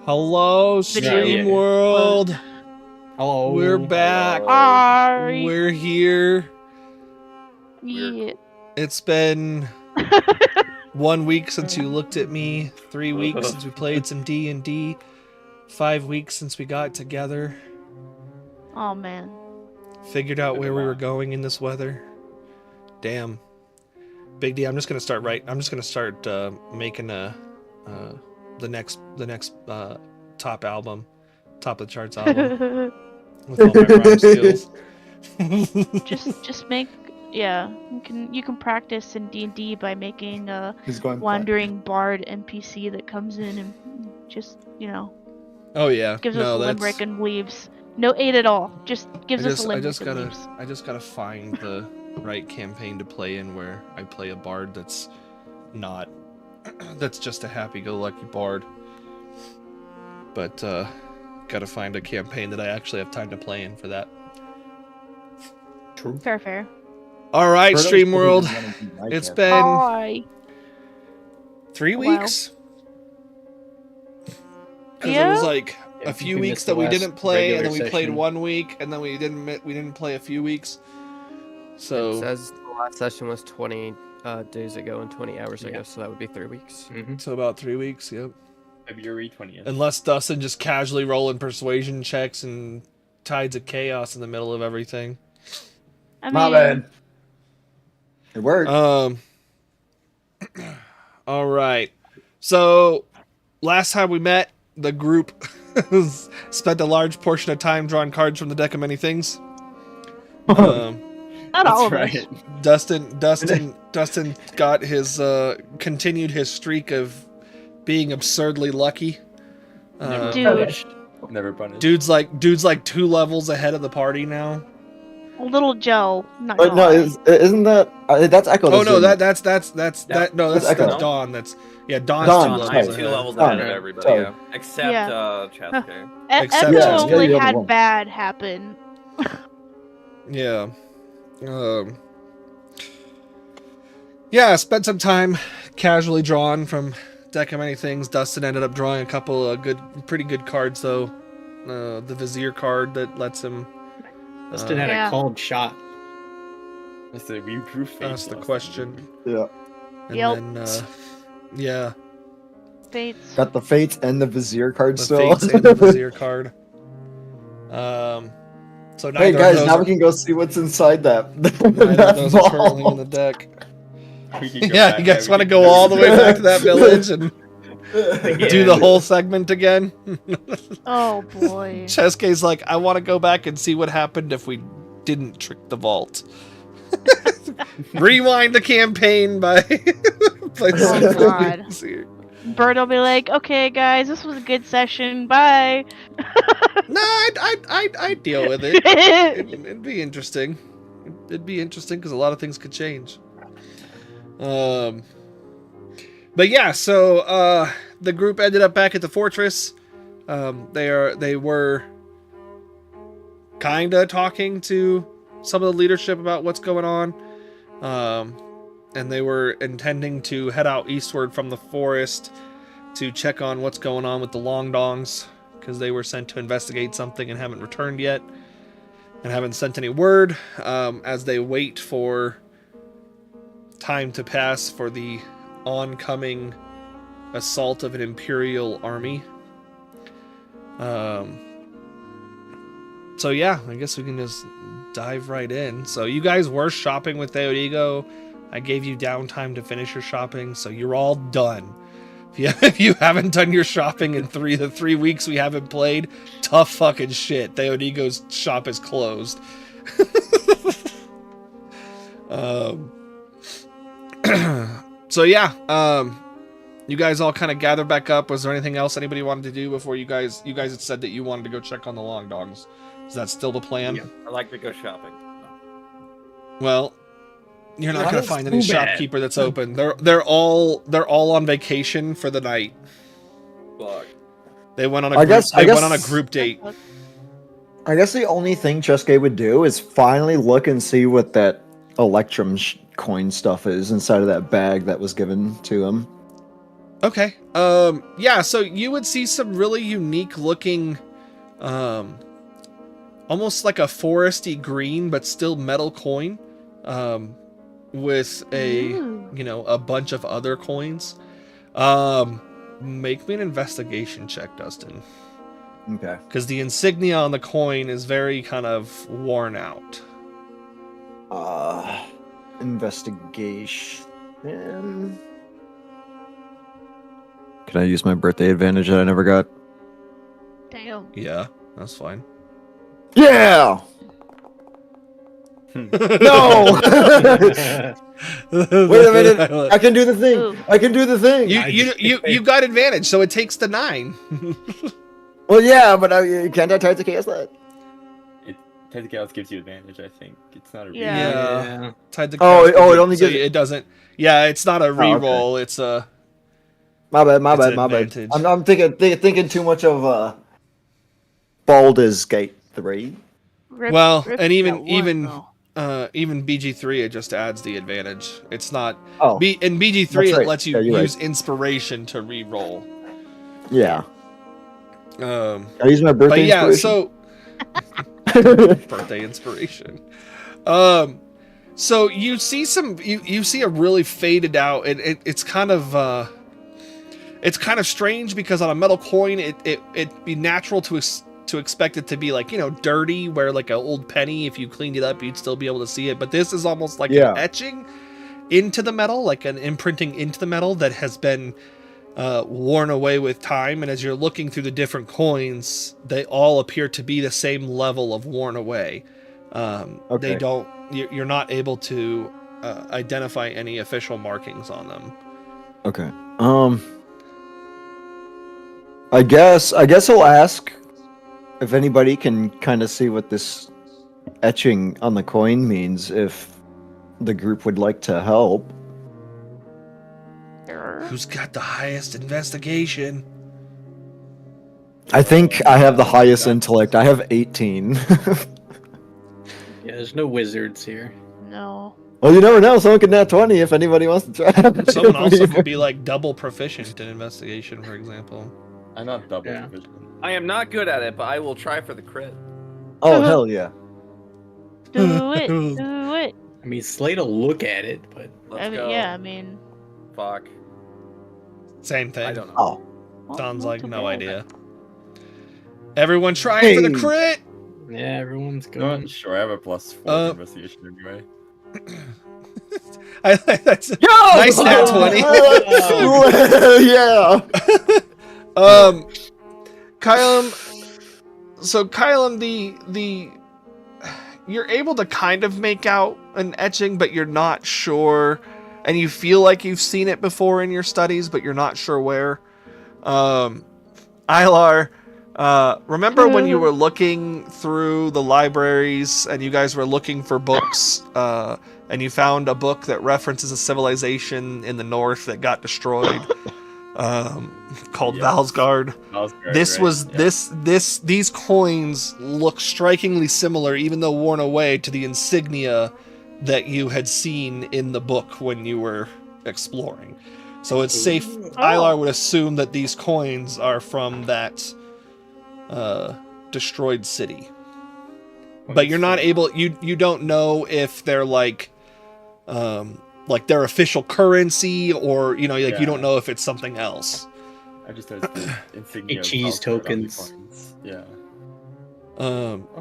Hello, Stream World. Hello. We're back. Hi. We're here. Yeah. It's been 1 week since you looked at me, 3 weeks since we played some D&D, 5 weeks since we got together, Oh man. figured out where we were going in this weather. Damn. Big D, I'm just gonna start making the next top album, top of the charts album with all my rhyme skills. just make you can practice in D&D by making a He's going wandering bard NPC that comes in and just Oh yeah, gives us a limerick and leaves. No aid at all. Just gives us a limerick and leaves. I just gotta find the right campaign to play in where I play a bard that's not that's just a happy-go-lucky bard. But gotta find a campaign that I actually have time to play in for that. True. Fair. All right, Stream World. It's been Hi. 3 weeks. Because it was like a few weeks that we didn't play, and then we played 1 week, and then we didn't play a few weeks. So it says the last session was 20 days ago and 20 hours ago, so that would be 3 weeks. So about 3 weeks, yep. February 20th. Unless Dustin just casually rolling persuasion checks and tides of chaos in the middle of everything. I mean, My bad. It worked. All right. So last time we met, the group spent a large portion of time drawing cards from the deck of many things. not all of us. Dustin got his continued his streak of being absurdly lucky. Never punished. Dude's like 2 levels ahead of the party now. A little Joe. Not But gonna no, lie. isn't that that's Echo? Oh no, that's That's Echo. Dawn. Dawn's Dawn, 2 levels I'm ahead. 2 levels Dawn. ahead of everybody, Sorry. yeah. Except Chasker. Except Echo Chasker. only Yeah, had one. bad happen. Yeah. Yeah, I spent some time casually drawing from deck of many things. Dustin ended up drawing a couple of pretty good cards though. The Vizier card that lets him. Dustin had Yeah. a called shot. That's the reproof face. That's the question. Yeah. And Yep. then, yeah, Fates. Got the Fates and the Vizier card the still. Fates and the Vizier card. So neither Hey of guys, those now are- we can go see what's inside that. neither of that those are currently in ball. the deck. We can go Yeah, back you guys there, want to we go can all the way back to that village and do the whole segment again? Oh boy. Cheske's like, I want to go back and see what happened if we didn't trick the vault. Rewind the campaign by Oh, God. Bird will be like, okay guys, this was a good session, bye. No, I'd deal with it. It'd be interesting. It'd be interesting because a lot of things could change. But yeah, so the group ended up back at the fortress. They were kinda talking to some of the leadership about what's going on. And they were intending to head out eastward from the forest to check on what's going on with the Longdongs, because they were sent to investigate something and haven't returned yet, and haven't sent any word, as they wait for time to pass for the oncoming assault of an Imperial army. So yeah, I guess we can just dive right in. So you guys were shopping with Theodigo. I gave you downtime to finish your shopping, so you're all done. If you haven't done your shopping in the 3 weeks we haven't played, tough fucking shit. Theodigo's shop is closed. So yeah, you guys all kind of gathered back up. Was there anything else anybody wanted to do before you guys had said that you wanted to go check on the Long Dogs? Is that still the plan? Yeah, I like to go shopping. Well, you're not That gonna is find any too bad. shopkeeper that's open. They're all on vacation for the night. Fuck. They went on a I group, guess- they went on a group date. I guess the only thing Cheske would do is finally look and see what that Electrum coin stuff is inside of that bag that was given to him. Okay. Yeah, so you would see some really unique looking, almost like a foresty green, but still metal coin, with a, Ooh. a bunch of other coins. Make me an investigation check, Dustin. Okay. Because the insignia on the coin is very kind of worn out. Investigation. Can I use my birthday advantage that I never got? Damn. Yeah, that's fine. Yeah! No! Wait a minute! I can do the thing! Ooh. I can do the thing! You got advantage, so it takes the 9. Well, yeah, but can't I try to chaos that? Tied to chaos gives you advantage, I think. It's not a Yeah. Tied to Oh, chaos, it only so gives- it doesn't. Yeah, it's not a okay. reroll. It's a. My bad, my It's bad, an my bad. advantage. I'm thinking too much of Baldur's Gate 3. Well, and even though. BG3 it just adds the advantage. It's not Oh, in BG3 That's it right. lets you Yeah, you're use inspiration to re-roll. yeah. I I use my birthday but yeah, inspiration. so birthday inspiration. So you see you see a really faded out. It's kind of strange because on a metal coin it'd be natural to expect it to be like, dirty, where like an old penny, if you cleaned it up you'd still be able to see it, but this is almost like Yeah. an etching into the metal, like an imprinting into the metal that has been worn away with time. And as you're looking through the different coins, they all appear to be the same level of worn away. Okay. You're not able to identify any official markings on them. Okay. I guess I'll ask if anybody can kind of see what this etching on the coin means, if the group would like to help. Who's got the highest investigation? I think I have the highest intellect. I have 18. Yeah, there's no wizards here. No. Well, you never know. Someone could nat 20 if anybody wants to try. Someone also could be like double proficient in investigation, for example. I'm not double Yeah. proficient. I am not good at it, but I will try for the crit. Oh, hell yeah. Do it. Do it. I mean, Slade will look at it, but Let's I mean, go. yeah, I mean. Fuck. Same thing. I don't know. Oh. Sounds not like too no bad. idea. Everyone trying for the Hey. crit. yeah, everyone's You know what? going. Sure, I have a +4 Uh, investigation anyway. That's nice nat 20. Yeah. Kylum, the you're able to kind of make out an etching, but you're not sure, and you feel like you've seen it before in your studies, but you're not sure where. Ilar, remember when you were looking through the libraries and you guys were looking for books, and you found a book that references a civilization in the north that got destroyed, called Yes. Valsgard? This Right, was yeah. these coins look strikingly similar, even though worn away, to the insignia that you had seen in the book when you were exploring. So it's safe. Ilar would assume that these coins are from that destroyed city. But you're not able. You don't know if they're like their official currency, or you don't know if it's something else. I just have the insignia. of cheese Valkyrie on the tokens. coins. Yeah.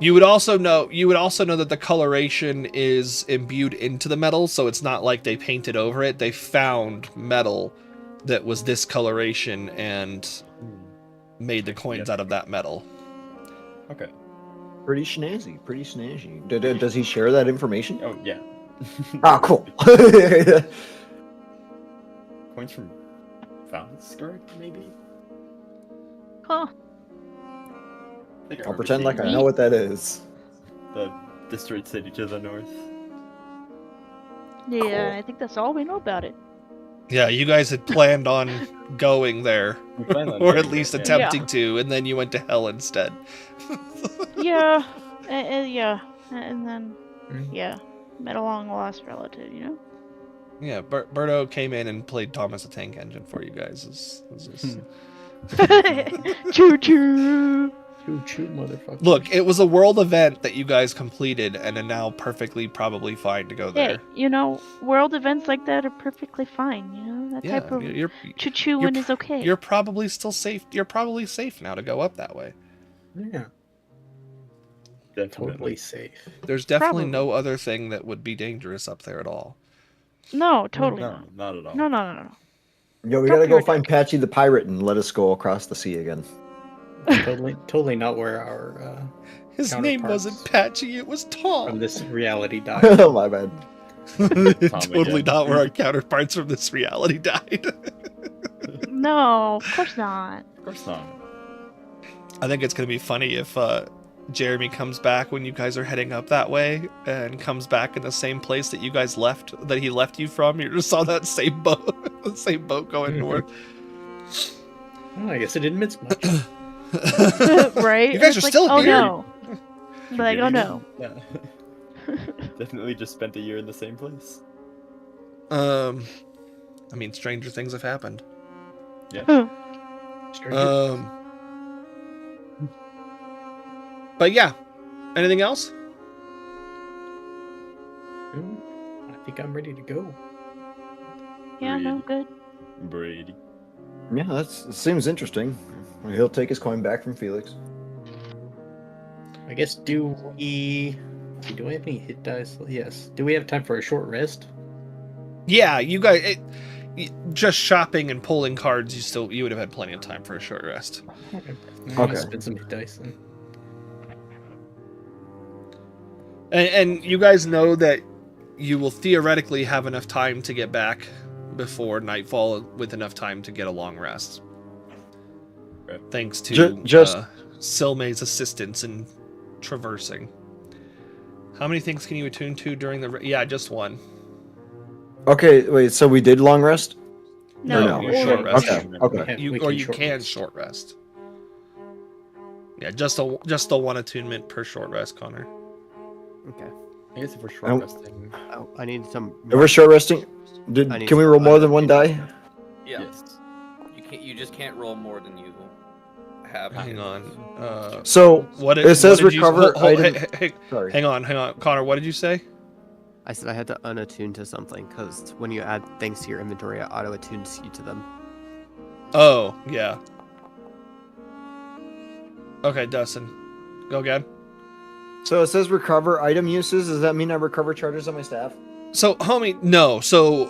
You would also know that the coloration is imbued into the metal, so it's not like they painted over it. They found metal that was this coloration and made the coins out of that metal. Okay. Pretty snazzy. Pretty snazzy. Does he share that information? Oh yeah. Ah, cool. Coins from Valsgard, maybe. Huh. I think I I'll remember pretend like I seeing know what that is. the destroyed city to the north. Yeah, I think that's all we know about it. Yeah, you guys had planned on going there, We planned on or doing at least it, yeah. attempting to, and then you went to hell instead. Yeah. Yeah. And then, Mm. yeah. Met a long lost relative, Yeah, Berto came in and played Thomas the Tank Engine for you guys. Choo choo. Choo choo, motherfucker. Look, it was a world event that you guys completed and are now perfectly probably fine to go there. Hey, you know, world events like that are perfectly fine. You know, that Yeah, type of you're choo-chooing is okay. you're probably still safe. You're probably safe now to go up that way. Yeah, Definitely. totally safe. There's definitely Probably. no other thing that would be dangerous up there at all. No, totally No, not. not at all. No. Yo, we Don't gotta be go find ridiculous. Patchy the pirate and let us go across the sea again. Totally not where our His name Counterparts. wasn't Patchy, it was from Tom. this reality died. Oh, my bad. Totally again. not where our counterparts from this reality died. No, of course not. Of course not. I think it's gonna be funny if Jeremy comes back when you guys are heading up that way and comes back in the same place that you guys left, that he left you from. You just saw that same boat, the same boat going north. Well, I guess I didn't miss much. Right? You guys It's are like, still oh here. no. Like, oh no. Yeah. Definitely just spent a year in the same place. I mean, stranger things have happened. Stranger. But yeah, anything else? I think I'm ready to go. Yeah, no, good. Brady. Yeah, it seems interesting. He'll take his coin back from Felix. I guess do we have any hit dice? Yes. Do we have time for a short rest? Yeah, you guys, just shopping and pulling cards, you would have had plenty of time for a short rest. Okay. Okay. Spend some hit dice then. And you guys know that you will theoretically have enough time to get back before nightfall with enough time to get a long rest. Right. Thanks to Just- Silmay's assistance in traversing. How many things can you attune to during the... Yeah, just one. Okay, wait, so we did long rest? No, no? you short rest. Okay, okay. You can short rest. Yeah, just the one attunement per short rest, Connor. Okay. I guess if we're short Oh. resting. Oh, I need some. If we're short resting, I need can we some roll more than other one die? Yeah. Yes. You just can't roll more than you have. Hang on. So, What it says what did you- recover item- hey, hang on. Connor, what did you say? I said I had to unattune to something because when you add things to your inventory, it auto attunes you to them. Oh, yeah. Okay, Dustin. Go again. So it says recover item uses. Does that mean I recover charges on my staff? So, homie, no. So,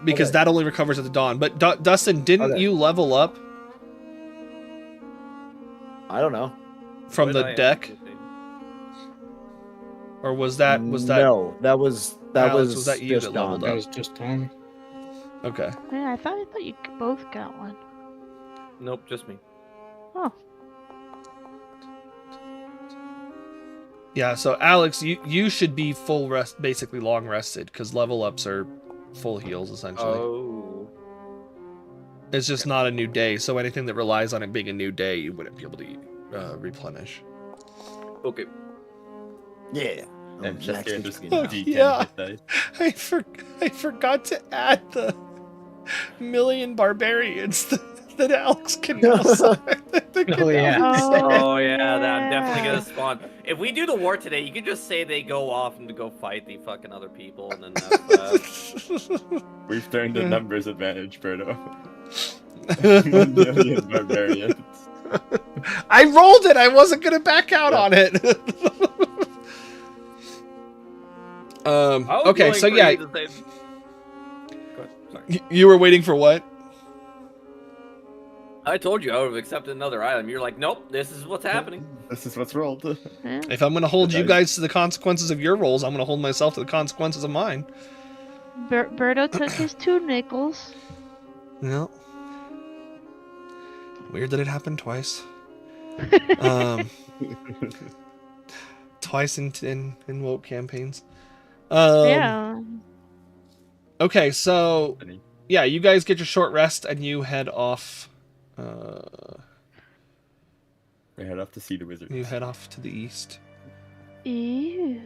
because Okay. that only recovers at the dawn. But Dustin, didn't Okay. you level up I don't know. from the deck, or was that No, that was Alex, was that you just that leveled Dawn. That was just Tom. okay? Yeah, I thought you both got one. Nope, just me. Oh, Yeah. So, Alex, you should be full rest, basically long rested, because level ups are full heals essentially. Oh. It's just not a new day, so anything that relies on it being a new day, you wouldn't be able to replenish. Okay. Yeah. And Chester Next just week. D10 yeah. hit dice. I forgot to add the million barbarians that Alex can now summon. That can Oh, yeah. now be summoned. Oh yeah, that I'm definitely gonna spawn. If we do the war today, you can just say they go off and to go fight the fucking other people, and then that's We've turned the Yeah. numbers advantage, Berto. 1 million barbarians. I rolled it. I wasn't gonna back out on it. I was Okay, willing so for yeah, you to say- Go ahead, sorry. you were waiting for what? I told you I would have accepted another item. You're like, nope, this is what's happening. This is what's rolled. yeah. If I'm gonna hold you Okay. guys to the consequences of your rolls, I'm gonna hold myself to the consequences of mine. Berto took his 2 nickels. No. Weird that it happened twice. Twice in woke campaigns. Yeah. Okay, so yeah, you guys get your short rest and you head off. We head off to see the wizard. You head off to the east. Ew.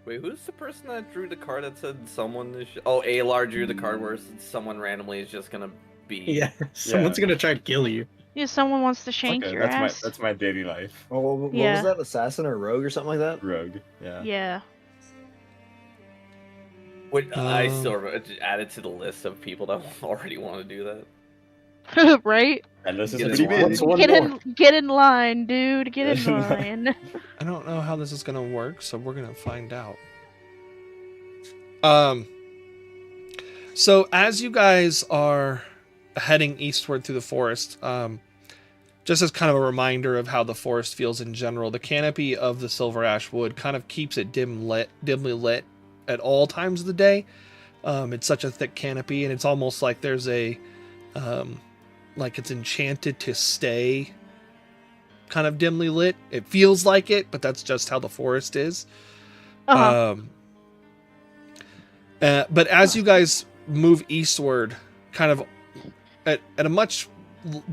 Wait, who's the person that drew the card that said someone is? Oh, Alar drew the card where someone randomly is just gonna be. Yeah, someone's gonna try to kill you. Yeah, someone wants to shank Okay, your ass. that's my daily life. Oh, what Yeah. was that? Assassin or rogue or something like that? Rogue. Yeah. Yeah. Which I still added to the list of people that already want to do that. Right? And this is Yes, pretty big. what's one Get more? in line, dude. Get in line. I don't know how this is gonna work, so we're gonna find out. So as you guys are heading eastward through the forest, just as kind of a reminder of how the forest feels in general, the canopy of the silver ash wood kind of keeps it dimly lit at all times of the day. It's such a thick canopy, and it's almost like there's a like it's enchanted to stay kind of dimly lit. It feels like it, but that's just how the forest is. Uh-huh. But as you guys move eastward, kind of at a much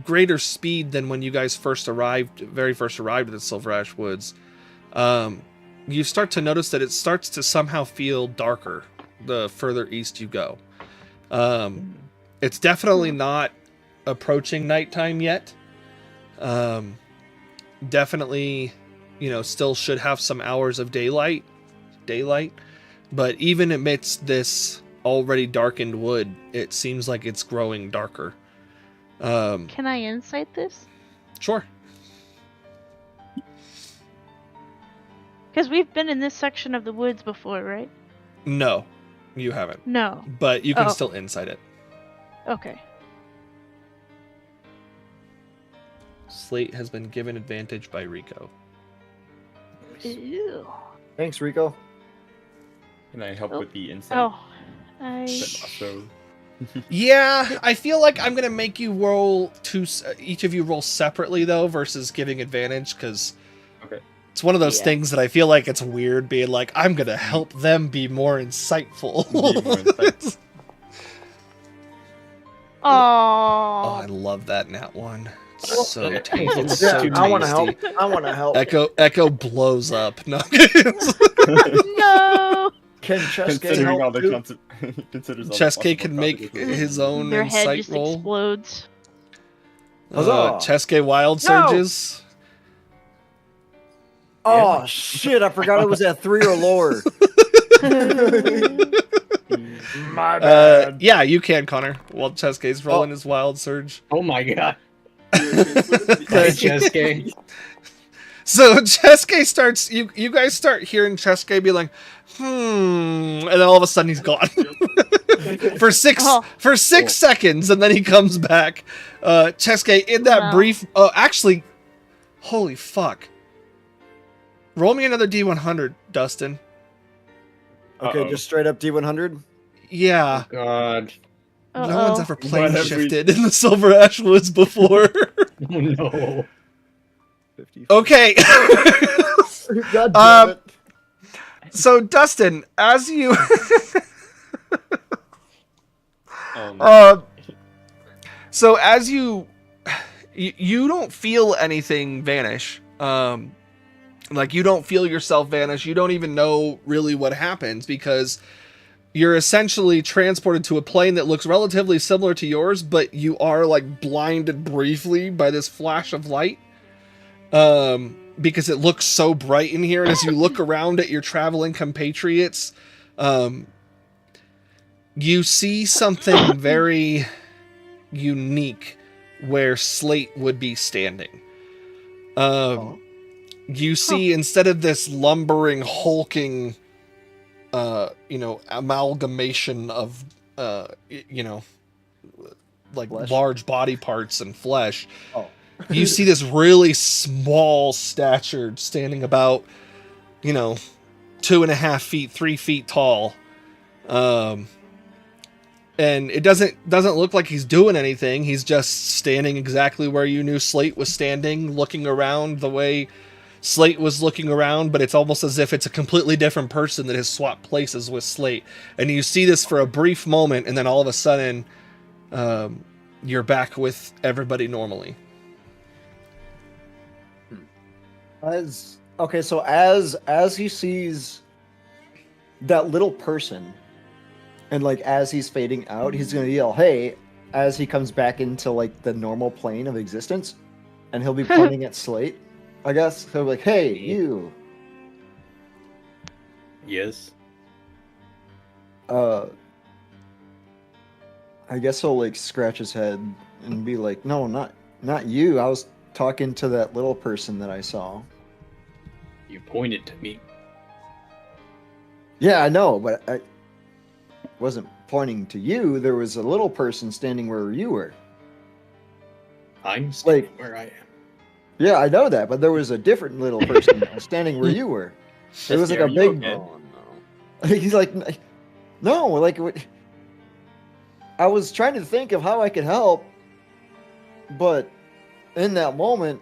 greater speed than when you guys very first arrived at the Silver Ash Woods, you start to notice that it starts to somehow feel darker the further east you go. It's definitely not approaching nighttime yet. Definitely, still should have some hours of daylight, but even amidst this already darkened wood, it seems like it's growing darker. Can I insight this? Sure. Because we've been in this section of the woods before, right? No, you haven't. No. But you can Oh. still insight it. Okay. Slate has been given advantage by Rico. Ew. Thanks, Rico. Can I help Oh. with the insight? Oh. I... So, Yeah, I feel like I'm gonna make you roll each of you roll separately though, versus giving advantage, because okay. it's one of those Yeah. things that I feel like it's weird being like, I'm gonna help them be more insightful. Be more insightful. Oh, I Oh. love that nat one. Oh, So yeah. tasty. Yeah, It's so I want to help. tasty. I want to help. Echo blows up. No. No. Can Cheske Considering all help the too? considers all the Cheske possible can make consequences. his own Their head insight just roll. explodes. Huzzah. Cheske wild No! surges. Oh shit! I forgot it was at 3 or lower. My bad. Yeah, you can, Connor. While Cheske's rolling his wild surge. Oh my god. Okay. Cheske. So Cheske starts. You guys start hearing Cheske be like, and then all of a sudden he's gone for six Oh. seconds, and then he comes back. Cheske, in that Wow. brief. Actually, holy fuck! Roll me another D100, Dustin. Okay, Uh-oh. just straight up D100. Yeah. God. No one's Uh-oh. ever plane What have we- shifted in the Silver Ash Woods before. Oh no. 50. Okay. God damn Um, it. So Dustin, as you Um, so as you don't feel anything vanish. Like you don't feel yourself vanish. You don't even know really what happens because you're essentially transported to a plane that looks relatively similar to yours, but you are like blinded briefly by this flash of light. Because it looks so bright in here, and as you look around at your traveling compatriots, you see something very unique where Slate would be standing. You see, instead of this lumbering, hulking, amalgamation of, like Flesh? large body parts and flesh, Oh. you see this really small statured standing about, 2.5 feet, 3 feet tall. And it doesn't look like he's doing anything. He's just standing exactly where you knew Slate was standing, looking around the way Slate was looking around, but it's almost as if it's a completely different person that has swapped places with Slate. And you see this for a brief moment, and then all of a sudden, you're back with everybody normally. So as he sees that little person, and like as he's fading out, he's gonna yell, "Hey!" as he comes back into like the normal plane of existence, and he'll be pointing at Slate. I guess he'll be like, "Hey, you." Yes. I guess he'll like scratch his head and be like, "No, not you. I was talking to that little person that I saw." You pointed to me. Yeah, I know, but I wasn't pointing to you. There was a little person standing where you were. I'm standing where I am. Yeah, I know that, but there was a different little person standing where you were. It was like Are a you big. okay? Oh no. He's like, no, like I was trying to think of how I could help, but in that moment,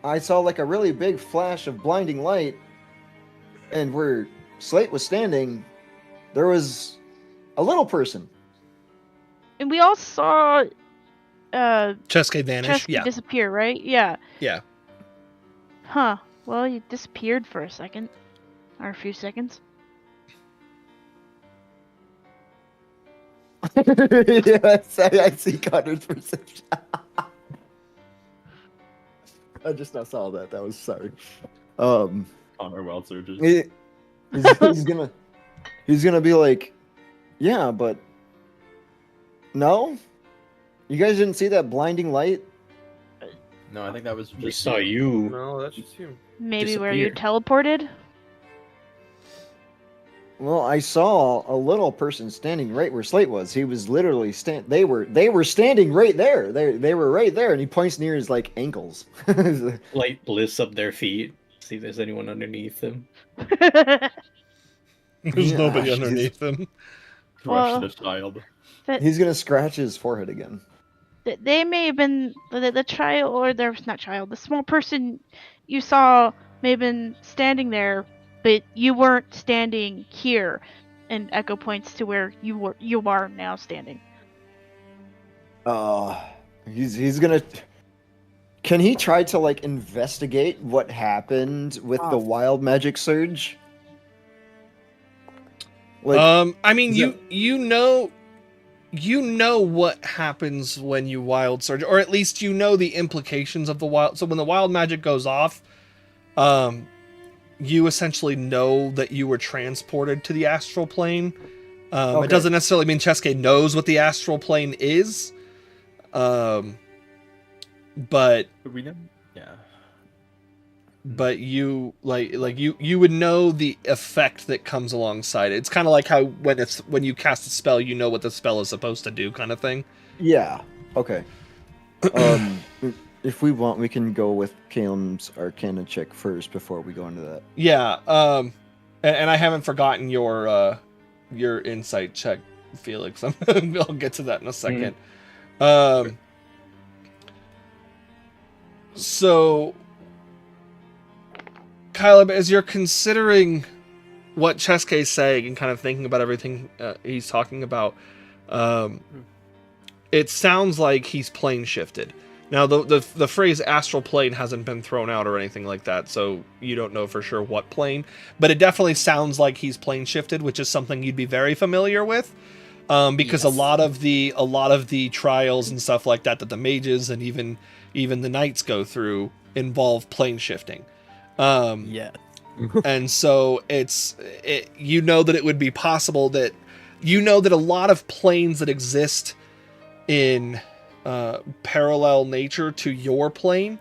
I saw like a really big flash of blinding light, and where Slate was standing, there was a little person. And we all saw Cheske vanish. Chesky Yeah. disappear, right? Yeah. Yeah. Huh. Well, he disappeared for a second. Or a few seconds. Yes, I see Connor's perception. I just now saw that. That was sorry. Connor Wild Surges. He's gonna be like, yeah, but no, you guys didn't see that blinding light. No, I think that was just We saw you. No, that's just you. Maybe where you Disappear. teleported? Well, I saw a little person standing right where Slate was. He was literally They were standing right there. They were right there, and he points near his like ankles. Light lifts up their feet. See if there's anyone underneath them. There's Yeah, nobody she's- underneath him. Well- Rush the child. He's gonna scratch his forehead again. They may have been the child, or there's not child. The small person you saw may have been standing there, but you weren't standing here. And Echo points to where you are now standing. He's gonna. Can he try to like investigate what happened with the wild magic surge? Like, I mean, is you know what happens when you wild surge, or at least you know the implications of the wild. So when the wild magic goes off, you essentially know that you were transported to the astral plane. Okay. It doesn't necessarily mean Cheske knows what the astral plane is, but We know. Yeah. but you you would know the effect that comes alongside it. It's kind of like how when you cast a spell, you know what the spell is supposed to do, kind of thing. yeah. Okay. If we want, we can go with Caleb's Arcana check first before we go into that. Yeah. And I haven't forgotten your insight check, Felix. I'll get to that in a second. So, Caleb, as you're considering what Cheske's saying and kind of thinking about everything he's talking about, it sounds like he's plane shifted. Now, the phrase astral plane hasn't been thrown out or anything like that, so you don't know for sure what plane, but it definitely sounds like he's plane shifted, which is something you'd be very familiar with, because a lot of the trials and stuff like that the mages and even the knights go through involve plane shifting. Yeah. And so you know that it would be possible that a lot of planes that exist in parallel nature to your plane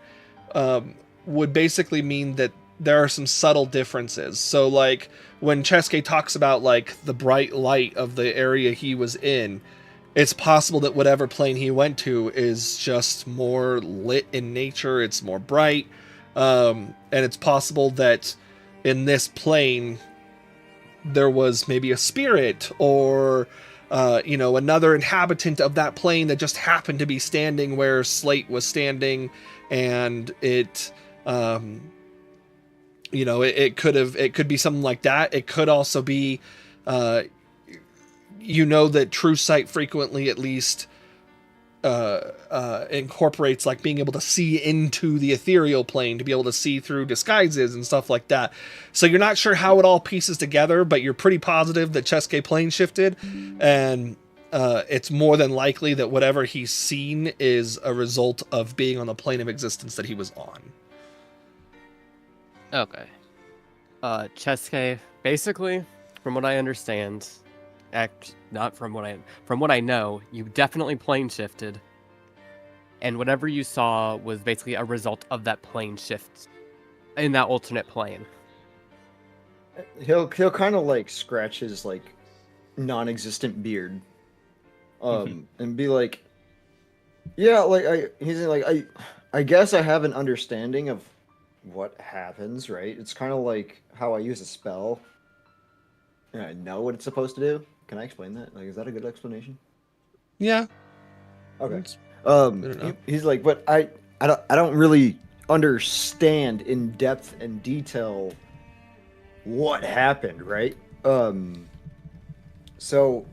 would basically mean that there are some subtle differences. So like when Cheske talks about like the bright light of the area he was in, it's possible that whatever plane he went to is just more lit in nature, it's more bright, and it's possible that in this plane there was maybe a spirit or another inhabitant of that plane that just happened to be standing where Slate was standing, and it could be something like that. It could also be that True Sight frequently at least incorporates like being able to see into the ethereal plane to be able to see through disguises and stuff like that. So you're not sure how it all pieces together, but you're pretty positive that Chesuke plane shifted, and it's more than likely that whatever he's seen is a result of being on the plane of existence that he was on. Okay. Chesuke, basically, from what I understand, not from what I know, you definitely plane shifted, and whatever you saw was basically a result of that plane shift in that alternate plane. He'll kind of like scratch his like non-existent beard, and be like, yeah, like I guess I have an understanding of what happens, right? It's kind of like how I use a spell, and I know what it's supposed to do. Can I explain that? Like, is that a good explanation? Yeah. Okay. It's- don't know. He's like, but I don't really understand in depth and detail what happened, right? So,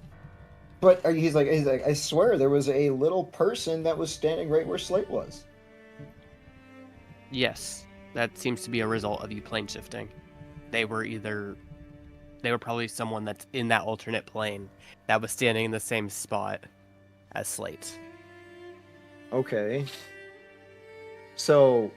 but he's like, I swear there was a little person that was standing right where Slate was. Yes, that seems to be a result of you plane shifting. They were probably someone that's in that alternate plane that was standing in the same spot as Slate. Okay. So,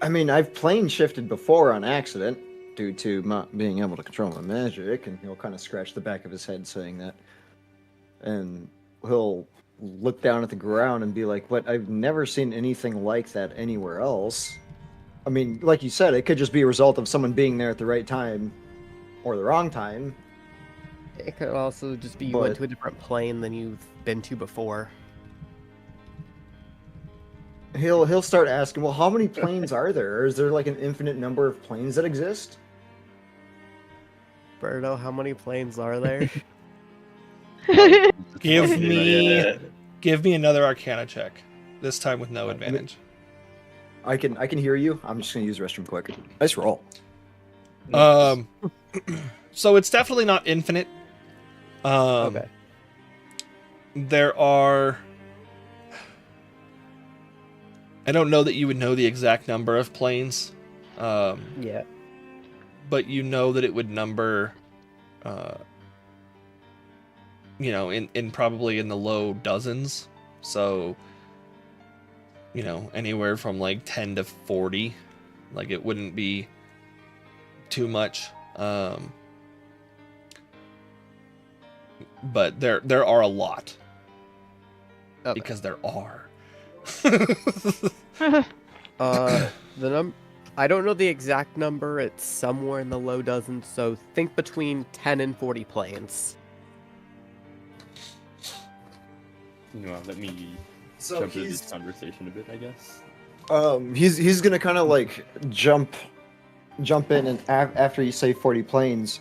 I mean, I've plane shifted before on accident due to not being able to control my magic, and he'll kind of scratch the back of his head saying that. And he'll look down at the ground and be like, but I've never seen anything like that anywhere else. I mean, like you said, it could just be a result of someone being there at the right time or the wrong time. It could also just be you went to a different plane than you've been to before. He'll start asking, well, how many planes are there? Or is there like an infinite number of planes that exist? Berto, how many planes are there? Give me another Arcana check. This time with no advantage. I can hear you. I'm just gonna use the restroom quick. Nice roll. So it's definitely not infinite. Okay. There are. I don't know that you would know the exact number of planes. Yeah. But you know that it would number, in probably in the low dozens. So, anywhere from like 10 to 40. Like it wouldn't be too much. But there are a lot. Okay. Because there are. I don't know the exact number. It's somewhere in the low dozens, so think between 10 and 40 planes. Let me So jump into this conversation a bit, I guess. he's gonna kind of like jump in, and after you say 40 planes.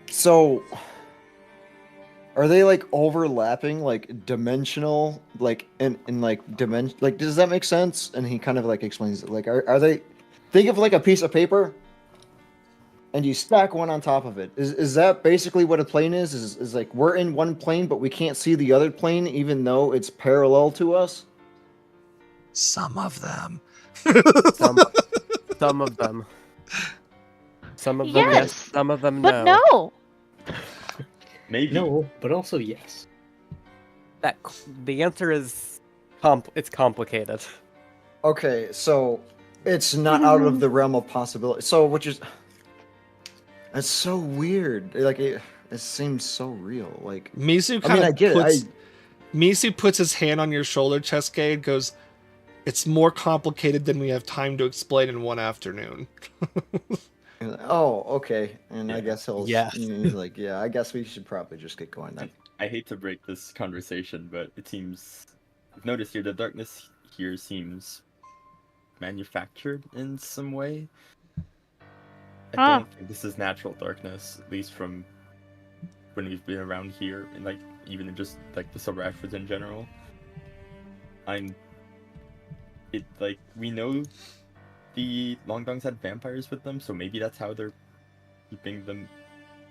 So, are they like overlapping, like dimensional, like in like dimension? Like, does that make sense? And he kind of like explains it. Like, are they? Think of like a piece of paper, and you stack one on top of it. Is that basically what a plane is? Is like we're in one plane, but we can't see the other plane, even though it's parallel to us? Some of them. Some of them. Some of them, yes. Yes, Some of them, but no. no. Maybe. No, but also yes. The answer is it's complicated. Okay, so it's not out of the realm of possibility. So, which is, it's so weird. Like it seems so real. Like Mizu I mean, I get it. Mizu puts his hand on your shoulder, Chesuke, and goes, "It's more complicated than we have time to explain in one afternoon." Oh, okay. And I Yeah. guess Yeah. he's like, yeah, I guess we should probably just get going then. I hate to break this conversation, but it seems I've noticed here the darkness here seems manufactured in some way. I don't think this is natural darkness, at least from when we've been around here, and like even in just like the Silver Ashwoods in general. We know the Longdongs had vampires with them, so maybe that's how they're keeping them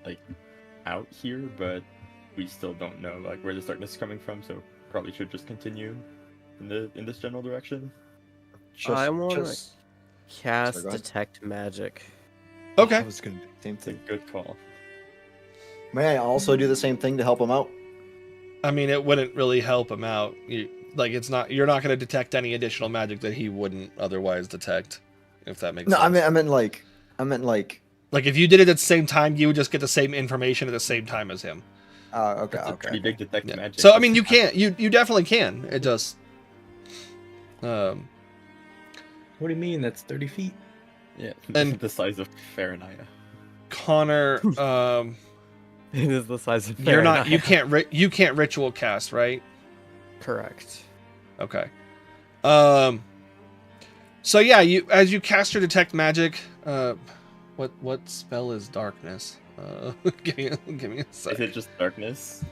like out here, but we still don't know like where this darkness is coming from, so probably should just continue in this general direction. I wanna just- cast Sorry, go ahead. detect magic. Okay. I was gonna do the same It's a thing. good call. May I also do the same thing to help him out? I mean, it wouldn't really help him out. It's not. You're not going to detect any additional magic that he wouldn't otherwise detect, if that makes No, sense. I meant like, Like if you did it at the same time, you would just get the same information at the same time as him. okay, That's a pretty big detect Yeah. magic. So I mean, you can. You definitely can. It just. What do you mean? That's 30 feet. Yeah, And- the size of Faranaya. Connor, It is the size of you're not. You Fahrenheit. you can't ritual cast, right? Correct. Okay. So yeah, as you cast your detect magic, what spell is darkness? Give me a Is sec. it just darkness?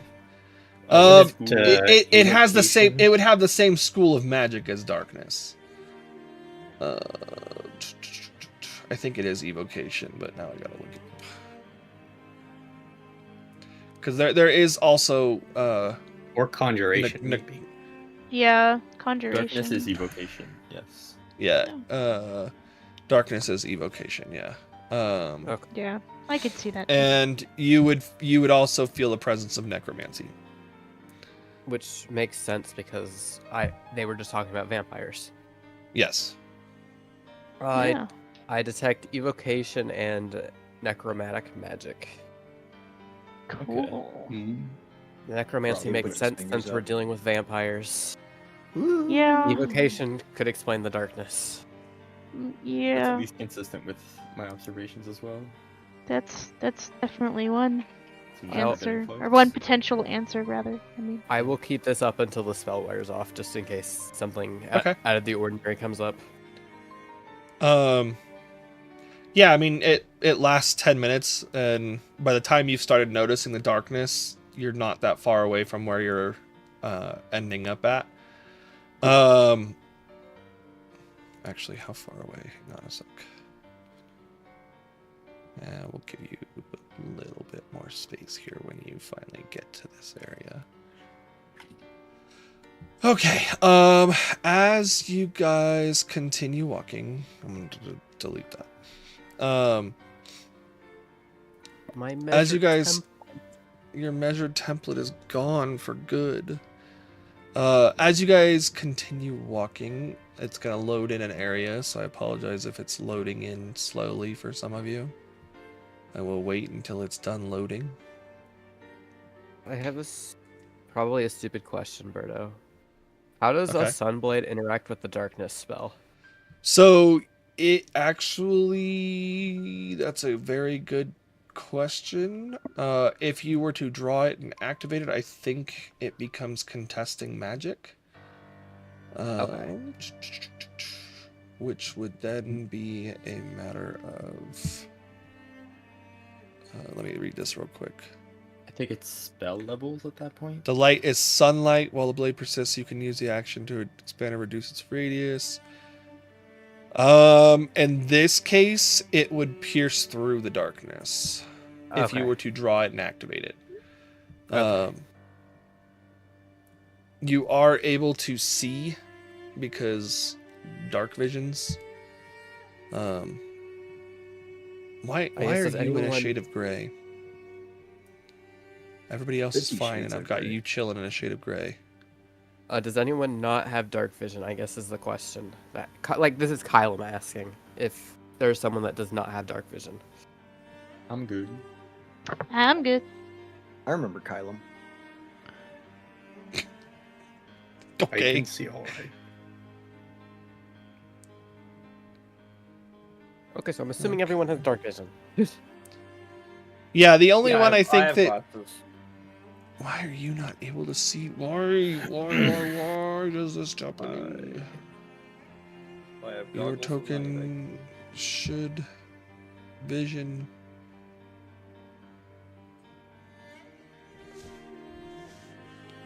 Um, School- it has the same. evocation? It would have the same school of magic as darkness. I think it is evocation, but now I gotta look it up. Because there is also Or conjuration, N- maybe. Yeah, conjuration. Darkness is evocation. Yes. yeah darkness is evocation, yeah. Okay. Yeah, I could see that. And you would also feel the presence of necromancy. Which makes sense because they were just talking about vampires. Yes. Yeah. I detect evocation and necromantic magic. Cool. Necromancy Probably put makes his sense fingers since we're up. dealing with vampires. Yeah. Evocation could explain the darkness. Mm, That's Yeah. at least consistent with my observations as well. That's definitely one Seems like a bit answer, close. or one potential answer rather. I mean, I will keep this up until the spell wears off, just in case something Okay. out of the ordinary comes up. Yeah, I mean it lasts 10 minutes, and by the time you've started noticing the darkness, you're not that far away from where you're ending up at. Actually, how far away? Hang on a sec. We'll give you a little bit more space here when you finally get to this area. Okay, as you guys continue walking, I'm going to delete that. My As you measured guys, temp- your measured template is gone for good. As you guys continue walking, it's gonna load in an area, so I apologize if it's loading in slowly for some of you. I will wait until it's done loading. I have probably a stupid question, Berto. How does a Okay. Sunblade interact with the darkness spell? So it actually, that's a very good question. If you were to draw it and activate it, I think it becomes contesting magic. Okay. Which would then be a matter of. Let me read this real quick. I think it's spell levels at that point. The light is sunlight. While the blade persists, you can use the action to expand or reduce its radius. In this case, it would pierce through the darkness if you Okay. were to draw it and activate it. Okay. You are able to see because dark visions. Why I guess are does you in a anyone- shade of gray? Everybody else is 50 fine, shades and I've of got gray. you chilling in a shade of gray. Does anyone not have dark vision? I guess is the question. Like this is Kyle I'm asking if there's someone that does not have dark vision. I'm good. I'm good. I remember Kylum. I Okay. can see all right. Okay, so I'm assuming everyone has dark vision. Yeah, the only Yeah, one I think have that. glasses. Why are you not able to see? Why does this happening? I have Your goggles and everything. token should vision.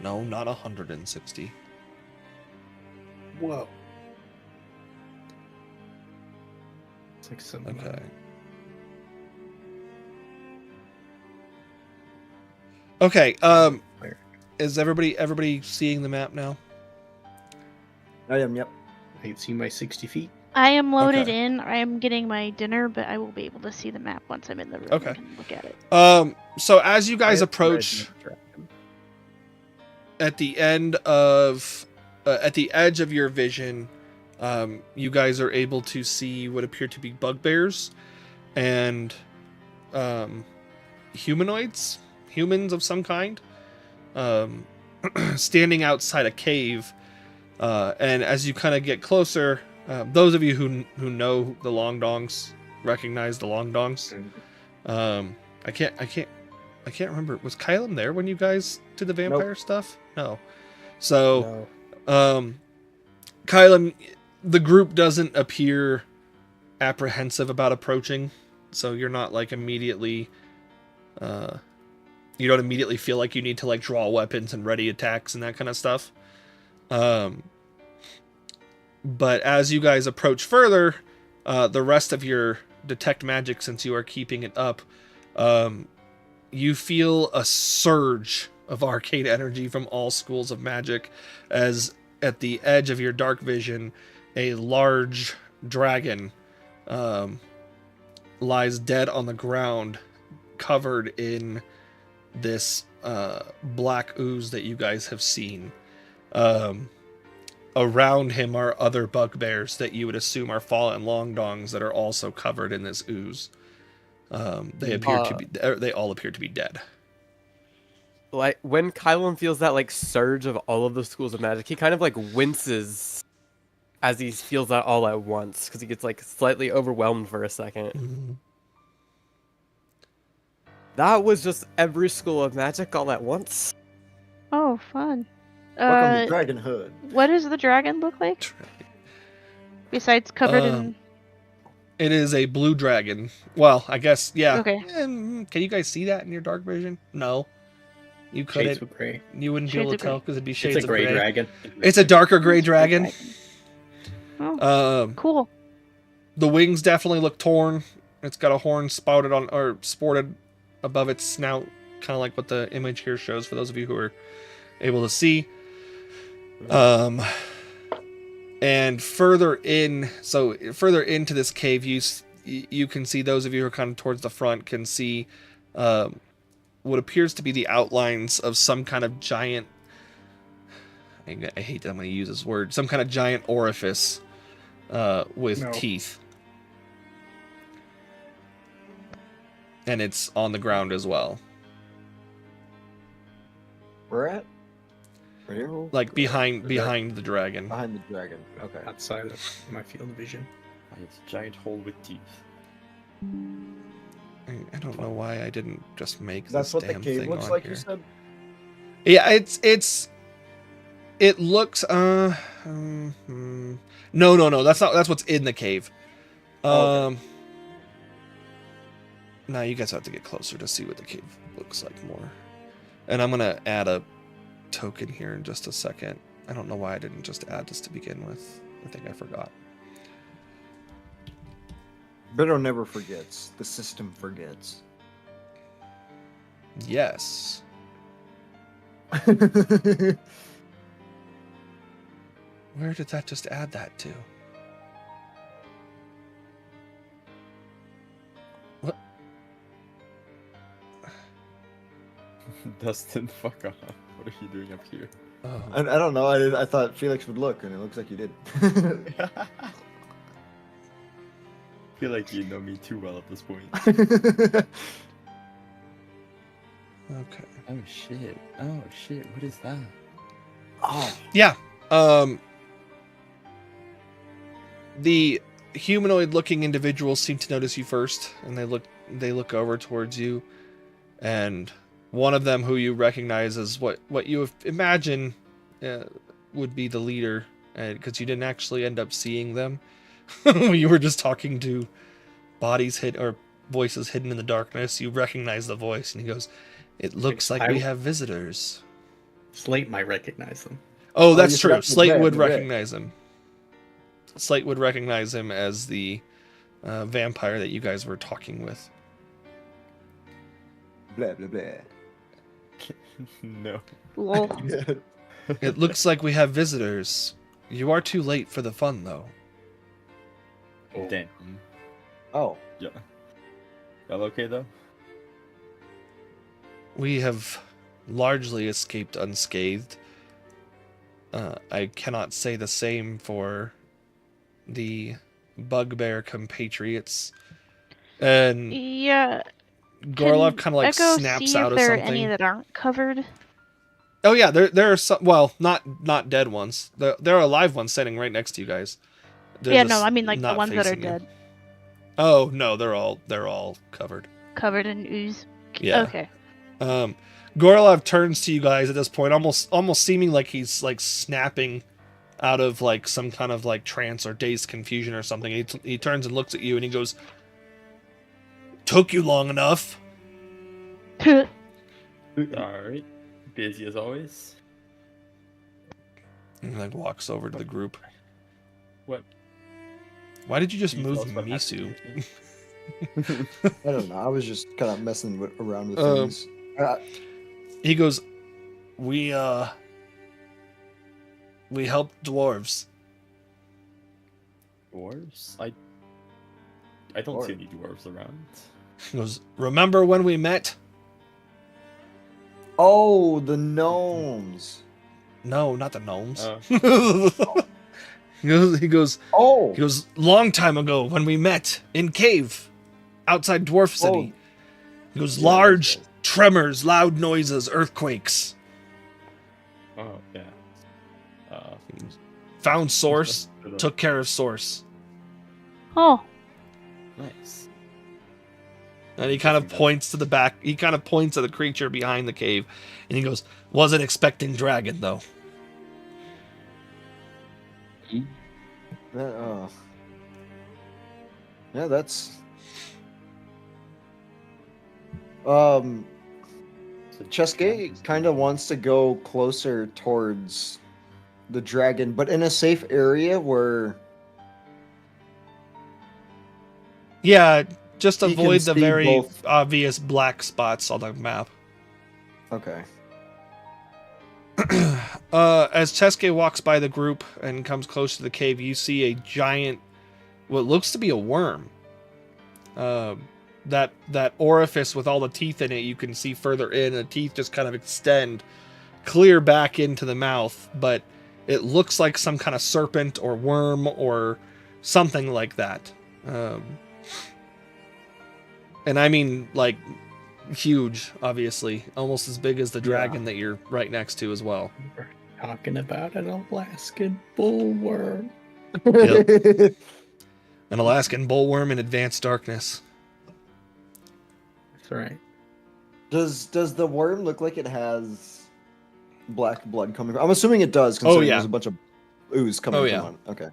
No, not 160. Whoa. It's like some. Okay. Okay. Is everybody seeing the map now? I am. Yep. I can see my 60 feet. I am loaded Okay. in. I am getting my dinner, but I will be able to see the map once I'm in the room Okay. and can look at it. So as you guys I approach read Dragon. at the end at the edge of your vision, you guys are able to see what appear to be bugbears and humans of some kind, standing outside a cave. And as you kind of get closer, those of you who know the Long Dongs recognize the Long Dongs. I can't remember. Was Kylam there when you guys did the vampire stuff? No. So, Kylam, the group doesn't appear apprehensive about approaching, so you're not like immediately. You don't immediately feel like you need to like draw weapons and ready attacks and that kind of stuff. But as you guys approach further, the rest of your detect magic, since you are keeping it up, you feel a surge of arcane energy from all schools of magic, as at the edge of your dark vision, a large dragon lies dead on the ground, covered in this black ooze that you guys have seen. Around him are other bugbears that you would assume are fallen long dongs that are also covered in this ooze. They all appear to be dead. Like when Kylan feels that like surge of all of the schools of magic, he kind of like winces as he feels that all at once because he gets like slightly overwhelmed for a second. Mm-hmm. That was just every school of magic all at once. Oh, fun. Welcome to Dragon Hood. What does the dragon look like? Besides covered in... It is a blue dragon. Well, I guess, yeah. Okay. Can you guys see that in your dark vision? No. You Shades couldn't. of gray. You wouldn't be Shades able of to tell gray. because it'd be shades It's a of gray gray. dragon. It's a darker gray dragon. Oh, cool. The wings definitely look torn. It's got a horn spouted on or sported above its snout, kind of like what the image here shows for those of you who are able to see. And further into this cave, you can see, those of you who are kind of towards the front can see what appears to be the outlines of some kind of giant, I hate that I'm going to use this word, some kind of giant orifice with teeth. And it's on the ground as well. Where at? Right here? Like behind the dragon. Behind the dragon. Okay. Outside of my field of vision. It's a giant hole with teeth. I don't know why I didn't just make That's this what the damn cave thing looks on like, here. you said? Yeah, it looks no, that's what's in the cave. Okay. Now you guys have to get closer to see what the cave looks like more. And I'm gonna add a token here in just a second. I don't know why I didn't just add this to begin with. I think I forgot. Bitter never forgets. The system forgets. Yes. Where did that just add that to? What? Dustin, fuck off. What are you doing up here? Oh. I don't know. I thought Felix would look, and it looks like you did. I feel like you know me too well at this point. Okay. Oh shit. Oh shit. What is that? Oh. Yeah. The humanoid-looking individuals seem to notice you first, and they look over towards you, and one of them, who you recognize as what you imagine would be the leader, because you didn't actually end up seeing them. You were just talking to bodies hidden or voices hidden in the darkness. You recognize the voice, and he goes, "It looks like we have visitors." Slate might recognize them. Oh, that's you true. forgot the Slate red, would the red. recognize him. Slate would recognize him as the vampire that you guys were talking with. Blah blah blah. No. Lol. It looks like we have visitors. You are too late for the fun, though. Oh. Damn. Oh, Yeah. Y'all okay though? We have largely escaped unscathed. I cannot say the same for the bugbear compatriots. And Yeah. Gorlov can kind of like Echo snaps see out if of there are something. any that aren't covered? Oh yeah, there are some. Well, not dead ones. There are live ones sitting right next to you guys. They're Yeah, just no, I mean like the not ones that are facing you. dead, Oh no, they're all covered. covered in ooze. Yeah. Okay. Gorlov turns to you guys at this point, almost seeming like he's like snapping out of like some kind of like trance or dazed confusion or something. He turns and looks at you and he goes, "Took you long enough." Alright. Busy as always. And like walks over to the group. What? Why did you just Can you move tell us what Misu? happened? I don't know. I was just kind of messing around with Um, things. He goes, We helped dwarves. Dwarves? I don't see any dwarves around. He goes, remember when we met? Oh, the gnomes. No, not the gnomes. Oh. He goes, Oh, long time ago when we met in cave outside Dwarf City. He goes, large those guys. tremors, loud noises, earthquakes. Oh yeah. Found source, took care of source. Oh, Nice. And he kind of points to the back. He kind of points at the creature behind the cave. And he goes, wasn't expecting dragon, though. Yeah, that's. Cheske kind of wants to go closer towards the dragon, but in a safe area where Yeah, just He can avoid the see very both. obvious black spots on the map. Okay. As Cheske walks by the group and comes close to the cave, you see a giant, what looks to be a worm. That orifice with all the teeth in it, you can see further in. The teeth just kind of extend clear back into the mouth, but it looks like some kind of serpent or worm or something like that. And I mean, like, huge, obviously. Almost as big as the dragon that you're right next to as well. We're talking about an Alaskan bullworm. Yep. An Alaskan bullworm in advanced darkness. That's right. Does the worm look like it has black blood coming from? I'm assuming it does, considering yeah. there's a bunch of ooze coming Oh, from yeah. it. Okay.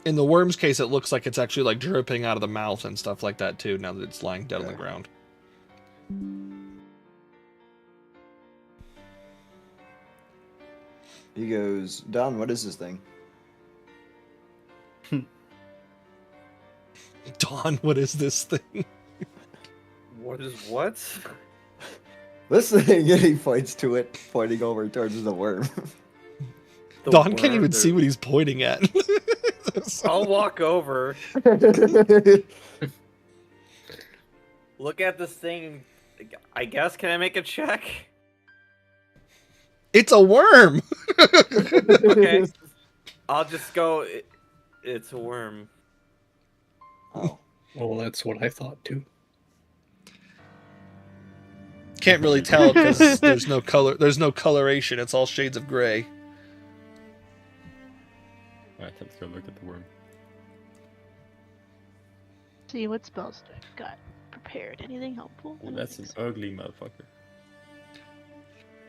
In the worm's case, it looks like it's actually like dripping out of the mouth and stuff like that too, now that it's lying dead on the Okay. ground. He goes, Don, what is this thing? Dawn, what is this thing? What is what? This thing, and he points to it, pointing over towards the worm. The Dawn can't worm, even dude. see what he's pointing at. I'll walk over, look at this thing. I guess, can I make a check? It's a worm! Okay. I'll just go. It's a worm. Oh. Well, that's what I thought too. Can't really tell because there's no color. There's no coloration. It's all shades of gray. Alright, let's go look at the worm. see what spells do I got prepared? Anything helpful? I Oh, don't that's an think so. ugly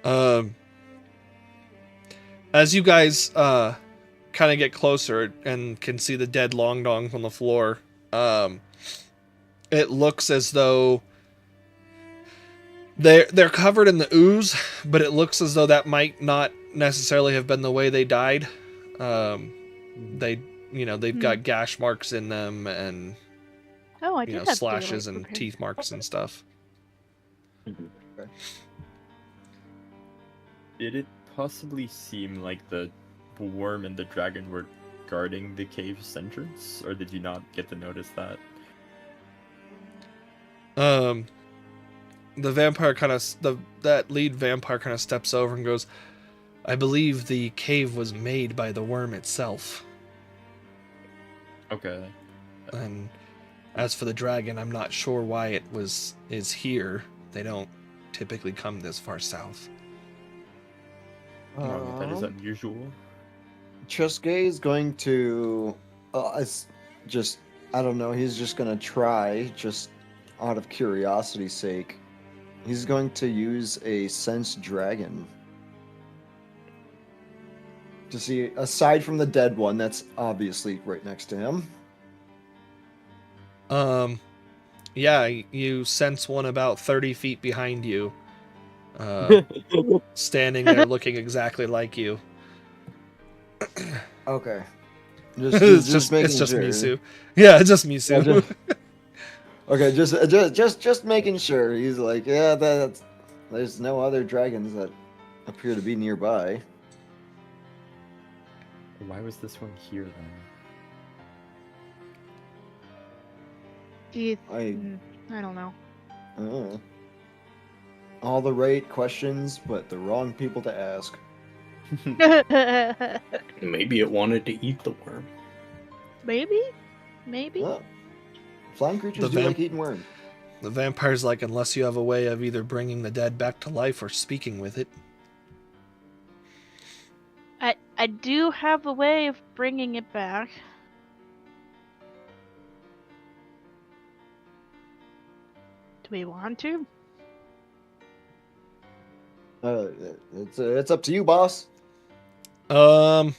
motherfucker. As you guys kind of get closer and can see the dead Long Dong on the floor, it looks as though they're covered in the ooze, but it looks as though that might not necessarily have been the way they died. They've got gash marks in them, and Oh, I did have slashes daylight and prepared. teeth marks and stuff. Did it possibly seem like the worm and the dragon were guarding the cave's entrance, or did you not get to notice that? The vampire that lead vampire kind of steps over and goes, "I believe the cave was made by the worm itself. Okay. And as for the dragon, I'm not sure why it is here. They don't typically come this far south." That is unusual. Chusquet is going to, I don't know. He's just gonna try, just out of curiosity's sake. He's going to use a sense dragon to see, aside from the dead one that's obviously right next to him. Yeah, you sense one about 30 feet behind you, standing there looking exactly like you. Okay. It's just making sure. Misu. Yeah, it's just Misu. Yeah, Okay, just making sure. He's like, yeah, there's no other dragons that appear to be nearby. Why was this one here then? I I don't know. All the right questions, but the wrong people to ask. Maybe it wanted to eat the worm. Maybe. Well, flying creatures do like eating worms. The vampire's like, unless you have a way of either bringing the dead back to life or speaking with it. I do have a way of bringing it back. Do we want to? It's up to you, boss. Who are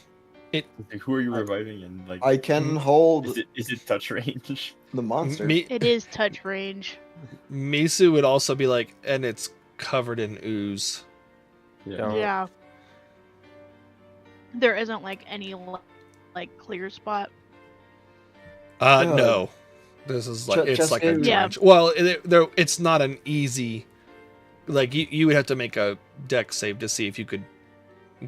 you reviving in? Like, I can hold is it touch range? the monster. It is touch range. Misu would also be like, and it's covered in ooze. Don't. Yeah. There isn't like any like clear spot. No. This is like it's like a Yeah. dredge. Well, it's not an easy. Like you would have to make a dex save to see if you could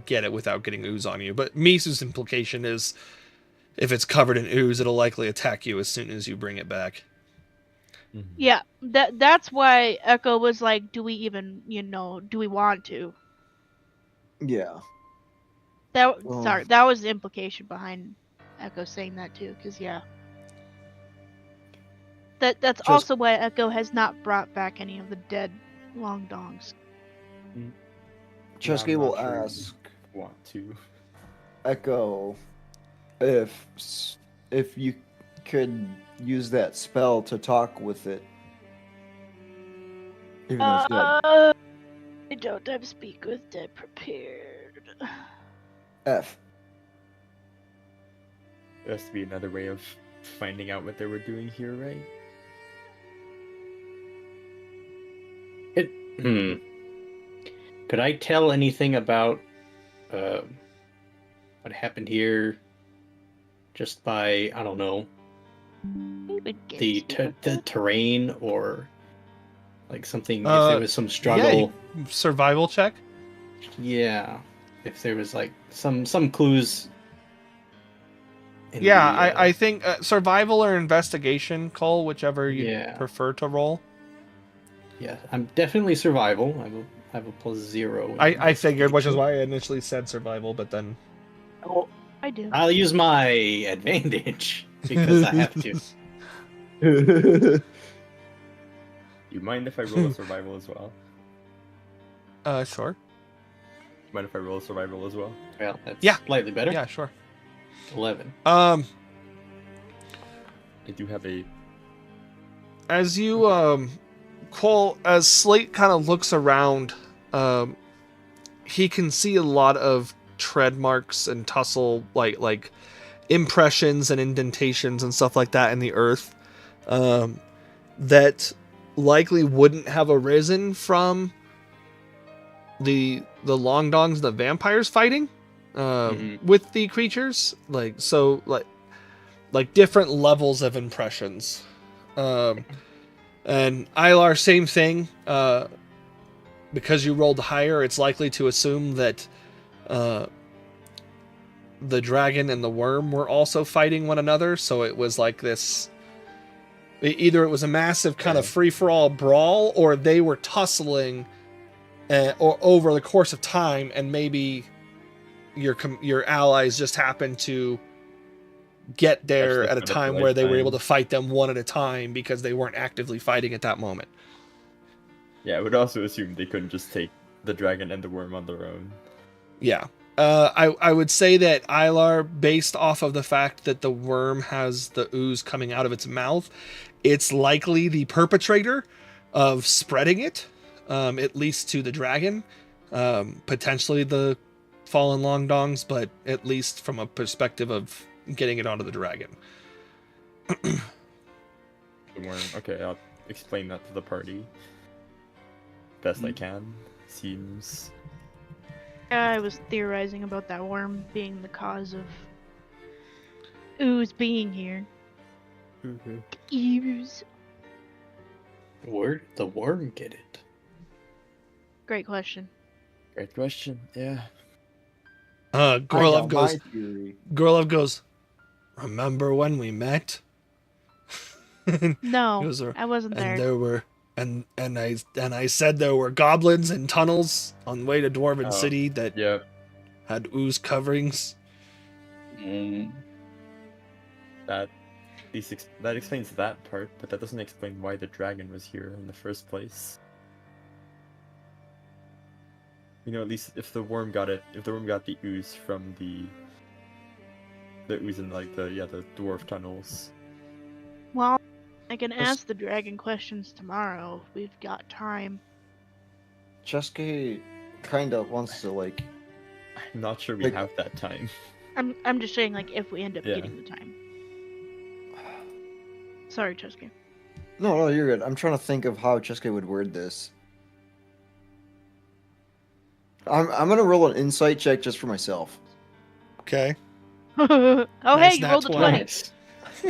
get it without getting ooze on you. But Misu's implication is, if it's covered in ooze, it'll likely attack you as soon as you bring it back. Yeah, that's why Echo was like, do we even, do we want to? Yeah. Sorry, that was the implication behind Echo saying that too, because that's also why Echo has not brought back any of the dead long dongs. Chusquet will ask Want to? Echo if you could use that spell to talk with it. Even though it's dead. I don't have speak with dead prepared. F. There has to be another way of finding out what they were doing here, right? Could I tell anything about what happened here just by, I don't know, the terrain, or like something, if there was some struggle? Yeah, survival check. Yeah, if there was like some clues. I think survival or investigation, Cole, whichever you prefer to roll. Yeah, I'm definitely survival. I have a +0. I figured, which is why I initially said survival, but then... Oh, I do. I'll use my advantage because I have to. You mind if I roll a survival as well? Sure. Mind if I roll a survival as well? Well, that's slightly better. Yeah, sure. 11. I do have a... As you, Cole, as Slate kind of looks around, he can see a lot of tread marks and tussle, like impressions and indentations and stuff like that in the earth, that likely wouldn't have arisen from the long dongs, the vampires fighting with the creatures, like different levels of impressions. And Ilar, same thing. Because you rolled higher, it's likely to assume that the dragon and the worm were also fighting one another. So it was like this. Either it was a massive kind of free-for-all brawl, or they were tussling or over the course of time, and maybe your allies just happened to get there at a time where they were able to fight them one at a time because they weren't actively fighting at that moment. Yeah, I would also assume they couldn't just take the dragon and the worm on their own. Yeah. I would say that Ilar, based off of the fact that the worm has the ooze coming out of its mouth, it's likely the perpetrator of spreading it, at least to the dragon, potentially the fallen Longdongs, but at least from a perspective of getting it onto the dragon. The worm. Okay, I'll explain that to the party best I can. Seems. I was theorizing about that worm being the cause of ooze being here. Ooze. Where did the worm get it? Great question. Great question. Yeah. Gorlov goes. My theory. Gorlov goes. Remember when we met? No, Goes, I wasn't there. And there were, and I said there were goblins in tunnels on the way to Dwarven City that had ooze coverings. That explains that part, but that doesn't explain why the dragon was here in the first place. You know, at least if the worm got the ooze from the ooze in like the dwarf tunnels. Well, I can ask the dragon questions tomorrow. We've got time. Cheske kind of wants to like. I'm not sure we have that time. I'm just saying, like, if we end up getting the time. Sorry, Cheske. No, you're good. I'm trying to think of how Cheske would word this. I'm gonna roll an insight check just for myself. Okay. Oh, Nice hey, you nat rolled a 20. 20. Nice.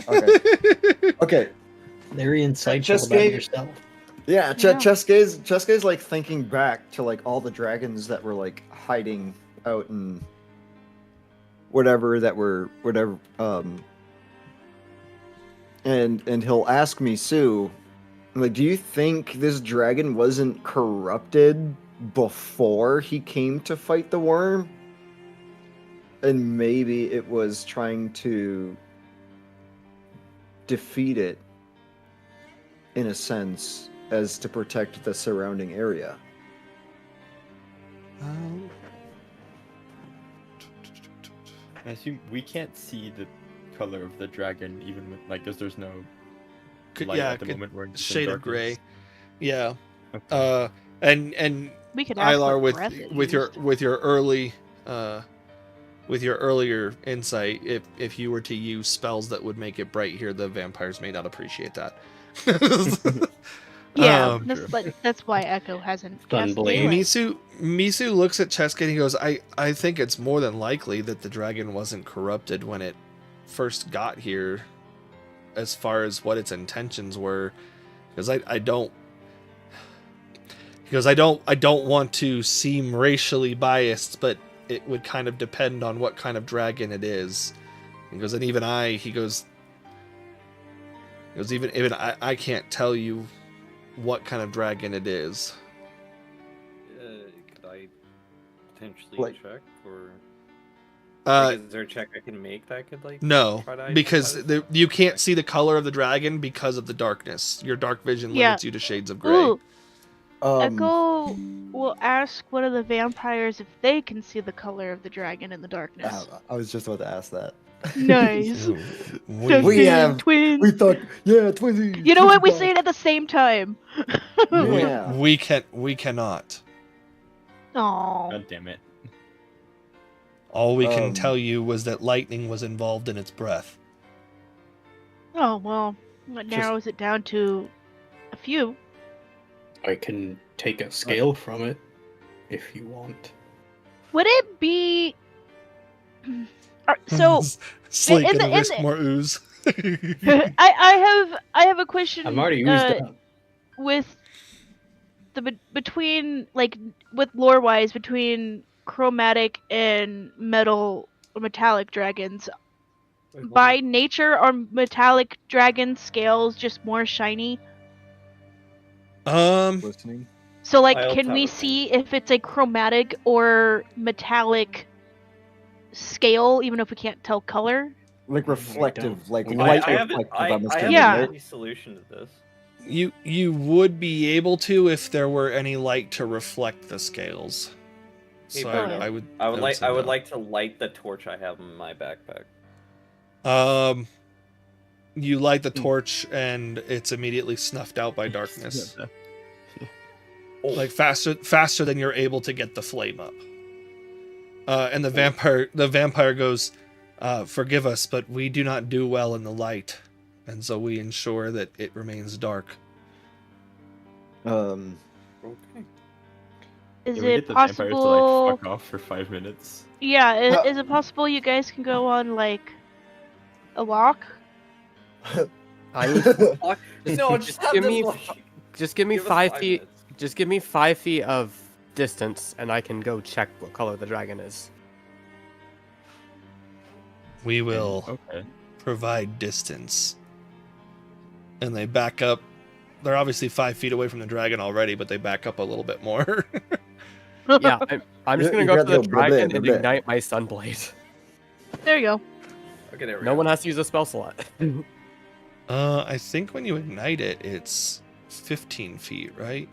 Okay. Okay. Very insightful Just about gave- yourself. Yeah, Yeah. Cheske's like thinking back to like all the dragons that were like hiding out in whatever and he'll ask me, Sue, like, do you think this dragon wasn't corrupted before he came to fight the worm? And maybe it was trying to defeat it in a sense as to protect the surrounding area. I assume we can't see the color of the dragon even with because there's no light at the moment. We're in shade of gray. darkness. Yeah. Okay. And We could ask Ilar, what breath it with used. your earlier insight, if you were to use spells that would make it bright here, the vampires may not appreciate that. Yeah, that's why Echo hasn't Done cast blade. daylight. Misu looks at Cheska and he goes, I think it's more than likely that the dragon wasn't corrupted when it first got here, as far as what its intentions were, because I don't want to seem racially biased, but it would kind of depend on what kind of dragon it is. He goes, and even I can't tell you what kind of dragon it is. Could I potentially Like- check, or Uh, is there a check I can make that could no, try to because identify you can't see the color of the dragon because of the darkness. Your dark vision Yeah. limits you to shades of gray. Ooh, Echo will ask one of the vampires if they can see the color of the dragon in the darkness. I was just about to ask that. Nice. We have- twins. We thought, yeah, twinsies. You know what? We say it at the same time. Yeah. We cannot. Aw. God damn it. All we can Um, tell you was that lightning was involved in its breath. Oh well, that narrows it down to a few. I can take a scale from it if you want. Would it be? So Slate in gonna the- risk more ooze. I have a question. I'm already used up. With the between like with lore wise between chromatic and metal or metallic dragons. Wait, hold By on. nature, are metallic dragon scales just more shiny? Listening. So, like, I'll can tell we you. see if it's a chromatic or metallic scale, even if we can't tell color? Like reflective, like I light I haven't. reflective. I I'm assuming, Yeah. haven't right? any solution to this. You would be able to if there were any light to reflect the scales. Hey, So Bruno. I would. I would like. say I would no. like to light the torch I have in my backpack. You light the torch and it's immediately snuffed out by darkness. Like faster than you're able to get the flame up. And the vampire goes, forgive us, but we do not do well in the light, and so we ensure that it remains dark. Yeah, Is we it get the vampires to possible? like fuck off for 5 minutes. Yeah, Uh, is it possible you guys can go on like a walk? I need No, just just have give them me walk. just give me Give us 5 5 feet. minutes. Just give me 5 feet of distance, and I can go check what color the dragon is. We will Okay. provide distance. And they back up. They're obviously 5 feet away from the dragon already, but they back up a little bit more. Yeah, I'm just You gonna go got to the the dragon bit, and the bit. ignite my sunblade. There you go. Okay, there we No go. one has to use a spell slot. I think when you ignite it, it's 15 feet, right?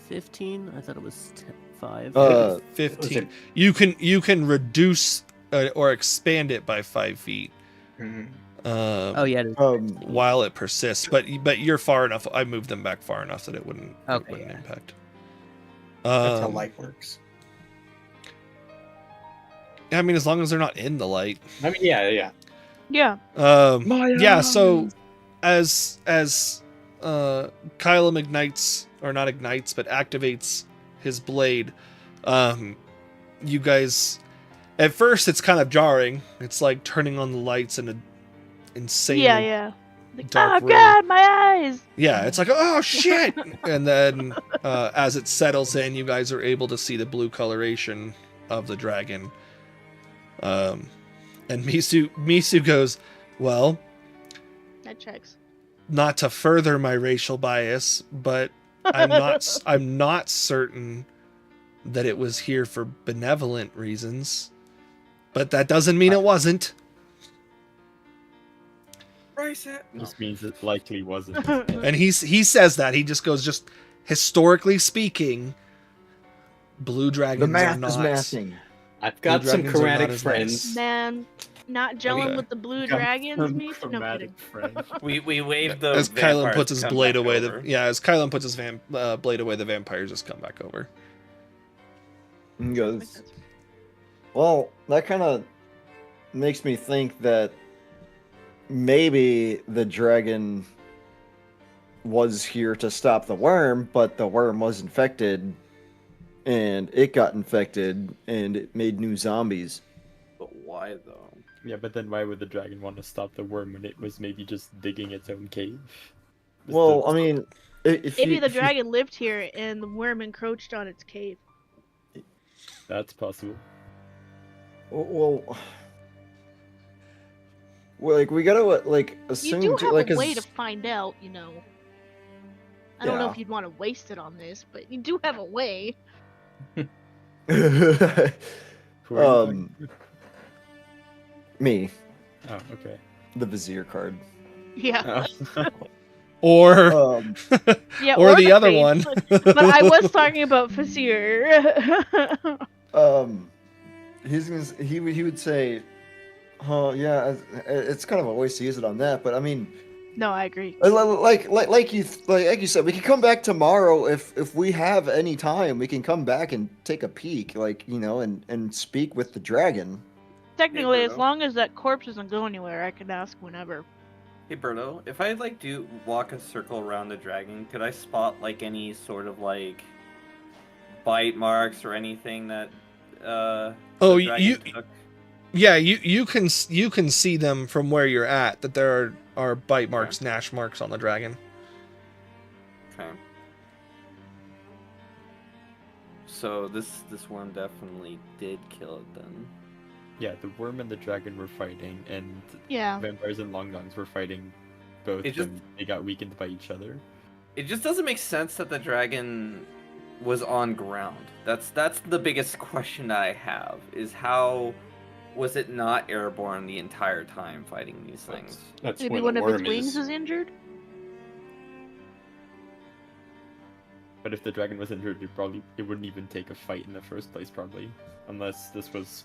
15? I thought it was 5. Uh, 15. You can reduce or expand it by 5 feet. Oh yeah. It is. While it persists, but you're far enough. I moved them back far enough that it wouldn't Okay, yeah. impact. That's how light works. I mean, as long as they're not in the light. I mean, yeah. Yeah. Yeah. So as Kylum ignites, or not ignites, but activates his blade, you guys. At first, it's kind of jarring. It's like turning on the lights in an insane. Yeah. Like, dark oh room. god, my eyes! Yeah, it's like, oh shit! And then as it settles in, you guys are able to see the blue coloration of the dragon. And Misu goes, well, That checks. not to further my racial bias, but I'm not certain that it was here for benevolent reasons. But that doesn't mean it wasn't. This means it likely wasn't. And he says that. He just goes, just historically speaking, blue dragons the are math not. is mathing. I've got some dragons are not chromatic as friends. nice. Man, not gelling Okay. with the blue Got dragons, some me? No kidding. chromatic friend. We waved the. As Kylan vampires puts his to come blade back away, over. as Kylan puts his blade away, the vampires just come back over. He goes, well, that kind of makes me think that maybe the dragon was here to stop the worm, but the worm was infected, and it got infected, and it made new zombies. But why though? Yeah, but then why would the dragon want to stop the worm when it was maybe just digging its own cave? Was Well, the- I mean, if Maybe you, the if you- dragon lived here and the worm encroached on its cave. That's possible. well, like we gotta like You assume do too, have like a way as- to find out, you know. I don't know Yeah. if you'd want to waste it on this, but you do have a way. Who are you talking to? me, Oh, okay. the vizier card. Yeah. Or Yeah, or the other face, one. But I was talking about Fasir. He would say, "Oh yeah, it's kind of a waste to use it on that." But I mean, No, I agree. like you said, we can come back tomorrow if we have any time. We can come back and take a peek, like and speak with the dragon. Technically, as Bruno. long as that corpse doesn't go anywhere, I can ask whenever. Hey Berto, if I do walk a circle around the dragon, could I spot like any sort of like bite marks or anything that Oh, the dragon you took? Yeah, you can see them from where you're at. That there are bite marks, gnash marks on the dragon. Okay. So this worm definitely did kill it then. Yeah, the worm and the dragon were fighting, and Yeah. vampires and Longdongs were fighting both, It just- and they got weakened by each other. It just doesn't make sense that the dragon was on ground. That's the biggest question I have, is how was it not airborne the entire time fighting these things? That's Maybe when one the of its worm wings is. is injured. But if the dragon was injured, it wouldn't even take a fight in the first place, probably, unless this was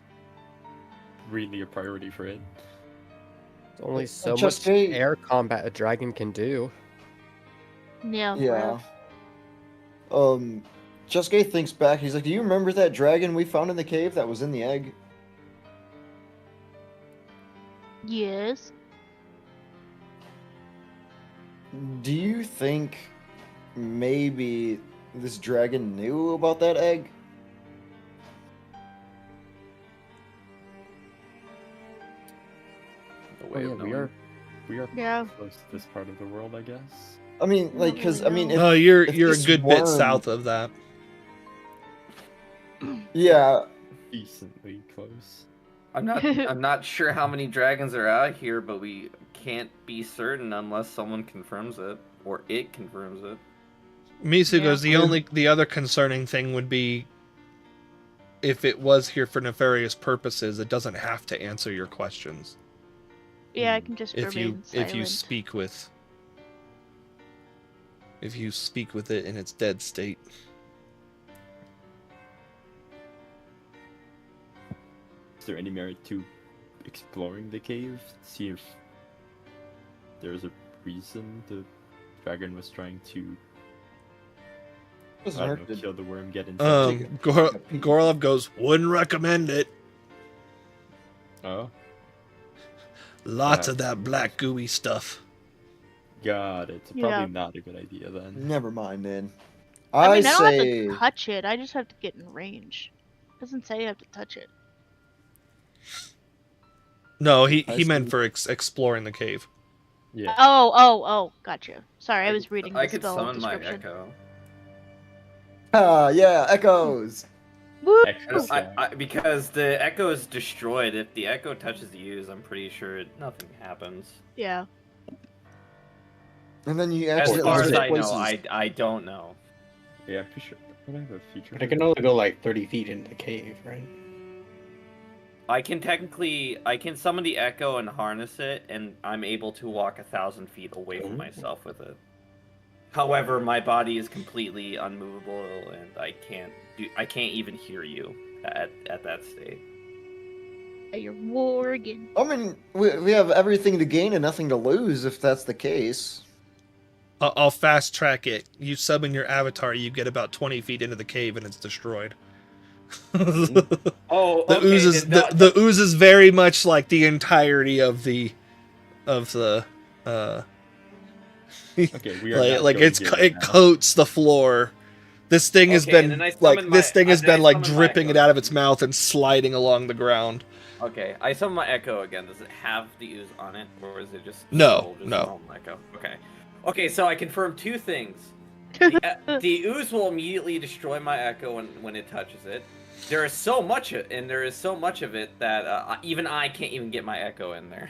really a priority for it. There's only so Just much a- air combat a dragon can do. Yeah. Yeah. bruh. Chesuke thinks back. He's like, "Do you remember that dragon we found in the cave that was in the egg?" Yes. Do you think maybe this dragon knew about that egg? The Oh, way yeah, of we knowing. are. Yeah. Close to this part of the world, I guess. I mean, like, because I mean, if, Oh, you're if a this good bit worm- south of that. Yeah, Decently close. I'm not sure how many dragons are out here, but we can't be certain unless someone confirms it or it confirms it. Misu Yeah. goes, the other concerning thing would be if it was here for nefarious purposes, it doesn't have to answer your questions. Yeah, I can just If you remain silent. speak with it in its dead state. Is there any merit to exploring the cave? See if there's a reason the dragon was trying to, doesn't I hurt don't know, to- kill the worm, get inside. Gorlov goes, wouldn't recommend it. Oh, Lots of that black gooey stuff. got it. Yeah. Probably not a good idea then. never mind then. I mean, I don't say, have to touch it. I just have to get in range. It doesn't say you have to touch it. No, he I meant see. for exploring the cave. Yeah. Oh, gotcha. Sorry, I was reading the I could spell summon my description. echo. ah, yeah, echoes. Woo! Extra Because the echo is destroyed. If the echo touches the ooze, I'm pretty sure nothing happens. Yeah. And then you As actually far as switch I know, places. I don't know. Yeah, for sure. Would I have a feature? But I can only go like 30 feet into the cave, right? I can summon the echo and harness it, and I'm able to walk 1,000 feet away from Ooh. myself with it. However, my body is completely unmovable, and I can't even hear you at that state. You're warging. I mean, we have everything to gain and nothing to lose if that's the case. I'll fast track it. You summon your avatar, you get about 20 feet into the cave, and it's destroyed. Oh, The ooze is the ooze is very much like the entirety of the Okay, we are like not it's going it here now. coats the floor. This thing has Okay, and been then I like summon this my- thing has and then I been like summon my dripping it echo. out of its mouth and sliding along the ground. Okay, I summon my echo again. Does it have the ooze on it, or is it just No, just no. normal echo? Okay. Okay, so I confirm two things. The ooze will immediately destroy my echo when it touches it. There is so much of it that even I can't even get my echo in there.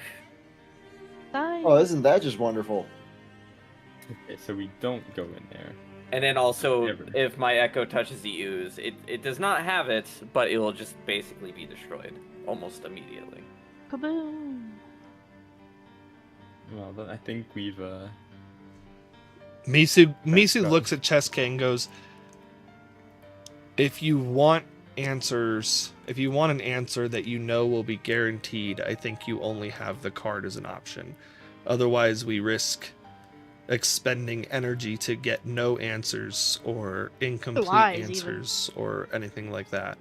Oh, isn't that just wonderful? Okay, so we don't go in there. And then also, Never. if my echo touches the ooze, it does not have it, but it will just basically be destroyed almost immediately. Kaboom! Well, then I think we've Misu right. looks at Chesuke and goes, if you want answers, if you want an answer that you know will be guaranteed, I think you only have the card as an option. Otherwise, we risk expending energy to get no answers or incomplete Lies, even. answers or anything like that.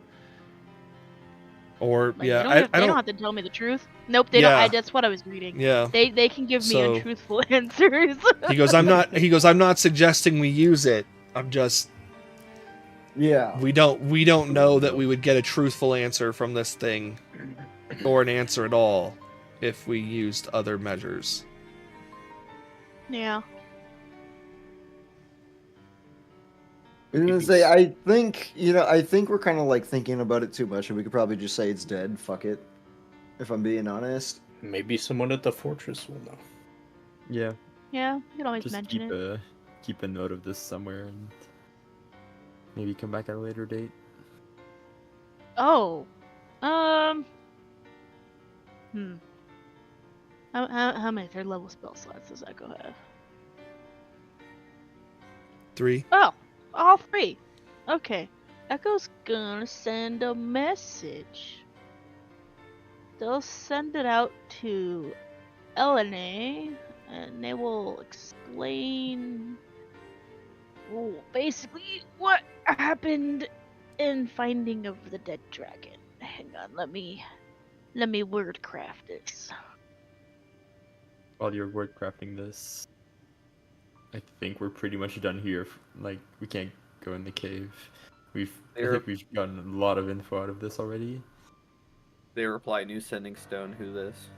Or Like, yeah, they I don't don't. have to tell me the truth. Nope, they Yeah. don't. That's what I was reading. Yeah. They can give me So- untruthful answers. He goes, I'm not suggesting we use it. I'm just Yeah. we don't know that we would get a truthful answer from this thing or an answer at all if we used other measures. Yeah. I was gonna say, I think we're kind of like thinking about it too much, and we could probably just say it's dead. Fuck it. If I'm being honest. Maybe someone at the fortress will know. Yeah. Yeah, you can always Just mention it. keep a note of this somewhere and maybe come back at a later date. Oh. How many third level spell slots does Echo have? 3. Oh, all 3. Okay. Echo's gonna send a message. They'll send it out to Elena, and they will explain basically what happened in Finding of the Dead Dragon. Hang on, let me wordcraft this. While you're word crafting this, I think we're pretty much done here. Like, we can't go in the cave. I think we've gotten a lot of info out of this already. They reply, "New sending stone. Who this?"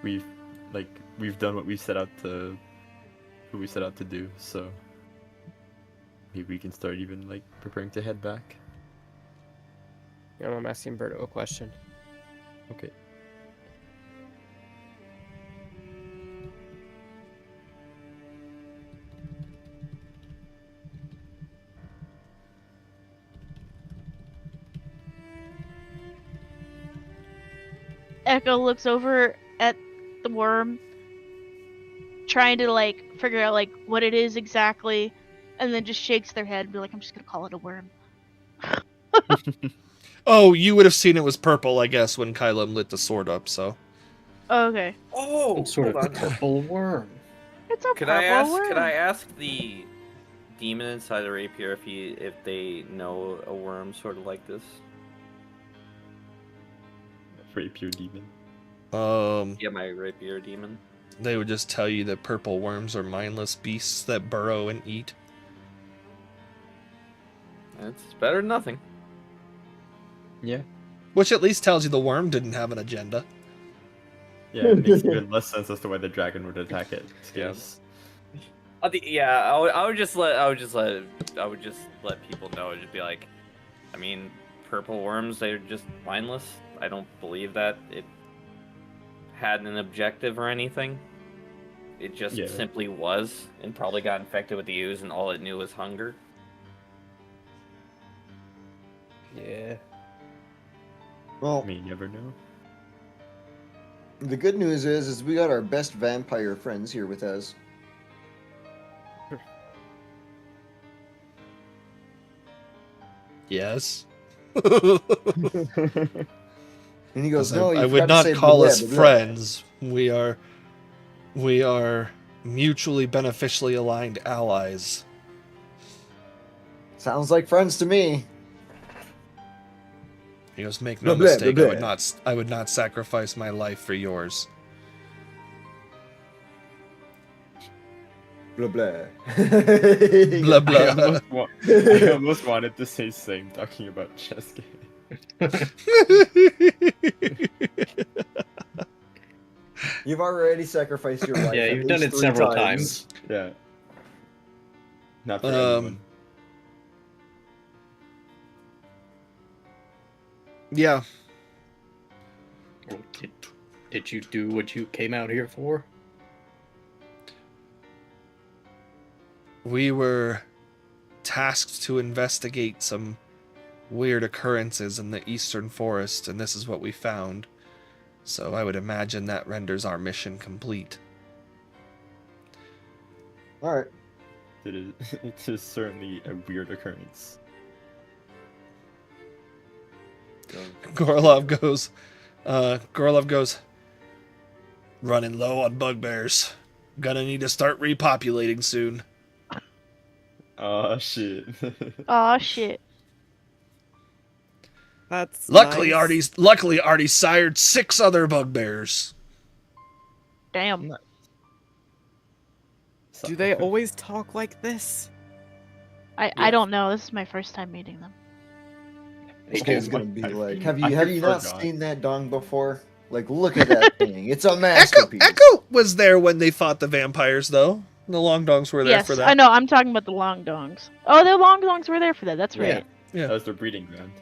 We've done what we set out to do, so maybe we can start even like preparing to head back. Yeah, I'm asking Berto a question. Okay. Echo looks over at the worm, trying to like figure out like what it is exactly, and then just shakes their head and be like, "I'm just gonna call it a worm." Oh, you would have seen it was purple, I guess, when Kylum lit the sword up, so. Okay. Oh, Some sort hold of on. purple worm. It's a Could purple worm. I ask the demon inside the rapier if they know a worm sort of like this? Rapier demon. Yeah, my rapier demon. They would just tell you that purple worms are mindless beasts that burrow and eat. It's better than nothing. Yeah. Which at least tells you the worm didn't have an agenda. Yeah, it makes even less sense as to why the dragon would attack it. Yeah. Yes. I would just let people know. Just be like, I mean, purple worms, they're just mindless. I don't believe that it had an objective or anything. It just simply was, and probably got infected with the ooze, and all it knew was hunger. Yeah. Well, I mean, you never know. the good news is we got our best vampire friends here with us. Yes. And he goes, "No, I you would not call us friends. We are mutually beneficially aligned allies." Sounds like friends to me. He goes, "Make no Blah, blah, mistake, blah, blah. I would not sacrifice my life for yours." Blah blah. Blah blah. I almost wanted to say same talking about chess game. You've already sacrificed your life. Yeah, at you've done least it 3 several times. times. Yeah. Not for anyone. Yeah. Well, did you do what you came out here for? We were tasked to investigate some weird occurrences in the eastern forest, and this is what we found. So I would imagine that renders our mission complete. Alright. It is certainly a weird occurrence. Gorlov goes, "Running low on bugbears. Gonna need to start repopulating soon." Oh shit. Aw, shit. That's Luckily, nice. Artie sired 6 other bugbears. Damn. Do they always talk like this? I don't know. This is my first time meeting them. Skull's gonna be like, have I you not forgot. seen that dong before? Like, look at that thing. It's a masterpiece. Echo was there when they fought the vampires, though. The Long Dongs were there Yes, for that. I know. I'm talking about the Long Dongs. Oh, the Long Dongs were there for that. That's right. Yeah. That was their breeding ground.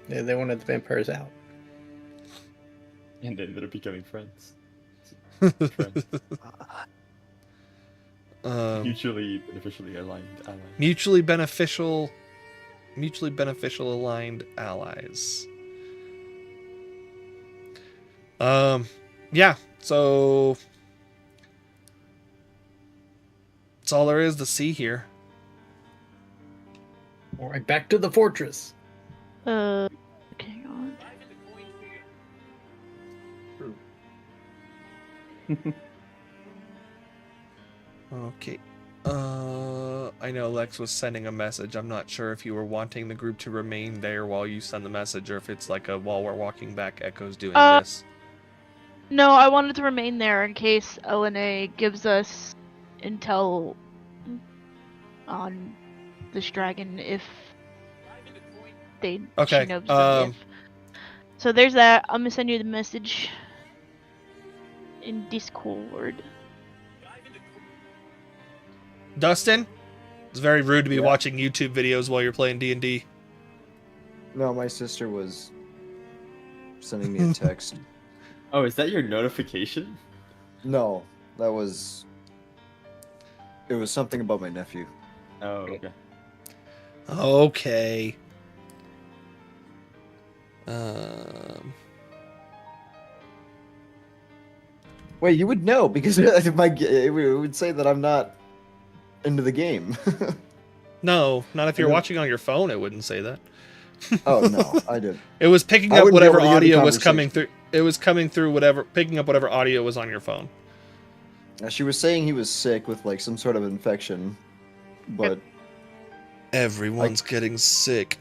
Yeah, they wanted the vampires out. And they ended up becoming friends. Mutually beneficially aligned allies. Mutually beneficial aligned allies. Yeah, so that's all there is to see here. All right, back to the fortress. Hang on. Okay. I know Lex was sending a message. I'm not sure if you were wanting the group to remain there while you send the message, or if it's like a while we're walking back, Echo's doing this. No, I wanted to remain there in case LNA gives us intel on this dragon if they Okay, she knows them, if. So there's that. I'm gonna send you the message in Discord. Dustin, it's very rude to be Yeah. watching YouTube videos while you're playing D&D. No, my sister was sending me a text. Oh, is that your notification? No, that was. It was something about my nephew. Oh, okay. Okay. Wait, you would know because it would say that I'm not into the game. No, not if you're Yeah. watching on your phone. It wouldn't say that. Oh no, I did. It was picking I up wouldn't be whatever able to hear the audio was coming through. conversation. It was coming through whatever, picking up whatever audio was on your phone. She was saying he was sick with like some sort of infection, but Everyone's getting sick.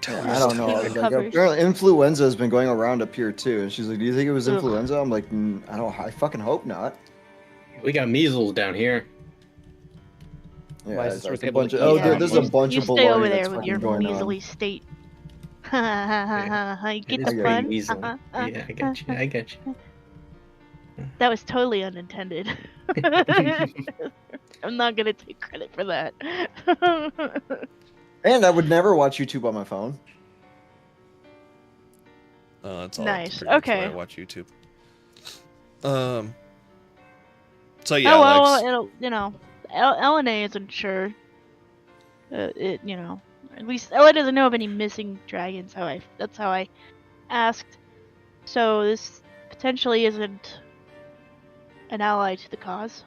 I don't know. Keep it Like, covered. apparently influenza has been going around up here too, and she's like, "Do you think it was Ugh. influenza?" I'm like, "I don't. I fucking hope not." We got measles down here. Yeah, My it's sister was like a able bunch to of. Oh, eat there, that. there's a You- bunch You of stay baloney over that's there with your fucking going on. measly state. Ha ha ha ha ha. You get It is the pretty fun? measly. Uh-huh, uh, Yeah, I got you. I got you. That was totally unintended. I'm not gonna take credit for that. And I would never watch YouTube on my phone. That's all. Nice, pretty much why okay. I watch YouTube. So yeah, Oh well, Lex. it'll, you know, LNA isn't sure. At least Ella doesn't know of any missing dragons. That's how I asked. So this potentially isn't an ally to the cause.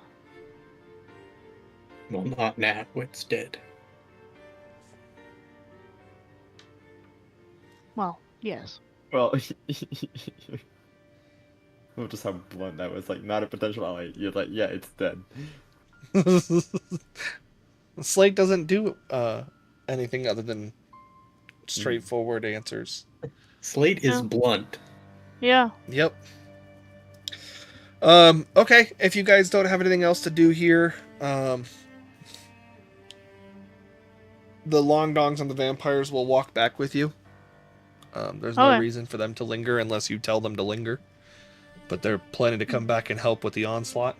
Well, not now. It's dead. Well, yes. Well, well, just how blunt that was. Like, not a potential ally. You're like, yeah, it's dead. Slate doesn't do anything other than straightforward answers. Slate is Yeah. blunt. Yeah. Yep. Okay, if you guys don't have anything else to do here, the Long Dongs and the vampires will walk back with you. There's no Okay. reason for them to linger unless you tell them to linger. But they're planning to come back and help with the onslaught.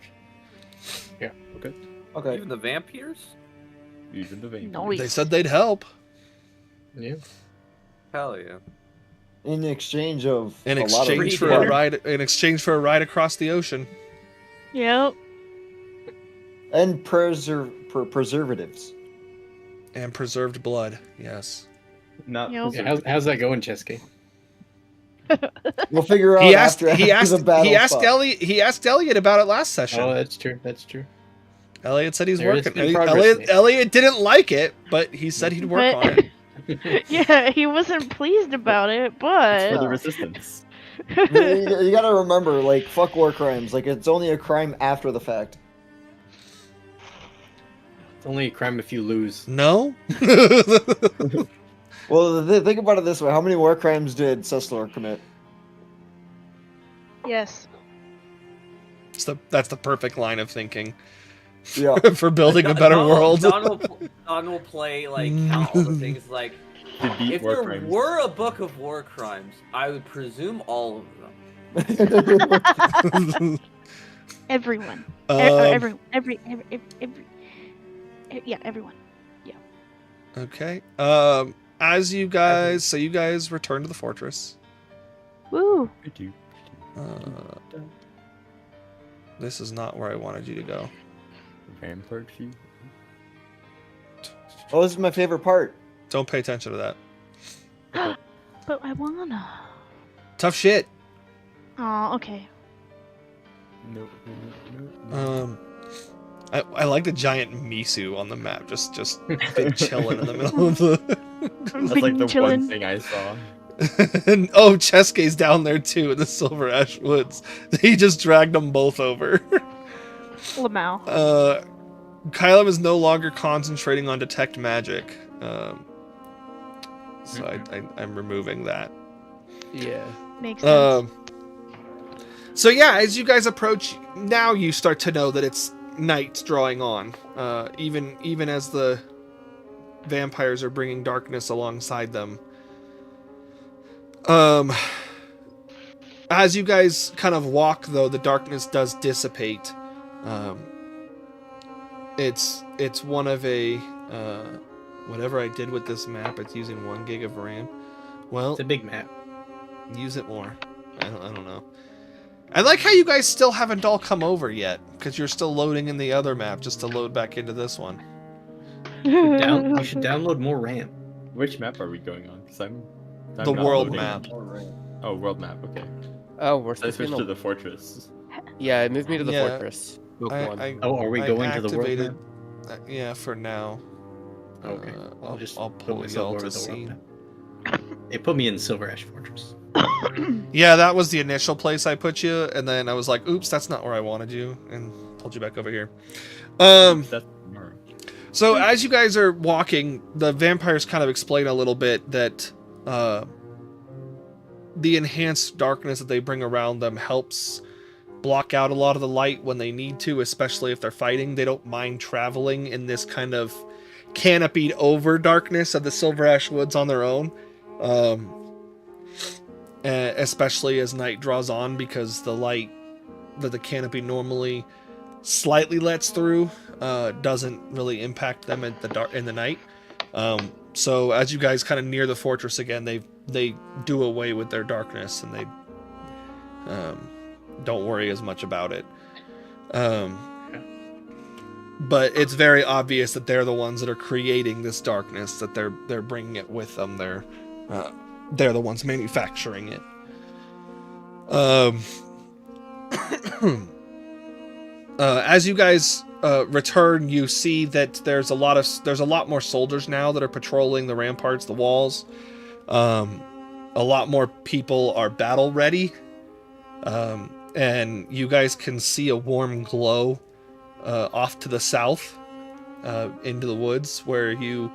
Okay. Even the vampires? Even the vampires. No, They said they'd help Yeah. Hell yeah. In exchange of in a lot of exchange for reason. a ride. In exchange for a ride across the ocean. Yep. and preservatives. And preserved blood. Yes. Not Yep. Yeah, how's that going, Chesky? We'll figure out He asked. after He asked. the battle. He asked fought. Elliot. He asked Elliot about it last session. Oh, that's true. That's true. Elliot said he's There is working. good progress made. Elliot didn't like it, but he said he'd work But- on it. Yeah, he wasn't pleased about it, It's for the but resistance. You gotta remember, like, fuck war crimes. Like, it's only a crime after the fact. It's only a crime if you lose. No. Well, think about it this way: how many war crimes did Susslor commit? yes. That's the perfect line of thinking Yeah. for building a better world. Don will play like count all the things like To beat If war there crimes. were a book of war crimes, I would presume all of them. Everyone. Um, Yeah, everyone. okay. As you guys, so you guys return to the fortress. Woo. This is not where I wanted you to go. Rampart view. Oh, this is my favorite part. Don't pay attention to that. But I wanna. Tough shit. Oh, okay. No, no, no. I like the giant Misu on the map, just chilling in the middle of the. That's like the one thing I saw. And, oh, Cheske's down there too in the Silver Ash Woods. He just dragged them both over. Lamau. Kylam is no longer concentrating on detect magic, so I'm removing that. Yeah. Makes sense. So yeah, as you guys approach, now you start to know that it's night's drawing on. Even as the vampires are bringing darkness alongside them. As you guys kind of walk, though, the darkness does dissipate. It's one of a whatever I did with this map. It's using 1 gig of RAM. Well, It's a big map. use it more. I don't know. I like how you guys still haven't all come over yet, because you're still loading in the other map just to load back into this one. We should download more RAM. Which map are we going on? Because I'm The not world loading. map. Oh, world map. Okay. Oh, we're So I supposed to be switched in to the... the fortress. Yeah, it moved me to the Yeah. fortress. Book I- one. I- Oh, are we I going to the world activated- map? Yeah, for now. Okay. I'll pull put y'all myself to over the world see. map. It put me in Silver Ash Fortress. Yeah, that was the initial place I put you, and then I was like, oops, that's not where I wanted you, and pulled you back over here. That's tomorrow. So as you guys are walking, the vampires kind of explain a little bit that the enhanced darkness that they bring around them helps block out a lot of the light when they need to, especially if they're fighting. They don't mind traveling in this kind of canopied over darkness of the Silver Ash Woods on their own. Especially as night draws on, because the light that the canopy normally slightly lets through doesn't really impact them in the night. So as you guys kind of near the fortress again, they do away with their darkness, and they don't worry as much about it. But it's very obvious that they're the ones that are creating this darkness, that they're bringing it with them. They're the ones manufacturing it. As you guys return, you see that there's a lot more soldiers now that are patrolling the ramparts, the walls. A lot more people are battle ready. And you guys can see a warm glow off to the south into the woods, where you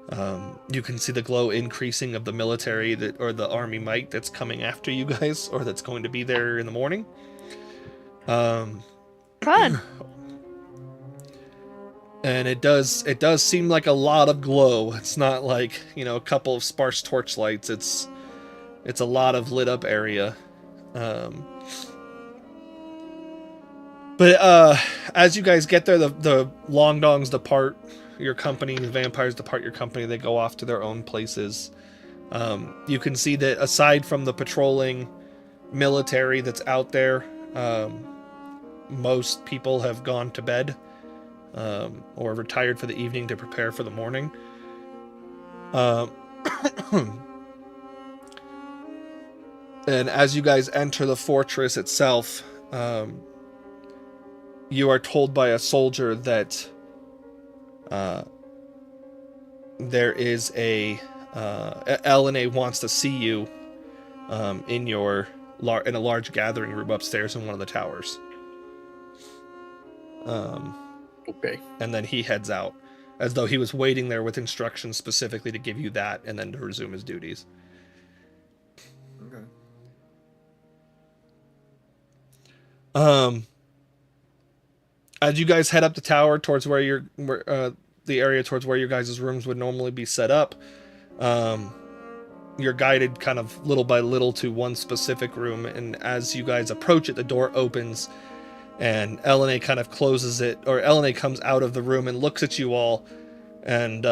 can see the glow increasing of the military or the army might that's coming after you guys, or that's going to be there in the morning. Fun. And it does seem like a lot of glow. It's not like, a couple of sparse torchlights. It's a lot of lit up area. But as you guys get there, the Longdongs depart your company, the vampires depart your company. They go off to their own places. You can see that aside from the patrolling military that's out there, most people have gone to bed or retired for the evening to prepare for the morning. And as you guys enter the fortress itself, you are told by a soldier that there is a LNA wants to see you in a large gathering room upstairs in one of the towers. Okay. And then he heads out, as though he was waiting there with instructions specifically to give you that and then to resume his duties. Okay. As you guys head up the tower towards the area towards where your guys' rooms would normally be set up, You're guided kind of little by little to one specific room, and as you guys approach it, the door opens, and Elena kind of closes it, or Elena comes out of the room and looks at you all, and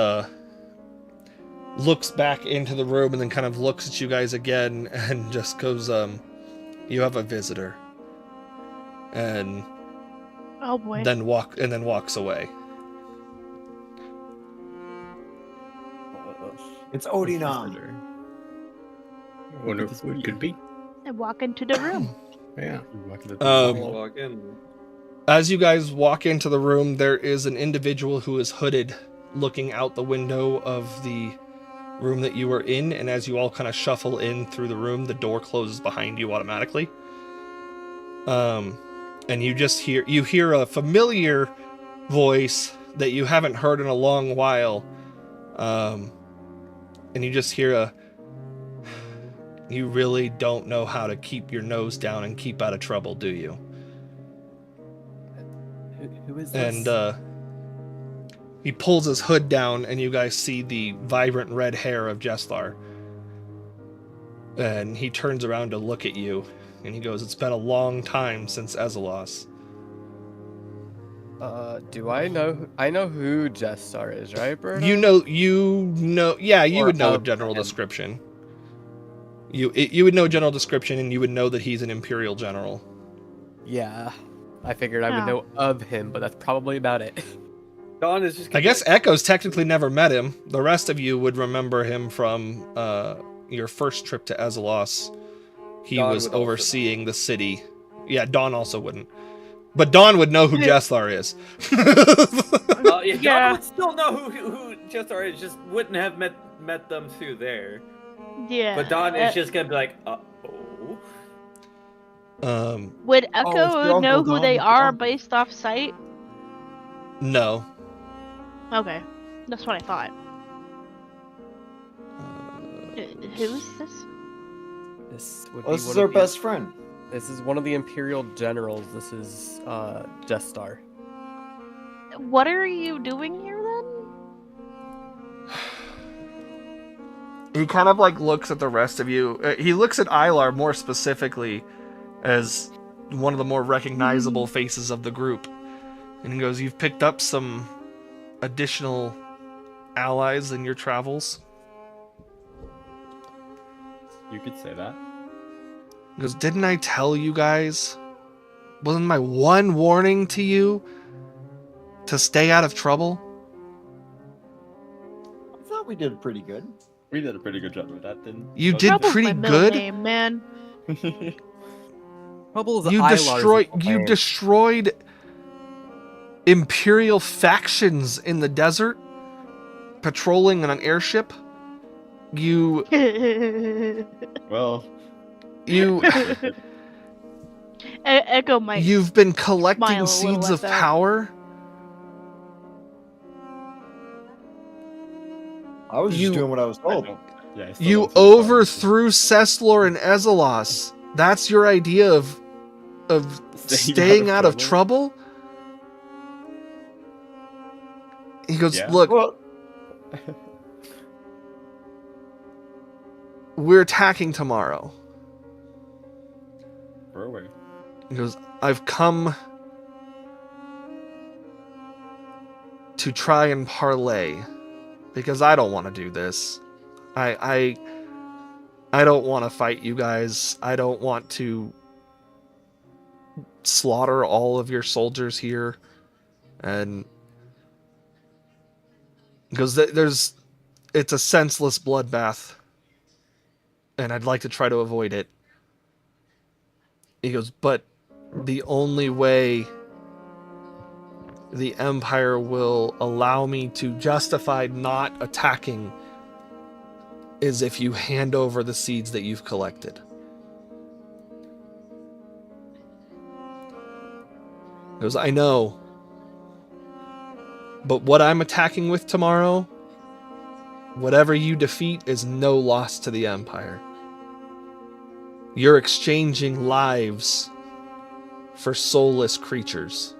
looks back into the room, and then kind of looks at you guys again, and just goes, "You have a visitor," and Oh boy. then walks away. It's Odinon. Visitor. I wonder who it could be. And walk into the room. Yeah. You walk into the Walk in. As you guys walk into the room, there is an individual who is hooded looking out the window of the room that you were in, and as you all kind of shuffle in through the room, the door closes behind you automatically. And you just hear a familiar voice that you haven't heard in a long while. And you just hear "You really don't know how to keep your nose down and keep out of trouble, do you?" Who is this? And he pulls his hood down, and you guys see the vibrant red hair of Jestar. And he turns around to look at you, and he goes, "It's been a long time since Ezelos." Do I know? I know who Jestar is, right, Berto? You know, yeah, you Or would know a of general him. description. You would know a general description, and you would know that he's an Imperial general. Yeah. I figured I would Oh. know of him, but that's probably about it. Dawn is just. I guess Echo's technically never met him. The rest of you would remember him from your first trip to Ezelos. He Dawn was would also overseeing the city. Yeah, Dawn also wouldn't. But Dawn would know who Jestar is. Yeah, Yeah. Dawn would still know who Jestar is. Just wouldn't have met them two there. Yeah. But Dawn is just gonna be like, oh. Would Oh, it's Echo your know Uncle who they Don. are based off sight? No. Okay, that's what I thought. Who's this? This would Well, be this one is our of the- best friend. This is one of the Imperial generals. This is Jestar. What are you doing here then? He kind of like looks at the rest of you. He looks at Ilar more specifically as one of the more recognizable faces of the group. And he goes, "You've picked up some additional allies in your travels?" You could say that. He goes, "Didn't I tell you guys? Wasn't my one warning to you to stay out of trouble?" I thought we did pretty good. We did a pretty good job with that, didn't You But- did Trouble's pretty my middle good. name, man. Trouble is You Ilar's you plan. destroyed Imperial factions in the desert, patrolling on an airship. You Well, Echo might. you've been smile a collecting little seeds at of that. power. I was You- just doing what I was I told. don't. Yeah, I still You don't see the problem. overthrew Ceslor and Ezelos. That's your idea of staying out of trouble? He goes, Yeah. "Look, Well, we're attacking tomorrow." We're away. He goes, "I've come to try and parlay because I don't want to do this. I don't want to fight you guys. I don't want to slaughter all of your soldiers here." And because it's a senseless bloodbath, and I'd like to try to avoid it. He goes, "But the only way the Empire will allow me to justify not attacking is if you hand over the seeds that you've collected." He goes, "I know. But what I'm attacking with tomorrow, whatever you defeat is no loss to the Empire. You're exchanging lives for soulless creatures."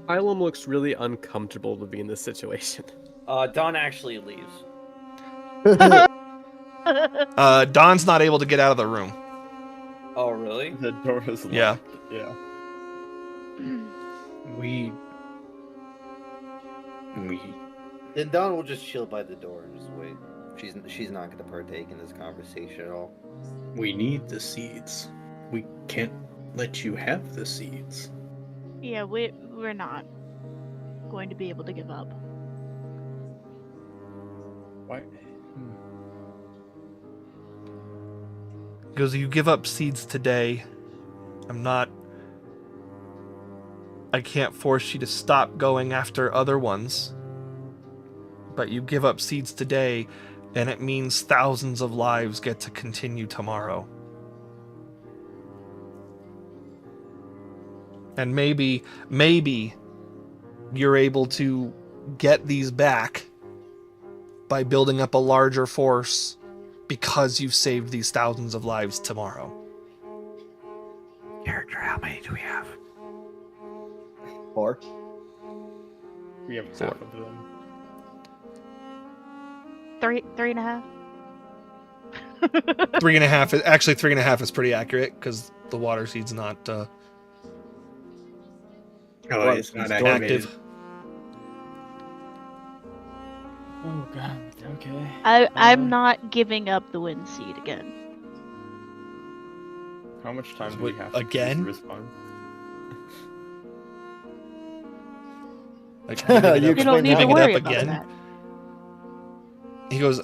Ilum looks really uncomfortable to be in this situation. Dawn actually leaves. Don's not able to get out of the room. Oh, really? The door is locked. Yeah. Yeah. We Then Dawn will just chill by the door and just wait. She's not going to partake in this conversation at all. we need the seeds. We can't let you have the seeds. Yeah, we're not going to be able to give up. Why? Because you give up seeds today. I can't force you to stop going after other ones. But you give up seeds today, and it means thousands of lives get to continue tomorrow. And maybe you're able to get these back by building up a larger force because you've saved these thousands of lives tomorrow. Character, how many do we have? 4. We have half of them. 3.5. 3.5. Actually, 3.5 is pretty accurate because the water seed's not Oh, Right, it's not it's activated. active. Oh god. Okay. I'm not giving up the wind seed again. How much time do Wait, we have to again? respond? Like, You You Explain don't need to that. worry up about again? that. He goes,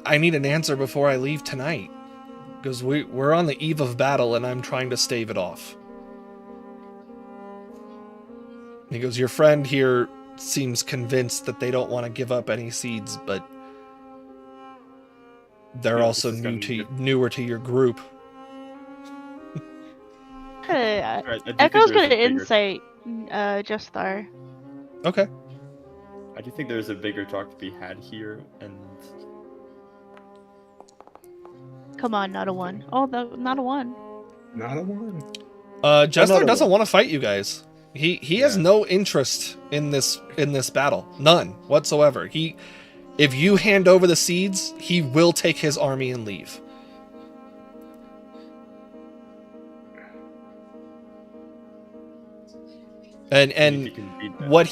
I need an answer before I leave tonight. Because we're on the eve of battle and I'm trying to stave it off. He goes, your friend here seems convinced that they don't want to give up any seeds, but they're Yeah, also this is gonna be good. newer to your group. Hey, Alright, I do think Echo's there's good a at bigger- insight, Justar. Okay. I do think there's a bigger talk to be had here, and Come on, not a 1. Oh, not a 1. Not a one. Jestler Another doesn't one. want to fight you guys. He has Yeah. no interest in this battle. None whatsoever. If you hand over the seeds, he will take his army and leave. if And you can beat that. what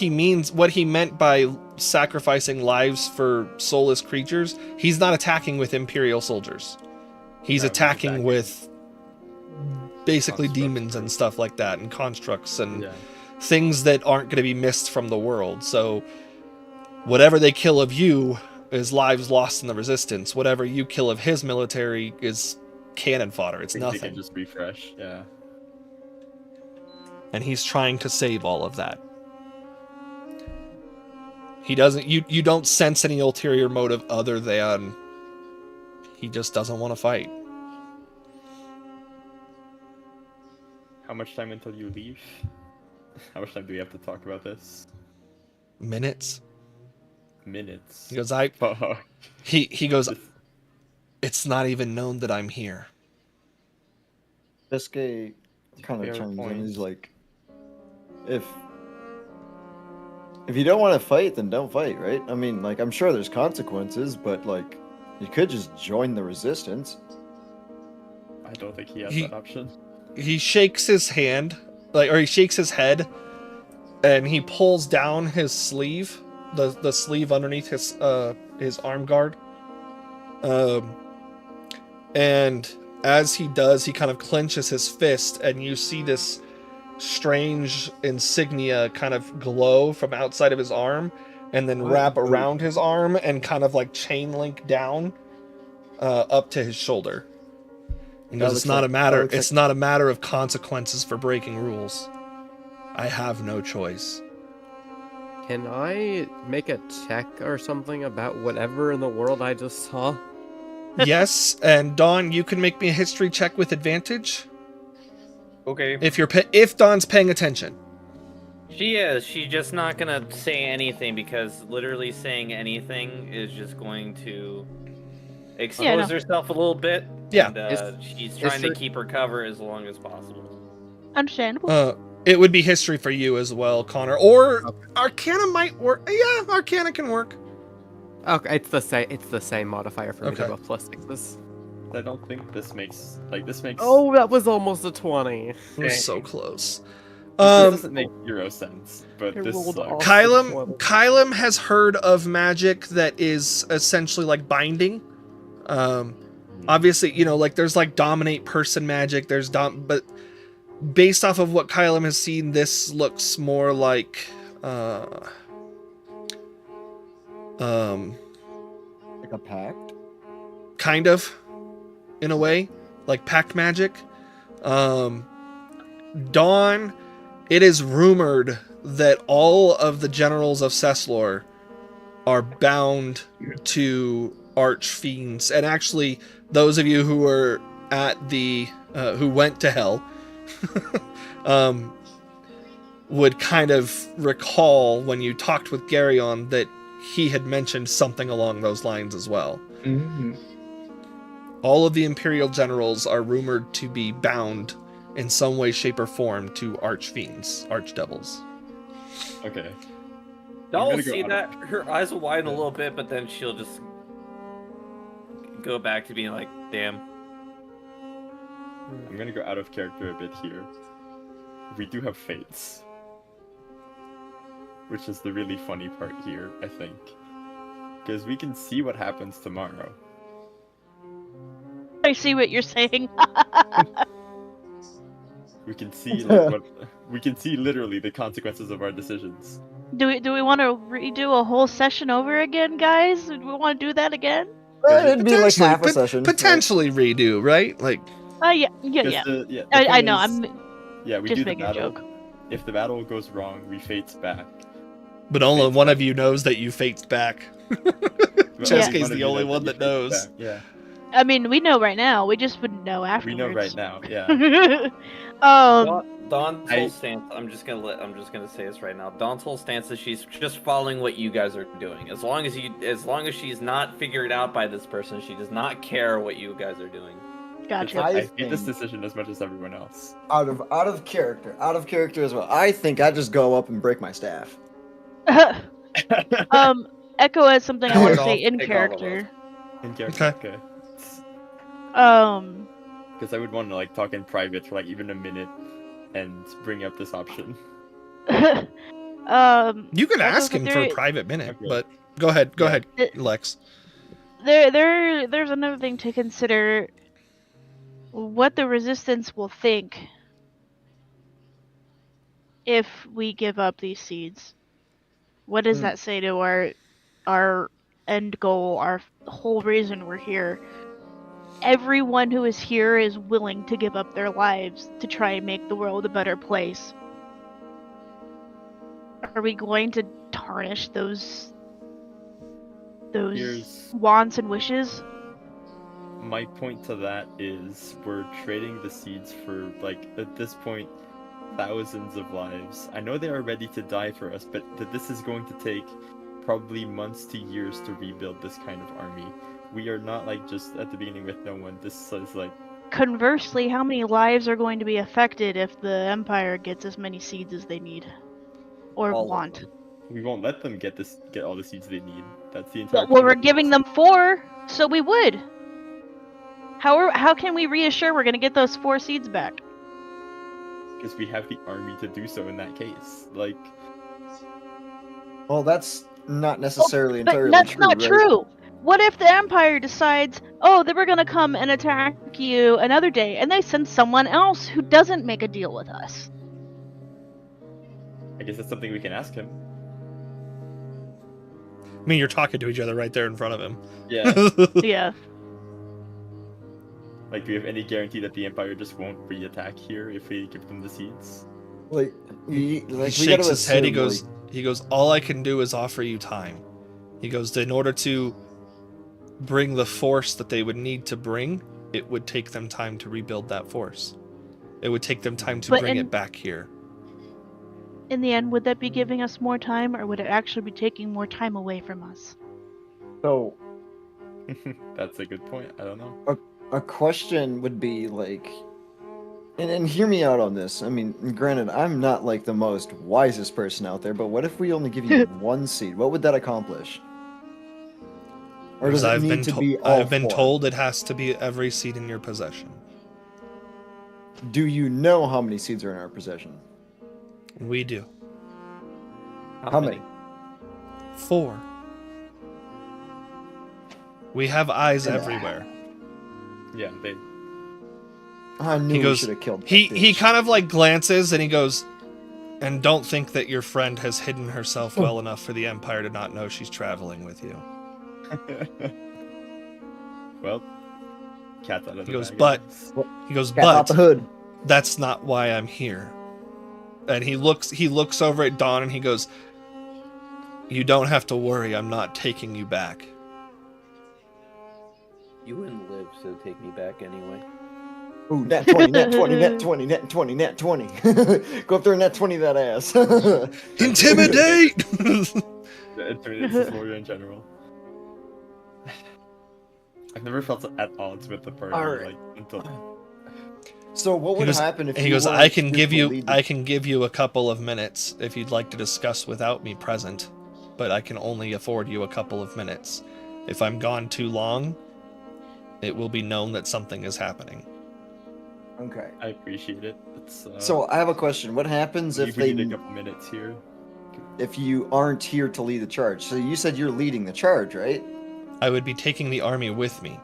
he meant by sacrificing lives for soulless creatures, he's not attacking with Imperial soldiers. He's No, he's attacking attacking with basically constructs demons and or- stuff like that, and constructs and Yeah. things that aren't going to be missed from the world. So whatever they kill of you is lives lost in the resistance. Whatever you kill of his military is cannon fodder. It's I think they nothing. can just refresh. Yeah. And he's trying to save all of that. He doesn't you don't sense any ulterior motive other than he just doesn't want to fight. How much time until you leave? How much time do we have to talk about this? Minutes. Minutes. He goes, Fuck. he goes, it's not even known that I'm here. This guy kind of Fair chimes in. point. He's like, if you don't want to fight, then don't fight, right? I mean, like, I'm sure there's consequences, but like, you could just join the resistance. I don't think he has He- that option. He shakes his hand, he shakes his head, and he pulls down his sleeve, the sleeve underneath his arm guard. And as he does, he kind of clenches his fist, and you see this strange insignia kind of glow from outside of his arm, and then wrap around his arm and kind of like chain link down up to his shoulder. Because it's not a matter. It's not a matter of consequences for breaking rules. I have no choice. Can I make a check or something about whatever in the world I just saw? Yes, and Dawn, you can make me a history check with advantage Okay. if Dawn's paying attention. She is. She's just not gonna say anything because literally saying anything is just going to expose Yeah, no. herself a little bit. Yeah. And, she's trying to keep her cover as long as possible. Understandable. It would be history for you as well, Connor. Or Arcana might work. Yeah, Arcana can work. Okay, it's the same. It's the same modifier for me. Okay. They're both +6s. I don't think this makes Oh, that was almost a 20. It was so close. this doesn't make zero sense, but I this rolled sucks. off. Kylum has heard of magic that is essentially like binding. Obviously, like there's like dominate person magic. But based off of what Kylum has seen, this looks more like Like a pact. kind of, in a way, like pact magic. Dawn, it is rumored that all of the generals of Ceslor are bound to archfiends, and actually, those of you who were at the who went to hell would kind of recall when you talked with Garyon that he had mentioned something along those lines as well. Mm-hmm. All of the Imperial generals are rumored to be bound in some way, shape, or form to archfiends, archdevils. Okay. Dawn will gonna go see out that. Her eyes will widen a little bit, but then she'll just go back to being like, damn. I'm gonna go out of character a bit here. We do have fates. Which is the really funny part here, I think. Because we can see what happens tomorrow. I see what you're saying. We can see we can see literally the consequences of our decisions. Do we want to redo a whole session over again, guys? Do we want to do that again? It'd be like Potentially, half a session. Potentially redo, right? Like, Yeah. The I point know. is- I'm Yeah, we just do the making a battle. joke. If the battle goes wrong, we fates back. but only Fates one back. of you knows that you faked back. But Chesky's only one of the you only knows one you that fates knows. back. Yeah, I mean, we know right now. We just wouldn't know we afterwards. know right now. Yeah. Dawn's I- whole stance. I'm just gonna say this right now. Dawn's whole stance is she's just following what you guys are doing. As long as she's not figured out by this person, she does not care what you guys are doing. Gotcha. I I hate this think- decision as much as everyone else. Out of character as well. I think I just go up and break my staff. Echo has something I want to Take say all- in take all of character. In character. Okay. Okay. Because I would want to like talk in private for like even a minute and bring up this option. You could Echo, ask but him for a there- private minute, Okay. but go ahead, Yeah. Lex. there's another thing to consider. What the resistance will think if we give up these seeds. What does that say to our end goal, our whole reason we're here? Everyone who is here is willing to give up their lives to try and make the world a better place. Are we going to tarnish those Here's wants and wishes? my point to that is we're trading the seeds for like at this point thousands of lives. I know they are ready to die for us, but that this is going to take probably months to years to rebuild this kind of army. We are not like just at the beginning with no one. This is like Conversely, how many lives are going to be affected if the Empire gets as many seeds as they need or All of want? we won't let them get all the seeds they need. That's the entire. Well, we're giving them 4, so we would. How can we reassure we're going to get those 4 seeds back? Because we have the army to do so in that case. Like Well, that's not necessarily But entirely that's true. not right? true. What if the Empire decides, oh, they were going to come and attack you another day, and they send someone else who doesn't make a deal with us? I guess that's something we can ask him. I mean, you're talking to each other right there in front of him. Yeah. Yeah. Like, do we have any guarantee that the Empire just won't re-attack here if we give them the seeds? Like, He we shakes gotta his head. He assume, goes, all I can do is offer you time. He goes, in order to bring the force that they would need to bring, it would take them time to rebuild that force. It would take them time to But bring in- it back here. In the end, would that be giving us more time, or would it actually be taking more time away from us? So That's a good point. I don't know. a question would be like, And hear me out on this. I mean, granted, I'm not like the most wisest person out there, but what if we only give you one seed? What would that accomplish? Or does it need to be all I've been four? told it has to be every seed in your possession. Do you know how many seeds are in our possession? We do. How many? 4. We have eyes Yeah. everywhere. Yeah, they. I knew He we goes- should have killed that He bitch. kind of like glances and he goes, and don't think that your friend has hidden herself well enough for the Empire to not know she's traveling with you. Well, cat's out of He the goes, bag, I but- guess. He goes, Cat out but the hood. that's not why I'm here. And he looks over at Dawn and he goes, you don't have to worry, I'm not taking you back. You wouldn't live, so take me back anyway. Ooh, net 20, net 20, net 20, net 20, net 20. Go up there and net 20 that ass. Intimidate! It's Warrior in general. I've never felt at odds with the party Alright. like until. So what He would goes- happen if He you goes, weren't I can here give to you lead the- I can give you a couple of minutes if you'd like to discuss without me present, but I can only afford you a couple of minutes. If I'm gone too long, it will be known that something is happening. Okay. I appreciate it. It's, So I have a question. What happens if we they need a couple minutes here. if you aren't here to lead the charge? So you said you're leading the charge, right? I would be taking the army with me.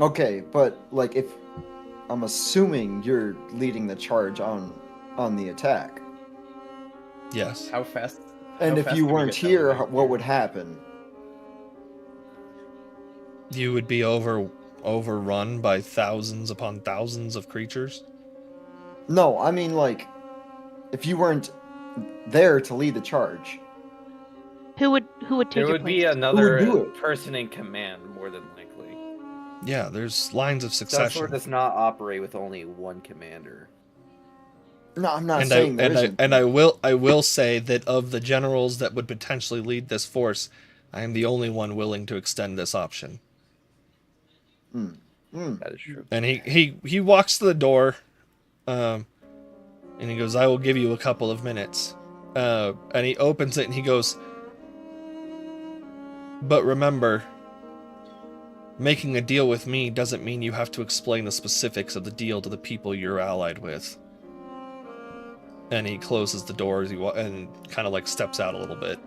Okay, but like if I'm assuming you're leading the charge on the attack. Yes. How fast? And how if fast you can we weren't get down here, there? what would happen? You would be overrun by thousands upon thousands of creatures. No, I mean like if you weren't there to lead the charge. Who would take There your would be place? another do it? person in command, more than likely. Yeah, there's lines of Dustler succession. does not operate with only one commander. No, I'm not And saying there isn't. I will say that of the generals that would potentially lead this force, I am the only one willing to extend this option. That is true. And he walks to the door, and he goes, "I will give you a couple of minutes." And he opens it and he goes, "But remember, making a deal with me doesn't mean you have to explain the specifics of the deal to the people you're allied with." And he closes the door as and kind of like steps out a little bit.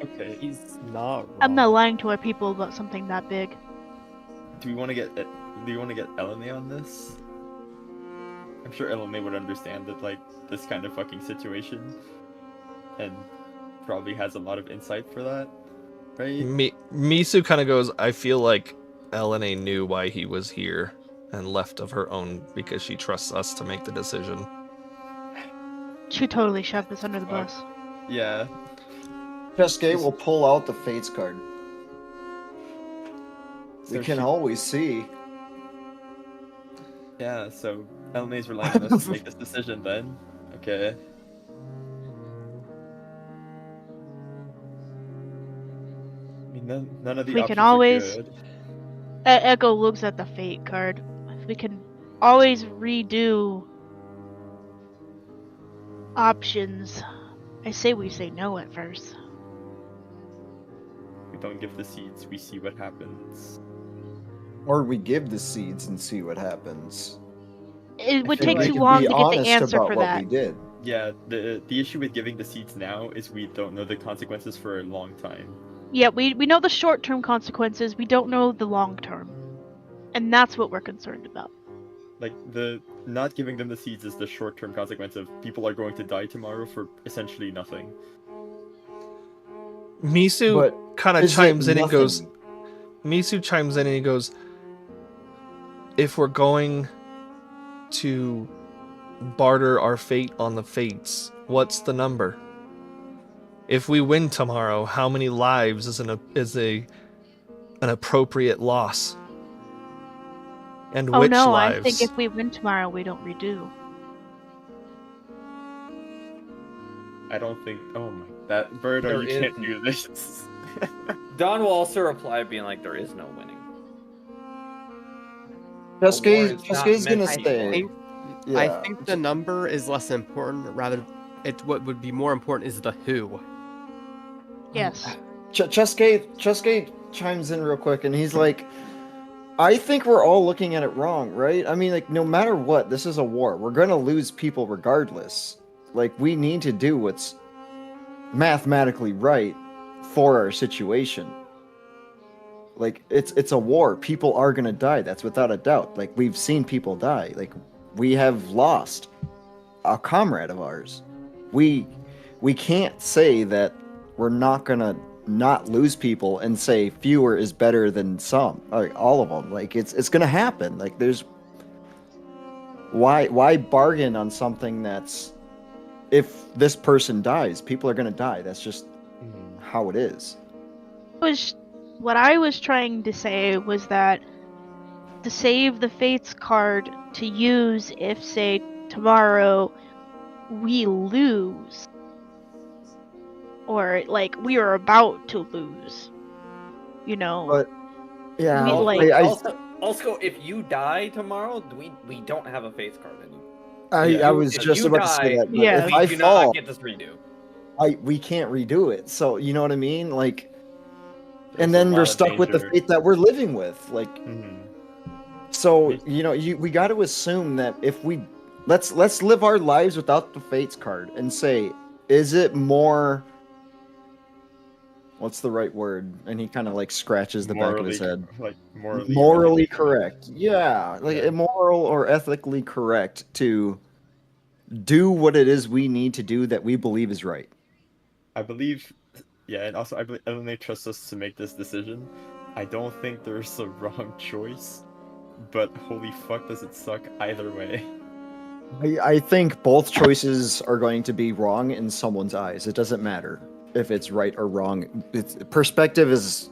Okay. He's not wrong. I'm not lying to our people about something that big. Do you want to get Elena on this? I'm sure Elena would understand that, like, this kind of fucking situation, and probably has a lot of insight for that, right? Misu kind of goes, "I feel like Elena knew why he was here and left of her own because she trusts us to make the decision." She totally shoved this under the Fuck. bus. Yeah. Chesuke will pull out the Fates card. So We can she- always see. Yeah, so Elena's relying on us to make this decision then. Okay. I mean, none of the We options can always- are good. Echo looks at the fate card. We can always redo options. I say we say no at first. We don't give the seeds, we see what happens. Or we give the seeds and see what happens. It would feel take like too if long Be to get the honest answer about for what that. we did. Yeah, the issue with giving the seeds now is we don't know the consequences for a long time. Yeah, we know the short-term consequences. We don't know the long-term, and that's what we're concerned about. Like, the not giving them the seeds is the short-term consequence of people are going to die tomorrow for essentially nothing. Misu But kind of Is it chimes in and goes, nothing? Misu chimes in and he goes, "If we're going to barter our fate on the fates, what's the number? If we win tomorrow, how many lives is an appropriate loss? And Oh which no, lives?" I think if we win tomorrow, we don't redo. I don't think. Oh my. That Birdo, There you can't is- do this. Don will also reply being like, there is no winning. Chesuke, war is not Chesuke's meant gonna to be stay. won. Yeah. I think the number is less important. Rather, what would be more important is the who. Yes. Cheske chimes in real quick, and he's like, I think we're all looking at it wrong, right? I mean, like, no matter what, this is a war. We're gonna lose people regardless. Like, we need to do what's mathematically right for our situation. Like, it's a war. People are gonna die. That's without a doubt. Like, we've seen people die. Like, we have lost a comrade of ours. We can't say that we're not gonna not lose people and say fewer is better than some, like all of them. Like, it's gonna happen. Like, there's why bargain on something that's, if this person dies, people are gonna die. That's just how it is. What I was trying to say was that to save the Fates card to use if, say, tomorrow we lose, or like we are about to lose, you know. But yeah, We, like- Also, if you die tomorrow, we don't have a face card anymore. I was If just you about to die, say that. But Yeah. if we I do fall, not get this redo. we can't redo it. So you know what I mean? Like, There's and a then lot we're of stuck with the danger. fate that we're living with. Like, Mhm. so you know, we got to assume that if we let's live our lives without the fates card and say, is it more? What's the right word? And he kind of like scratches the back of his head. Like morally. Morally correct. Yeah, like Yeah. immoral or ethically correct to do what it is we need to do that we believe is right. I believe, yeah, and also I believe LNA trusts us to make this decision. I don't think there's a wrong choice, but holy fuck does it suck either way. I think both choices are going to be wrong in someone's eyes. It doesn't matter if it's right or wrong. Perspective is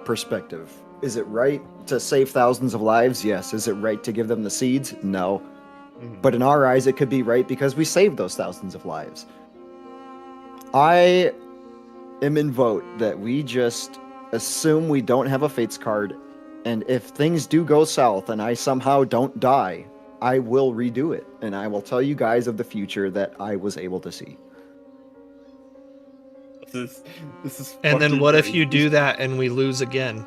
perspective. Is it right to save thousands of lives? Yes. Is it right to give them the seeds? No. Mhm. But in our eyes, it could be right because we saved those thousands of lives. I am in vote that we just assume we don't have a fates card, and if things do go south and I somehow don't die, I will redo it, and I will tell you guys of the future that I was able to see. This is And then fucking what if crazy. you do that and we lose again?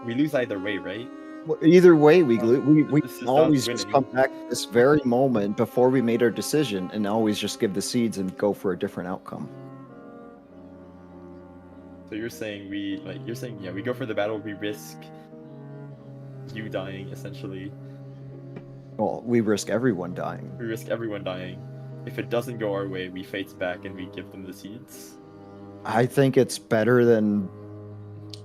We lose either way, right? Well, either way, we This is can not always just winning. come back to this very moment before we made our decision and always just give the seeds and go for a different outcome. So you're saying yeah, we go for the battle, we risk you dying essentially. Well, we risk everyone dying. We risk everyone dying. If it doesn't go our way, we fates back and we give them the seeds. I think it's better than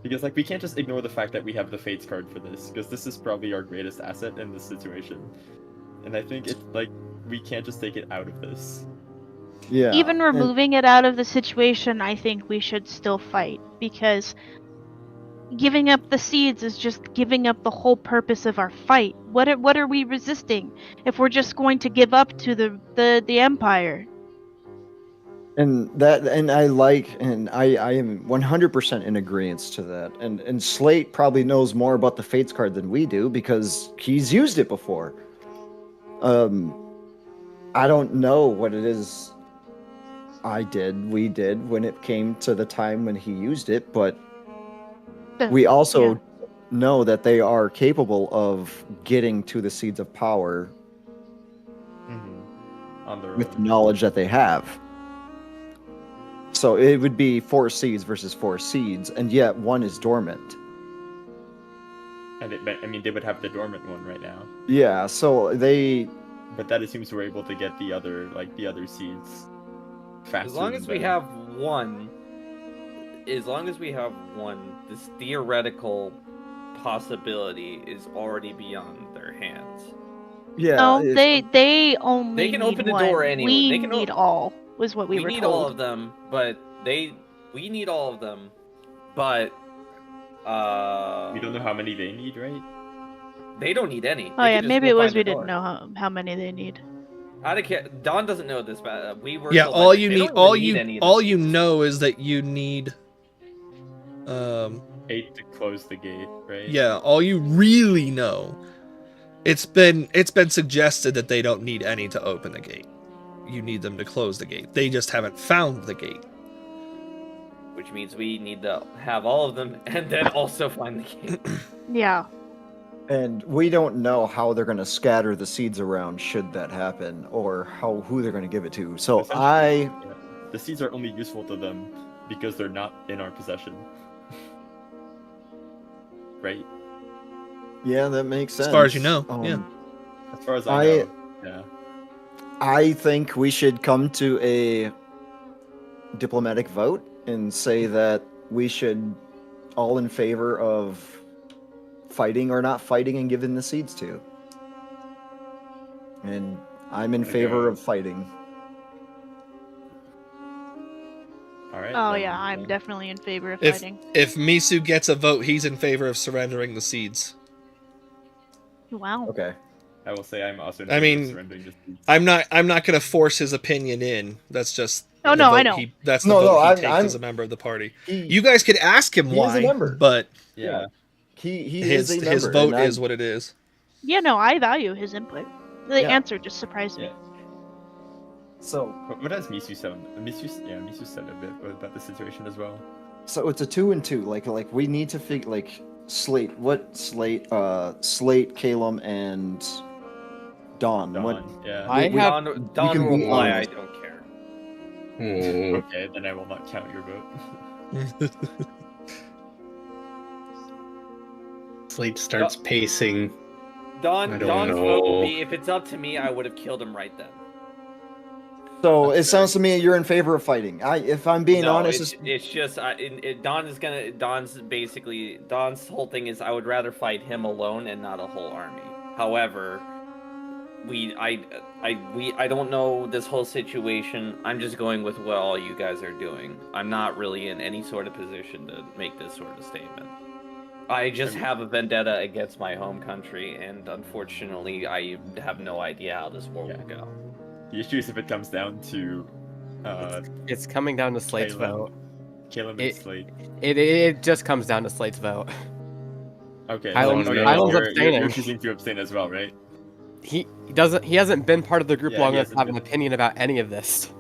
Because like we can't just ignore the fact that we have the fates card for this, because this is probably our greatest asset in this situation. And I think it's like we can't just take it out of this. yeah. Even and- removing it out of the situation, I think we should still fight, because giving up the seeds is just giving up the whole purpose of our fight. What are we resisting if we're just going to give up to the Empire? And I am 100% in agreement to that. And Slate probably knows more about the Fates card than we do because he's used it before. I don't know what it is we did when it came to the time when he used it, but we also Yeah. know that they are capable of getting to the seeds of power On their with the own. knowledge that they have. So it would be 4 seeds versus 4 seeds, and yet one is dormant. And I mean, they would have the dormant one right now, Yeah, so they. but that assumes we're able to get the other seeds faster. As long than as we them. have one, this theoretical possibility is already beyond their hands. Yeah. No, it- they only They can need open the one. door anyway. We They can need o- all. Was what we We were need told. all of them, but we need all of them, but We don't know how many they need, right? they don't need any. Oh They yeah, can just maybe go it was find we the didn't door. know how many they need. I don't care. Don doesn't know this, but we were. Yeah, told, all like, you they need, don't all even you, need any of all this. you know is that you need, 8 to close the gate, right? yeah, all you really know It's been suggested that they don't need any to open the gate. You need them to close the gate. They just haven't found the gate. Which means we need to have all of them and then also find the gate. Yeah. And we don't know how they're going to scatter the seeds around should that happen, or who they're going to give it to. So Yeah. The seeds are only useful to them because they're not in our possession. Right? Yeah, that makes sense. As far as you know, yeah. As far as I know, yeah. I think we should come to a diplomatic vote and say that we should all in favor of fighting or not fighting and giving the seeds to. And I'm in favor of fighting. All right. Oh then, yeah, I'm definitely in favor of If fighting. if Misu gets a vote, he's in favor of surrendering the seeds. Wow. Okay. I will say I'm also. in I favor of mean, surrendering the seeds. I'm not going to force his opinion in. That's just Oh, the no, I vote know. that's the No, vote he no, takes I'm- as a member of the party. He, You guys could ask him He is a why, member. but Yeah. he his is a member. his vote and is what it is. Yeah, no, I value his input. The Yeah. answer just surprised me. Yeah. So What has Misu said? Misu said a bit about the situation as well. it's a 2 and 2. Like we need to figure like Slate. What Slate? Slate, Calum, and Dawn. Dawn, What? yeah. I we- have Don can will be reply, I honest. don't care. Okay, then I will not count your vote. Slate starts pacing. I Don's don't vote will know. be, if it's up to me, I would have killed him right then. So it That's sounds to me you're in favor of fighting. If I'm being No, honest, it's just Don's whole thing is I would rather fight him alone and not a whole army. However, I don't know this whole situation. I'm just going with what all you guys are doing. I'm not really in any sort of position to make this sort of statement. I just have a vendetta against my home country, and unfortunately, I have no idea how this war will go. The issue is if it comes down to It's coming down to Slate's Caleb. vote. Caleb and It- Slate. It just comes down to Slate's vote. Okay. Island's- okay, Island's you're abstaining. choosing to abstain as well, right? He hasn't been part of the group Yeah, long he enough to hasn't have an been. opinion about any of this.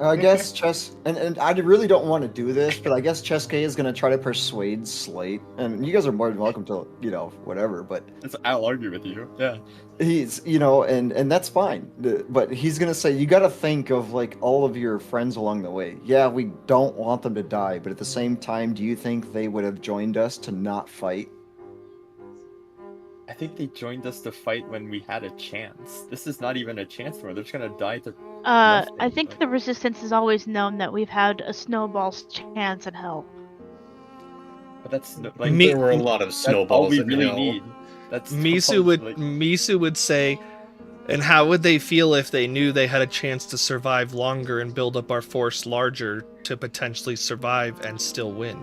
I guess Chess and I really don't want to do this, but I guess Cheske is gonna try to persuade Slate, and you guys are more than welcome to whatever. But I'll argue with you. Yeah. he's and that's fine. But he's gonna say you got to think of like all of your friends along the way. Yeah, we don't want them to die, but at the same time, do you think they would have joined us to not fight? I think they joined us to fight when we had a chance. This is not even a chance for them. They're just gonna die to. I Nothing, think like- the resistance has always known that we've had a snowball's chance in hell. But that's like Me- There were a lot of that's all snowballs we in really hell. need. That's Misu would say, and how would they feel if they knew they had a chance to survive longer and build up our force larger to potentially survive and still win?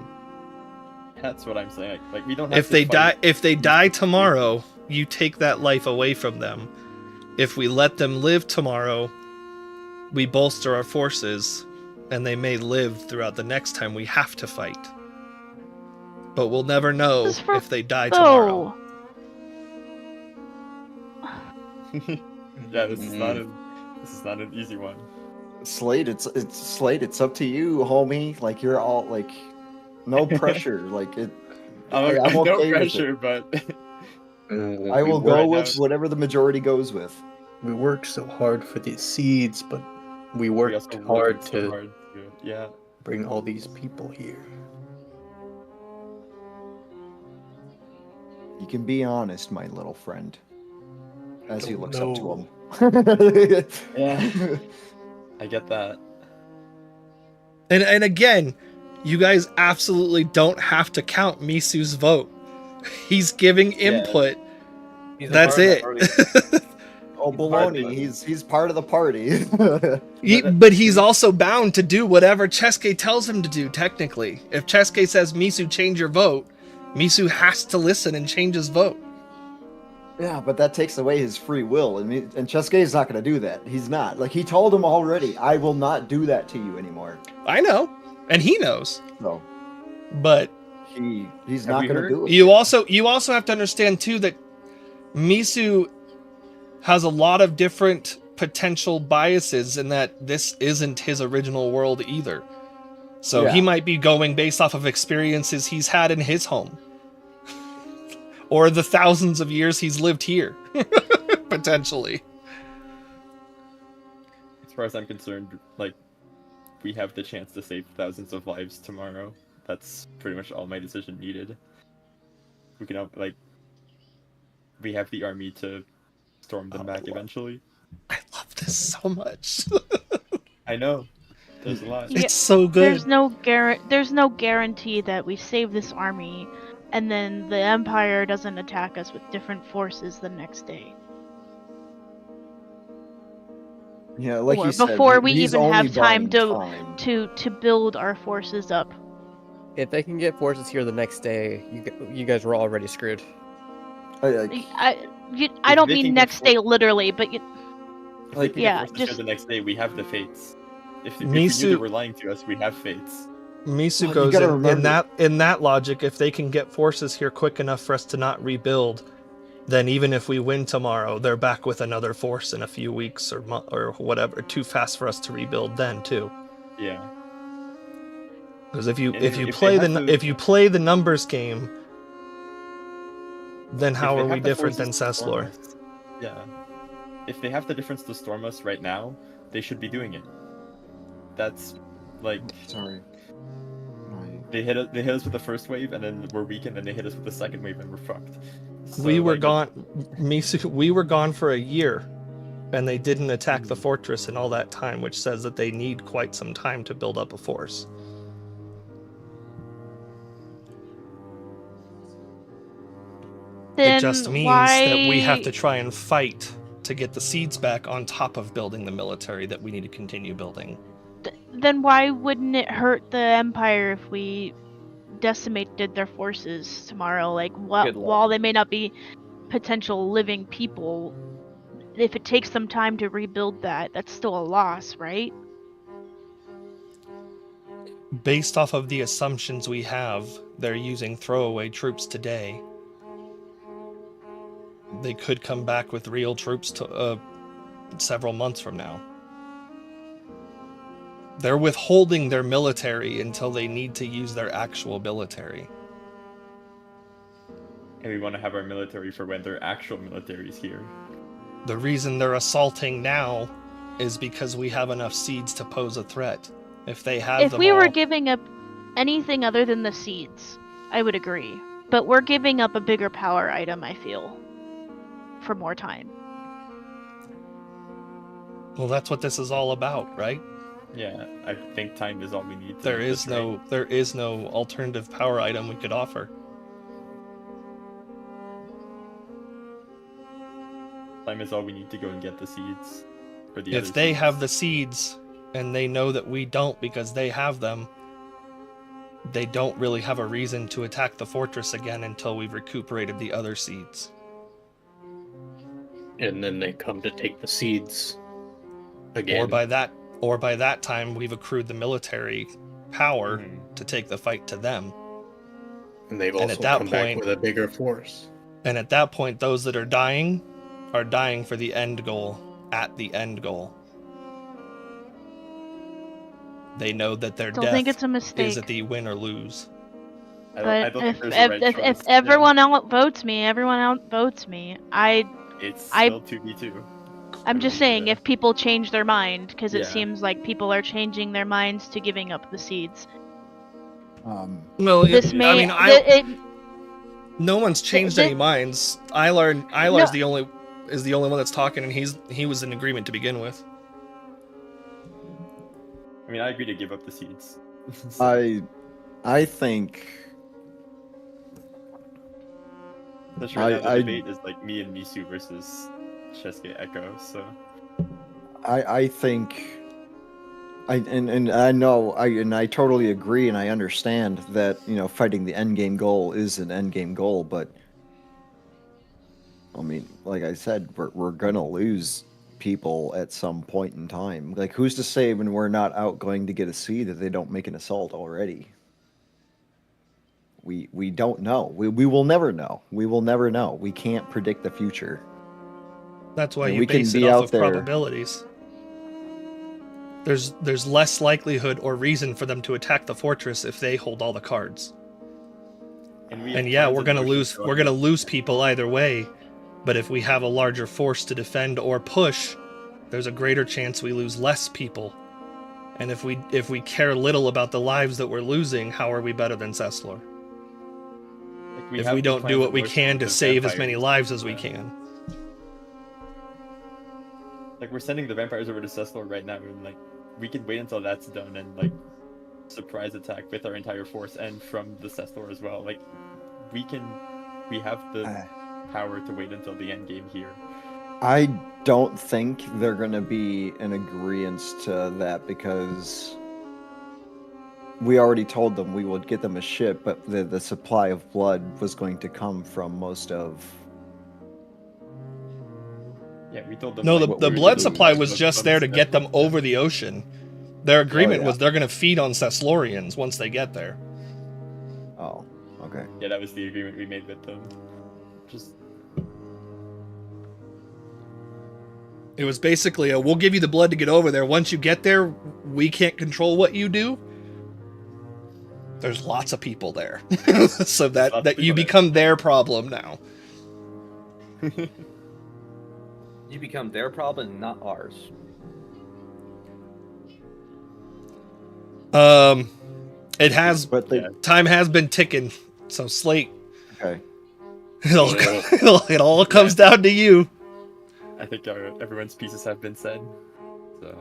That's what I'm saying. Like we don't. Have If to they fight. die tomorrow, you take that life away from them. If we let them live tomorrow, we bolster our forces, and they may live throughout the next time we have to fight. But we'll never know This is for- if they die tomorrow. Oh, Yeah, this is not an easy one. Slate, it's Slate. It's up to you, homie. Like you're all like, no pressure. Like it. I'm no okay with pressure, but I will we go work with out. whatever the majority goes with. We worked so hard for these seeds, but we we worked also hard worked so to hard yeah. bring all these people here. You can be honest, my little friend. As he Don't looks up know. to him. Yeah. I get that. And again, you guys absolutely don't have to count Misu's vote. He's giving input. He's a That's part of it. the party. Oh, He's part of baloney. it. He's part of the party. But he's also bound to do whatever Cheske tells him to do, technically. If Cheske says, Misu, change your vote, Misu has to listen and change his vote. Yeah, but that takes away his free will, and Cheske is not going to do that. He's not. Like he told him already, I will not do that to you anymore. I know, and he knows. So But he's Have not we going to heard? do it. you also have to understand too that Misu has a lot of different potential biases in that this isn't his original world either. So he Yeah. might be going based off of experiences he's had in his home. Or the thousands of years he's lived here. Potentially. As far as I'm concerned, like, we have the chance to save thousands of lives tomorrow. That's pretty much all my decision needed. We can, like, we have the army to storm them back eventually. I love this so much. I know. There's a lot. Yeah, It's so good. There's no guarantee that we save this army, and then the Empire doesn't attack us with different forces the next day. Yeah, like Or you said, before we he's even only have time buying time. to build our forces up. If they can get forces here the next day, you guys were already screwed. I I don't they mean can get next day literally, but If Like, they yeah, force us here just- the next day, we have the fates. If we knew they Misu- were lying to us, we have fates. Misu Well, you goes gotta in remember- that logic, if they can get forces here quick enough for us to not rebuild, then even if we win tomorrow, they're back with another force in a few weeks or whatever. Too fast for us to rebuild then too. Yeah. Because if you And if you if they play have to- if you play the numbers game, then If how they are we have the different than forces to storm Ceslor? us- Yeah. If they have the difference to storm us right now, they should be doing it. That's like Sorry. they hit us with the first wave, and then we're weakened, and they hit us with the second wave, and we're fucked. So, We were like, gone, Misu. We were gone for a year, and they didn't attack the fortress in all that time, which says that they need quite some time to build up a force. then It just means why... that we have to try and fight to get the seeds back on top of building the military that we need to continue building. Then why wouldn't it hurt the Empire if we decimated their forces tomorrow? Like, Good luck. while they may not be potential living people, if it takes some time to rebuild that, that's still a loss, right? Based off of the assumptions we have, they're using throwaway troops today. They could come back with real troops to several months from now. They're withholding their military until they need to use their actual military. And we want to have our military for when their actual military is here. The reason they're assaulting now is because we have enough seeds to pose a threat. If they have If them we were all- giving up anything other than the seeds, I would agree. But we're giving up a bigger power item, I feel, for more time. Well, that's what this is all about, right? Yeah, I think time is all we need. To There make is this right. no alternative power item we could offer. Time is all we need to go and get the seeds. For the If other they seeds. have the seeds and they know that we don't because they have them, they don't really have a reason to attack the fortress again until we've recuperated the other seeds. And then they come to take the seeds again. Or by that time we've accrued the military power Mhm. to take the fight to them. And they've and also at that come back point- with a bigger force. And at that point, those that are dying for the end goal, at the end goal. They know that their Don't think it's death a mistake. is at the win or lose. I But don't if think there's a right if choice, yeah. everyone outvotes me, It's I- still 2v2. I'm just saying, if people change their mind, because it Yeah. seems like people are changing their minds to giving up the seeds. Well, This I may mean, no one's changed Thi- any minds. Ilar's No. the only one that's talking, and he was in agreement to begin with. I mean, I agree to give up the seeds. I think That's right now, the I- debate is like me and Misu versus Shesuke Echo, so... I think I know I totally agree and I understand that, you know, fighting the end game goal is an end game goal, but I mean, like I said, we're gonna lose people at some point in time. Like, who's to say when we're not out going to get a seed that they don't make an assault already? We don't know. We will never know. We will never know. We can't predict the future. That's why And you we can base it be off out of there- probabilities. There's less likelihood or reason for them to attack the fortress if they hold all the cards. we have And yeah, tons we're of gonna motions lose going. people either way. But if we have a larger force to defend or push, there's a greater chance we lose less people. And if we care little about the lives that we're losing, how are we better than Cesslor? Like, If have we the don't do plans what of we motions can to with save as many vampires. lives as we Yeah. can. Like, we're sending the vampires over to Cesslor right now, and like we can wait until that's done and like surprise attack with our entire force and from the Cesslor as well. Like, we have the power to wait until the end game here. I don't think they're going to be in agreement to that because we already told them we would get them a ship, but the supply of blood was going to come from most of. Yeah, we told them. No, like, the we were blood gonna supply lose was most just of there the to get them Cesslor. over the ocean. Their agreement yeah. was they're going to feed on Ceslorians once they get there. Oh, okay. Yeah, that was the agreement we made with them. Just It was basically we'll give you the blood to get over there. Once you get there, we can't control what you do. There's lots of people there. So lots that of you people there. become their problem now. You become their problem, not ours. It has But they, Yeah. time has been ticking. So Slate, okay. it all comes down to you. I think everyone's pieces have been said. So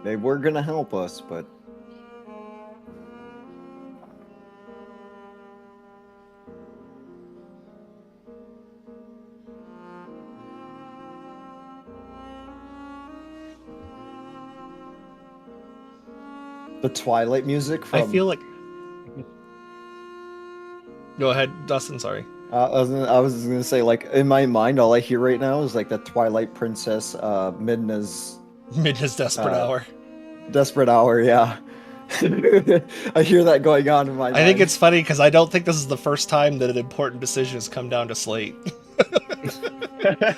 They were going to help us, but the Twilight music from I feel like. Go ahead, Dustin. Sorry. I was gonna say, like, in my mind, all I hear right now is like the Twilight Princess, Midna's Midna's desperate hour. desperate hour. Yeah, I hear that going on in my mind. I think it's funny because I don't think this is the first time that an important decision has come down to Slate.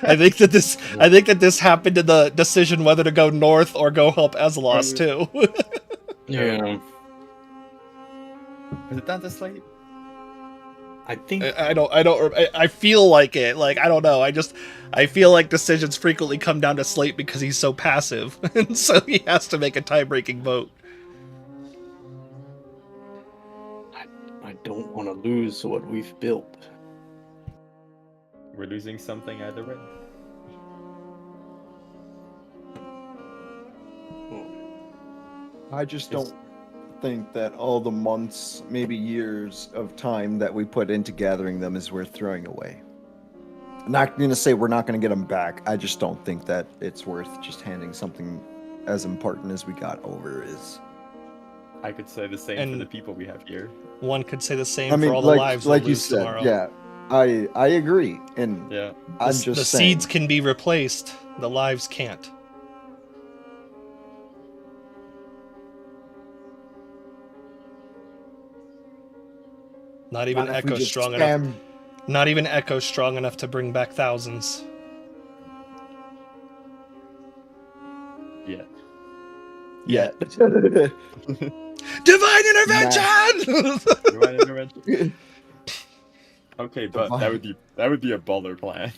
I think that this happened in the decision whether to go north or go help Azelos too. Yeah, was it down to Slate? I think I feel like it. Like, I don't know. I feel like decisions frequently come down to Slate because he's so passive, and so he has to make a tie-breaking vote. I don't want to lose what we've built. We're losing something either way. I just don't think that all the months, maybe years of time that we put into gathering them is worth throwing away. I'm not going to say we're not going to get them back. I just don't think that it's worth just handing something as important as we got over is. I could say the same for And- the people we have here. One could say the same I mean, for all the like, lives like we'll you lose said, tomorrow. yeah. I agree, and Yeah. I'm The just saying. seeds can be replaced. The lives can't. Not even Not if we Echo just strong enough. spam- Not even Echo strong enough to bring back thousands. Yeah. Yeah. Divine intervention! Divine intervention. Okay, but Divine. that would be a baller plan.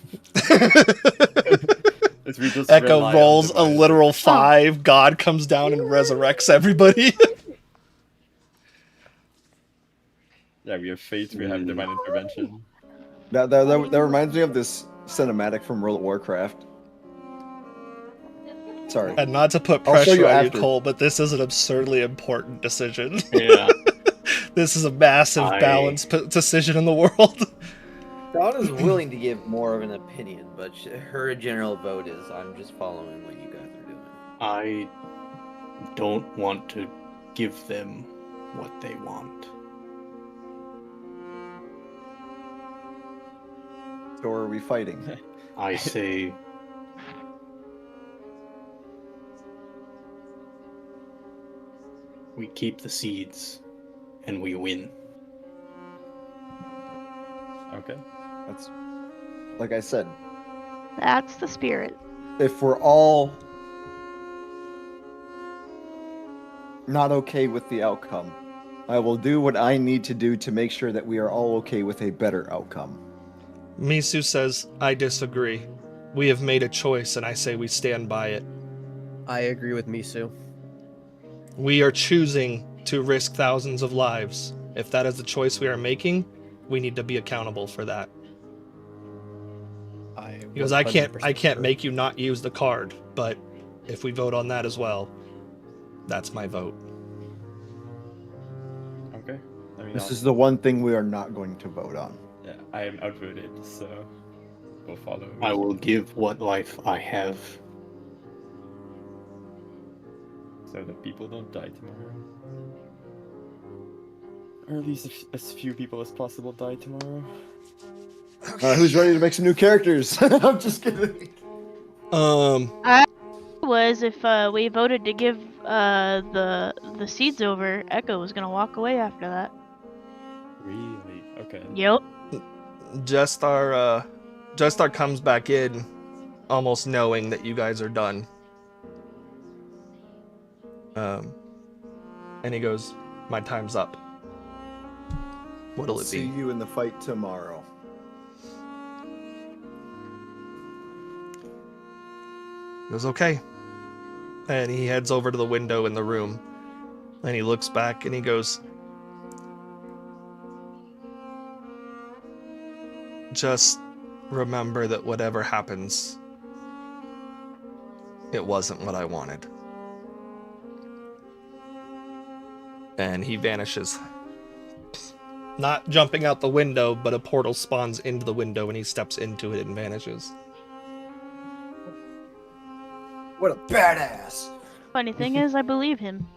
If we just Echo rely on rolls a divine- literal 5. God comes down and resurrects everybody. Yeah, we have faith. We have divine intervention. that reminds me of this cinematic from World of Warcraft. Sorry. And not to put I'll show pressure you on you, after. Cole, but this is an absurdly important decision. Yeah, This is a massive balance decision in the world. Dawn is willing to give more of an opinion, but her general vote is, I'm just following what you guys are doing. I don't want to give them what they want. So are we fighting? I say we keep the seeds, and we win. Okay. That's like I said. That's the spirit. If we're all not okay with the outcome, I will do what I need to do to make sure that we are all okay with a better outcome. Misu says, I disagree. We have made a choice, and I say we stand by it. I agree with Misu. We are choosing to risk thousands of lives. If that is the choice we are making, we need to be accountable for that. Because I can't make you not use the card, but if we vote on that as well, that's my vote. Okay. I mean, This is the one thing we are not going to vote on. yeah, I am outvoted, so we'll follow. I will give what life I have. So that people don't die tomorrow. Or at least as few people as possible die tomorrow. Who's ready to make some new characters? I'm just kidding. Was if we voted to give the seeds over, Echo was gonna walk away after that. Really? Okay. Yep. Jestar comes back in, almost knowing that you guys are done. And he goes, my time's up. What'll it See be? you in the fight tomorrow. He goes, okay. And he heads over to the window in the room. And he looks back and he goes, just remember that whatever happens, it wasn't what I wanted. And he vanishes. Not jumping out the window, but a portal spawns into the window and he steps into it and vanishes. What a badass! Funny thing is, I believe him.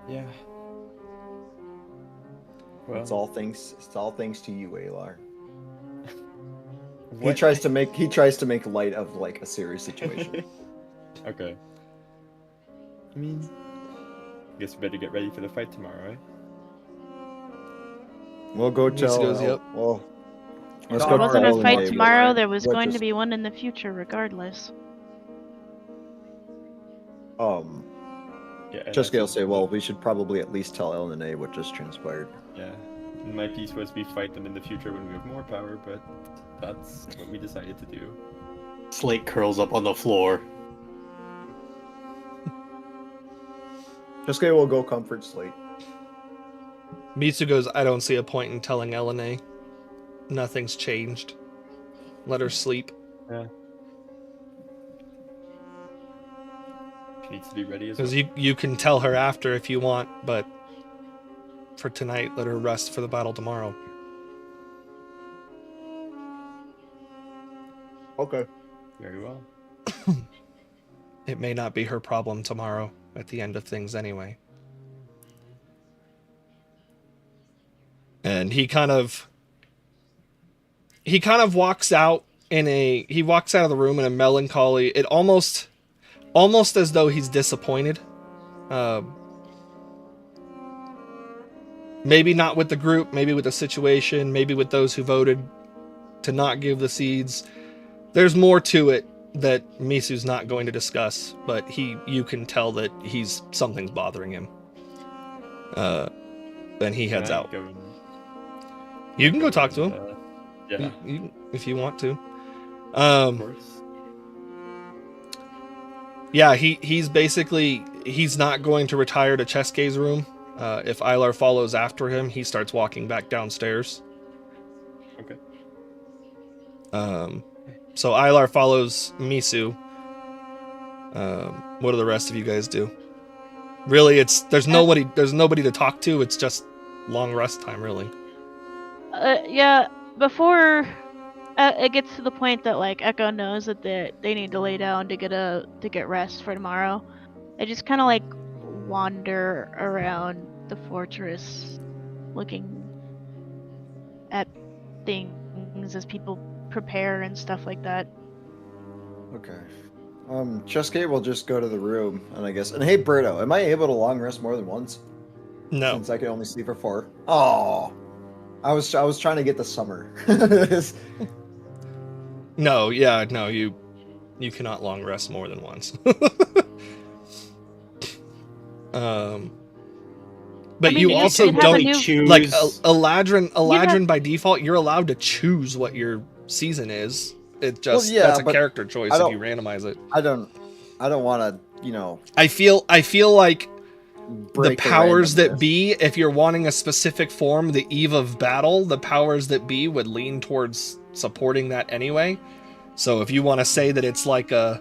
Yeah. Well, It's all thanks to you, Alar. He what- tries to make light of like a serious situation. Okay. I mean, I guess we better get ready for the fight tomorrow, right? We'll go He tell. goes, yep. Well, let's If go there wasn't tell a fight Elena tomorrow, there was what going to just- be one in the future, regardless. Yeah. Jessica will say, well, we should probably at least tell Elena what just transpired. Yeah. My piece was we fight them in the future when we have more power, but that's what we decided to do. Slate curls up on the floor. Jessica will go comfort Slate. Mitsu goes, I don't see a point in telling Elena. Nothing's changed. Let her sleep. She needs to be ready as well. Because you can tell her after if you want, but for tonight, let her rest for the battle tomorrow. Okay. Very well. It may not be her problem tomorrow at the end of things anyway. And he kind of walks out of the room in a melancholy, it almost as though he's disappointed. Maybe not with the group, maybe with the situation, maybe with those who voted to not give the seeds. There's more to it that Misu's not going to discuss, but you can tell that something's bothering him. Then he heads Can I out. go and- You can go talk to him Yeah, if you want to. of course. Yeah, he's not going to retire to Cheske's room. If Ilar follows after him, he starts walking back downstairs. Okay. So Ilar follows Misu. What do the rest of you guys do? Really, there's nobody to talk to. It's just long rest time, really. Yeah, before it gets to the point that like Echo knows that they need to lay down to get rest for tomorrow, I just kind of like wander around the fortress, looking at things as people prepare and stuff like that. Okay. Chesuke will just go to the room, and I guess. And hey, Berto, am I able to long rest more than once? No. Since I can only sleep for 4. Oh, I was trying to get the summer. No, yeah, no, you cannot long rest more than once. But I mean, you you also could have a don't new- choose like Eladrin. Eladrin have- by default, you're allowed to choose what your season is. It just Well, yeah, that's a but character choice I if don't- you randomize it. I don't want to, I feel like break the powers that randomness. be, if you're wanting a specific form, the eve of battle, the powers that be would lean towards supporting that anyway. So if you want to say that it's like a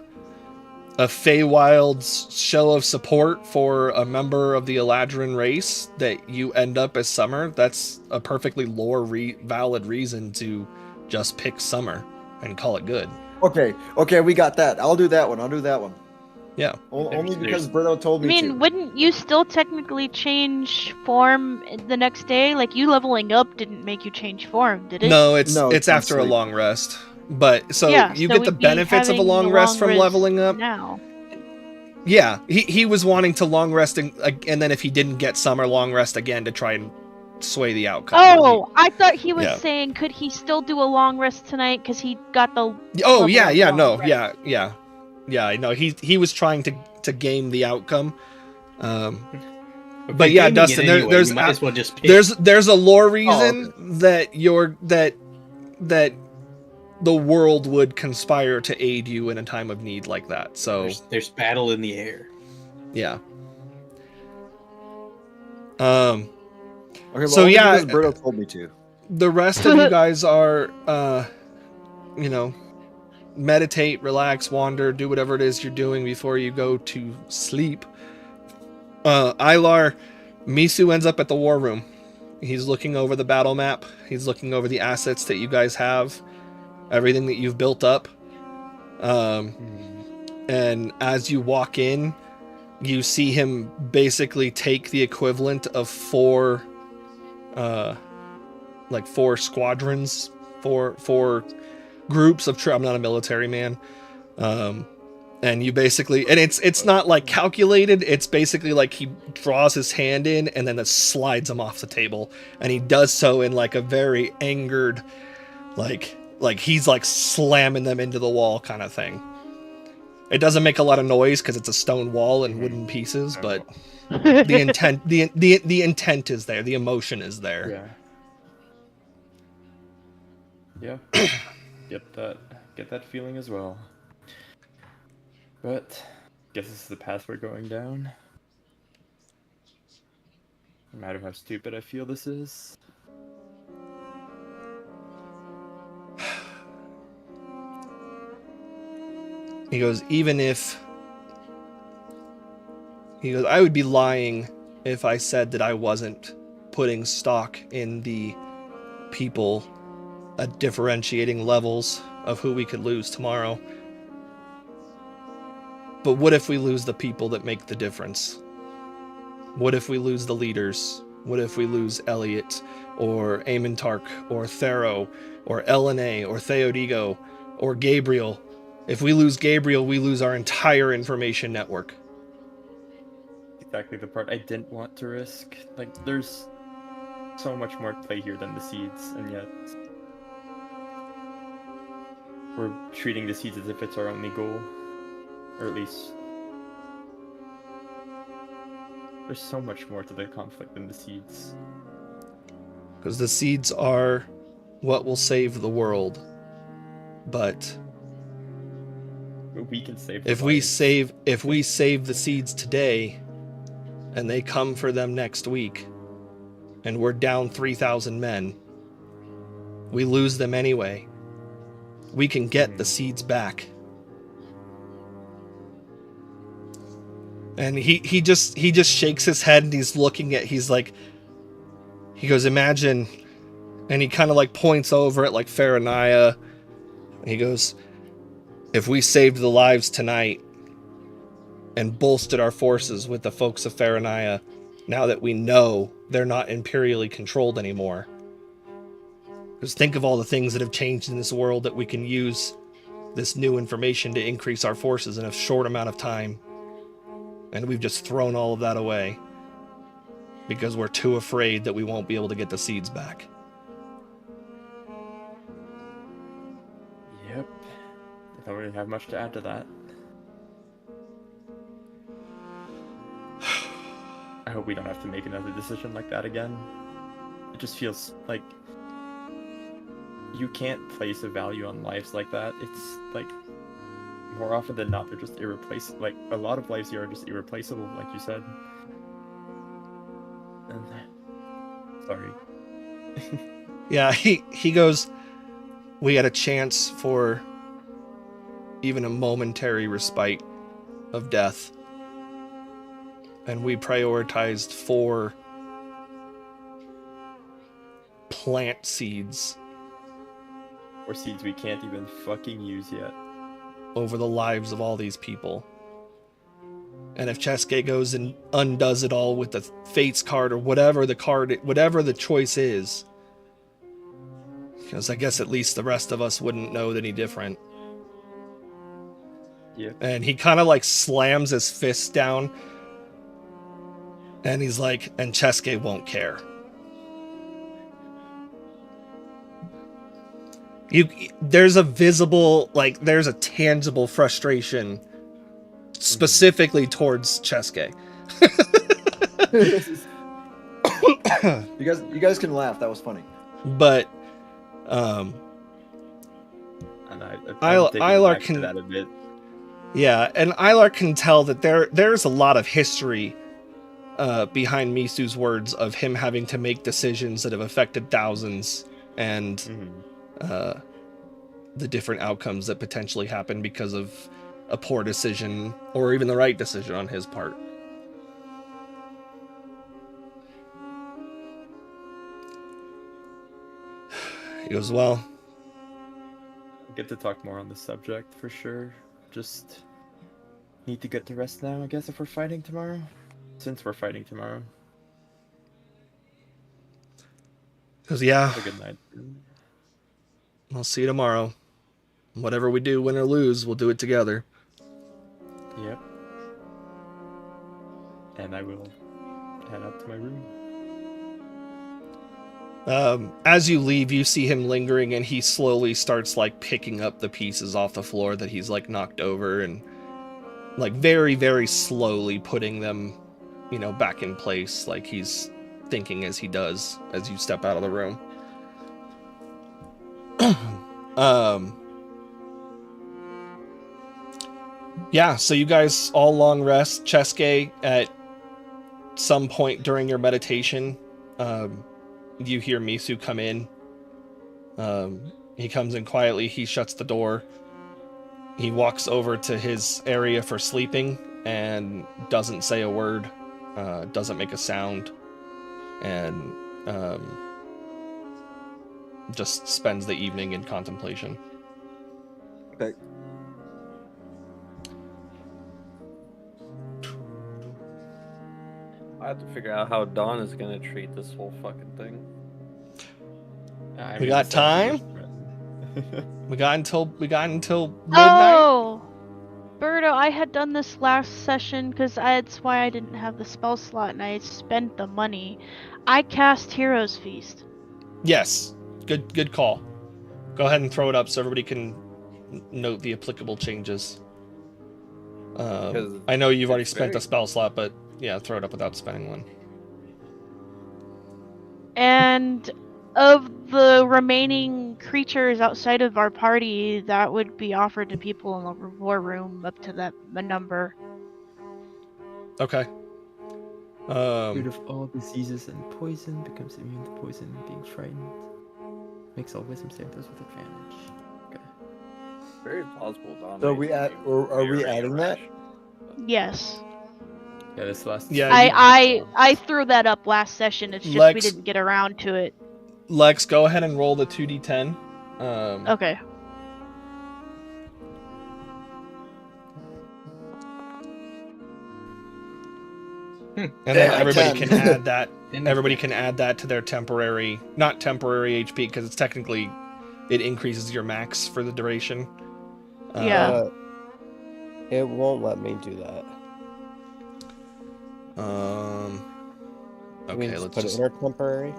Feywild's show of support for a member of the Eladrin race that you end up as Summer, that's a perfectly valid reason to just pick Summer and call it good. Okay, we got that. I'll do that one. Yeah. Only because There's- Berto told I me to. mean, wouldn't you still technically change form the next day? Like, you leveling up didn't make you change form, did it? No, it's No, it's it's after a sleep. long rest. But so Yeah, you so get the we'd be benefits of a having long the rest from leveling up. now. Yeah, he was wanting to long rest and then if he didn't get Summer, long rest again to try and sway the outcome. Oh, I thought he was Yeah. saying, could he still do a long rest tonight? Because he got the. Oh level yeah, of yeah, long no, rest. yeah. I know he was trying to game the outcome. If But you're yeah, gaming it Dustin, anyway, there's you might as well just pick. there's a lore reason okay. that the world would conspire to aid you in a time of need like that. So There's battle in the air. yeah. Okay, well, so only yeah, because Berto told me to. the rest of you guys are meditate, relax, wander, do whatever it is you're doing before you go to sleep. Ilar, Misu ends up at the war room. He's looking over the battle map. He's looking over the assets that you guys have, everything that you've built up. And as you walk in, you see him basically take the equivalent of four squadrons, four groups of I'm not a military man. And you basically, and it's not like calculated, it's basically like he draws his hand in and then it slides him off the table, and he does so in like a very angered, like he's like slamming them into the wall kind of thing. It doesn't make a lot of noise because it's a stone wall and wooden pieces, but the intent the intent is there, the emotion is there. Yeah. Get that feeling as well. But guess this is the path we're going down. No matter how stupid I feel this is. He goes, I would be lying if I said that I wasn't putting stock in the people at differentiating levels of who we could lose tomorrow. But what if we lose the people that make the difference? What if we lose the leaders? What if we lose Elliot, or Amontark, or Thero, or Elena, or Theodigo, or Gabriel? If we lose Gabriel, we lose our entire information network. Exactly the part I didn't want to risk. Like, there's so much more at play here than the seeds, and yet we're treating the seeds as if it's our only goal. Or at least there's so much more to the conflict than the seeds. Because the seeds are what will save the world. But we can save if we save the seeds today and they come for them next week and we're down 3,000 men, we lose them anyway. We can get the seeds back. And he just shakes his head and he goes, imagine, and he kind of like points over at like Faranaya, and he goes, if we saved the lives tonight and bolstered our forces with the folks of Faranaya, now that we know they're not imperially controlled anymore. Because think of all the things that have changed in this world that we can use this new information to increase our forces in a short amount of time. And we've just thrown all of that away because we're too afraid that we won't be able to get the seeds back. Yep. I don't really have much to add to that. I hope we don't have to make another decision like that again. It just feels like you can't place a value on lives like that. It's like, more often than not, they're just irreplaceable. Like, a lot of lives here are just irreplaceable, like you said. And sorry. Yeah, he goes, we had a chance for even a momentary respite of death. And we prioritized 4 plant seeds Or seeds we can't even fucking use yet. over the lives of all these people. And if Chesuke goes and undoes it all with the Fates card or whatever the choice is, because I guess at least the rest of us wouldn't know any different. Yep. And he kind of like slams his fist down. And he's like, and Chesuke won't care. There's a visible, like, there's a tangible frustration specifically towards Chesuke. You guys can laugh. That was funny. But, And Ilar can that a bit. Yeah, and Ilar can tell that there's a lot of history behind Misu's words of him having to make decisions that have affected thousands, and the different outcomes that potentially happen because of a poor decision or even the right decision on his part. He goes, well, We'll get to talk more on the subject for sure. Just need to get to rest now, I guess, if we're fighting tomorrow. Since we're fighting tomorrow. he goes, yeah, Have a good night. I'll see you tomorrow. Whatever we do, win or lose, we'll do it together. Yep. And I will head up to my room. As you leave, you see him lingering, and he slowly starts like picking up the pieces off the floor that he's like knocked over, and like very, very slowly putting them, back in place. Like he's thinking as he does as you step out of the room. Yeah, so you guys all long rest. Chesuke, at some point during your meditation, you hear Misu come in. He comes in quietly. He shuts the door. He walks over to his area for sleeping and doesn't say a word, doesn't make a sound, and just spends the evening in contemplation. Okay. I have to figure out how Dawn is gonna treat this whole fucking thing. We got time? We got until midnight. Oh, Birdo, I had done this last session because that's why I didn't have the spell slot and I spent the money. I cast Hero's Feast. Yes, good call. Go ahead and throw it up so everybody can note the applicable changes. I know you've already spent a spell slot, but yeah, throw it up without spending one. And of the remaining creatures outside of our party, that would be offered to people in the war room up to that number. Okay. Rid of all diseases and poison, becomes immune to poison and being frightened. Makes all wisdom saving throws with advantage. Okay. Very plausible, Dawn. So are we adding that? Yes. Yeah, this last. Yeah, I threw that up last session. It's just we Lex- didn't get around to it. Lex, go ahead and roll the 2d10. Okay. And then Yeah, everybody 10. can add that. Everybody can add that to their temporary, not temporary HP, because it's technically it increases your max for the duration. Yeah. It won't let me do that. Okay, We just let's put just. it in our temporary.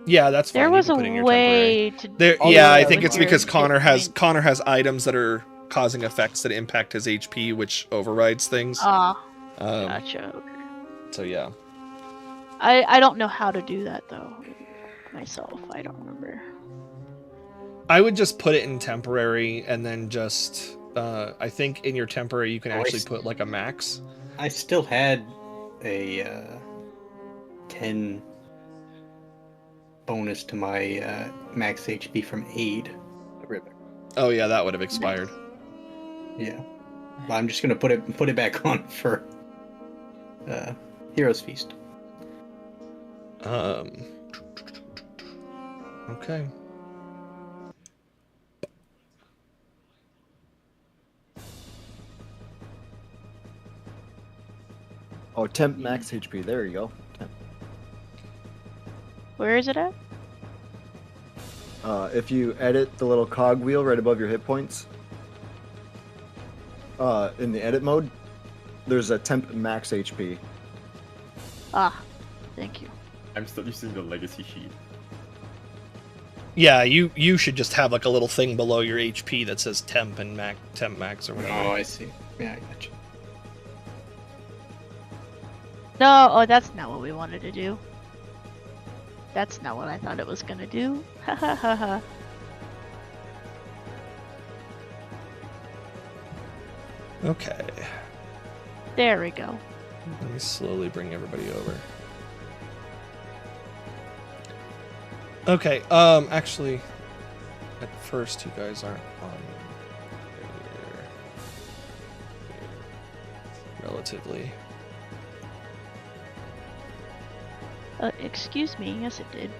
Yeah, that's fine. There You was can a put it in your way to. There, Oh, yeah, I yeah, think with it's your because hit Connor has points. items that are causing effects that impact his HP, which overrides things. Ah, Um, gotcha. Okay. So yeah. I don't know how to do that though. Myself, I don't remember. I would just put it in temporary and then just I think in your temporary you can actually put like a max. I still had a 10 bonus to my max HP from aid. Oh yeah, that would have expired. Yeah, but I'm just gonna put it back on for Heroes Feast. Okay. Oh, temp max HP. There you go. Temp. Where is it at? If you edit the little cog wheel right above your hit points, in the edit mode, there's a temp max HP. Ah, thank you. I'm still using the legacy sheet. Yeah, you should just have like a little thing below your HP that says temp and temp max or whatever. Oh, I see. Yeah, I got you. No, oh, that's not what we wanted to do. That's not what I thought it was gonna do. Ha ha ha ha. Okay. There we go. Let me slowly bring everybody over. Okay, actually, at first you guys aren't on here. Relatively. Excuse me. Yes, it did.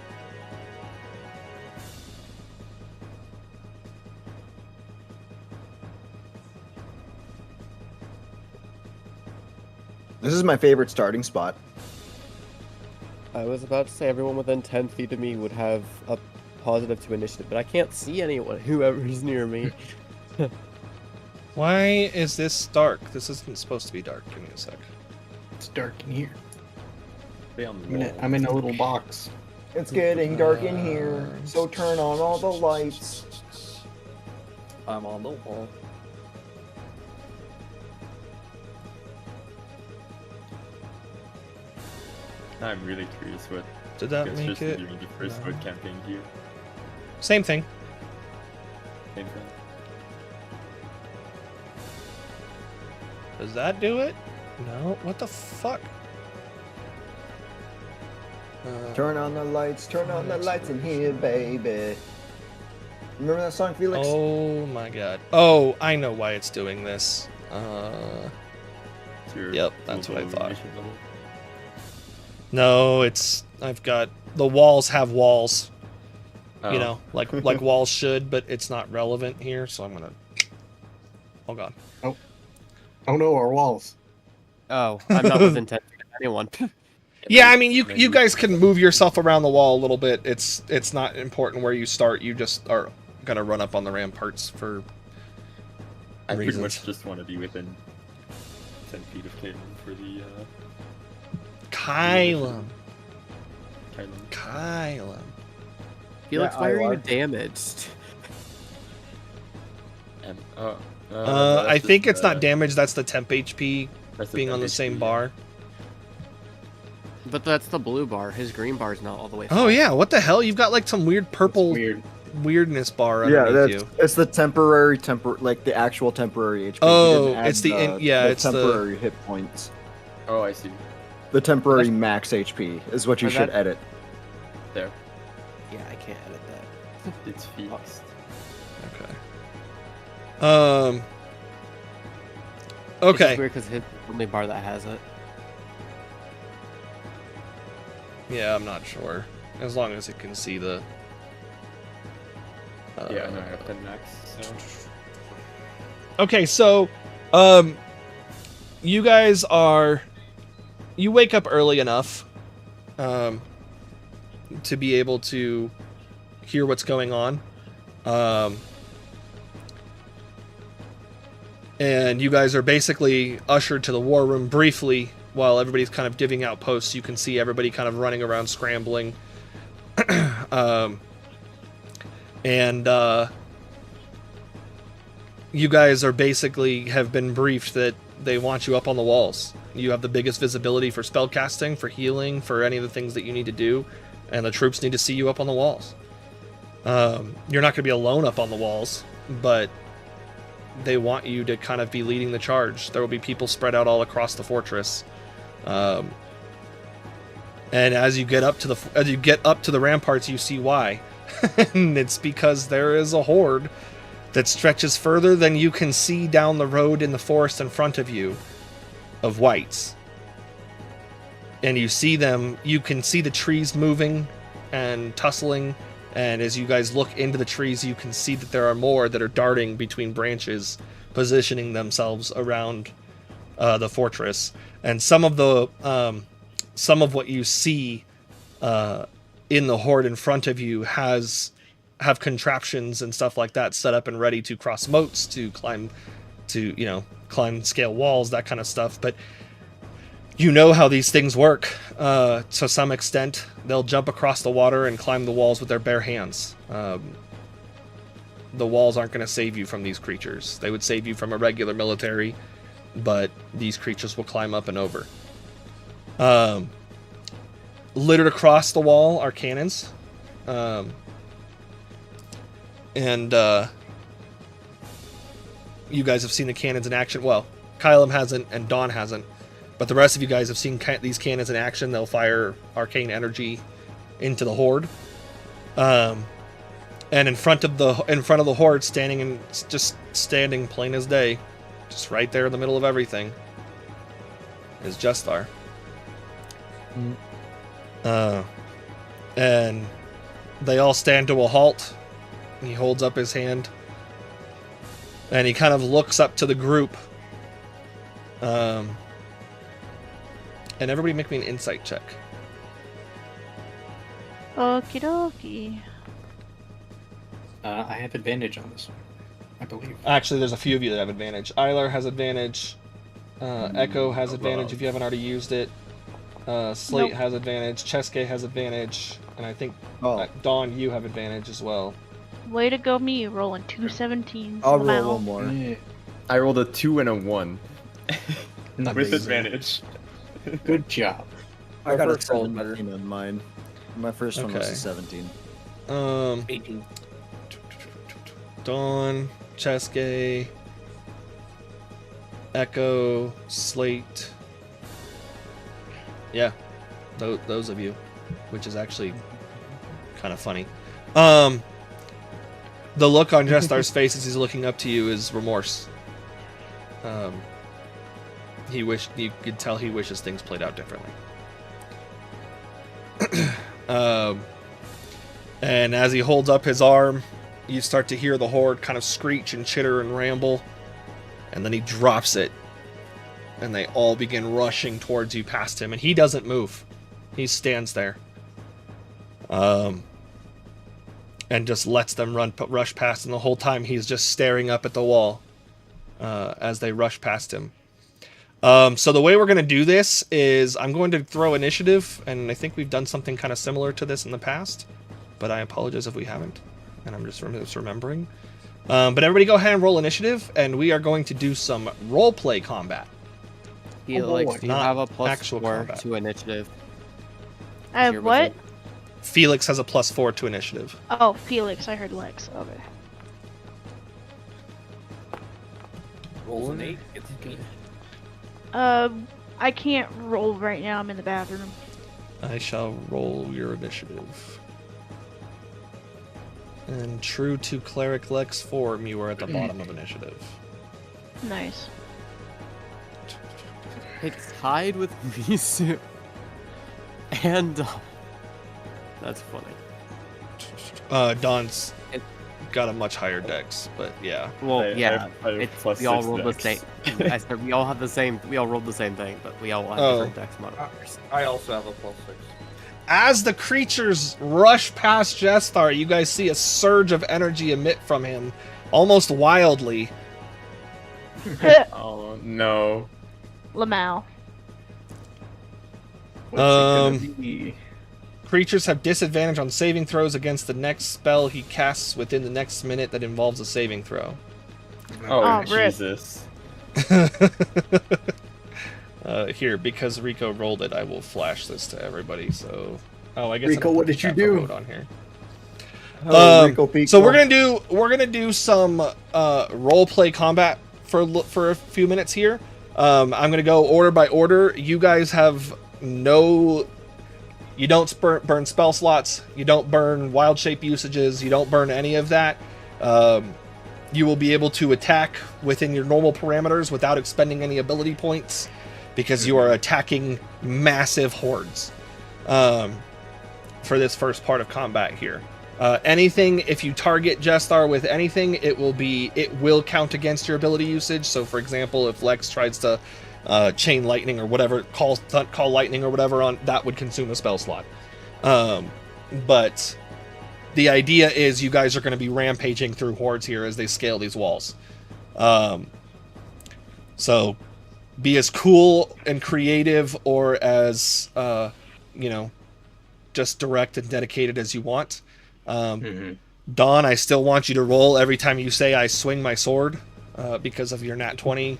This is my favorite starting spot. I was about to say everyone within 10 feet of me would have a positive to initiative, but I can't see anyone, whoever's near me. Why is this dark? This isn't supposed to be dark. Give me a sec. It's dark in here. Stay on the wall. I'm in a little box. It's getting dark in here, so turn on all the lights. I'm on the wall. I'm really curious what Did that gets make just it? during the first No. mode campaign here. Same thing. Same thing. Does that do it? No. What the fuck? Turn on the lights in here, baby. Remember that song, Felix? Oh my god. Oh, I know why it's doing this. It's your Yep, that's what I global thought. illumination level. No, I've got the walls have walls. Oh. You know, like walls should, but it's not relevant here, so I'm gonna. Oh god. Oh no, our walls. Oh, I'm not within 10 feet of anyone. Yeah, I mean, you guys can move yourself around the wall a little bit. It's not important where you start. You just are gonna run up on the ramparts for I pretty reasons. much just want to be within 10 feet of Caitlin for the Kylum. Caitlin. Kylum. Felix, Yeah, why I are you like- damaged? And I think it's not damage. That's the temp HP that's being on the temp same HP, bar. But that's the blue bar. His green bar's not all the way. Oh full. yeah, what the hell? You've got like some weird purple Weird. weirdness bar Yeah, underneath that's you. it's the temporary like the actual temporary HP. Oh, He didn't add it's it's the- temporary hit points. Oh, I see. The temporary max HP is what you Oh, should that- edit. There. Yeah, I can't edit that. It's fixed. Okay. It's Okay. just weird because his only bar that has it. Yeah, I'm not sure. As long as it can see the. Yeah, no, I have 10 max. So. Okay, so, you guys you wake up early enough, to be able to hear what's going on. And you guys are basically ushered to the war room briefly while everybody's kind of divvying out posts. You can see everybody kind of running around scrambling. You guys are basically have been briefed that they want you up on the walls. You have the biggest visibility for spellcasting, for healing, for any of the things that you need to do, and the troops need to see you up on the walls. You're not going to be alone up on the walls, but they want you to kind of be leading the charge. There will be people spread out all across the fortress. And as you get up to the ramparts, you see why. And it's because there is a horde that stretches further than you can see down the road in the forest in front of you of wights. And you see them, you can see the trees moving and tussling, and as you guys look into the trees, you can see that there are more that are darting between branches, positioning themselves around the fortress. And some of what you see in the horde in front of you have contraptions and stuff like that set up and ready to cross moats, to climb scale walls, that kind of stuff. But you know how these things work. To some extent, they'll jump across the water and climb the walls with their bare hands. The walls aren't going to save you from these creatures. They would save you from a regular military, but these creatures will climb up and over. Littered across the wall are cannons. You guys have seen the cannons in action. Well, Kylum hasn't, and Dawn hasn't. But the rest of you guys have seen these cannons in action. They'll fire arcane energy into the horde. And in front of the horde, standing plain as day, just right there in the middle of everything, is Jestar. And they all stand to a halt. And he holds up his hand. And he kind of looks up to the group. And everybody make me an insight check. Okie dokie. I have advantage on this one, I believe. Actually, there's a few of you that have advantage. Eiler has advantage. Echo has advantage if you haven't already used it. Slate has advantage. Cheske has advantage. And I think, Dawn, you have advantage as well. Way to go me, rolling 2 17s. I'll roll one more. Yeah. I rolled a 2 and a 1. Not With bad. advantage. Good job. I got a first roll better. 17 on mine. My first one was Okay. a 17. 18. Dawn, Cheske, Echo, Slate. Yeah, those of you, which is actually kind of funny. The look on Jestar's face as he's looking up to you is remorse. You could tell he wishes things played out differently. And as he holds up his arm, you start to hear the horde kind of screech and chitter and ramble, and then he drops it, and they all begin rushing towards you past him, and he doesn't move. He stands there. And just lets them rush past, and the whole time he's just staring up at the wall as they rush past him. So the way we're going to do this is I'm going to throw initiative, and I think we've done something kind of similar to this in the past, but I apologize if we haven't, and I'm just remembering. But everybody go ahead and roll initiative, and we are going to do some roleplay combat. Felix, do you Not have a plus actual 4 combat. to initiative? I have Your what? result. Felix has a +4 to initiative. Oh, Felix. I heard Lex. Okay. Rolls an 8. It's me. I can't roll right now. I'm in the bathroom. I shall roll your initiative. And true to Cleric Lex form, you are at the bottom of initiative. Nice. It's tied with Misu. And that's funny. Dawn's It- got a much higher dex, but yeah. Well, I yeah, have it's, plus we all 6 rolled dex. the same. I said we all have the same. We all rolled the same thing, but we all have Oh. different dex modifiers. I also have a +6. As the creatures rush past Jestar, you guys see a surge of energy emit from him, almost wildly. Oh no. Lamau. What's it gonna be? Creatures have disadvantage on saving throws against the next spell he casts within the next minute that involves a saving throw. Oh, Oh, rip. Jesus. Here, because Rico rolled it, I will flash this to everybody. So, I guess I Rico, don't what put did the you chat do? mode on here. Oh, Rico Pico. So we're gonna do some role play combat for a few minutes here. I'm gonna go order by order. You guys have you don't burn spell slots. You don't burn wild shape usages. You don't burn any of that. You will be able to attack within your normal parameters without expending any ability points because you are attacking massive hordes for this first part of combat here. Anything, if you target Jestar with anything, it will count against your ability usage. So, for example, if Lex tries to chain lightning or whatever, call lightning or whatever on, that would consume a spell slot. But the idea is you guys are going to be rampaging through hordes here as they scale these walls. So be as cool and creative or as just direct and dedicated as you want. Dawn, I still want you to roll every time you say I swing my sword because of your nat 20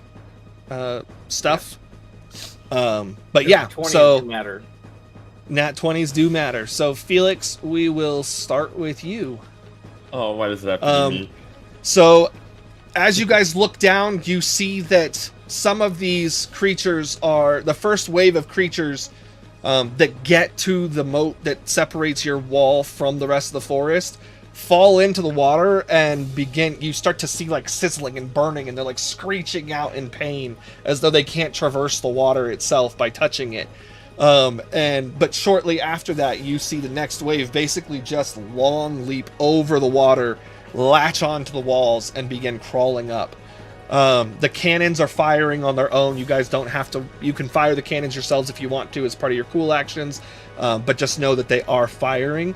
stuff. But yeah, so matter. nat 20s do matter. So Felix, we will start with you. Oh, why does that have to be me? So as you guys look down, you see that some of these creatures are the first wave of creatures that get to the moat that separates your wall from the rest of the forest fall into the water and you start to see like sizzling and burning, and they're like screeching out in pain as though they can't traverse the water itself by touching it. But shortly after that, you see the next wave basically just long leap over the water, latch onto the walls, and begin crawling up. The cannons are firing on their own. You guys don't have to. You can fire the cannons yourselves if you want to as part of your cool actions, but just know that they are firing.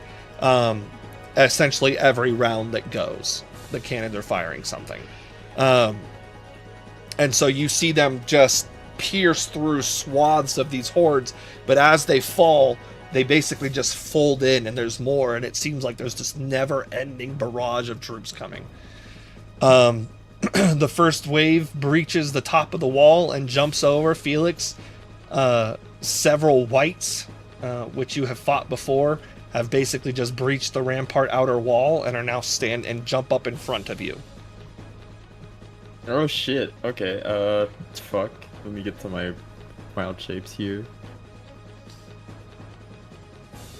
Essentially every round that goes, the cannons are firing something. And so you see them just pierce through swaths of these hordes, but as they fall, they basically just fold in, and there's more, and it seems like there's this never-ending barrage of troops coming. The first wave breaches the top of the wall and jumps over Felix. Several wights, which you have fought before, have basically just breached the rampart outer wall and are now jump up in front of you. Oh shit. Okay. Fuck. Let me get to my wild shapes here.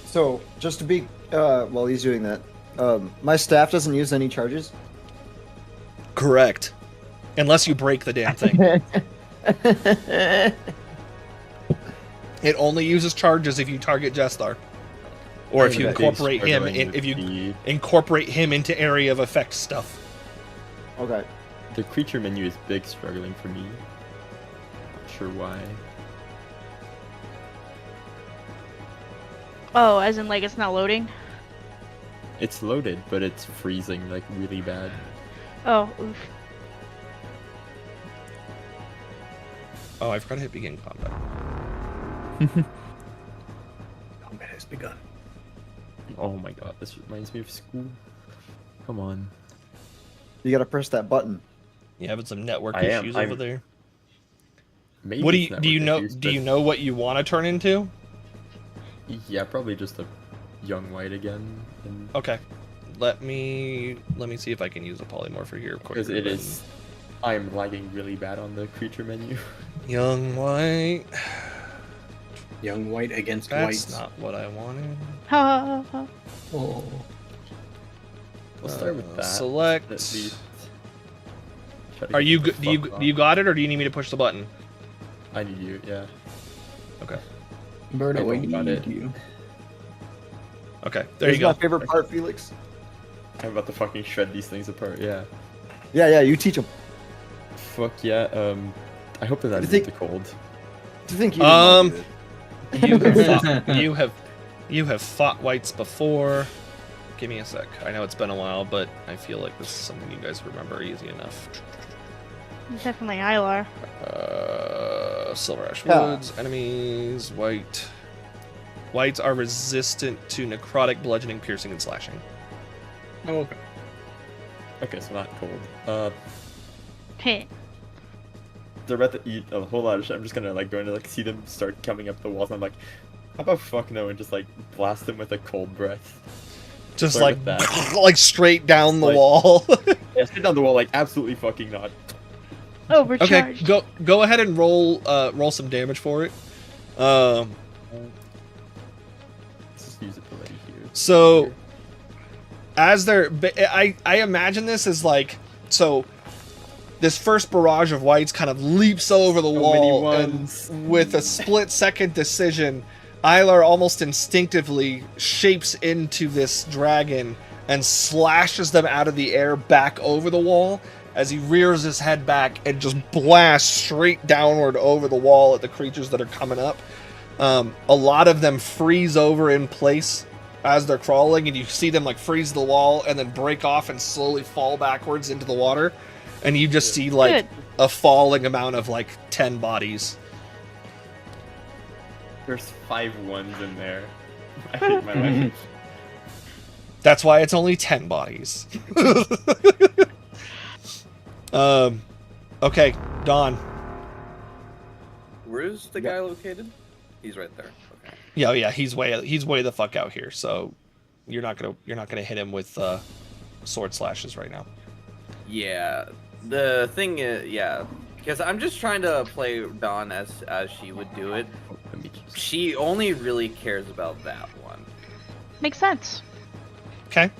So, just to be, while he's doing that, my staff doesn't use any charges? Correct. Unless you break the damn thing. It only uses charges if you target Jestar. Or if you incorporate him incorporate him into area of effect stuff. Okay. The creature menu is big struggling for me. Not sure why. Oh, as in like it's not loading? It's loaded, but it's freezing like really bad. Oh, oof. Oh, I forgot to hit begin combat. Combat has begun. Oh my god, this reminds me of school. Come on. You gotta press that button. You having some network I am. issues over there? Maybe What it's do you know? network issues, Do you but- know what you want to turn into? Yeah, probably just a young white again. Okay, let me see if I can use a polymorpher here quicker. Because it is. I am lagging really bad on the creature menu. young white. Young white against That's whites. not what I wanted. Ha ha ha. Oh. We'll start with that. Select. At least. Try to Are get you the do you fuck off. do you got it, or do you need me to push the button? I need you, yeah. Okay. Birdo, I I don't got need it. you. Okay. There Here's you go. my favorite part, Felix. I'm about to fucking shred these things apart, yeah. Yeah, you teach him. Fuck yeah, I hope that You isn't think- too cold. Do you think you didn't do it? You have fought whites before. Give me a sec. I know it's been a while, but I feel like this is something you guys remember easy enough. Definitely Ilar. Silver Ash Yeah. Woods, enemies, white. Whites are resistant to necrotic, bludgeoning, piercing, and slashing. Oh, okay. Okay, so not cold. Heh. They're about to eat a whole lot of shit. I'm just gonna like going to like see them start coming up the walls. And I'm like, how about fuck no, and just like blast them with a cold breath. Just Sorry like, about that. like straight down the Like- wall. Yeah, straight down the wall, like absolutely fucking not. Overcharged. Okay, go ahead and roll some damage for it. Let's just use it already here. So, as they're, I imagine this as like, so this first barrage of whites kind of leaps over the So wall, many and ones. with a split-second decision, Ilar almost instinctively shapes into this dragon and slashes them out of the air back over the wall as he rears his head back and just blasts straight downward over the wall at the creatures that are coming up. A lot of them freeze over in place as they're crawling, and you see them like freeze the wall and then break off and slowly fall backwards into the water. And you just see like Good. a falling amount of like 10 bodies. There's 5 ones in there. I hate my life. That's why it's only 10 bodies. Okay, Don. Where's the guy located? He's right there. Okay. Yeah, he's way the fuck out here. So you're not gonna hit him with sword slashes right now. Yeah. The thing is, yeah, because I'm just trying to play Dawn as she would do it. Let me keep- She only really cares about that one. Makes sense. Okay.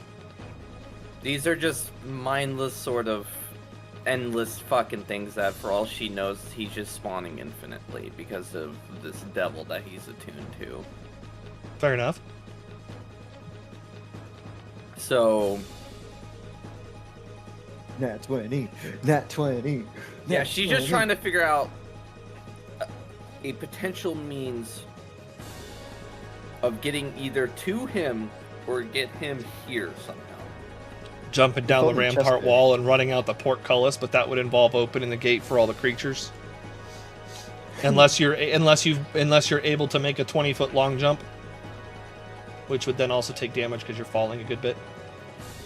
These are just mindless, sort of endless fucking things that, for all she knows, he's just spawning infinitely because of this devil that he's attuned to. Fair enough. So, Nat 20. Nat 20. yeah, she's just trying to figure out a potential means of getting either to him or get him here somehow. Jumping down the Totally rampart chest wall and running out the portcullis, but that would involve opening the gate for all the creatures. Unless you're able to make a 20-foot long jump, which would then also take damage because you're falling a good bit.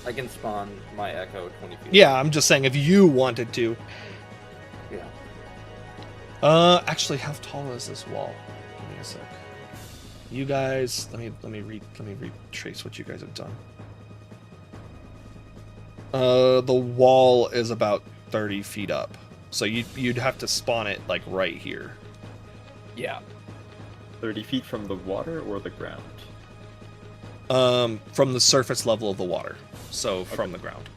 I can spawn my Echo 20 feet. Yeah, I'm just saying if you wanted to. Yeah. Actually, how tall is this wall? Give me a sec. You guys, let me retrace what you guys have done. The wall is about 30 feet up, so you'd have to spawn it like right here. Yeah. 30 feet from the water or the ground? From the surface level of the water, so from the ground.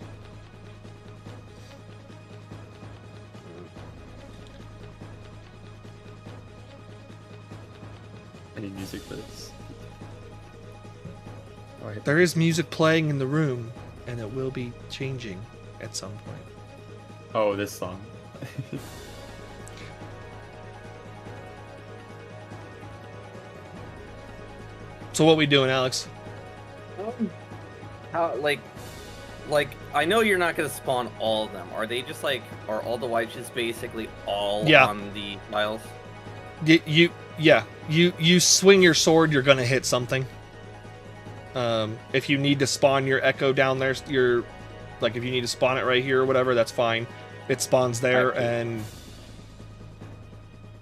Any music for this? Alright. There is music playing in the room, and it will be changing at some point. Oh, this song. So what we doing, Alex? How, like, I know you're not gonna spawn all of them. Are they just like, are all the whites just basically all Yeah. on the tiles? You swing your sword, you're gonna hit something. If you need to spawn your echo down there, if you need to spawn it right here or whatever, that's fine. It spawns there and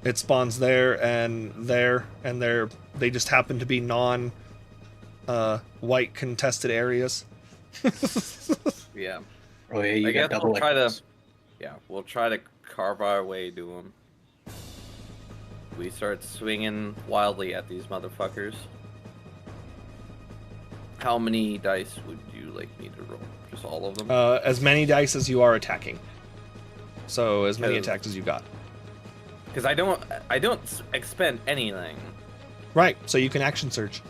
it spawns there and there, and they just happen to be white contested areas. Yeah. Oh yeah, you I got guess double we'll try to. echoes. Yeah, we'll try to carve our way to them. We start swinging wildly at these motherfuckers. How many dice would you like me to roll? Just all of them? As many dice as you are attacking. So as many Oh. attacks as you got. Because I don't expend anything, Right. So you can action surge.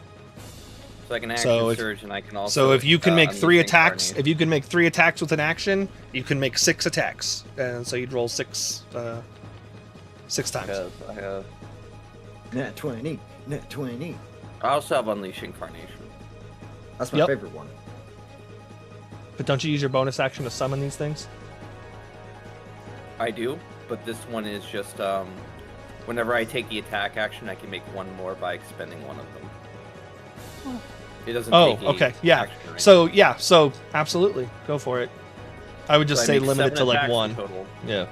so I can action So if- surge and I can also. So if you can make I'm 3 using attacks, Incarnate. if you can make 3 attacks with an action, you can make 6 attacks, and so you'd roll 6 times. Because I have. Nat 20. Nat 20. I also have Unleash Incarnation. That's my Yep. favorite one. But don't you use your bonus action to summon these things? I do, but this one is just whenever I take the attack action, I can make one more by expending one of them. It doesn't. Oh, take okay, yeah. action or anything. So absolutely, go for it. I would just So I say make limit it 7 to like attacks in 1. total. Yeah.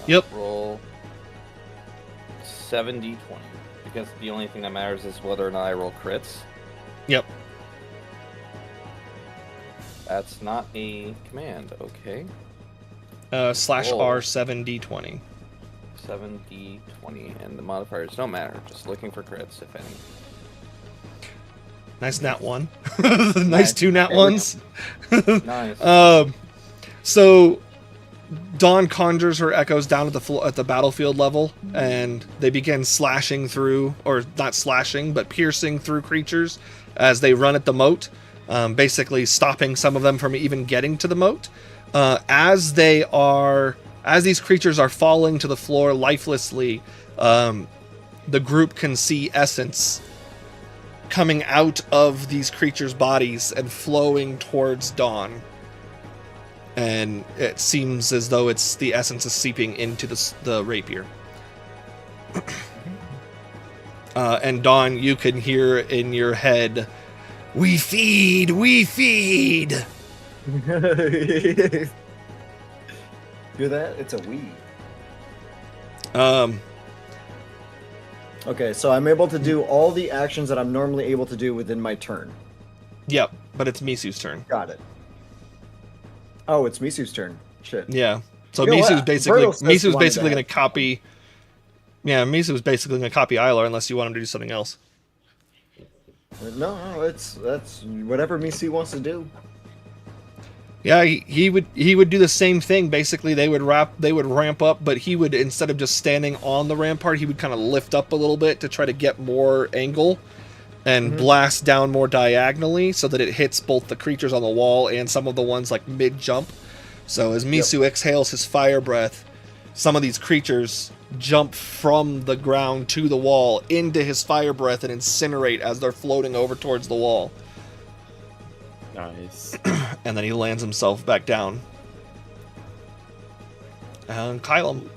Yep. Roll 7d20 because the only thing that matters is whether or not I roll crits. Yep. That's not a command. Okay. Slash Roll. R 7d20. 7d20 and the modifiers don't matter. Just looking for crits, if any. Nice nat 1. Nice 2 nat 1s. Nice. So Dawn conjures her echoes down at the battlefield level, and they begin slashing through, or not slashing, but piercing through creatures as they run at the moat, basically stopping some of them from even getting to the moat. As these creatures are falling to the floor lifelessly, the group can see essence coming out of these creatures' bodies and flowing towards Dawn. And it seems as though the essence is seeping into the rapier. And Dawn, you can hear in your head, "We feed, we feed." Hear that? It's a we. Okay, so I'm able to do all the actions that I'm normally able to do within my turn. Yep, but it's Misu's turn. Got it. Oh, it's Misu's turn. Shit. Yeah. So You know Misu's what? basically Vertos Misu's wanted basically that. going to copy. Yeah, Misu's basically going to copy Ilar unless you want him to do something else. No, that's whatever Misu wants to do. Yeah, he would do the same thing. Basically, they would ramp up, but he would, instead of just standing on the rampart, he would kind of lift up a little bit to try to get more angle and blast down more diagonally so that it hits both the creatures on the wall and some of the ones like mid jump. So as Misu exhales his fire breath, some of these creatures jump from the ground to the wall into his fire breath and incinerate as they're floating over towards the wall. Nice. And then he lands himself back down. And Kylum.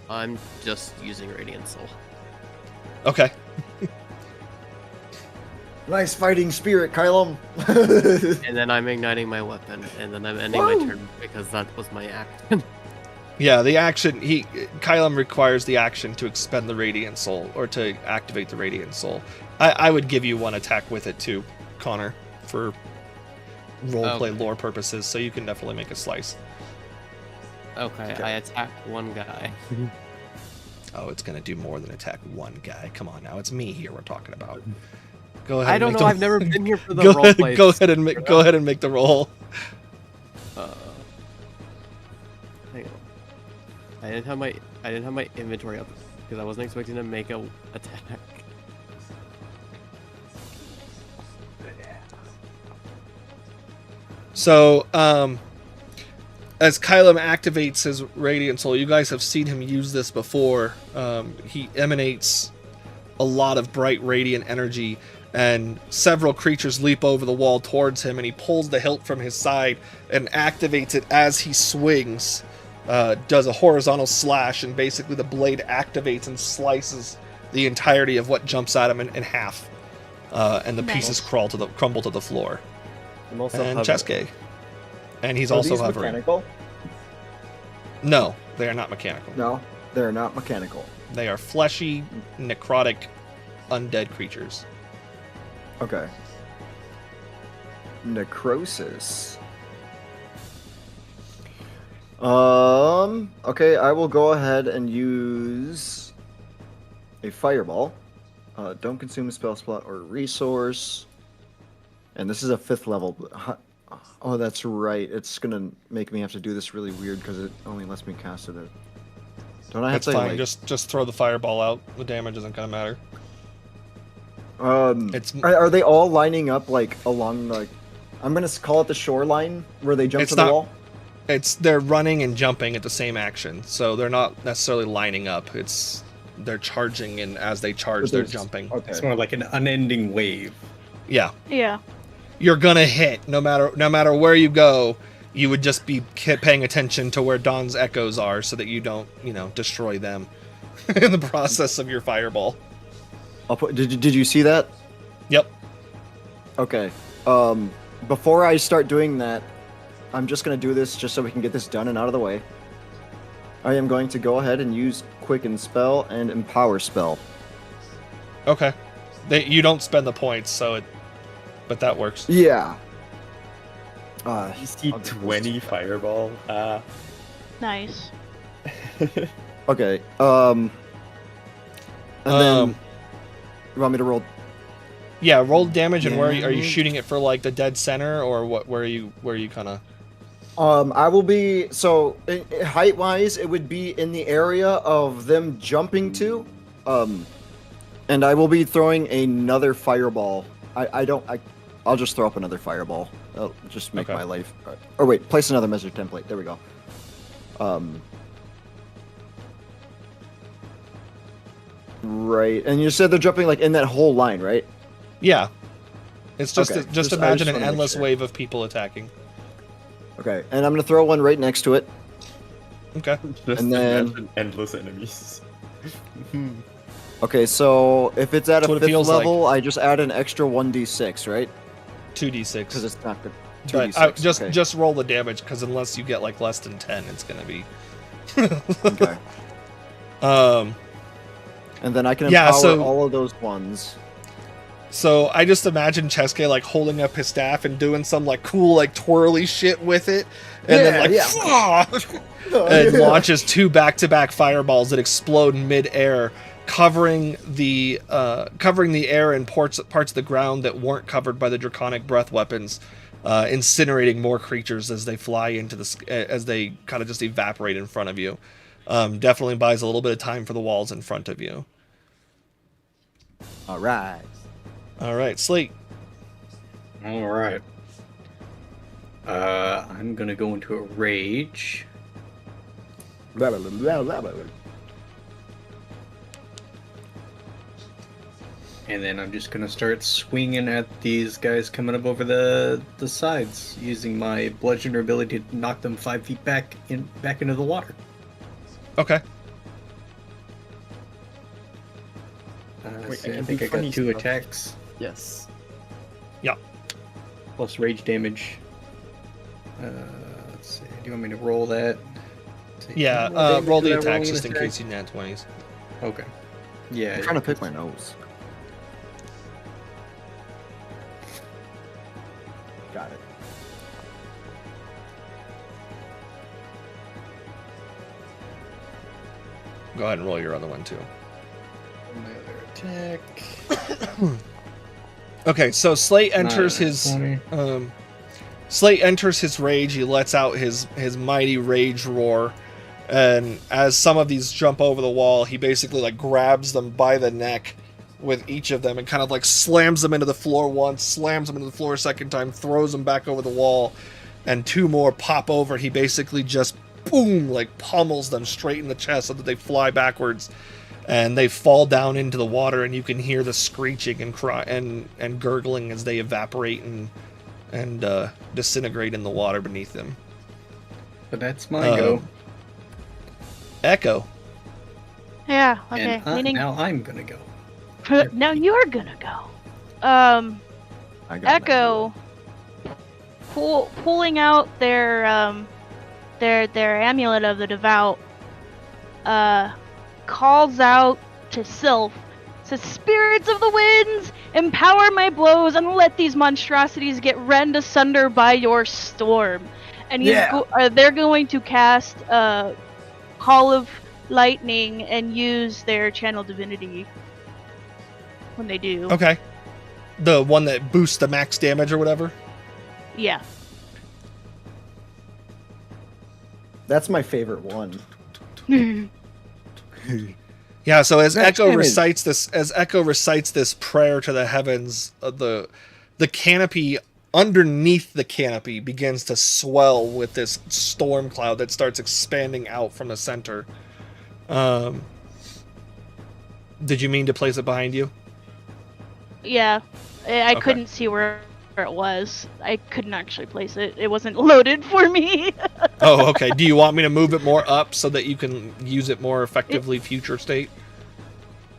I'm just using Radiant Soul. Okay. Nice fighting spirit, Kylum. And then I'm igniting my weapon, and then I'm ending my turn because that was my action. Yeah, the action, Kylum requires the action to expend the Radiant Soul, or to activate the Radiant Soul. I would give you one attack with it too, Connor, for roleplay lore purposes, so you can definitely make a slice. Okay, I attack one guy. Oh, it's gonna do more than attack one guy. Come on now, it's me here we're talking about. Go ahead. I don't know. I've never been here for the go roleplay. go ahead and make the roll. Hang on. I didn't have my inventory up because I wasn't expecting to make a attack. So, as Kylum activates his Radiant Soul, you guys have seen him use this before. He emanates a lot of bright radiant energy, and several creatures leap over the wall towards him, and he pulls the hilt from his side and activates it as he swings. Does a horizontal slash, and basically the blade activates and slices the entirety of what jumps at him in half. And the pieces crumble to the floor. I'm also And hovering. Cheske. And he's Are also these hovering. mechanical? No, they are not mechanical. No, they're not mechanical. They are fleshy, necrotic, undead creatures. Okay. Necrosis. Okay, I will go ahead and use a fireball. Don't consume a spell slot or resource. And this is a 5th level. Oh, that's right. It's gonna make me have to do this really weird because it only lets me cast it at... Don't I have That's to, fine. like... Just throw the fireball out. The damage isn't gonna matter. It's Are they all lining up, like, along, like... I'm gonna call it the shoreline, where they jump It's to the not- wall? they're running and jumping at the same action, so they're not necessarily lining up. They're charging, and as they charge, But they're there's- jumping. Okay. It's more like an unending wave. Yeah, Yeah. you're gonna hit no matter where you go. You would just be paying attention to where Dawn's echoes are so that you don't, destroy them in the process of your fireball. Did you see that? Yep. Okay. Before I start doing that, I'm just going to do this just so we can get this done and out of the way. I am going to go ahead and use Quicken Spell and Empower Spell. Okay. You don't spend the points, but that works. Yeah. You see 20 fireball. Nice. Okay. And then you want me to roll? Yeah, roll damage, and where are you shooting it for? Like the dead center, or what? Where are you kind of? I will be height wise, it would be in the area of them jumping to, and I will be throwing another fireball. I'll just throw up another fireball. That'll just make my life. Or wait, place another measure template. There we go. Right, and you said they're jumping like in that whole line, right? Yeah. It's just Okay, just I imagine just an wanna make endless sure. wave of people attacking. Okay, and I'm gonna throw one right next to it. Okay. Just And then- imagine endless enemies. Okay, so if it's at That's a what it 5th feels like. level, I just add an extra 1d6, right? 2d6. Because it's not good. But 2d6. okay. just roll the damage, because unless you get like less than 10, it's gonna be. Okay. And then I can Yeah, empower so- all of those ones. So I just imagine Cheske like holding up his staff and doing some like cool like twirly shit with it, and then like and launches 2 back-to-back fireballs that explode in mid-air, covering the air and parts of the ground that weren't covered by the draconic breath weapons, incinerating more creatures as they fly into as they kind of just evaporate in front of you. Definitely buys a little bit of time for the walls in front of you. All right. All right, Slate. All right. I'm gonna go into a rage. Blah, blah, blah, blah, blah, blah. And then I'm just gonna start swinging at these guys coming up over the sides, using my bludgeoner ability to knock them 5 feet back into the water. Okay. Wait, So I I can think do I got funny 2 stuff. attacks Yes. plus rage damage. Let's see. Do you want me to roll that? Let's see, Yeah, how much damage roll did the I roll attacks in just in attack? case you nat 20s. Okay. Yeah. I'm trying to pick my nose. Got it. Go ahead and roll your other one too. Another attack. Okay, so Slate enters Nine, his 20. Slate enters his rage. He lets out his mighty rage roar, and as some of these jump over the wall, he basically like grabs them by the neck with each of them and kind of like slams them into the floor once, slams them into the floor a second time, throws them back over the wall, and 2 more pop over. He basically just boom, like pummels them straight in the chest so that they fly backwards. And they fall down into the water, and you can hear the screeching and cry and gurgling as they evaporate and disintegrate in the water beneath them. But that's my go. Echo. Yeah. Okay. And Meaning now I'm gonna go. now you're gonna go. I got Echo pulling out their amulet of the devout, calls out to Sylph, says, "Spirits of the winds, empower my blows and let these monstrosities get rend asunder by your storm." And they're going to cast Call of Lightning and use their channel divinity when they do. Okay. The one that boosts the max damage or whatever. Yeah. That's my favorite one. Yeah, so as Max Echo damage. recites this prayer to the heavens, the canopy underneath the canopy begins to swell with this storm cloud that starts expanding out from the center. Did you mean to place it behind you? Yeah. I Okay. couldn't see where it was. I couldn't actually place it. It wasn't loaded for me. Oh, okay. Do you want me to move it more up so that you can use it more effectively future state?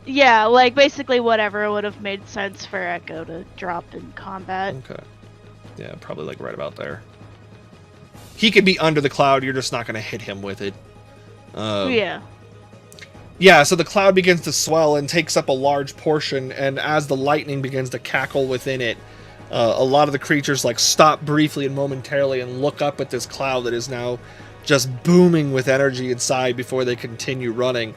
Yeah, like basically whatever would have made sense for Echo to drop in combat. Okay. Yeah, probably like right about there. He could be under the cloud, you're just not going to hit him with it. Yeah. Yeah, so the cloud begins to swell and takes up a large portion, and as the lightning begins to cackle within it, a lot of the creatures like stop briefly and momentarily and look up at this cloud that is now just booming with energy inside before they continue running.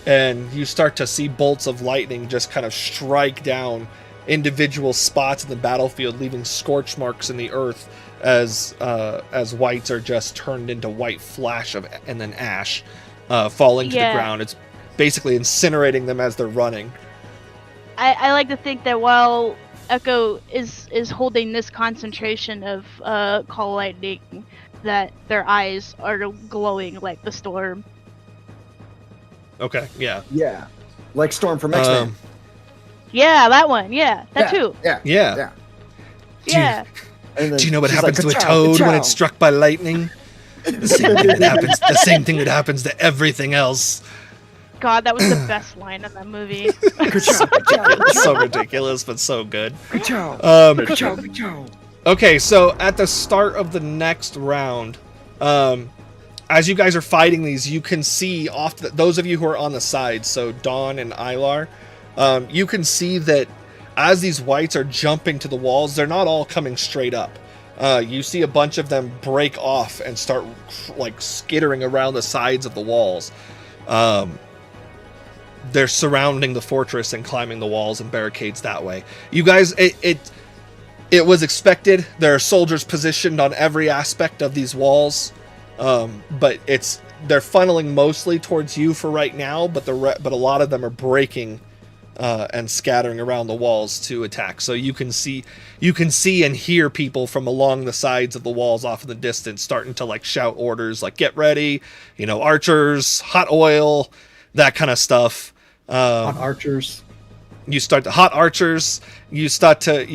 And you start to see bolts of lightning just kind of strike down individual spots in the battlefield, leaving scorch marks in the earth as whites are just turned into white flash and then ash falling to the ground. It's basically incinerating them as they're running. I like to think that while Echo is holding this concentration of call lightning, that their eyes are glowing like the storm. Okay, yeah. Yeah. Like Storm from X-Men. Yeah, that one. Yeah, that too. Yeah. Yeah. Yeah. Do you know what she's happens like, to a "Ka-chow, toad when ka-chow." it's struck by lightning? The same thing that happens to everything else. God, that was the best line in that movie. It's so ridiculous, but so good. Ka-chow. Ka-chow, ka-chow. Okay, so at the start of the next round, as you guys are fighting these, you can see off those of you who are on the sides, so Dawn and Ilar, you can see that as these whites are jumping to the walls, they're not all coming straight up. You see a bunch of them break off and start like skittering around the sides of the walls. They're surrounding the fortress and climbing the walls and barricades that way. You guys, it was expected. There are soldiers positioned on every aspect of these walls, but they're funneling mostly towards you for right now. But a lot of them are breaking and scattering around the walls to attack. So you can see and hear people from along the sides of the walls off in the distance starting to like shout orders like "Get ready!" Archers, hot oil, that kind of stuff. Hot archers. You start to hot archers. You start to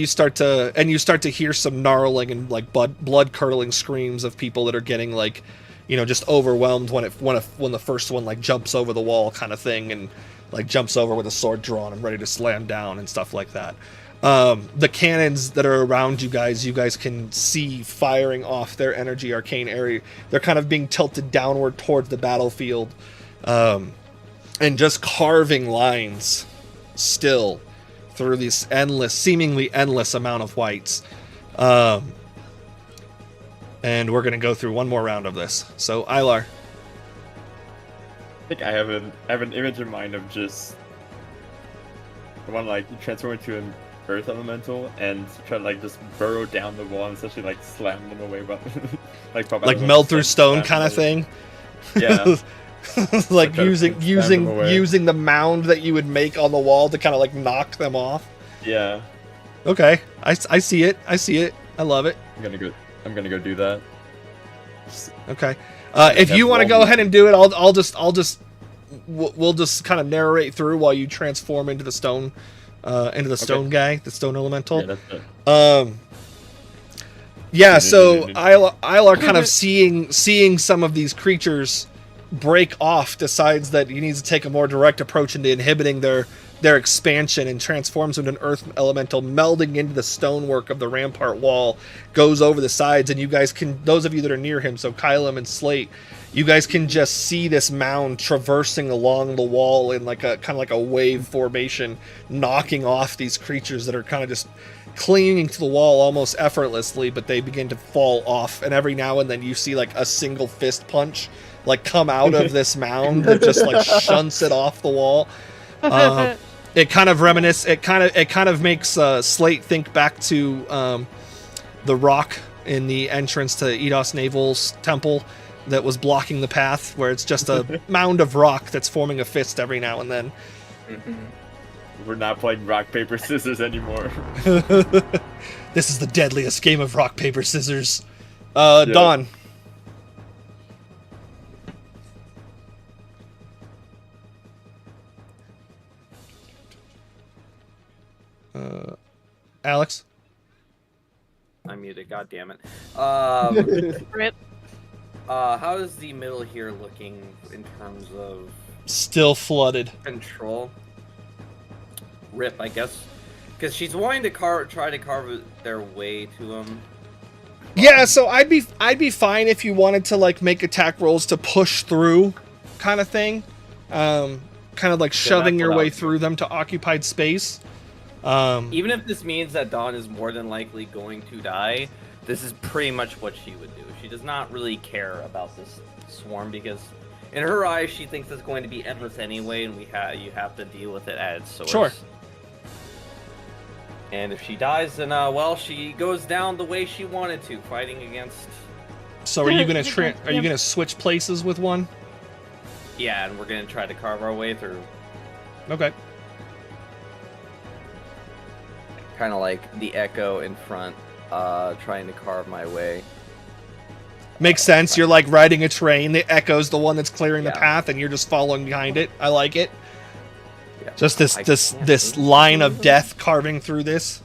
hear some gnarling and like blood curdling screams of people that are getting like, just overwhelmed when the first one like jumps over the wall kind of thing and like jumps over with a sword drawn and ready to slam down and stuff like that. The cannons that are around you guys can see firing off their energy arcane area. They're kind of being tilted downward towards the battlefield, and just carving lines still through this seemingly endless amount of whites. And we're going to go through one more round of this. So, Ilar. I think I have an image in mind of just I want to like transform into an earth elemental and try to like just burrow down the wall and essentially like slam them away, but like melt through stone kind of thing. Yeah. Like using the mound that you would make on the wall to kind of like knock them off. Yeah. Okay, I see it. I love it. I'm gonna go do that. Okay. If you want to go ahead and do it, we'll just kind of narrate through while you transform into the stone guy, the stone elemental. Yeah, that's it. Yeah. So Ilar kind of seeing some of these creatures break off, decides that he needs to take a more direct approach into inhibiting their expansion and transforms into an earth elemental, melding into the stonework of the rampart wall, goes over the sides, and you guys can, those of you that are near him, so Kylum and Slate, you guys can just see this mound traversing along the wall in like a kind of like a wave formation, knocking off these creatures that are kind of just clinging to the wall almost effortlessly, but they begin to fall off, and every now and then you see like a single fist punch like come out of this mound that just like shunts it off the wall. It kind of makes Slate think back to the rock in the entrance to Eidos Naval's temple that was blocking the path, where it's just a mound of rock that's forming a fist every now and then. We're not playing rock, paper, scissors anymore. This is the deadliest game of rock, paper, scissors. Dawn. Alex? God damn it. Rip. How is the middle here looking in terms of Still flooded. control? Rip, I guess, because she's wanting to try to carve their way to him. Yeah, so I'd be fine if you wanted to like make attack rolls to push through, kind of thing, kind of like shoving that's your what I way was through them to occupied space. Even if this means that Dawn is more than likely going to die, this is pretty much what she would do. She does not really care about this swarm because, in her eyes, she thinks it's going to be endless anyway, and you have to deal with it at its source. Sure. And if she dies, then well, she goes down the way she wanted to, fighting against. So are you gonna switch places with one? Yeah, and we're gonna try to carve our way through. Okay. Kind of like the Echo in front, trying to carve my way. Makes sense. You're like riding a train. The Echo's the one that's clearing the Yeah. path, and you're just following behind it. I like it. Yeah. Just I this can't move. line of death carving through this.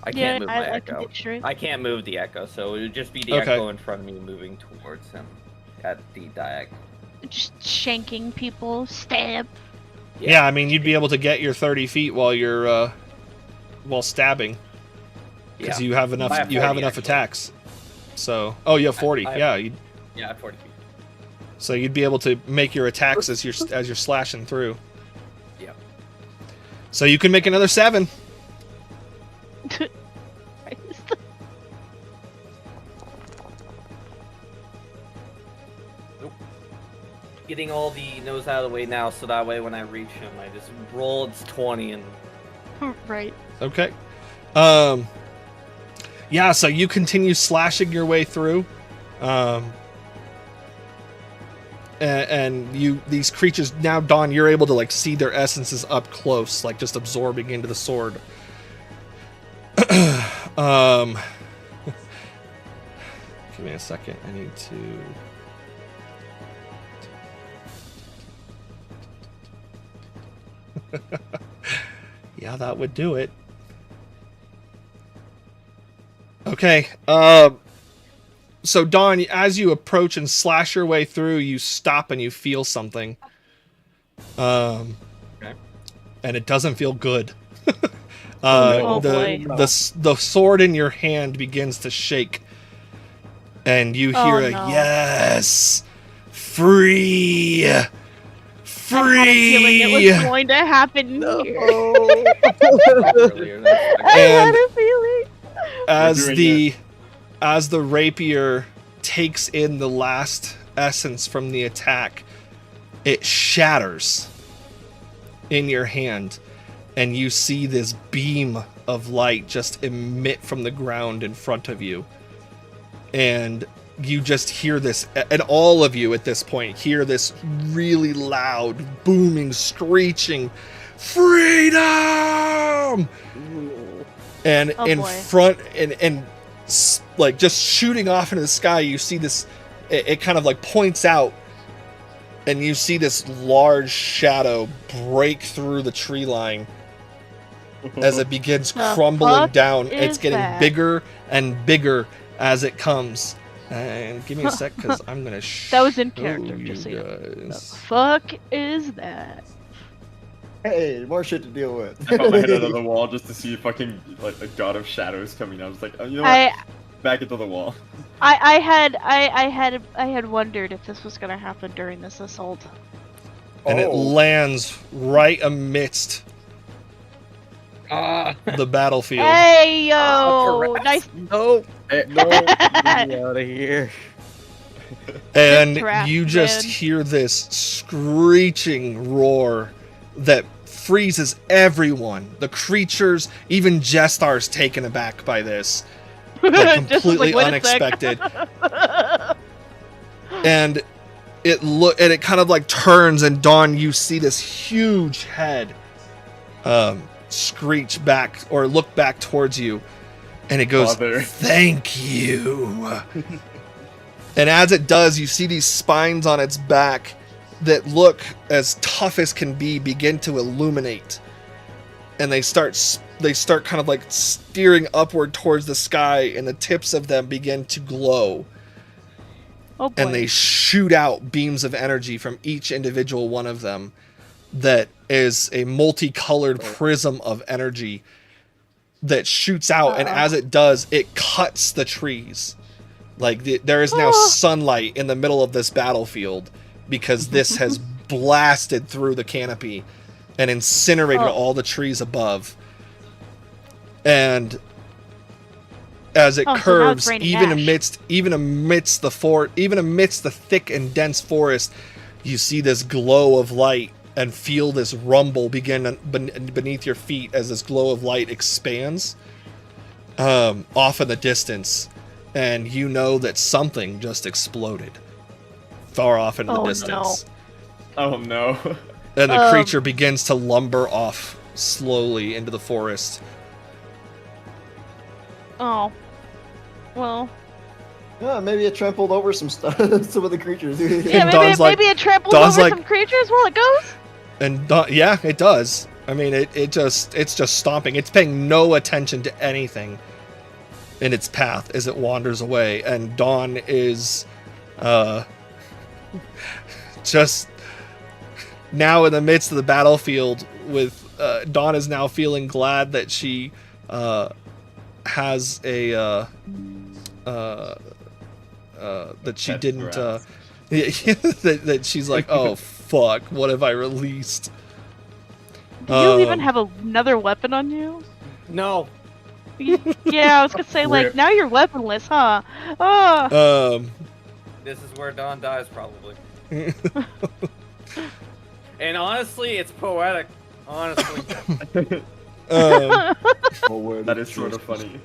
I can't move my I can Echo. picture it. I can't move the Echo, so it would just be the Okay. Echo in front of me moving towards him at the diagonal. Just shanking people, stab. Yeah, I mean you'd be able to get your 30 feet while you're while stabbing because Yeah. you have enough. I have You have 40 enough actually. attacks. So you have 40. I- Yeah. Yeah, at 40 feet. So you'd be able to make your attacks as you're slashing through. Yep. So you can make another 7. Getting all the nose out of the way now, so that way when I reach him, I just roll its 20 and Right. Okay. Yeah, so you continue slashing your way through. And these creatures now, Dawn, you're able to like see their essences up close, like just absorbing into the sword. Give me a second. I need to. Yeah, that would do it. Okay. So Dawn, as you approach and slash your way through, you stop and you feel something. Okay. And it doesn't feel good. Oh, the boy. the sword in your hand begins to shake, and you hear Oh, a no. yes, free, I had a feeling it free. was going to happen here. earlier than expected. I had And a feeling. as doing the as the rapier takes in the last essence from the attack, it shatters in your hand, and you see this beam of light just emit from the ground in front of you. And you just hear this, and all of you at this point hear this really loud, booming, screeching, freedom! And Oh, in boy. front, and like just shooting off into the sky, you see this, it kind of like points out, and you see this large shadow break through the tree line as it begins The crumbling fuck down. It's is getting that? bigger and bigger as it comes. And give me a sec, because I'm gonna That was in show character, you just so you know. The guys. fuck is that? Hey, more shit to deal with. I got my head out of the wall just to see fucking like a god of shadows coming. I was like, oh, you know what? I Back into the wall. had wondered if this was gonna happen during this assault. And it Oh. lands right amidst Ah, the battlefield. Hey yo, correct. nice. Nope. Eh, No. Get me out of here. And Trap, you just man. hear this screeching roar that freezes everyone. The creatures, even Jestar's taken aback by this. Like, Just completely like, wait a sec. unexpected. And it kind of like turns, and Dawn, you see this huge head screech back or look back towards you, and it goes, Father. "Thank you." And as it does, you see these spines on its back that look as tough as can be begin to illuminate. and they start kind of like steering upward towards the sky, and the tips of them begin to glow. Oh boy. And they shoot out beams of energy from each individual one of them that is a multicolored prism of energy that shoots out, and as it does, it cuts the trees. Like, there is now sunlight in the middle of this battlefield because this has blasted through the canopy and incinerated all the trees above. And as it curves, even amidst the thick and dense forest, you see this glow of light and feel this rumble begin beneath your feet as this glow of light expands off in the distance, and you know that something just exploded far off in the distance. Oh no! And the creature begins to lumber off slowly into the forest. Oh. Well. Yeah, maybe it trampled over some stuff, some of the creatures. Yeah, Dawn's maybe it trampled Dawn's over some creatures while it goes. And yeah, it does. I mean, it's just stomping. It's paying no attention to anything in its path as it wanders away. And Dawn is just now in the midst of the battlefield with Dawn is now feeling glad that she has a that she didn't that she's like, oh fuck, what have I released? Do you even have another weapon on you? No. Yeah, I was gonna say, like, now you're weaponless, huh? Oh. This is where Dawn dies, probably. And honestly, it's poetic. Honestly. That is sort of funny.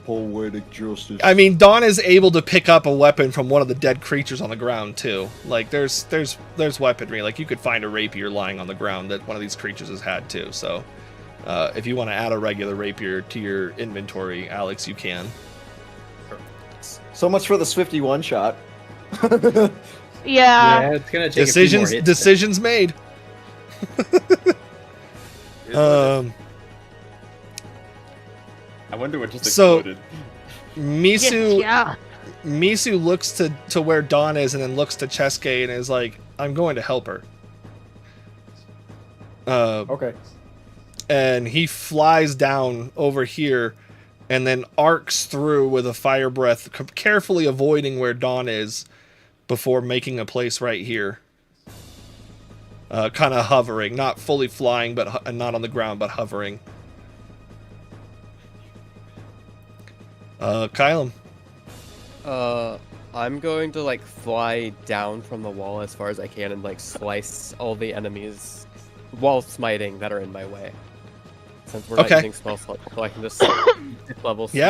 Poetic justice. I mean, Dawn is able to pick up a weapon from one of the dead creatures on the ground too. Like, there's weaponry. Like, you could find a rapier lying on the ground that one of these creatures has had too. So, if you want to add a regular rapier to your inventory, Alex, you can. So much for the Swifty one shot. Yeah, it's gonna take a few more hits. Decisions made. I wonder what just exploded. Misu yeah. Misu looks to where Dawn is and then looks to Chesuke and is like, I'm going to help her. Okay. And he flies down over here and then arcs through with a fire breath, carefully avoiding where Dawn is before making a place right here. Kind of hovering, not fully flying, but not on the ground, but hovering. Kylum. I'm going to like fly down from the wall as far as I can and like slice all the enemies while smiting that are in my way. Since we're not using spell slots, so I can just fifth level, do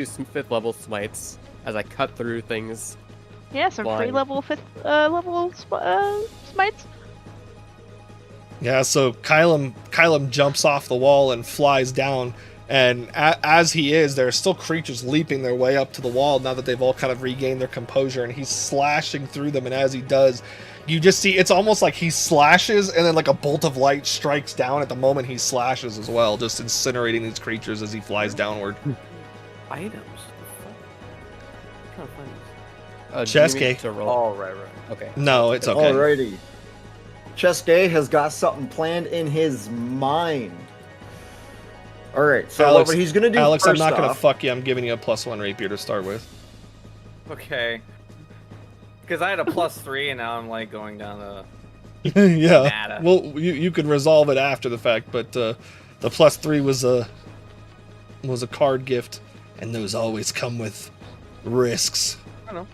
some 5th level smites as I cut through things. Yeah, some free level 5th level smites. Yeah, so Kylum jumps off the wall and flies down. And as he is, there are still creatures leaping their way up to the wall now that they've all kind of regained their composure, and he's slashing through them. And as he does, you just see it's almost like he slashes and then like a bolt of light strikes down at the moment he slashes as well, just incinerating these creatures as he flies downward. Items? What kind of Chesuke. Oh, right. Okay. No, it's okay. Alrighty. Chesuke has got something planned in his mind. Alright, so Alex, what he's gonna do Alex, I'm first not gonna off- fuck you. I'm giving you a +1 rapier to start with. Okay. Because I had a +3 and now I'm like going down a... Yeah. Nada. Well, you could resolve it after the fact, but the +3 was a card gift, and those always come with risks. I don't know.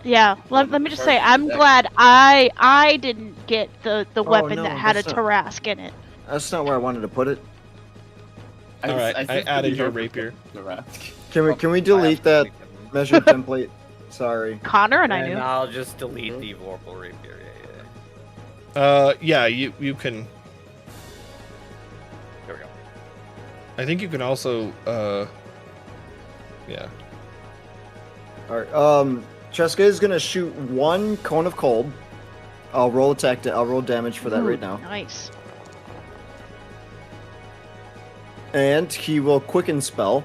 Yeah, let me just say, I'm glad I didn't get the weapon no, that had a that's not- Tarrasque in it. That's not where I wanted to put it. All right, I think added the your York rapier. the Rask. Can we delete that measure template? Sorry. Connor and I And knew. I'll just delete the Vorpal Rapier. Yeah. Yeah, you can. There we go. I think you can also. Yeah. Alright, Chesuke is gonna shoot one cone of cold. I'll roll damage for that right now. Nice. And he will quicken spell.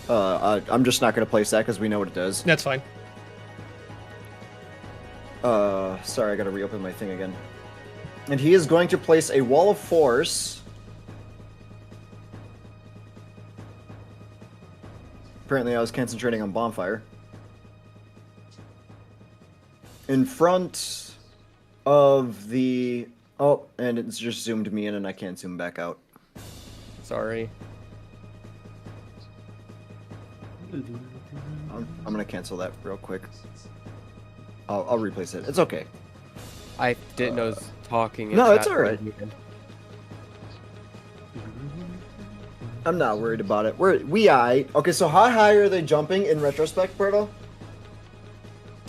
I'm just not going to place that because we know what it does. That's fine. Sorry, I got to reopen my thing again. And he is going to place a wall of force. Apparently, I was concentrating on bonfire. In front of the... Oh, and it's just zoomed me in and I can't zoom back out. Sorry. I'm gonna cancel that real quick. I'll replace it. It's okay. I didn't know I was talking. in No, it's chat. alright. I'm not worried about it. Okay, so how high are they jumping in retrospect, Berto?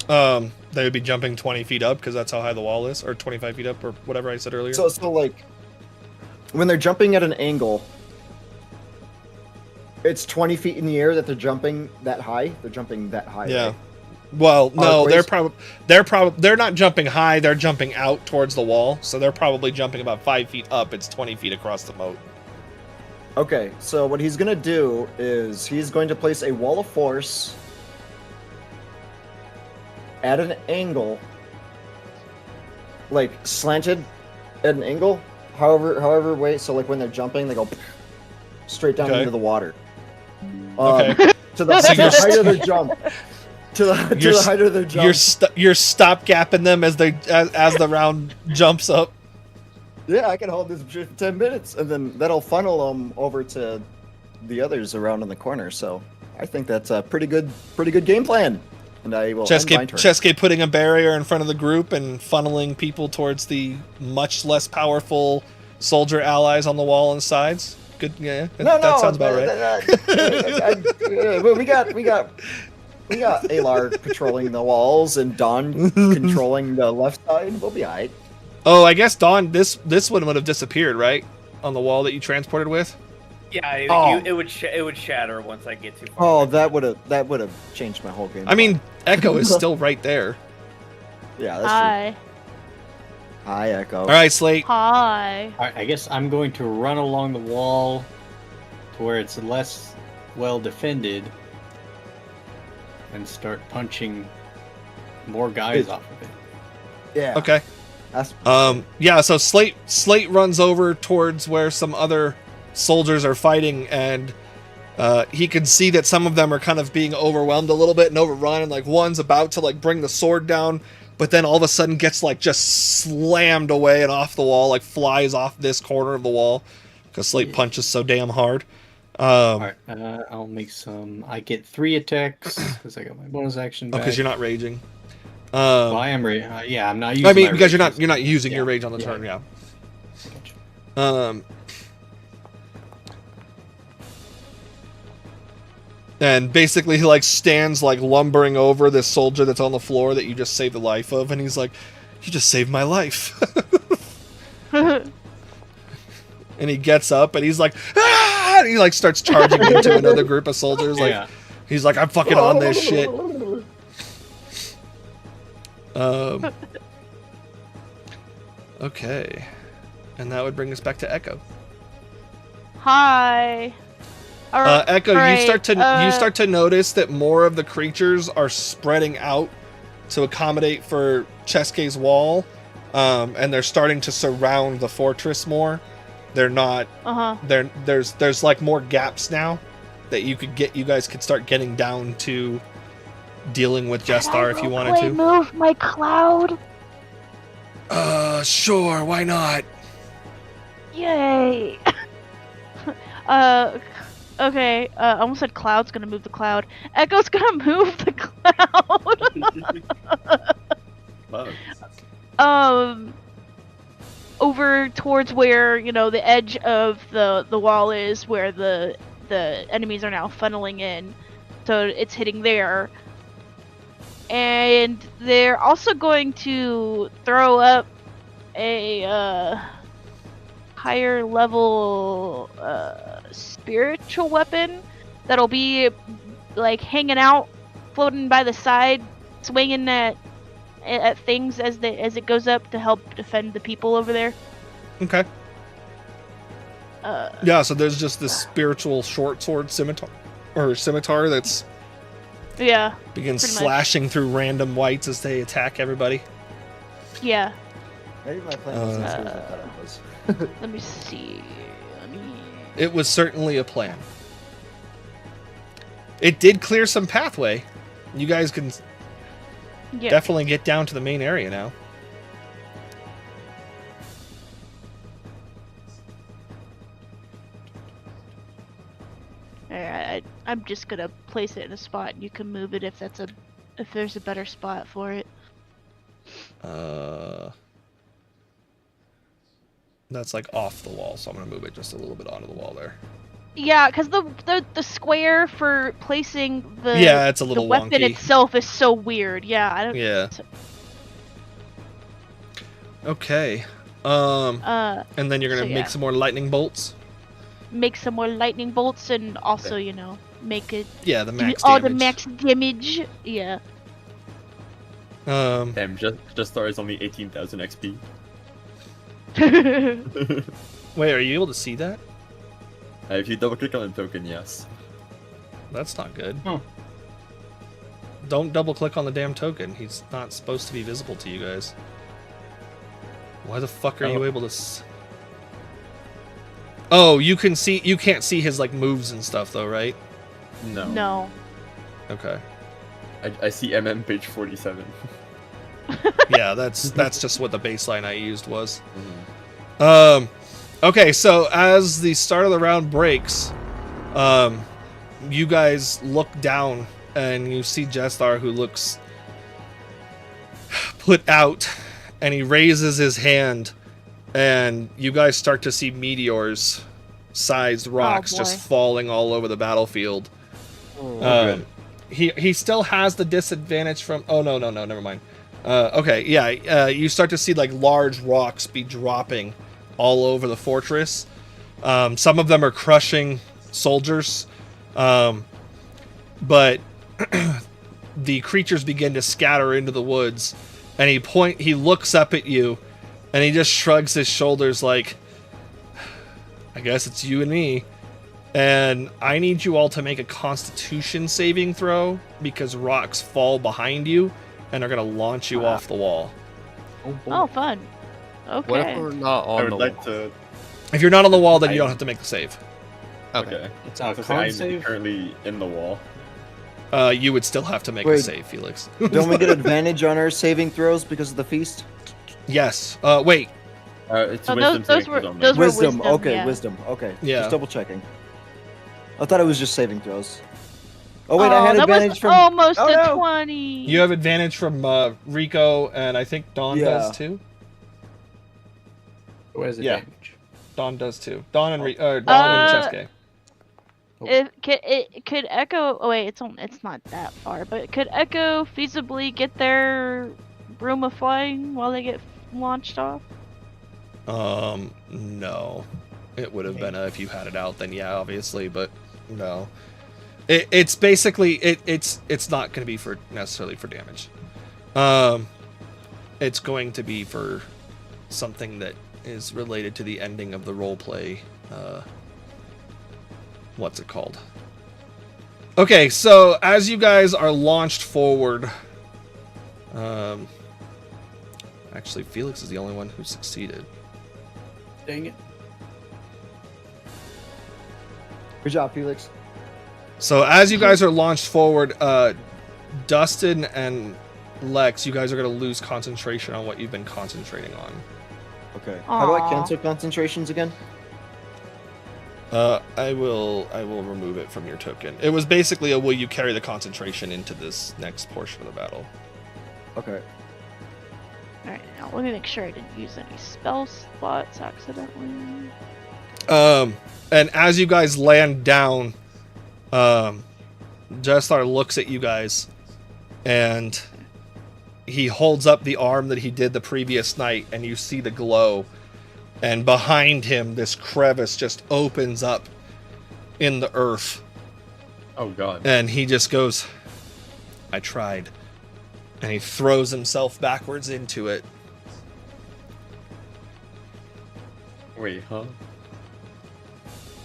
They would be jumping 20 feet up because that's how high the wall is, or 25 feet up, or whatever I said earlier. So like, when they're jumping at an angle, it's 20 feet in the air that they're jumping that high. They're jumping that high. Yeah. Right? Well, no, Arcways? they're not jumping high. They're jumping out towards the wall, so they're probably jumping about 5 feet up. It's 20 feet across the moat. Okay, so what he's gonna do is he's going to place a wall of force at an angle, like slanted at an angle, however way. So like when they're jumping, they go straight down Okay. into the water. Okay. To the height of their jump. To the height of their jump. You're stop-gapping them as the round jumps up. Yeah, I can hold this for 10 minutes, and then that'll funnel them over to the others around in the corner. So I think that's a pretty good game plan. And I will end my turn. Cheske putting a barrier in front of the group and funneling people towards the much less powerful soldier allies on the wall and sides. Good, yeah. That sounds about right. We got Alar patrolling the walls and Dawn controlling the left side. We'll be alright. Oh, I guess Dawn, this one would have disappeared, right? On the wall that you transported with. Yeah, it would shatter once I get too far. Oh, that would have changed my whole game. I mean, Echo is still right there. Yeah, that's Hi. true. Hi, Echo. All right, Slate. Hi. Alright, I guess I'm going to run along the wall to where it's less well defended and start punching more guys off of it. Yeah. Okay. That's Yeah. So Slate runs over towards where some other soldiers are fighting, and he can see that some of them are kind of being overwhelmed a little bit and overrun, and like one's about to like bring the sword down, but then all of a sudden gets like just slammed away and off the wall, like flies off this corner of the wall because Slate punches so damn hard. Alright, I'll make some. I get 3 attacks because I got my bonus action back. Because you're not raging. Well, I am yeah, I'm not using. I mean, my because rage. you're not using your Yeah, rage on the yeah. turn, yeah. Gotcha. And basically he like stands like lumbering over this soldier that's on the floor that you just saved the life of, and he's like, "You just saved my life." And he gets up and he's like, "Ah!" And he like starts charging into another group of soldiers. Like Yeah. he's like, "I'm fucking on this shit." Okay, and that would bring us back to Echo. Hi. Echo, Alright, you start to notice that more of the creatures are spreading out to accommodate for Cheske's wall, and they're starting to surround the fortress more. They're not. There's like more gaps now that you guys could start getting down to dealing with Jestar if you wanted to. Move my cloud. Sure, why not? Yay. Okay, I almost said Cloud's gonna move the cloud. Echo's gonna move the cloud. Over towards where, the edge of the wall is, where the enemies are now funneling in. So it's hitting there. And they're also going to throw up a higher level spiritual weapon that'll be like hanging out, floating by the side, swinging at things as it goes up to help defend the people over there. Okay. Yeah, so there's just this spiritual short sword scimitar that's Yeah. begins Pretty much. slashing through random whites as they attack everybody. Yeah. Maybe my plan wasn't as good as I thought it was. Let me see. It was certainly a plan. It did clear some pathway. You guys can Yeah. definitely get down to the main area now. I'm just gonna place it in a spot. You can move it if there's a better spot for it. That's like off the wall, so I'm gonna move it just a little bit onto the wall there. Yeah, because the square for placing the Yeah, it's a little the weapon wonky. itself is so weird. Yeah, I don't. Yeah. Okay. And then you're gonna so make yeah. some more lightning bolts. Make some more lightning bolts and also, make it Yeah, the do max all damage. the max damage. Yeah. Damn, just stars only 18,000 XP. Wait, are you able to see that? If you double click on the token, yes. That's not good. Huh. Don't double click on the damn token. He's not supposed to be visible to you guys. Why the fuck are you able to Oh, you can't see his like moves and stuff though, right? No. No. Okay. I see MM page 47. Yeah, that's just what the baseline I used was. Mhm. Okay, so as the start of the round breaks, you guys look down and you see Jestar, who looks put out, and he raises his hand, and you guys start to see meteors-sized rocks just boy. falling all over the battlefield. He still has the disadvantage from. Oh no, never mind. Okay, yeah, you start to see like large rocks be dropping all over the fortress. Some of them are crushing soldiers, but the creatures begin to scatter into the woods. And he looks up at you, and he just shrugs his shoulders like, I guess it's you and me. And I need you all to make a Constitution saving throw, because rocks fall behind you and are going to launch you off the wall. Oh, fun. Okay. What if we're not I on would the like wall? to. If you're not on the wall, then you don't have to make the save. Okay. It's a So con I'm save? currently in the wall. You would still have to make a Wait. save, Felix. Don't we get advantage on our saving throws because of the feast? Yes. Wait. It's Oh, wisdom those saving were- throws only. those were- Wisdom. wisdom, Okay, yeah. wisdom. Okay. Yeah. Just double checking. I thought it was just saving throws. Oh wait, I had that advantage was from. almost Oh, a no. 20. You have advantage from Rico, and I think Dawn Yeah. does too. What is Yeah. advantage? Dawn does too. Dawn and Cheske. Could Echo? Oh wait, it's not that far. But could Echo feasibly get their broom of flying while they get launched off? No. It would have been if you had it out, then yeah, obviously, but no. It's basically it's not going to be for necessarily for damage. It's going to be for something that is related to the ending of the roleplay. What's it called? Okay, so as you guys are launched forward, actually Felix is the only one who succeeded. Dang it. Good job, Felix. So as you guys are launched forward, Dustin and Lex, you guys are going to lose concentration on what you've been concentrating on. Okay. How do I Aw. cancel concentrations again? I will remove it from your token. It was basically a will you carry the concentration into this next portion of the battle. Okay. Alright, now let me make sure I didn't use any spell slots accidentally. And as you guys land down, Jestar looks at you guys, and he holds up the arm that he did the previous night, and you see the glow. And behind him, this crevice just opens up in the earth. Oh god. And he just goes, I tried. And he throws himself backwards into it. Wait, huh?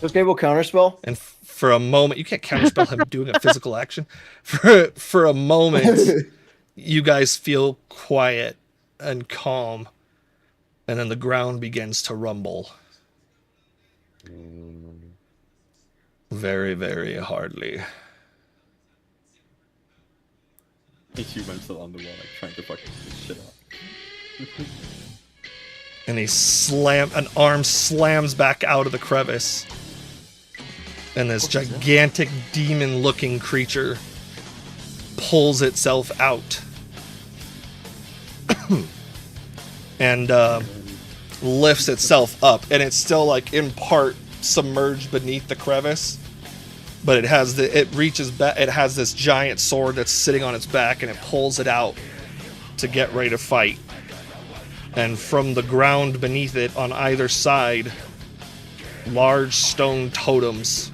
Jeskai will counterspell. And for a moment, you can't counterspell him doing a physical action. For a moment, you guys feel quiet and calm, and then the ground begins to rumble. Very, very hardly. I'm still on the wall, like trying to fuck this shit up. And an arm slams back out of the crevice. And this gigantic demon-looking creature pulls itself out. And lifts itself up. And it's still like in part submerged beneath the crevice. But it has it has this giant sword that's sitting on its back, and it pulls it out to get ready to fight. And from the ground beneath it, on either side, large stone totems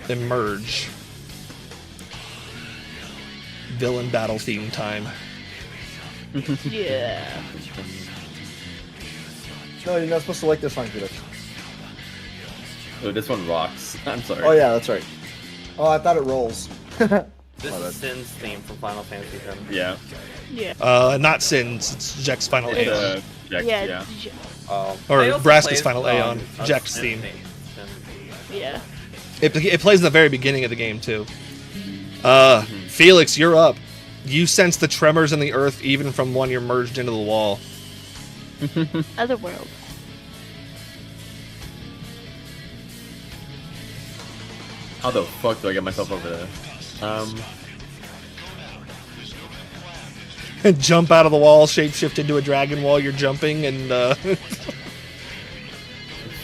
emerge. Villain battle theme time. Yeah. No, you're not supposed to like this one, Felix. Oh, this one rocks. I'm sorry. Oh yeah, that's right. Oh, I thought it rolls. This is Sin's theme from Final Fantasy X. Yeah. Yeah. Not Sins, it's Jack's Final It's, Aeon. Jack, Yeah. Or I also Braska's played, Final Aeon, a Jack's Sin theme. Yeah. It plays in the very beginning of the game, too. Felix, you're up. You sense the tremors in the earth even from when you're merged into the wall. Otherworld. How the fuck do I get myself over there? And jump out of the wall, shapeshift into a dragon while you're jumping, and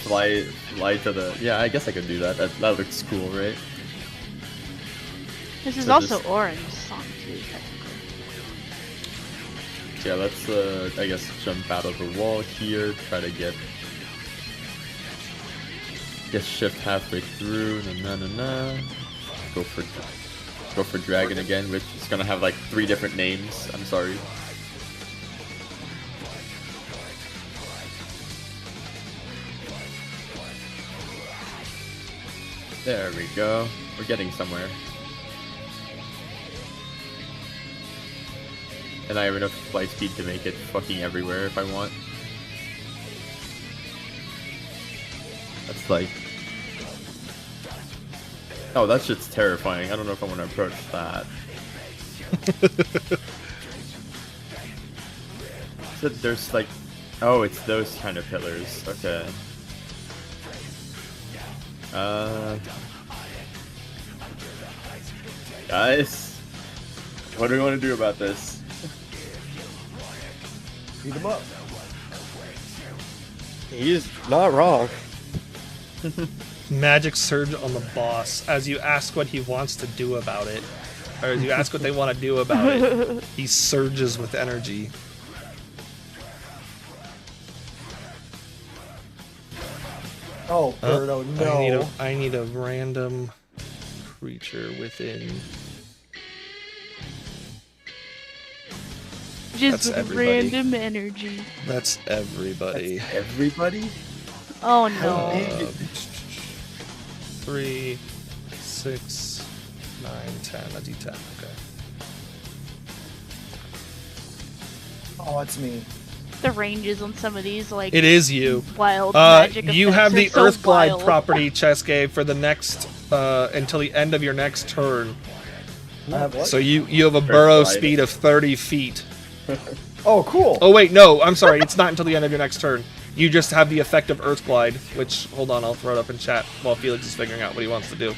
Fly to the... Yeah, I guess I could do that. That looks cool, right? This is So also just- Orange's song too, technically. Yeah, let's, I guess, jump out of the wall here, try to get shift halfway through, na. Go for dragon again, which is gonna have like 3 different names. I'm sorry. There we go. We're getting somewhere. And I have enough flight speed to make it fucking everywhere if I want. That's like... Oh, that shit's terrifying. I don't know if I want to approach that. So there's like... Oh, it's those kind of pillars. Okay. Guys? What do we want to do about this? Beat him up. He's not wrong. magic surge on the boss. As you ask what he wants to do about it, or as you ask what they want to do about it, he surges with energy. Oh, Birdo, no. I need a random creature within. Just That's everybody. random energy. That's everybody. Everybody? Oh no. 3, 6, 9, 10. A D10. Okay. Oh, it's me. The ranges on some of these, like It is you. wild magic You effects have are the so Earth Glide wild. property, Cheske, for the next until the end of your next turn. I have what? So you have a burrow Glide. speed of 30 feet. Oh, cool. Oh wait, no, I'm sorry. It's not until the end of your next turn. You just have the effect of Earth Glide, which, hold on, I'll throw it up in chat while Felix is figuring out what he wants to do.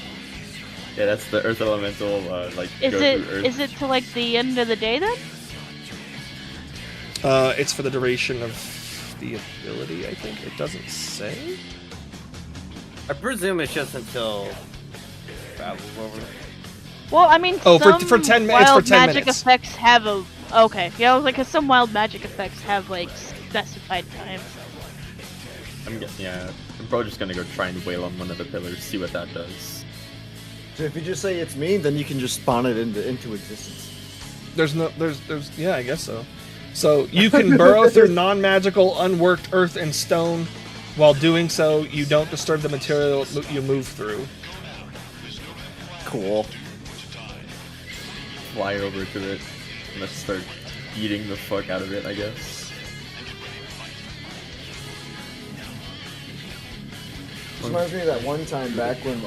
Yeah, that's the Earth Elemental, like, Is go it through Earth. is it to like the end of the day then? It's for the duration of the ability, I think. It doesn't say? I presume it's just until battle's over. Well, I mean, Oh, some for 10 minutes, wild for 10 magic minutes. effects have a. Okay, yeah, I was like, 'cause some wild magic effects have like specified times. Yeah, I'm probably just gonna go try and wail on one of the pillars, see what that does. So if you just say it's me, then you can just spawn it into existence. There's yeah, I guess so. So you can burrow through non-magical, unworked earth and stone While doing so, you don't disturb the material you move through. Cool. Fly over to it. And let's start beating the fuck out of it, I guess. This reminds me of that one time back when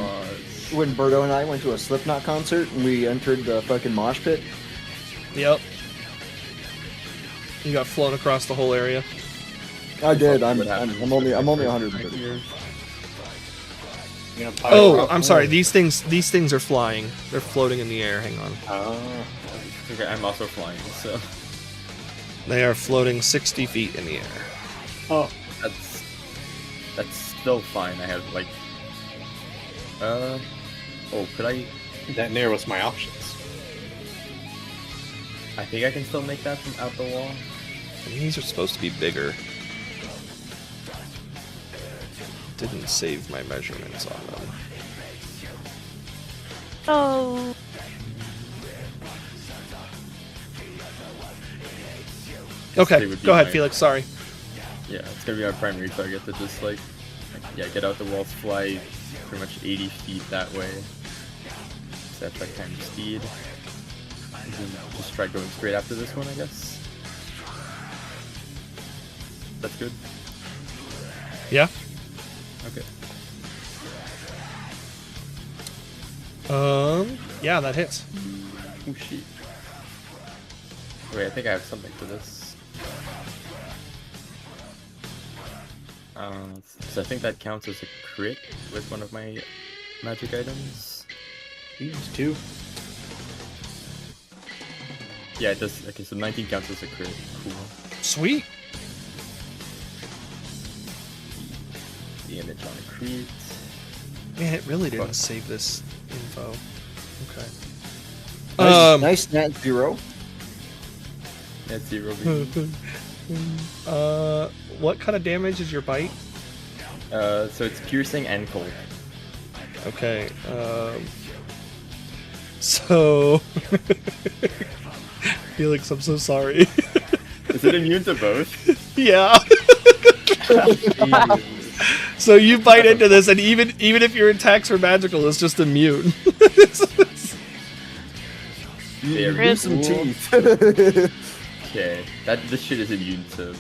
Berto and I went to a Slipknot concert and we entered the fucking mosh pit. Yep. You got flown across the whole area. I did. I'm only 130. Oh, I'm sorry. These things are flying. They're floating in the air. Hang on. Okay, I'm also flying, so They are floating 60 feet in the air. Oh, that's still fine. I have like could I? that narrows my options. I think I can still make that from out the wall. And these are supposed to be bigger. Didn't save my measurements on them. Oh. Okay, They would be go ahead, my- Felix. Sorry. Yeah, it's gonna be my primary target to just like, get out the walls, fly pretty much 80 feet that way. Set that kind of speed. And then just try going straight after this one, I guess. That's good. Yeah. Okay. Yeah, that hits. Oh shit. Wait, I think I have something for this. So I think that counts as a crit with one of my magic items. These two. Yeah, it does. Okay, so 19 counts as a crit. Cool. Sweet. The image on a crit. Man, it really didn't Fuck. save this info. Okay. Nice nat 0. That's 0. What kind of damage is your bite? So it's piercing and cold. Okay. So, Felix, I'm so sorry. Is it immune to both? Yeah. So you bite into this, and even if your attacks are magical, it's just immune. There we Use Some go. teeth. Okay, this shit is immune to.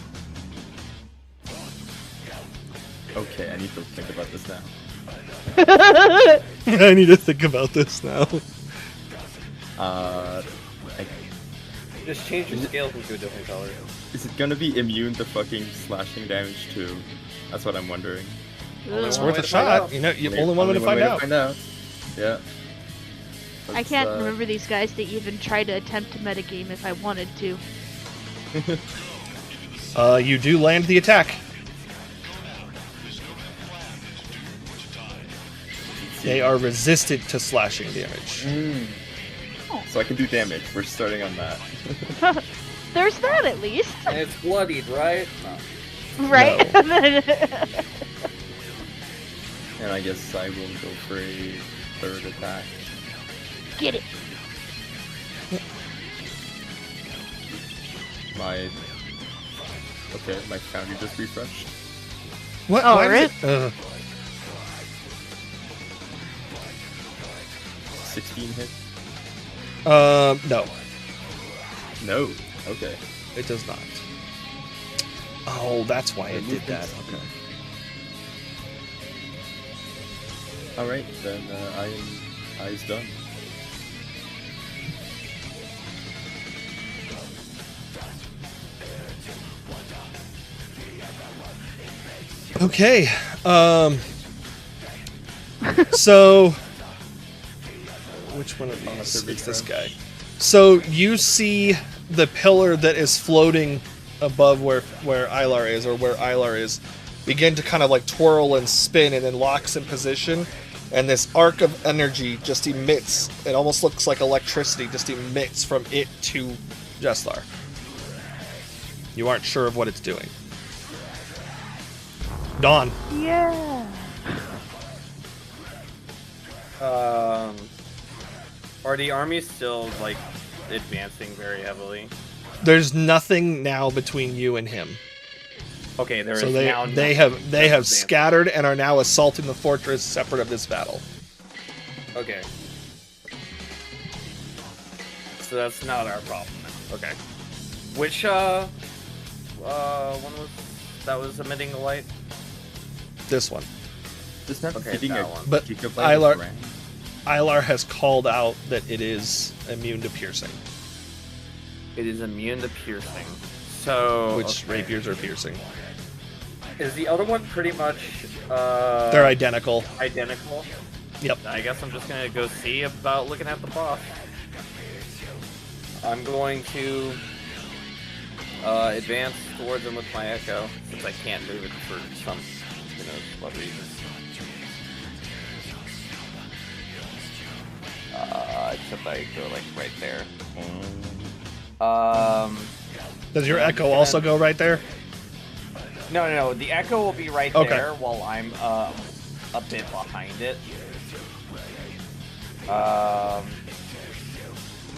Okay, I need to think about this now. I need to think about this now. Just change your scales into a different color. Is it gonna be immune to fucking slashing damage too? That's what I'm wondering. It's One worth way a to find shot. out. You know, you only one way to find out. Yeah. I Let's, can't remember these guys to even try to attempt to metagame if I wanted to. You do land the attack. They are resistant to slashing damage. So I can do damage. We're starting on that. There's that at least, And it's bloodied, right? right? And I guess I will go for a third attack. Get it. My counter just refreshed. What? Oh, Why is really? it- 16 hit? No, No. Okay. it does not. Oh, that's why it did that. Okay. Alright, then I am eyes done. Okay. So, which one of these is this guy? So you see the pillar that is floating above where Ilar is, or where Ilar is, begin to kind of like twirl and spin, and then locks in position, and this arc of energy just emits. It almost looks like electricity just emits from it to Jeslar. You aren't sure of what it's doing. Dawn. Yeah. Are the armies still like advancing very heavily? There's nothing now between you and him. Okay, there is So now they nothing. have That's the scattered and are now assaulting the fortress separate of this battle. answer. Okay. So that's not our problem now. Okay. Which one was that was emitting the light? This one. Just not Okay, getting that a one. But gigabyte Ilar- of RAM. Ilar has called out that it is immune to piercing, It is immune to piercing. So which okay. rapiers are piercing. Is the other one pretty much They're identical. identical? Yep. I guess I'm just gonna go see about looking at the boss. I'm going to advance towards him with my echo, since I can't move it for some, what reasons. Except I go like right there. Does your I'm echo just also gonna- go right there? No. The echo will be right Okay. there while I'm a bit behind it.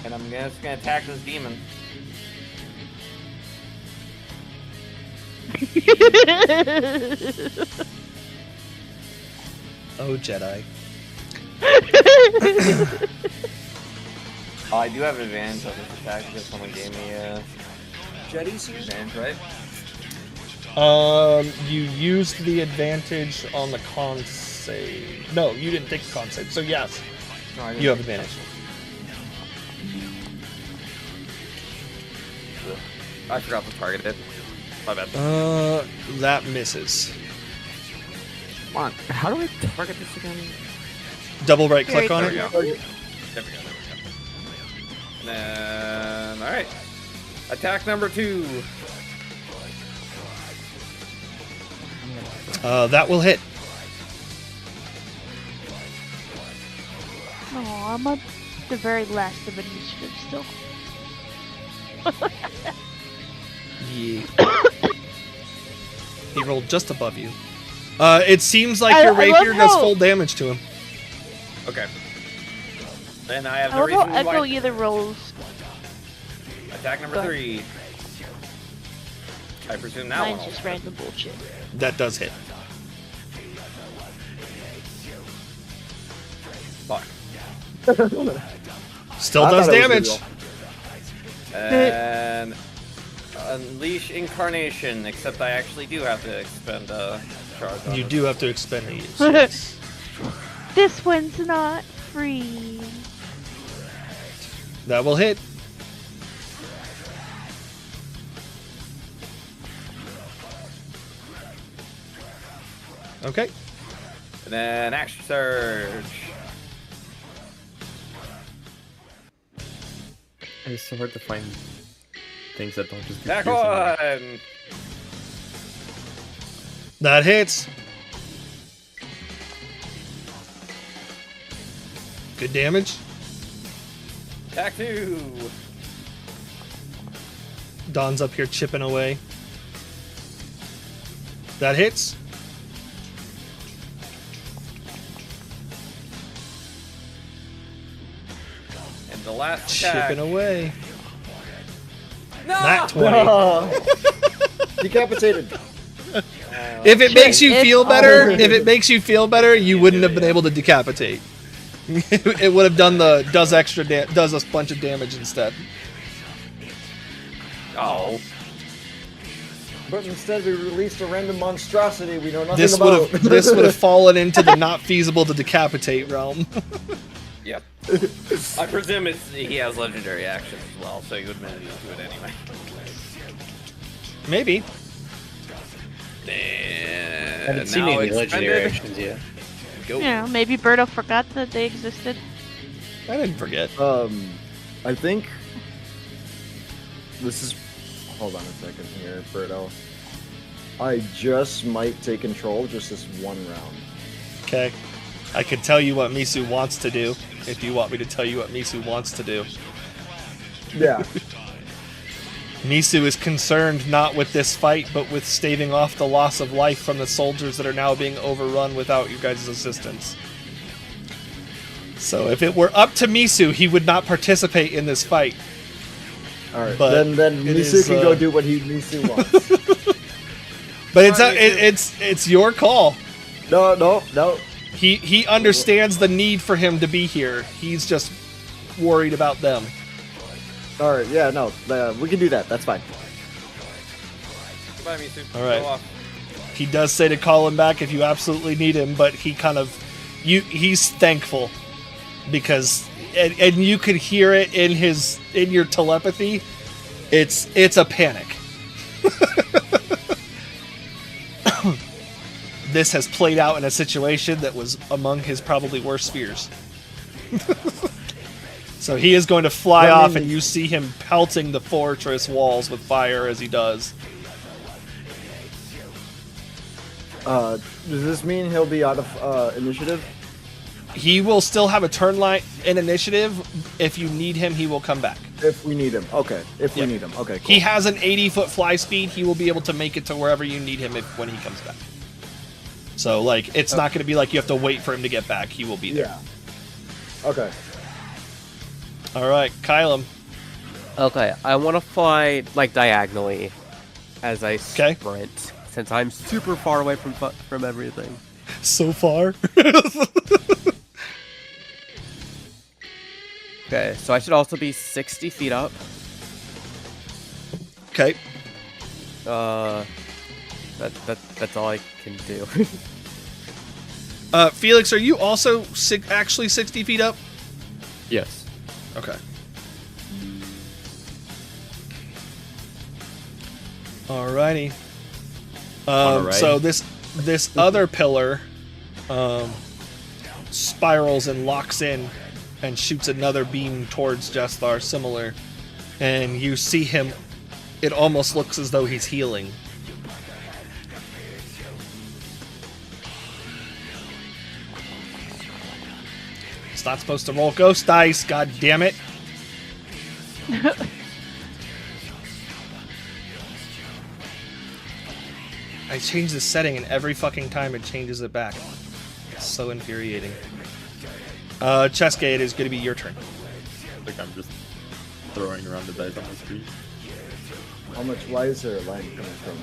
And I'm just gonna attack this demon. Oh, Jedi. I do have advantage on this attack because someone gave me a advantage, right? You used the advantage on the con save. No, you didn't take the con save. So yes, No, I didn't. you have advantage. I forgot to target it. My bad. That misses. Come on, how do I target this again? Double right click There on you it. There we go. Then, alright. Attack number 2. That will hit. Oh, I'm at the very last of initiative still. Yeah. He rolled just above you. It seems like your I love rapier does how- full damage to him. Okay. Then I have I the love how reason Echo why. either rolls. Attack number 3. I presume that Mine's one. just random bullshit. That does hit. Fuck. Still I does thought it was damage. reroll. And unleash incarnation. Except I actually do have to expend a charge. On You it. do have to expend a use. Yes. This one's not free. That will hit. Okay. And then action surge. It's so hard to find things that don't just do Attack piercing. 1. That hits. Good damage. Attack 2. Don's up here chipping away. That hits. And the last attack. Chipping away. No! Nat 20. No. Decapitated. If it makes you It's feel better, over. if it makes you feel better, you wouldn't have been able to decapitate. It would have done the does a bunch of damage instead. Oh. But instead we released a random monstrosity we know nothing This about. would have fallen into the not feasible to decapitate realm. Yep. I presume he has legendary actions as well, so he would manage to do it anyway. Maybe. I And haven't seen now any legendary expended. actions yet. Go. Yeah, maybe Birdo forgot that they existed. I didn't forget. I think this is. Hold on a second here, Birdo. I just might take control just this one round. Okay. I can tell you what Misu wants to do, if you want me to tell you what Misu wants to do. Yeah. Misu is concerned not with this fight, but with staving off the loss of life from the soldiers that are now being overrun without you guys' assistance. So if it were up to Misu, he would not participate in this fight. All right. But then it Misu is, can go do what Misu wants. But it's your call. No. He understands the need for him to be here. He's just worried about them. All right, yeah, no, we can do that. That's fine. Goodbye, Misu. All right. Go off. He does say to call him back if you absolutely need him, but he kind of he's thankful because and you could hear it in your telepathy. It's a panic. This has played out in a situation that was among his probably worst fears. So he is going to fly off, and you see him pelting the fortress walls with fire as he does. Does this mean he'll be out of initiative? He will still have a turn line in initiative. If you need him, he will come back. If we need him. Okay. We need him. Okay, cool. He has an 80-foot fly speed. He will be able to make it to wherever you need him when he comes back. So, like, it's not going to be like you have to wait for him to get back. He will be there. Yeah. Okay. All right, Kylum. Okay, I want to fly like diagonally as I sprint, since I'm super far away from everything. So far. Okay, so I should also be 60 feet up. Okay. That's all I can do. Felix, are you also actually 60 feet up? Yes. Okay. Alrighty. So this other pillar spirals and locks in and shoots another beam towards Jethar, similar. And you see him, it almost looks as though he's healing. It's not supposed to roll ghost dice, god damn it. I change the setting and every fucking time it changes it back. It's so infuriating. Cheska, it is going to be your turn. I think I'm just throwing around the dice on the screen. How much why is there a line coming from?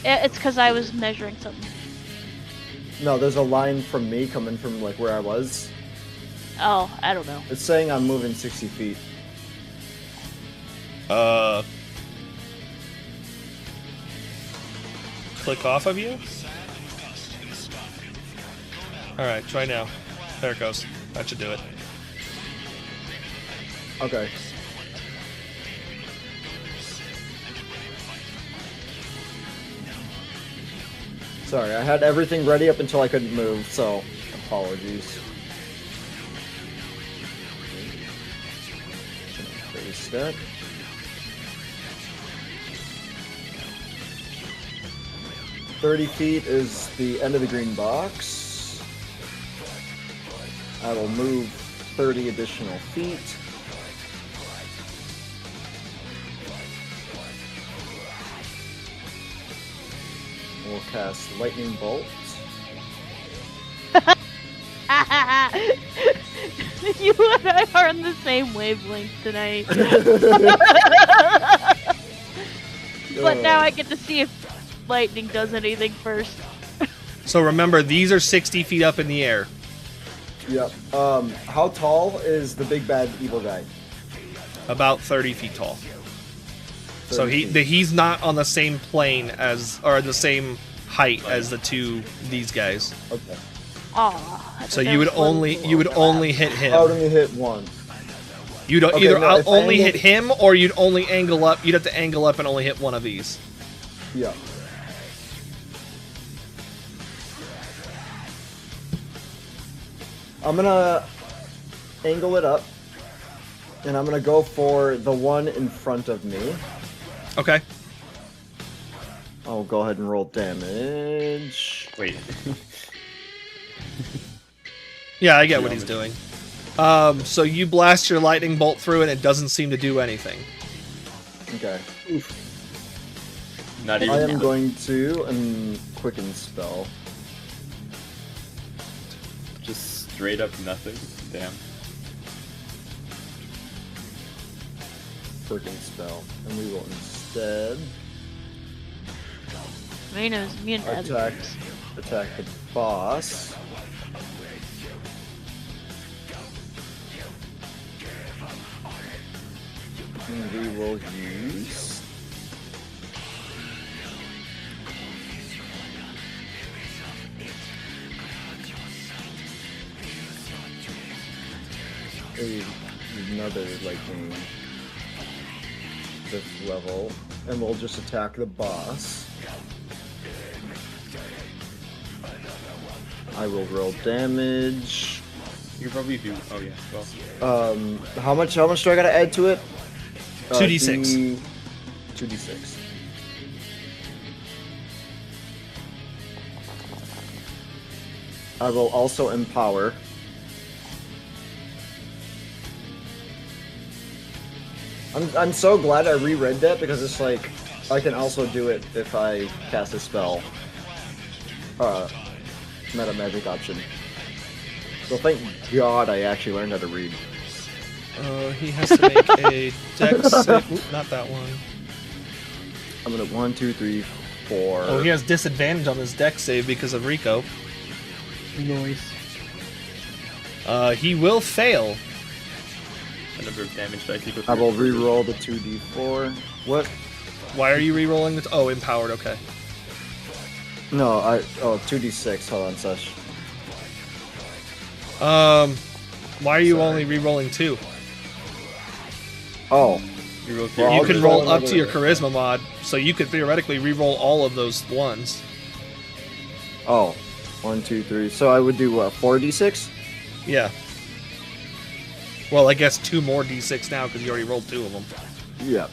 It's because I was measuring something. No, there's a line from me coming from like where I was. Oh, I don't know. It's saying I'm moving 60 feet. Click off of you? Alright, try now. There it goes. That should do it. Okay. Sorry, I had everything ready up until I couldn't move, so apologies. Face that. "30 feet is the end of the green box. I will move 30 additional feet. We'll cast Lightning Bolt. You and I are on the same wavelength tonight. But now I get to see if lightning does anything first. So remember, these are 60 feet up in the air. Yep. How tall is the big bad evil guy? About 30 feet tall. 30 So feet. he's not on the same plane as, or the same height as these guys. Okay. Aw. So you would only hit him. I would only hit one. You'd Okay, either no, if I only angle- hit him, or you'd only angle up. You'd have to angle up and only hit one of these. Yeah. I'm gonna angle it up, and I'm gonna go for the one in front of me. Okay. I'll go ahead and roll damage. Wait. Yeah, I get what he's doing. So you blast your lightning bolt through, and it doesn't seem to do anything. Okay. Not I even. am going to quicken spell. Just straight up nothing. Damn. Quicken spell, and we will instead Reno's immune to other Attack. things. Attack the boss. And we will use. Another lightning. This level. And we'll just attack the boss. I will roll damage. You probably do. Oh yeah. Well, How much do I gotta add to it? 2d6. 2d6. I will also empower. I'm so glad I reread that because it's like I can also do it if I cast a spell. Meta magic option. So thank God I actually learned how to read. He has to make a dex save. Oop, not that one. I'm gonna 1, 2, 3, 4. Oh, he has disadvantage on his dex save because of Rico. Noise. He will fail. the number of damage dice equal. I will re-roll the 2d4. What? Why are you re-rolling it? Oh, empowered. Okay. No, 2d6. Hold on, Sesh. Why are you only re-rolling 2? Oh. You roll Well, You I'll can just roll roll up to another- your charisma mod, so you could theoretically re-roll all of those ones. Oh. 1, 2, 3. So I would do what, 4d6? Yeah. Well, I guess 2 more d6 now because you already rolled 2 of them. Yep.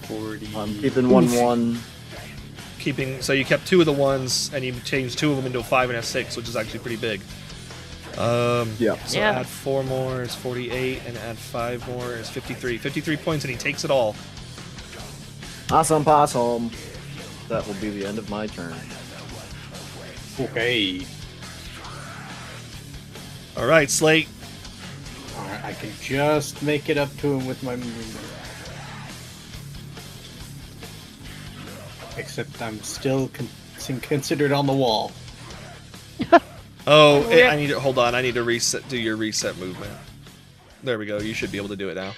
40. I'm keeping 1-1. So you kept 2 of the ones, and you changed 2 of them into a 5 and a 6, which is actually pretty big. Yeah. So Yeah. add 4 more is 48, and add 5 more is 53. 53 points, and he takes it all. Awesome possum. That will be the end of my turn. Okay. All right, Slate. Alright, I can just make it up to him with my movement. Except I'm still considered on the wall. Oh, I need to hold on. I need to reset. Do your reset movement. There we go. You should be able to do it now.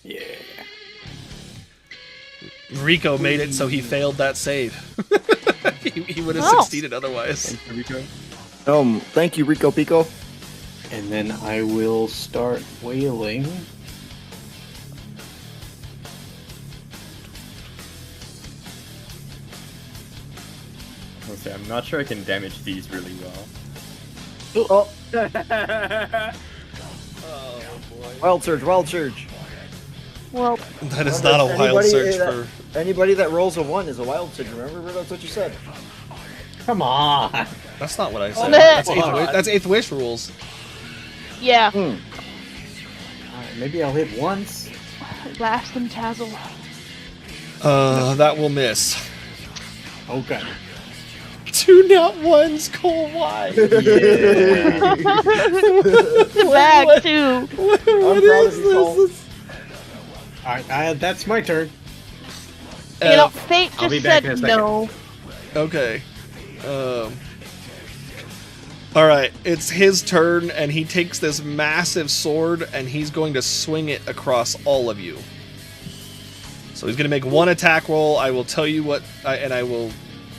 Yeah. Rico made it so he failed that save. he would have Oh. succeeded otherwise. Thank you, Rico Pico. And then I will start wailing. I'll say, I'm not sure I can damage these really well. Oh, Oh boy. wild surge. Well, That is not a wild search for. Anybody that rolls a 1 is a wild surge. Remember, that's what you said. Come on! That's not what I said. Oh, That's eighth wish rules. yeah. Alright, maybe I'll hit once. Blast and tazzle. That will miss. Okay. 2 not ones, Cole. Why? Flag too. What proud is of you, Cole. this? Alright, that's my turn. You know, Uh, fate I'll be just back said in a second. no. Okay. Alright, it's his turn, and he takes this massive sword, and he's going to swing it across all of you. So he's going to make 1 attack roll. I will tell you what, and I will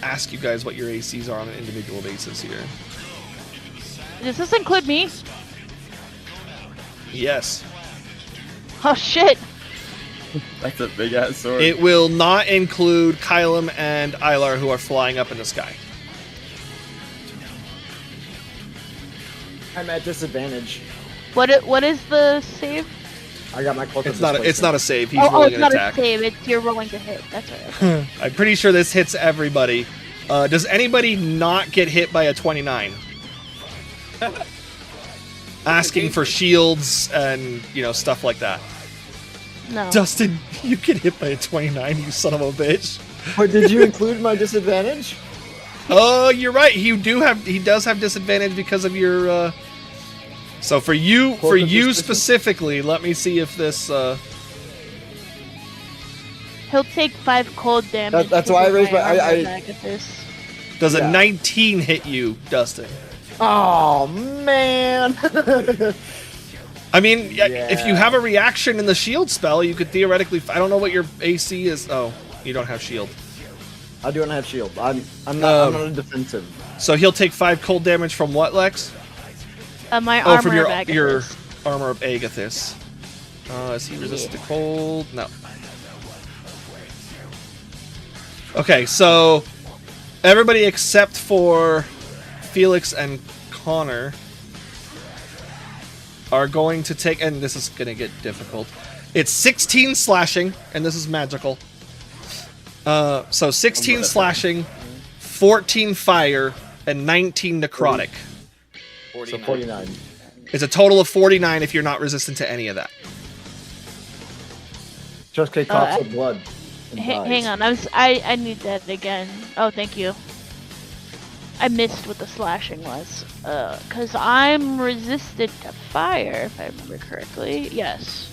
ask you guys what your ACs are on an individual basis here. Does this include me? Yes. Oh shit. That's a big ass sword. It will not include Kylum and Ilar, who are flying up in the sky. I'm at disadvantage. What is the save? I got my cloak of It's not a save. He's oh, rolling it's an not attack. a save. It's you're rolling to hit. That's right. Okay. I'm pretty sure this hits everybody. Does anybody not get hit by a 29? Asking for shields and, stuff like that. No. Dustin, you get hit by a 29, you son of a bitch. But did you include my disadvantage? Oh, you're right. He does have disadvantage because of your. So for you Cloak of disposition. specifically, let me see if this. He'll take 5 cold damage. That's why I because raised my. armor I back at this. Does a Yeah. 19 hit you, Dustin? Oh man. I mean, if you Yeah. have a reaction in the shield spell, you could theoretically. I don't know what your AC is. Oh, you don't have shield. I do not have shield. I'm not. I'm not a defensive. So he'll take 5 cold damage from what, Lex? My Oh, armor from your of Agathis. your armor of Agathis. Is he resistant to cold? No. Okay, so everybody except for Felix and Connor are going to take, and this is going to get difficult. It's 16 slashing, and this is magical. So 16 slashing, 14 fire, and 19 necrotic. So 49. It's a total of 49 if you're not resistant to any of that. Just K coughs with blood. and dies. Hang on, I need that again. Oh, thank you. I missed what the slashing was. Cause I'm resistant to fire, if I remember correctly. Yes.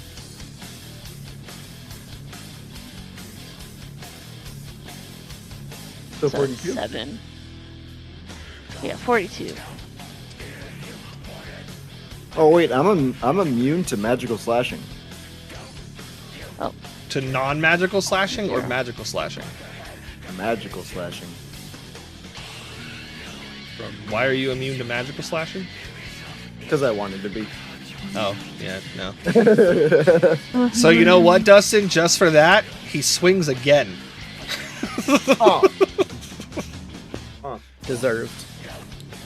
So So 42. 7. Yeah, 42. Oh wait, I'm immune to magical slashing. To non-magical slashing or Yeah. magical slashing? Magical slashing. Why are you immune to magical slashing? Because I wanted to be. Oh, yeah, no. So you know what, Dustin? Just for that, he swings again. Oh, Deserved.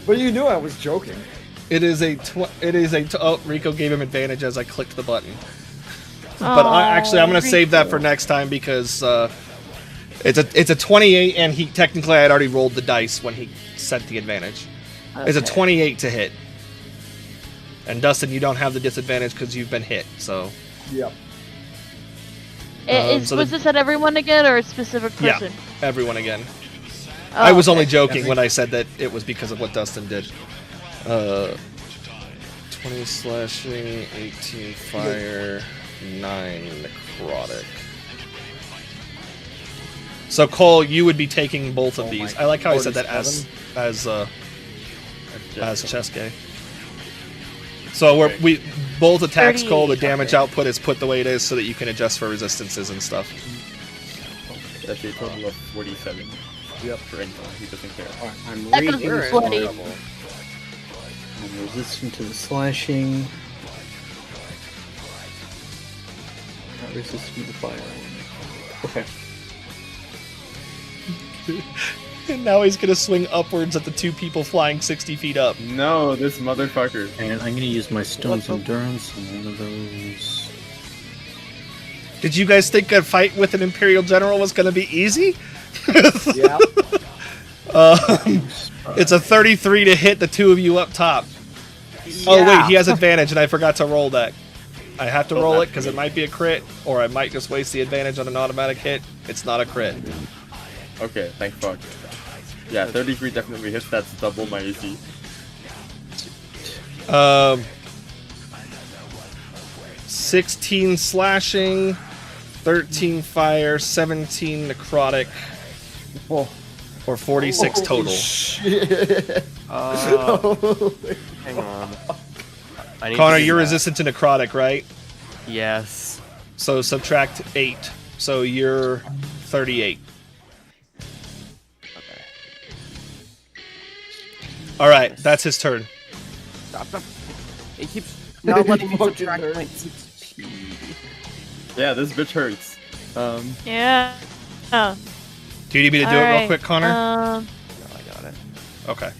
but you knew I was joking. It is a oh, Rico gave him advantage as I clicked the button. But I'm gonna save that for next time because it's a 28 and he technically I had already rolled the dice when he sent the advantage. It's a 28 to hit. And Dustin, you don't have the disadvantage because you've been hit. So Yep. so Was this at everyone again or a specific Yeah. person? everyone again. Oh, I was only okay. joking when I said that it was because of what Dustin did. 20 slashing, 18 fire, 9 necrotic. So Cole, you would be taking both of these. I like how I said that as Cheske. So we both attacks Cole. The 38, damage okay. output is put the way it is so that you can adjust for resistances and stuff. That's a total of 47. Yep. For anyone who doesn't care. Alright, I'm That could raging. be bloody. I'm resistant to the slashing. Not resistant to the fire. Okay. And now he's gonna swing upwards at the 2 people flying 60 feet up. No, this motherfucker. And I'm gonna use my Stone's Endurance on one of those. Did you guys think a fight with an Imperial General was gonna be easy? Yeah. It's a 33 to hit the 2 of you up top. Oh wait, he has advantage, and I forgot to roll that. I have to roll it because it might be a crit, or I might just waste the advantage on an automatic hit. It's not a crit. Okay, thank fuck. Yeah, 33 definitely hits. That's double my AC. 16 slashing, 13 fire, 17 necrotic, or 46 total. Shit. Hang on. I need Connor, to do you're that. resistant to necrotic, right? Yes. So subtract 8. So you're 38. Okay. All right, that's his turn. Stop. It keeps not letting me Fucking subtract hurt. my HP. Yeah, this bitch hurts. Yeah. Oh. Do you need me to do it real quick, Connor? No, I got it. Okay.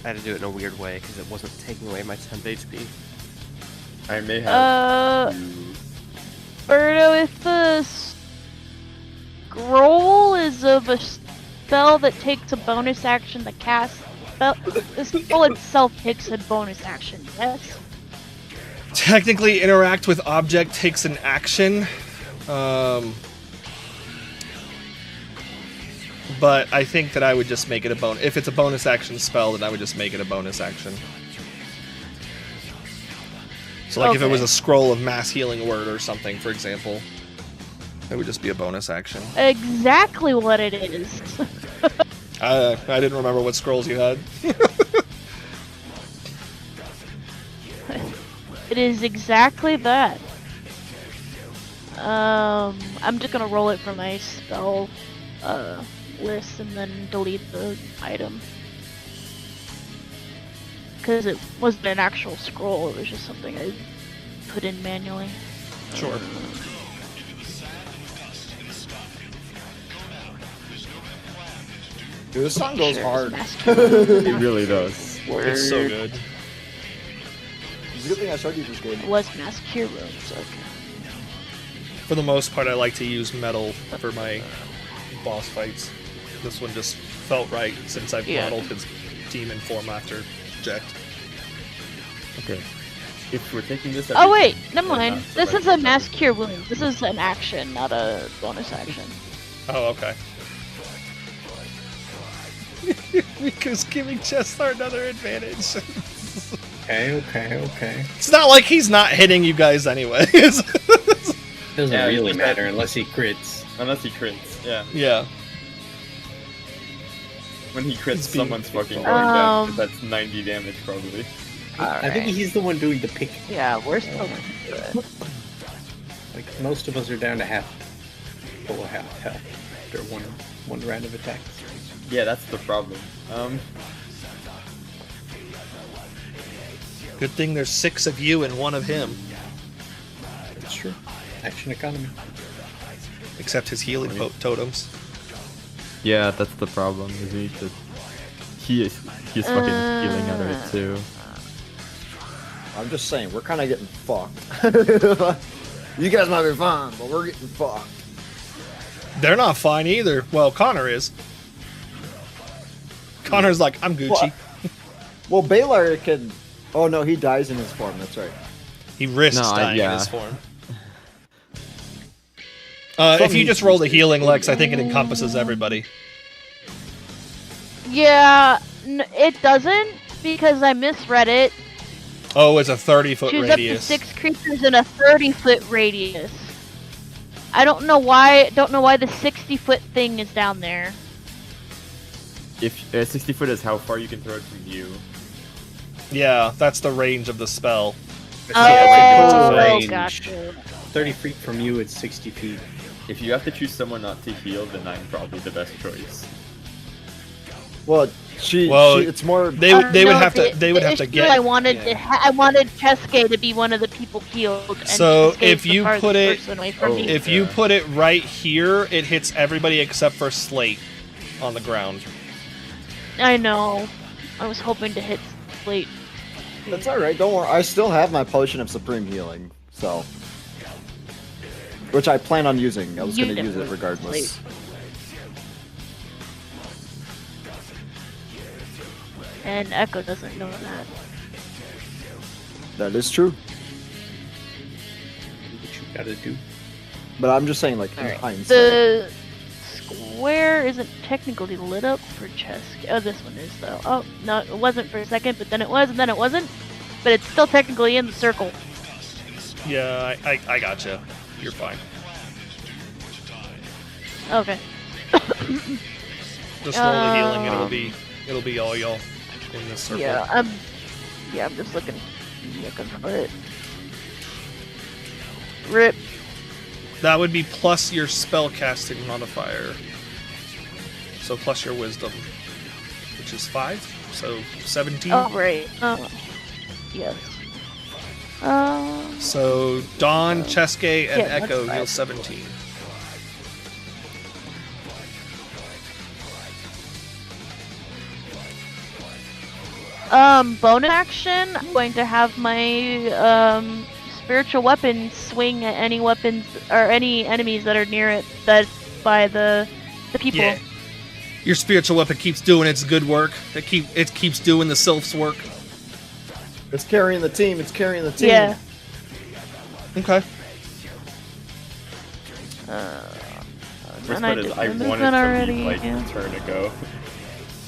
I had to do it in a weird way because it wasn't taking away my 10 HP. I may have to... Birdo, if the scroll is of a spell that takes a bonus action to cast, the spell itself takes a bonus action, yes? Technically, interact with object takes an action. But I think that I would just make it a bonus. If it's a bonus action spell, then I would just make it a bonus action. So, like, if it was Okay. a scroll of mass healing word or something, for example. It would just be a bonus action. Exactly what it is. I didn't remember what scrolls you had. It is exactly that. I'm just gonna roll it from my spell list and then delete the item. Because it wasn't an actual scroll, it was just something I put in manually. Sure. Dude, this song goes hard. It really does. It's so good. It's a good thing I showed you this game. It was Mass Cure Rooms, okay. For the most part, I like to use metal for my boss fights. This one just felt right since I've modeled his team in form after Jekt. Okay. If we're taking this. Oh wait, never mind. This is a Mass Cure Wounds. This is an action, not a bonus action. Oh, okay. Because giving Chestar another advantage. Okay. It's not like he's not hitting you guys anyways. Doesn't Yeah, really he matter unless he crits. Unless he crits, yeah. Yeah. When he crits, He's being someone's fucking going down. 'Cause Um, that's 90 damage probably. I think he's the one doing the pick. Yeah, we're still gonna do it. Like most of us are down to below half health after one round of attacks. Yeah, that's the problem. Good thing there's 6 of you and 1 of him. That's true. Action economy. Except his healing totems. Yeah, that's the problem. Is he's fucking healing out of it too. I'm just saying, we're kind of getting fucked. You guys might be fine, but we're getting fucked. They're not fine either. Well, Connor is. Connor's like, I'm Gucci. Well, Baylor can... Oh no, he dies in his form, that's right. He risks No, dying in yeah. his form. If you just roll the healing, Lex, I think it encompasses everybody. Yeah, it doesn't, because I misread it. Oh, it's a 30-foot Choose radius. up to 6 creatures in a 30-foot radius. I don't know why the 60-foot thing is down there. If 60 foot is how far you can throw it from you. Yeah, that's the range of the spell. Yeah, range. Gotcha. 30 feet from you, it's 60 feet. If you have to choose someone not to heal, then I'm probably the best choice. Well, it's more... They would have to issue get. I wanted Cheske to be one of the people healed. And So Cheske is if the you farthest put it, person away from me. if you put it right here, it hits everybody except for Slate on the ground. I know. I was hoping to hit Slate. That's alright, don't worry. I still have my Potion of Supreme Healing, so... Which I plan on using. I was going to use it regardless. And Echo doesn't know that. That is true. What you gotta do. But I'm just saying, like, in Alright. hindsight. The square isn't technically lit up for Cheske. Oh, this one is, though. Oh, no, it wasn't for a second, but then it was, and then it wasn't. But it's still technically in the circle. Yeah, I gotcha. You're fine. Okay. Just roll the healing, and it'll be all y'all in this circle. Yeah, I'm just looking for it. Rip. That would be plus your spellcasting modifier. So plus your wisdom, which is 5, so 17. Oh, right. Yes. So Dawn, Cheske, and yeah, that's Echo fine. heal 17. Bonus action, I'm going to have my, spiritual weapon swing at any weapons, or any enemies that are near it, that's by the people. Yeah. Your spiritual weapon keeps doing its good work. It keeps doing the sylph's work. It's carrying the team, it's carrying the team. Yeah. Okay. Worst And I part is did I the wanted movement to already, leave like yeah. a turn ago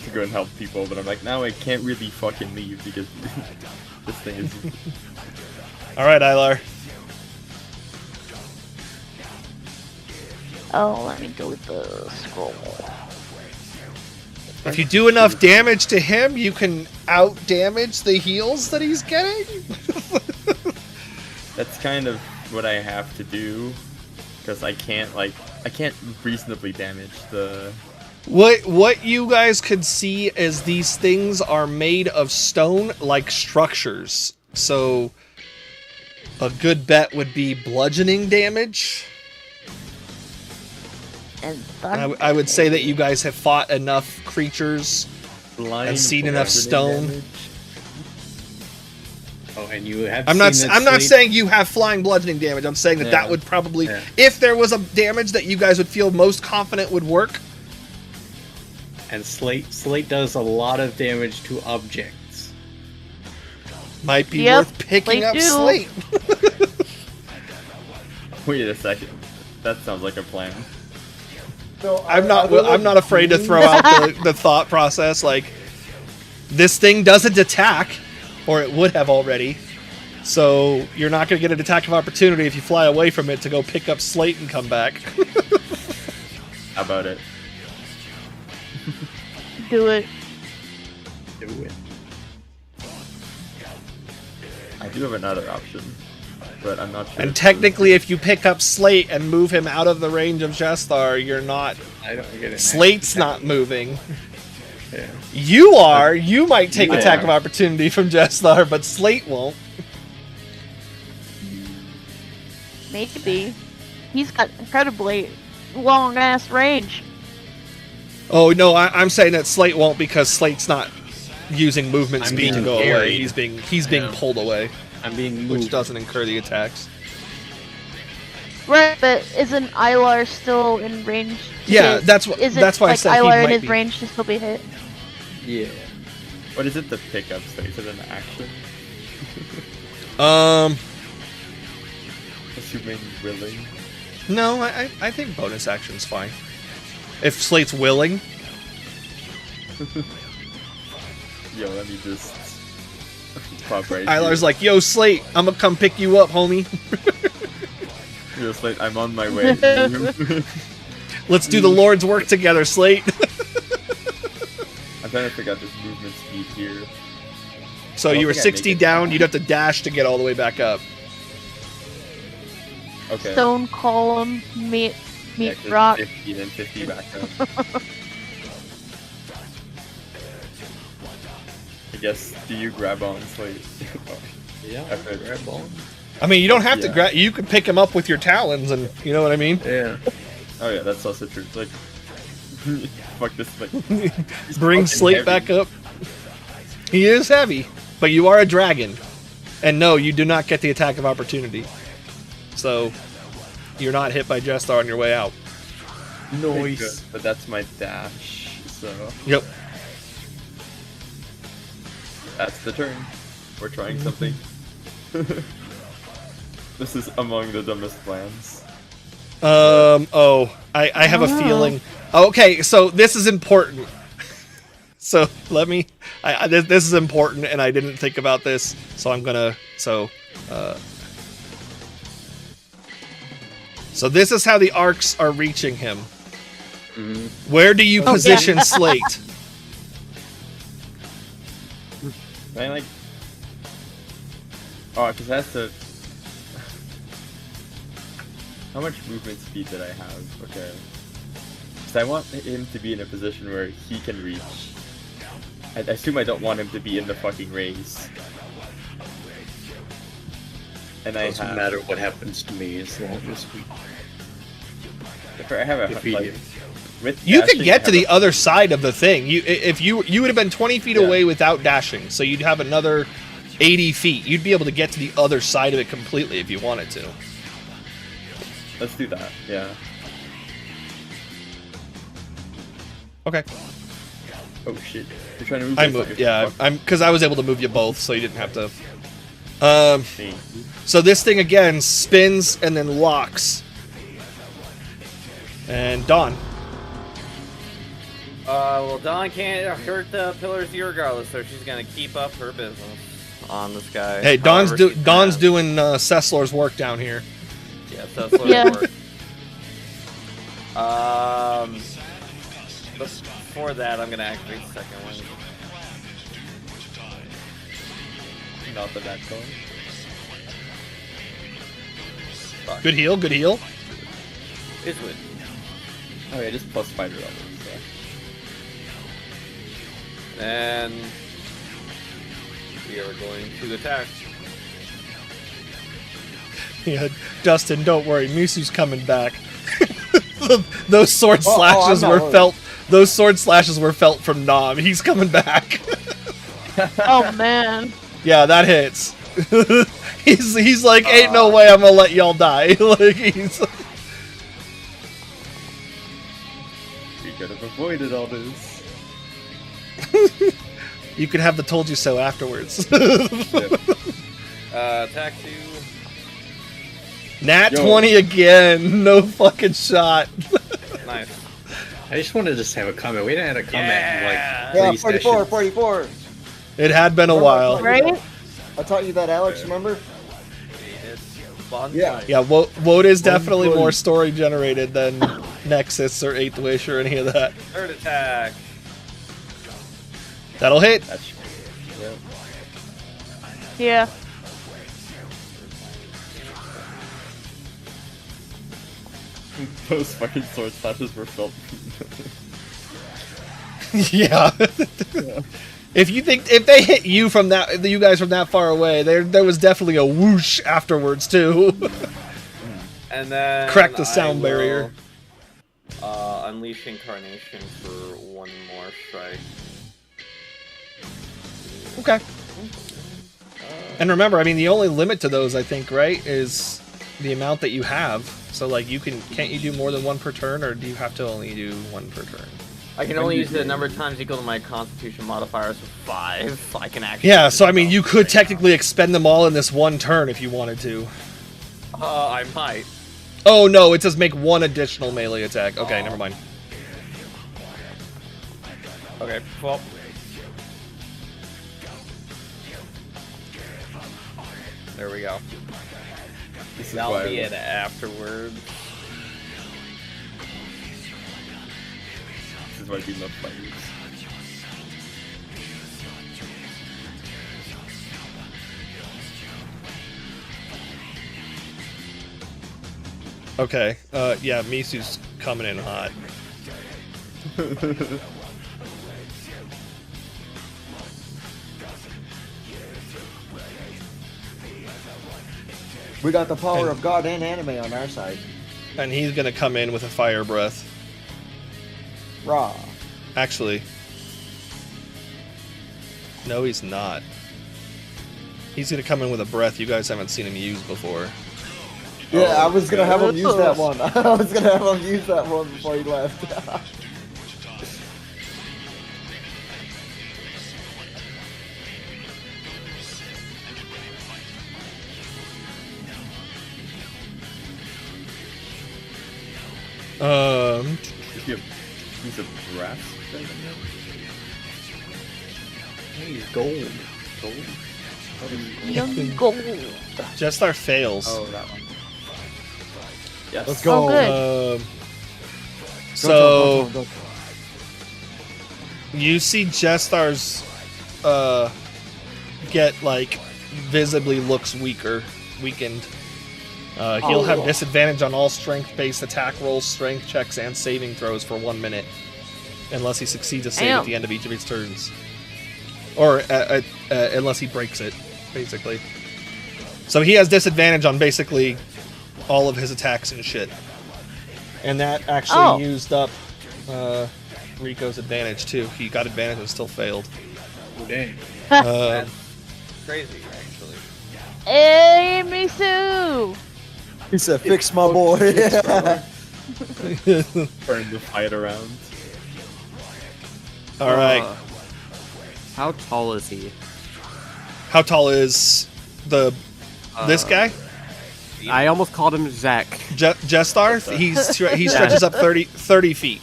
to go and help people, but I'm like, now I can't really fucking leave because this thing is. All right, Ilar. Oh, let me delete the scroll. If you do enough damage to him, you can out-damage the heals that he's getting? That's kind of what I have to do, because I can't reasonably damage the... What you guys could see is these things are made of stone-like structures. So a good bet would be bludgeoning damage. And I would say that you guys have fought enough creatures and seen enough stone. Damage. Oh, and you have. I'm not Slate? saying you have flying bludgeoning damage. I'm saying that that would probably, if there was a damage that you guys would feel most confident would work. And Slate does a lot of damage to objects. Might be Yep, worth picking Slate up do. Slate. Wait a second. That sounds like a plan. So I'm not afraid to throw out the thought process. Like, this thing doesn't attack, or it would have already. So you're not going to get an attack of opportunity if you fly away from it to go pick up Slate and come back. How about it? do it. Do it. I do have another option, but I'm not sure. And technically, if you pick up Slate and move him out of the range of Jestar, you're not. I don't get it. Slate's not moving. Yeah. You are. You might take Yeah. attack of opportunity from Jestar, but Slate won't. Maybe. He's got incredibly long ass range. Oh no, I'm saying that Slate won't because Slate's not using movement I'm speed to being go away. carried. He's being Yeah. pulled away, I'm being which moved. doesn't incur the attacks. Right, but isn't Ilar still in range? to Yeah, hit? that's why I like said he Ilar in might his be. range to still be hit? Yeah. What is it? The pickup space? Is it an action? Assuming willing. No, I think bonus action's fine. If Slate's willing. Yo, let me just pop right Ilar's here. like, yo, Slate, I'm gonna come pick you up, homie. Just like, I'm on my way. Let's do the Lord's work together, Slate. I'm trying to figure out this movement speed here. So I don't you were think I make 60 it. down, you'd have to dash to get all the way back up. Okay. Stone column, meet Yeah, 'cause rock. 50 then 50 back up. I guess, do you grab on Slate? Yeah. Okay. Grab on. I mean, you don't have to Yeah. grab. You can pick him up with your talons, and you know what I mean. Yeah. Oh yeah, that's also true. Like, fuck this. Like, he's Bring fucking Slate heavy. back up. He is heavy, but you are a dragon, and no, you do not get the attack of opportunity. So you're not hit by Jestar on your way out. Okay, good, but that's my dash. So Yep. that's the turn. We're trying something. This is among the dumbest plans. Oh, I have a feeling. Okay, so this is important. So let me. This is important, and I didn't think about this, so I'm gonna. So this is how the arcs are reaching him. Mhm. Where do you Oh, yeah. position Slate? I like. Oh, because it has to. How much movement speed did I have? Okay. Because I want him to be in a position where he can reach. I assume I don't want him to be in the fucking race. And I Doesn't have. matter what happens to me as long as we If I have a defeat like, him. with You could dashing, I get to have the a- other side of the thing. You would have been 20 feet Yeah. away without dashing, so you'd have another 80 feet. You'd be able to get to the other side of it completely if you wanted to. Let's do that. Yeah. Okay. Oh shit! You're trying to move. I this moved. fucker. Yeah, Fuck I'm because I was able to move you both, so you didn't have to. me. So this thing again spins and then locks. And Dawn. Well, Dawn can't hurt the pillars regardless, so she's gonna keep up her business on this guy. Hey, Dawn's however she Dawn's can. doing Ceslar's work down here. Yeah, so that's what Yeah. it works. Before that, I'm gonna activate the second one. Not the net going. Fuck. Good heal, good heal. Is with. Oh yeah, just plus fighter levels. So. And we are going to attack. Yeah, Dustin, don't worry, Misu's coming back. Those sword I'm slashes not were worried. felt. Those sword slashes were felt from Nom. He's coming back. Oh man. Yeah, that hits. he's like, ain't no way I'm gonna let y'all die. Like he's. We could have avoided all this. You could have the told you so afterwards. Attack 2. Nat Yo. 20 again. No fucking shot. Nice. I just wanted to just have a comment. We hadn't had a comment in like Yeah, 3 44, sessions. 44. It had been a while. Right? I taught you that, Alex, remember? It's fun. Yeah. Yeah, Woad is definitely One. more story generated than Nexus or 8th Wish or any of that. Third attack. That'll hit. That's yeah. Yeah. Those fucking sword slashes were felt. Yeah. If they hit you from that, you guys from that far away, there was definitely a whoosh afterwards too. And then Crack the sound I barrier. will, unleash incarnation for one more strike. Okay. And remember, I mean, the only limit to those, I think, right, is the amount that you have. So, like, can't you do more than one per turn, or do you have to only do one per turn? I can only use the number of times equal to my Constitution modifiers of 5. I can actually. Yeah, so I mean, you could technically expend them all in this one turn if you wanted to. I might. Oh no, it says make one additional melee attack. Okay, Oh. never mind. Okay. Well. There we go. This is That'll why be I- it afterwards. This is why we love fighters. Okay, yeah, Misu's coming in hot. We got the power of God and anime on our side. And he's gonna come in with a fire breath. Raw. Actually. No, he's not. He's gonna come in with a breath you guys haven't seen him use before. Yeah, I was gonna have him use that one. I was gonna have him use that one before he left. If you use a brass dragon now? He's gold. Gold? Young gold. Jestar fails. Oh, that one. Yes. Let's go. Oh, good. So Go. you see Jestar's get like visibly looks weakened. He'll have disadvantage on all strength-based attack rolls, strength checks, and saving throws for 1 minute, unless he succeeds a save at Damn. the end of each of his turns, or unless he breaks it, basically. So he has disadvantage on basically all of his attacks and shit, and that actually used up Rico's advantage too. He got advantage and still failed. Oh, dang. Crazy, actually. Hey, Misu! He said, "Fix my boy." Turn the fight around. All right. How tall is he? How tall is this guy? I almost called him Zach. Jestar? He stretches up 30 feet.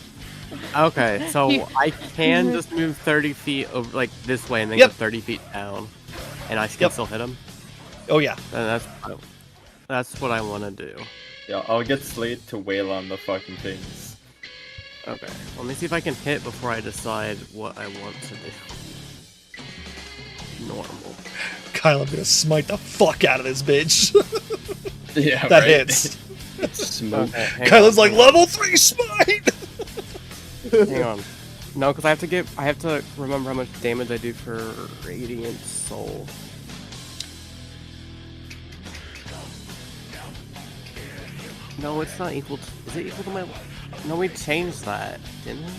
Okay, so You- I can just move 30 feet over, like this way and then Yep. go 30 feet down, and I can Yep. still hit him. Oh yeah. And that's what I want to do. Yeah, I'll get Slade to wail on the fucking things. Okay, let me see if I can hit before I decide what I want to do. Normal. Kyle, I'm gonna smite the fuck out of this bitch. Yeah, That right. hits. Smoke. Okay, hang Kyla's on, like, hang on. level 3 smite! Hang on. No, because I have to remember how much damage I do for Radiant Soul. No, it's not equal to... Is it equal to my... No, we changed that, didn't we?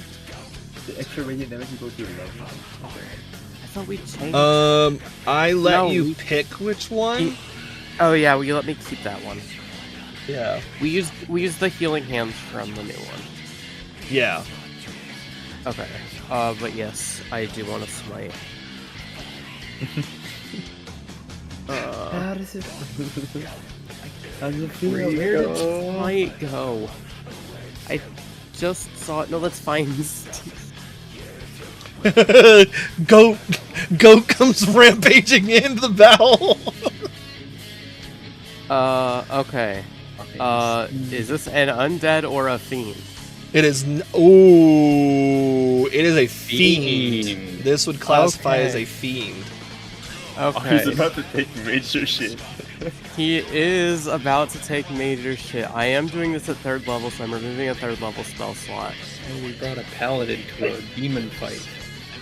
The extra radiant damage equal to your level. I thought we changed I let No, you we- pick which one. Oh yeah, will you let me keep that one? Yeah. We used the healing hands from the new one. Yeah. Okay. But yes, I do want to smite. How does it? How does it feel? Where did smite go? I just saw it. No, that's fine. Goat comes rampaging into the battle. Okay. Is this an undead or a fiend? It is. Ooh, it is a fiend. Fiend. This would classify as Okay. a fiend. Oh, he's Okay. about to take major shit. He is about to take major shit. I am doing this at 3rd level, so I'm removing a 3rd level spell slot. And we brought a paladin to a demon fight.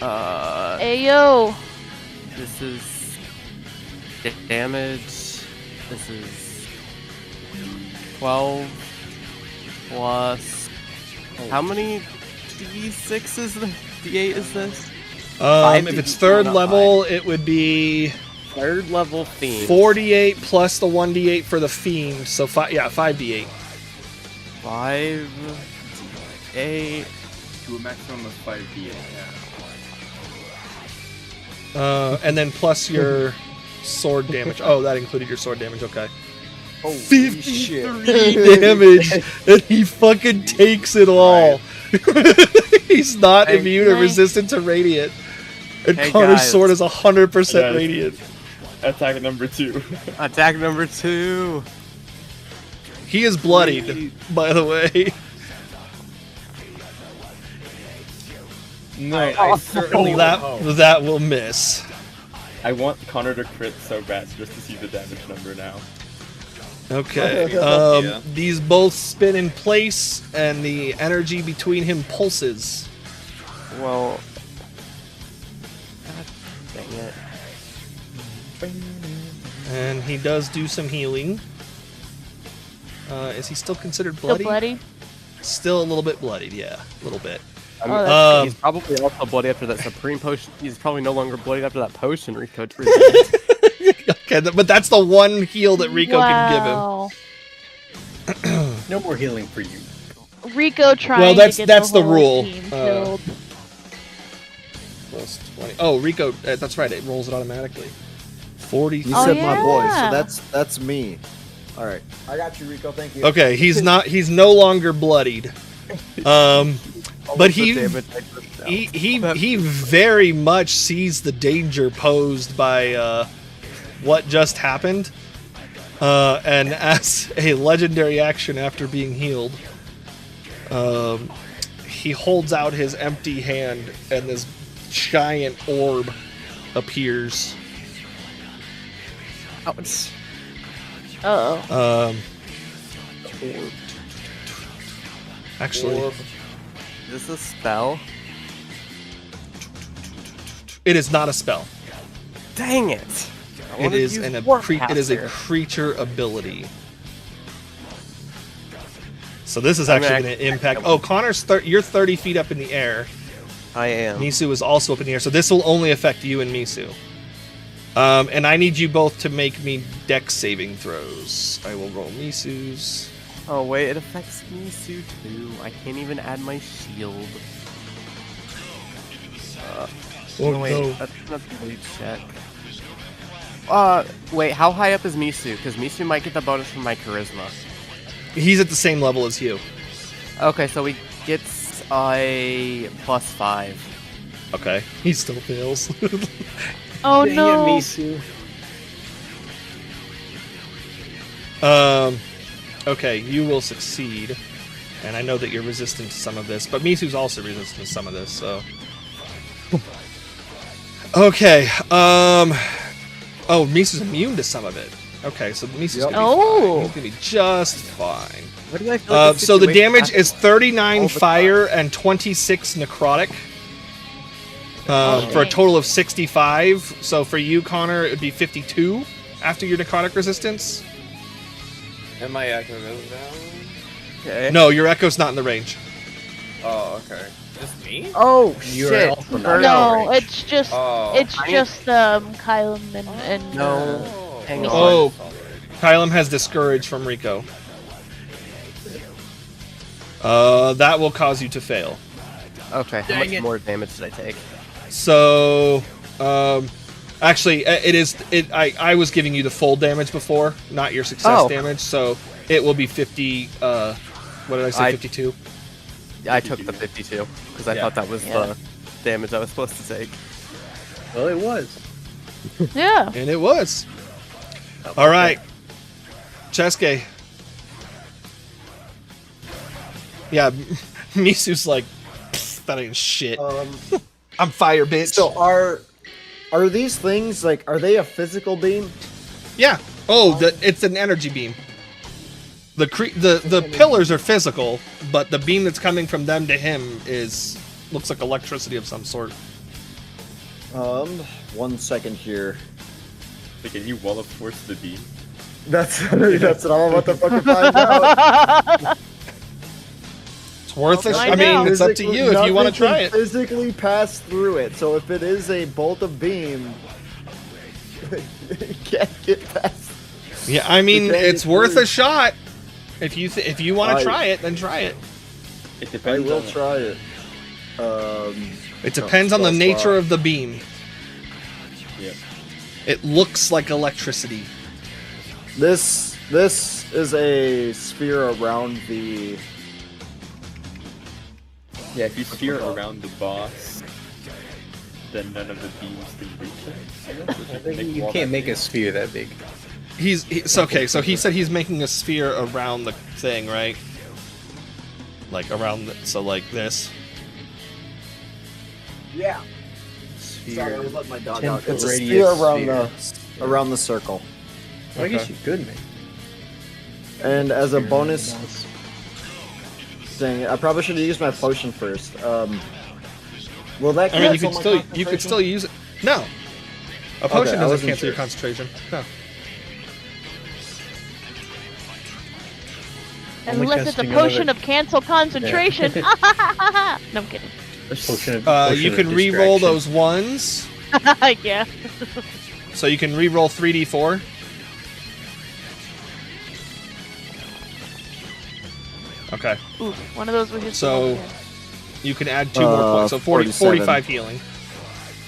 Ayo. This is damage. This is 12 plus. How many D6 is this? D8 is this? If it's 3rd level, it would be 3rd level fiend. 48 plus the 1d8 for the fiend. So 5d8. 5d8. To a maximum of 5d8. And then plus your sword damage. Oh, that included your sword damage. Okay. Holy 53 shit. damage, and he fucking takes it all. He's not Hey, immune or hey. resistant to radiant. And Hey, Connor's guys. sword is 100% Guys. radiant. Attack number 2. Attack number 2. He is bloodied, by the way. No, I certainly would hope. That will miss. I want Connor to crit so bad just to see the damage number now. Okay. Yeah. These both spin in place, and the energy between him pulses. Well. God dang it. And he does do some healing. Is he still considered Still bloody? bloody. Still a little bit bloodied, yeah. A little bit. Oh, that's Um, He's probably also bloody after that supreme potion. He's probably no longer bloody after that potion Rico drew. Okay, but that's the one heal that Rico can give him. Wow. No more healing for you. Rico trying Well, to get that's the whole rule. team Uh, killed. Plus 20. Oh, Rico, that's right, it rolls it automatically. 40. You Oh, said my boy, yeah. so that's me. All right, I got you, Rico. Thank you. Okay, he's no longer bloodied. But he very much sees the danger posed by what just happened. And as a legendary action after being healed, he holds out his empty hand and this giant orb appears. Ouch. Uh-oh. Actually, Is this a spell? it is not a spell. Dang it! I It wanted to is use it is a Warcaster. creature ability. So this is I'm actually gonna going to impact. Oh, Connor's you're 30 feet up in the air. I am. Misu is also up in the air, so this will only affect you and Misu. And I need you both to make me dex saving throws. I will roll Misu's. Oh wait, it affects Misu too. I can't even add my shield. Oh, wait, no. that's a check. Wait, how high up is Misu? Because Misu might get the bonus from my charisma. He's at the same level as you. Okay, so he gets a +5. Okay. He still fails. Oh Dang no. it, Misu. Okay, you will succeed. And I know that you're resistant to some of this, but Misu's also resistant to some of this, so... Okay, oh, Misu's immune to some of it. Okay, so Misu's gonna be fine. He's gonna be just fine. What do I feel like So the damage is all 39 the fire and 26 necrotic. For a total of 65. So for you, Connor, it would be 52 after your necrotic resistance. And my echo goes down. Okay. No, your echo's not in the range. Oh, okay. Just me? Oh You're shit! also not Burn in out. No, range. it's just Oh. Kylam and No. Oh. Hang on. Oh, Kylam has Discourage from Rico. That will cause you to fail. Okay. How much more damage did I take? So, actually, I was giving you the full damage before, not your success damage. So it will be 50. What did I say? 52. I took the 52 because I thought that was the damage I was supposed to take. Well, it was. yeah. And it was. All right, Chesuke. Yeah, Misu's like, that ain't shit. I'm fire, bitch. So are these things like, are they a physical beam? Yeah. Oh, it's an energy beam. The pillars are physical, but the beam that's coming from them to him looks like electricity of some sort. 1 second here. Like, can you wall of force the beam? That's what I'm about to fucking find out. It's worth it. I I mean, know. it's up to you if you want to try it. Physically pass through it. So if it is a bolt of beam, it can't get past. Yeah, I mean, You can't it's get worth through. a shot. If you want to I- try it, then try it. It I depends will on try it. It depends on the spell nature slot. of the beam. Yeah. It looks like electricity. This is a sphere around the. Yeah, if you steer around the boss, then none of the beams can reach it. I guess, which I would think make you wall can't that make a big. sphere that big. Okay, so he said he's making a sphere around the thing, right? Like around so like this. Yeah. Sphere. Sorry, I was letting my dog 10 out. foot It's a radius sphere around the circle. Well, I guess Okay. you could make. And as a sphere bonus around the mouse. thing, I probably should have used my potion first. Will that I mean, you cancel could my still concentration? use it. No, a potion I doesn't wasn't cancel your sure. concentration. No. Only Unless it's a casting potion another- of cancel concentration. no, I'm kidding. Potion of- You potion can of re-roll distraction. those ones, yeah. so you can re-roll 3d4. Okay, Ooh, one of those was just. So- you can add 2 more points, so 40, 47. 45 healing.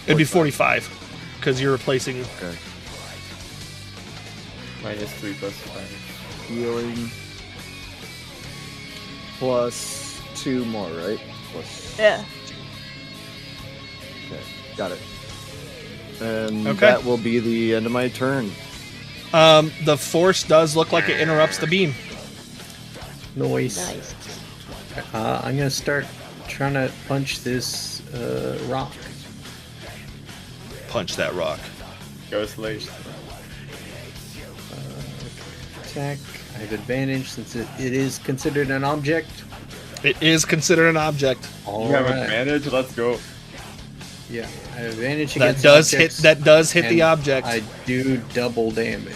It'd be 45, because you're replacing. Minus 3 plus 5. Healing. Plus 2 more, right? Plus. Yeah. Okay, got it. And Okay. that will be the end of my turn. The force does look like it interrupts the beam. Noise. Nice. I'm gonna start trying to punch this rock. Punch that rock. Ghost Lake. Attack. I have advantage since it is considered an object. It is considered an object. All You have right. advantage. Let's go. Yeah, I have advantage That against does hit. objects, That does hit the and object. I do double damage.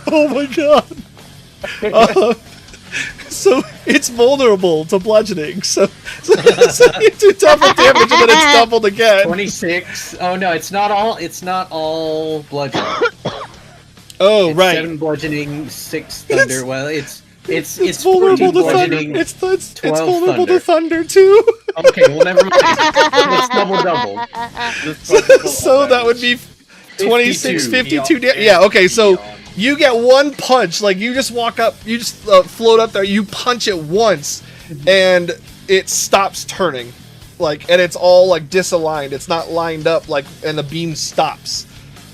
Oh my god. So it's vulnerable to bludgeoning. So you do double damage and then it's doubled again. 26. Oh no, it's not all bludgeoning. Oh It's right. 7 bludgeoning, 6 thunder. Well, it's vulnerable 14 to thunder. bludgeoning. It's 12 vulnerable to thunder too. Okay, well never mind. It's double. So that would be 26, 52 yeah, okay, so Beyond. you get one punch, like you just walk up, you just float up there, you punch it once, and it stops turning. Like, and it's all like disaligned, it's not lined up, like, and the beam stops.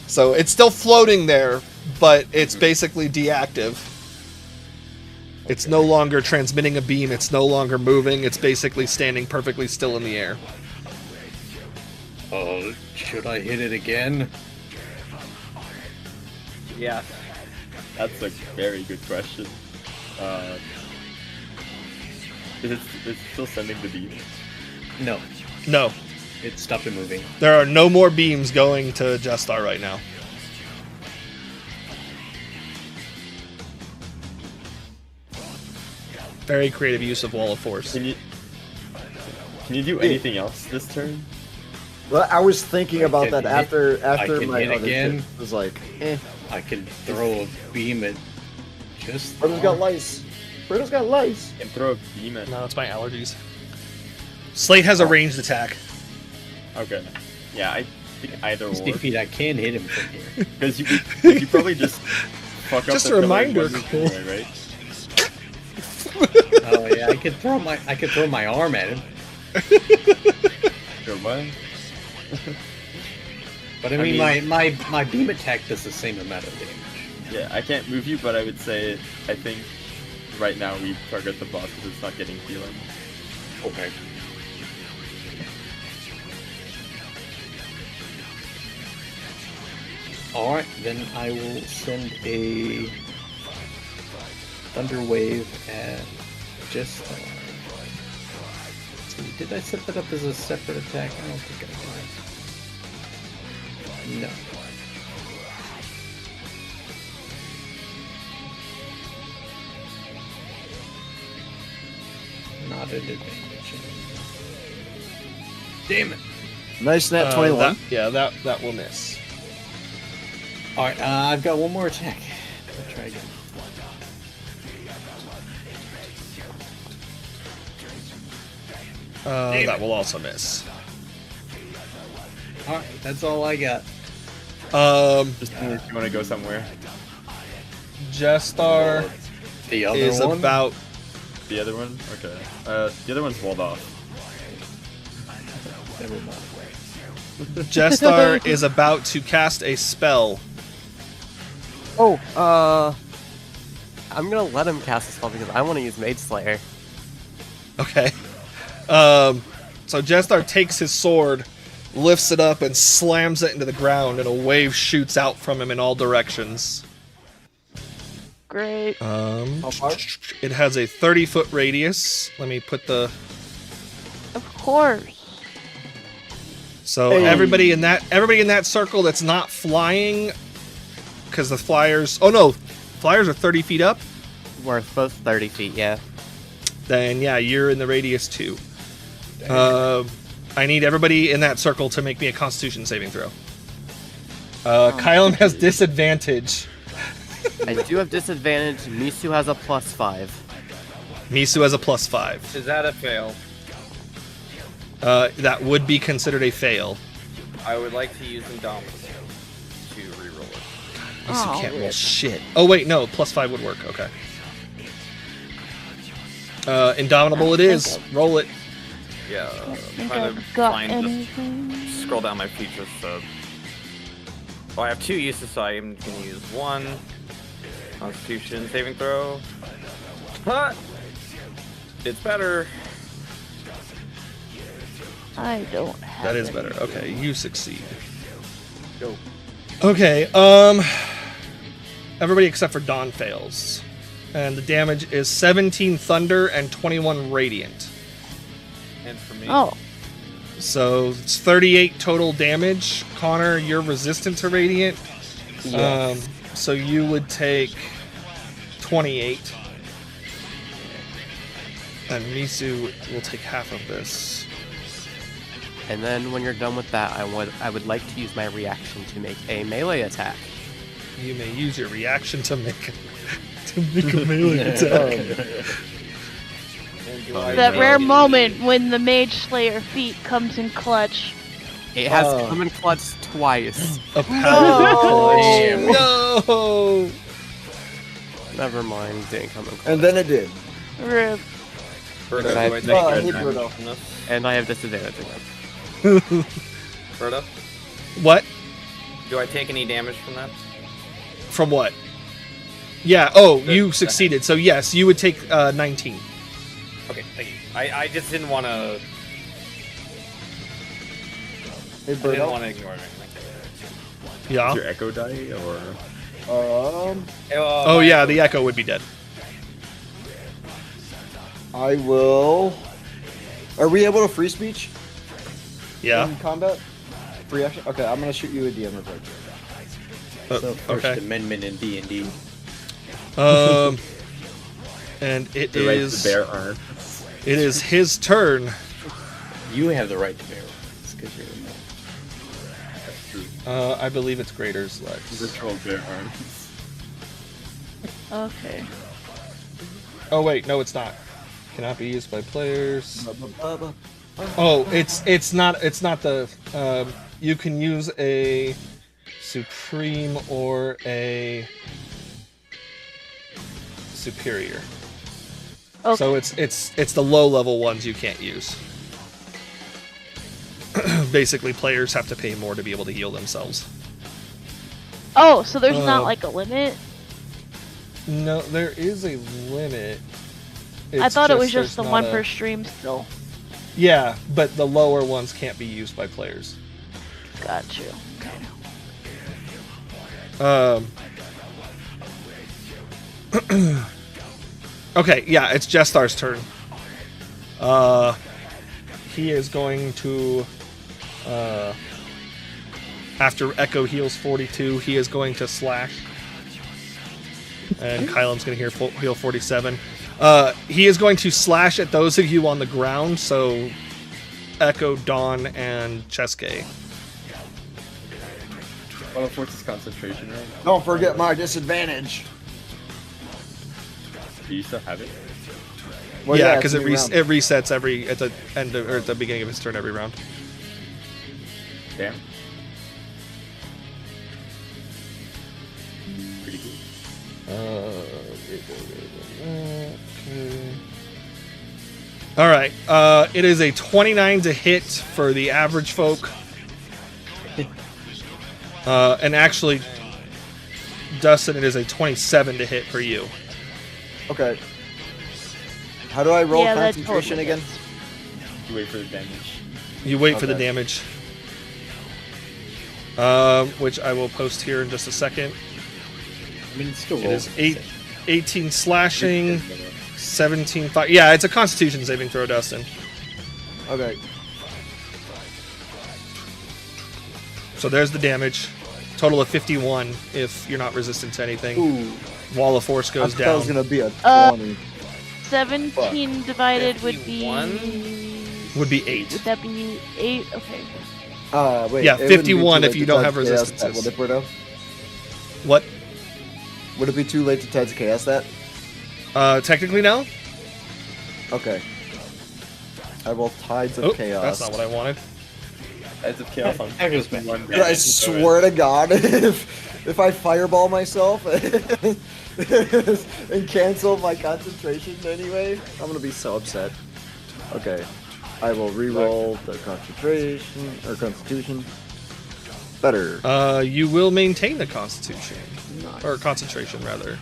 So it's still floating there, but it's basically deactive. It's no longer transmitting a beam. It's no longer moving. It's basically standing perfectly still in the air. Oh, should I hit it again? Yeah. That's a very good question. Is it still sending the beam? No, No, it stopped it moving. there are no more beams going to Jestar right now. Very creative use of Wall of Force. Can you do anything else this turn? Well, I was thinking about can that hit- after I can my hit other again. shit was like, I can throw a beam at just. Frodo's got lice. Frodo's got lice. And throw a beam at. No, it's my allergies. Slate has a ranged attack. Okay. Yeah, I think either or. 60 feet, I can hit him from here. Because you probably just fuck up Just the a pillar reminder, one Cole. anyway, right? Oh yeah, I could throw my arm at him. Sure, what? But I mean, my beam attack does the same amount of damage. Yeah, I can't move you, but I would say I think right now we target the boss because it's not getting healing. Okay. Alright, then I will send a Thunder Wave at just. Did I set that up as a separate attack? I don't think I did. No. Not an advantage. Damn it! Nice net 21. That will miss. Alright, I've got one more attack. I'll try again. That will also miss. Alright, that's all I got. Just if you want to go somewhere. Jestar The other is one? about. The other one? Okay. The other one's walled off. Never mind. Jestar is about to cast a spell. Oh, I'm gonna let him cast a spell because I want to use Mage Slayer. Okay. So Jestar takes his sword, lifts it up, and slams it into the ground, and a wave shoots out from him in all directions. Great. How far? It has a 30-foot radius. Let me put the. Of course. So Hey. everybody in that circle that's not flying, because the flyers. Oh no, flyers are 30 feet up. We're both 30 feet, yeah. Then yeah, you're in the radius too. I need everybody in that circle to make me a Constitution saving throw. Kylan has disadvantage. I do have disadvantage. Misu has a +5. Misu has a +5. Is that a fail? That would be considered a fail. I would like to use Indomitable to reroll it. Misu can't roll shit. Oh wait, no, +5 would work. Okay. Indomitable it is. Roll it. Yeah. I think trying I've to got find anything. scroll down my features. So, I have 2 uses, so I am going to use 1 Constitution saving throw. Huh? It's better. I don't have That is any. better. Okay, you succeed. Go. Okay, everybody except for Dawn fails. And the damage is 17 thunder and 21 radiant. And for me. Oh, So it's 38 total damage. Connor, you're resistant to radiant. So you would take 28. And Misu will take half of this. And then when you're done with that, I would like to use my reaction to make a melee attack. You may use your reaction to make a melee attack. And do I that roll rare the- moment when the Mage Slayer feat comes in clutch. It has Oh. come in clutch twice. A powerful Damn. No! Never mind, didn't come in clutch. And then it did. Rip. Birdo, Okay. do I take Oh, I red hate damage Birdo. from this? And I have disadvantage again. Birdo, What? do I take any damage from that? From what? Yeah. Oh, you succeeded. So yes, you would take 19. Okay, thank you. I just didn't want to. Hey, I didn't Birdo. want to ignore it. Yeah. Is your echo die or? Oh yeah, the echo would be dead. I will. Are we able to free speech Yeah. in combat? Free action. Okay, I'm gonna shoot you a DM real quick. So First okay. Amendment in D&D. And it The right is to bear arms. it is his turn. You have the right to bear arms because you're That's true. I believe it's Grader's Lex. Virtual bear arms. Okay. Oh wait, no, it's not. Cannot be used by players. Oh, it's not the. You can use a supreme or a superior. Okay. So it's the low level ones you can't use. Basically, players have to pay more to be able to heal themselves. Oh, so there's not Um, like a limit? No, there is a limit. I It's thought it was there's just the not one a- per stream still. Yeah, but the lower ones can't be used by players. Got you. Okay, yeah, it's Jestar's turn. He is going to, after Echo heals 42, he is going to slash. And Kylem's going to heal 47. He is going to slash at those of you on the ground, so Echo, Dawn, and Cheske. Well, of course, it's concentration, right? Don't forget my disadvantage. Do you still have it? Well, yeah, it's because a it new round. resets at the end of, or at the beginning of his turn every round. Damn. Pretty cool. All right. It is a 29 to hit for the average folk. And actually, Dustin, it is a 27 to hit for you. Okay. How do I roll Yeah, that concentration totally again? You wait for the damage. You wait for the Okay. damage. Which I will post here in just a second. I mean, it's still It rolls. is 18 slashing, 17 fire. Yeah, it's a Constitution saving throw, Dustin. Okay. So there's the damage. Total of 51 if you're not resistant to anything. Ooh. Wall of Force I goes thought that was down. gonna be a Uh, 20. 17 divided would be... 51? Would be 8. Would that be 8? Okay. Wait. Yeah, it wouldn't be 51 too if late you to don't Ted's have chaos that, resistances. would it, Birdo? What? Would it be too late to Ted's chaos that? Technically no. Okay. I will Tides of Chaos. That's not what I wanted. As of chaos on That goes back. one Dude, I swear to God, if I fireball myself and cancel my concentration anyway, I'm gonna be so upset. Okay, I will re-roll the concentration or Constitution. Better. You will maintain the Constitution. Nice. Or concentration, rather.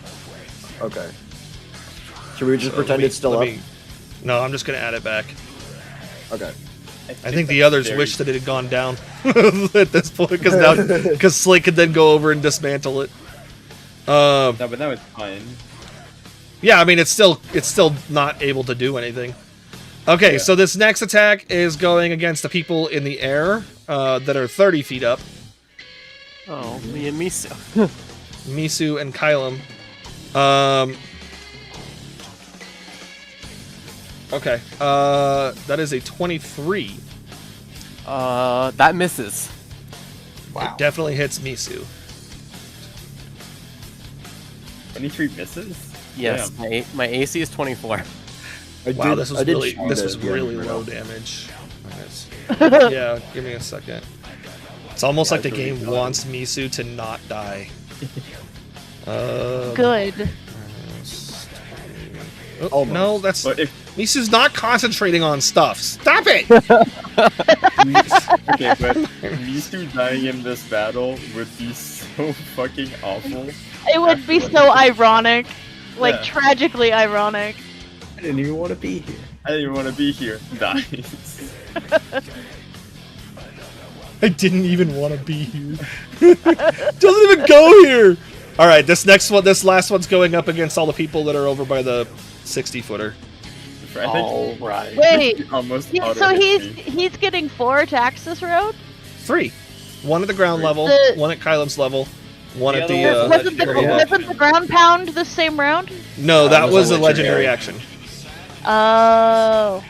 Okay. Should we just So pretend it's still let up? me- No, I'm just going to add it back. Okay. I think the others wish that it had gone down at this point, because Slate could then go over and dismantle it. No, but now it's fine. Yeah, I mean it's still not able to do anything. Okay, Yeah. so this next attack is going against the people in the air that are 30 feet up. Oh, me and Miso. Misu and Kylem. Okay, that is a 23. That misses. Wow. It definitely hits Misu. 23 misses? Yes, Damn. my AC is 24. Wow, this was I did really shoot this it was again, really Bruno. low damage. Yeah, give me a second. It's almost Yeah, like the it's really game fun. wants Misu to not die. Good. Oh, Almost. no, that's But if Misu's not concentrating on stuff. Stop it! okay, but Misu dying in this battle would be so fucking awful. It would be so ironic. Like, Yeah. tragically ironic. I didn't even want to be here. I didn't even want to be here. Nice. I didn't even want to be here. Doesn't even go here. All right, this last one's going up against all the people that are over by the 60-footer. I think All right. Wait, he almost so auto-hit me. he's getting 4 attacks this round? 3. One at the ground level, The- one at Kylem's level, one The at other the. one was wasn't legendary wasn't the ground pound the same round? No, that was was a a legendary legendary. action. Oh.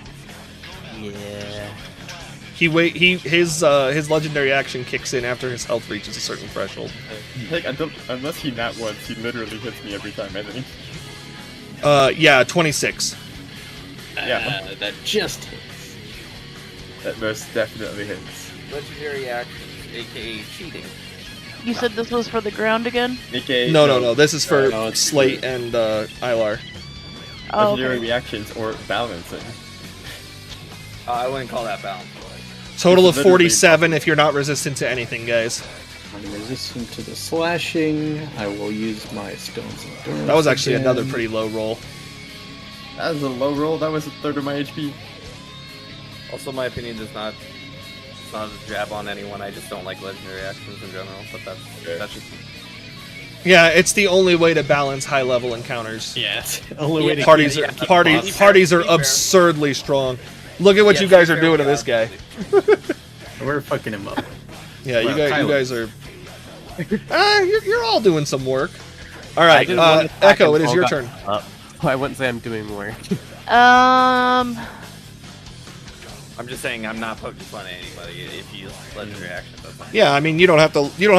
Yeah. His legendary action kicks in after his health reaches a certain threshold. Like, unless he nat once, he literally hits me every time, I think. Yeah, 26. Yeah. That just hits. That most definitely hits. Legendary actions, aka cheating. You said this was for the ground again? AKA, No. This is for No, it's Slate and Ilar. Oh, legendary okay. reactions or balancing. I wouldn't call that balance. Total of It's literally- 47 if you're not resistant to anything, guys. I'm resistant to the slashing. I will use my stones endurance. That was actually again. another pretty low roll. That was a low roll. That was a third of my HP. Also, my opinion does not. It's not a jab on anyone. I just don't like legendary actions in general. But that's just. Yeah, it's the only way to balance high level encounters. Yeah, it's the only way to Parties keep are it. parties are Be fair. absurdly strong. Look at what Yeah, you guys be are fair, doing to we this guy. We're fucking him up. Yeah, Well, you Kylo. guys are. You're all doing some work. All I right, did one attack Echo, and it is Paul your got turn. up. I wouldn't say I'm doing work. I'm just saying I'm not focused on anybody. If you use legendary actions, that's fine. Yeah, I mean you don't have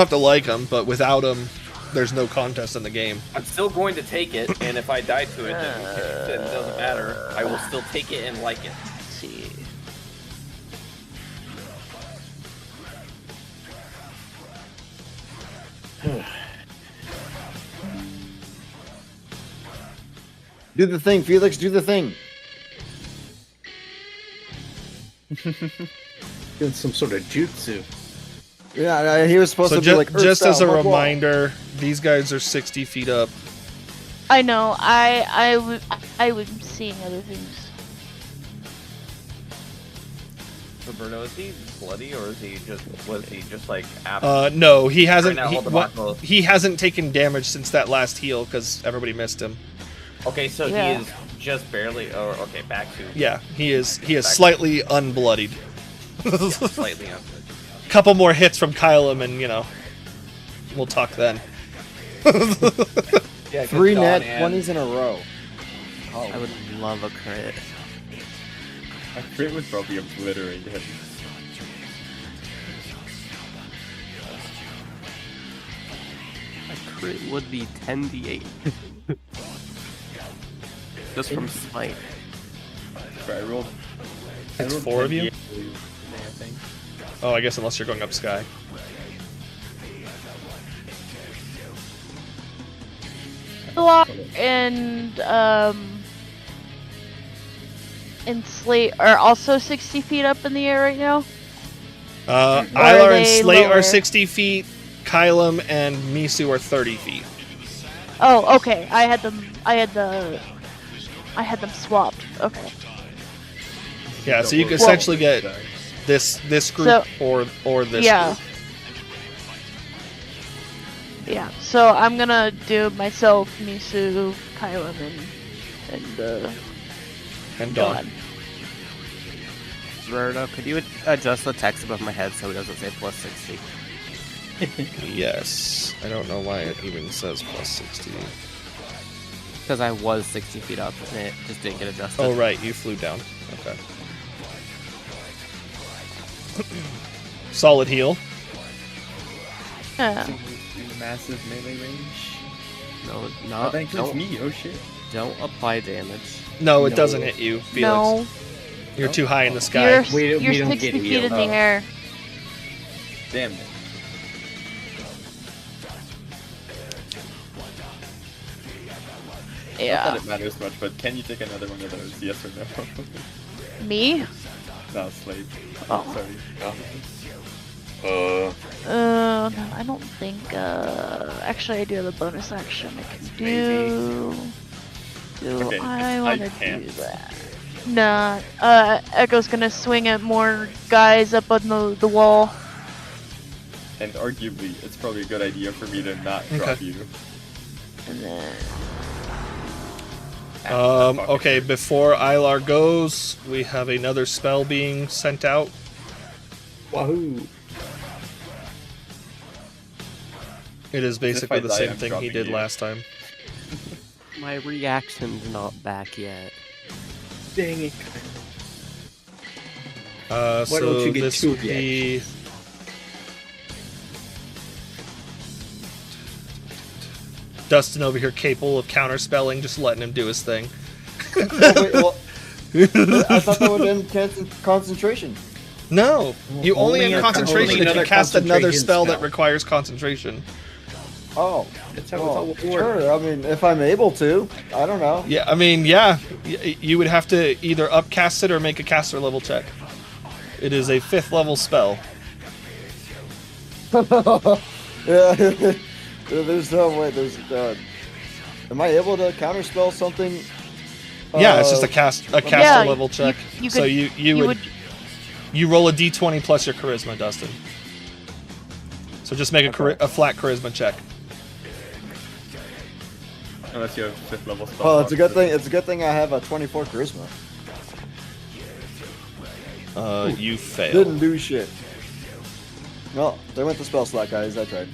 to like him, but without him, there's no contest in the game. I'm still going to take it, and if I die to it, then it doesn't matter. I will still take it and like it. Let's see. Do the thing, Felix. Do the thing. Doing some sort of jutsu. Yeah, he was supposed So to be like. just as a Earth-style, blah, blah. reminder, these guys are 60 feet up. I know. I was seeing other things. So Bruno, is he bloody, or was he just like No, he hasn't. Right now, He, hold the what- bottle. he hasn't taken damage since that last heal because everybody missed him. Okay, so Yeah. he is just barely. Or okay, back to Yeah, he is slightly unbloodied. slightly up. Couple more hits from Kylem, and we'll talk then. Yeah, 3 Dawn net and- 20s in a row. I would love a crit. My crit would probably obliterate him. A crit would be 10d8. Just from Smite. I rolled. It's 4 of you? 10 I think. Oh, I guess unless you're going up Sky. Block and Slate are also 60 feet up in the air right now. Are Ilar and they Slate are lower? 60 feet. Kylem and Misu are 30 feet. Oh, okay. I had them swapped. Okay. Yeah, so you can Well- essentially get this group So- or this Yeah. group. Yeah. So I'm gonna do myself, Misu, Kylan, And Dawn. Dawn. Roberto, could you adjust the text above my head so it doesn't say plus 60? Yes. I don't know why it even says plus 60. Because I was 60 feet up and it just didn't get adjusted. Oh, right. You flew down. Okay. Solid heal. Yeah. Massive melee range. No, Oh, not, that includes don't, me. Oh shit. don't apply damage. No, it No. doesn't hit you, Felix. No. You're too high in the sky. You're We don't 60 get feet in the healed. air. Damn it. Not Yeah. that it matters much, but can you take another one of those? Yes or no? Me? No, Slade. Oh. Sorry. No, I don't think. Actually, I do have a bonus action. I can do. Do Okay, I I want to can't. do that? Nah. Echo's gonna swing at more guys up on the wall. And arguably, it's probably a good idea for me to not drop Okay. you. And then. Okay, before Ilar goes, we have another spell being sent out. Wahoo! It is basically I the die, same I'm thing he dropping did you. last time. My reaction's not back yet. Dang it. So Why don't you get this two would be... Dustin over here capable of counterspelling, just letting him do his thing. Oh, wait, well, I thought that would end concentration. No, you only Only have a- concentration only if you another cast another concentration spell that spell. requires concentration. Oh, That's how it's well, always worked. sure. I mean, if I'm able to, I don't know. Yeah, I mean, yeah, you would have to either upcast it or make a caster level check. It is a 5th level spell. Yeah, there's no way. Am I able to counterspell something? Yeah, it's just a caster Yeah, level check. you So could- you would you roll a d20 plus your charisma, Dustin. So just make a flat charisma check. Unless you have 5th level spell. Well, it's a good slot. thing. It's a good thing I have a 24 charisma. You fail. Didn't do shit. No, they went to spell slot, guys. I tried.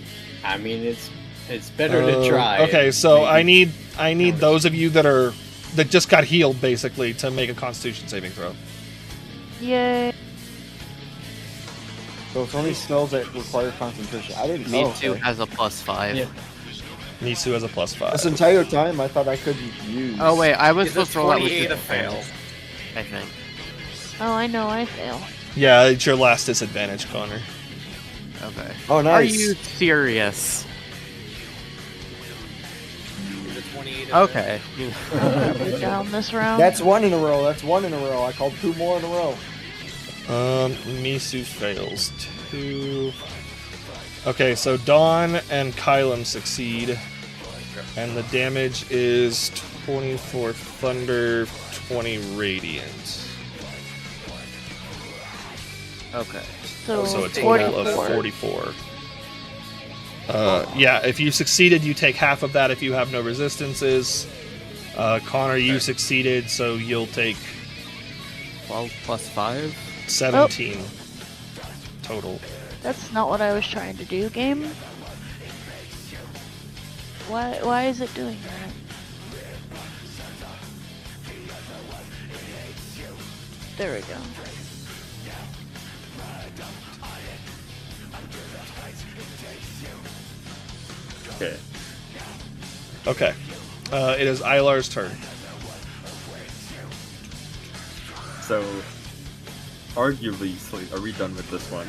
I mean, it's better to try. Okay, so Maybe. I need those of you that just got healed basically to make a Constitution saving throw. Yay. So it's only spells that require concentration. I didn't Me know. too has a +5. Yeah. Nisu has a +5. This entire time, I thought I couldn't use. Oh wait, I was It's supposed a to roll that with 28 to disadvantage, I think. Oh, I know. I fail. Yeah, it's your last disadvantage, Connor. Okay. Oh, nice. Are you serious? Is it 28 Okay. We're down this round. That's one in a row. That's one in a row. I called 2 more in a row. Misu fails 2. Okay, so Dawn and Kylum succeed. And the damage is 24 thunder, 20 radiant. Okay. so So a total of 44. Yeah, if you succeeded, you take half of that if you have no resistances. Connor, you succeeded, so you'll take 12 plus 5? 17 total. That's not what I was trying to do, game. Why is it doing that? There we go. Okay. Okay. It is Ilar's turn. So, arguably, are we done with this one?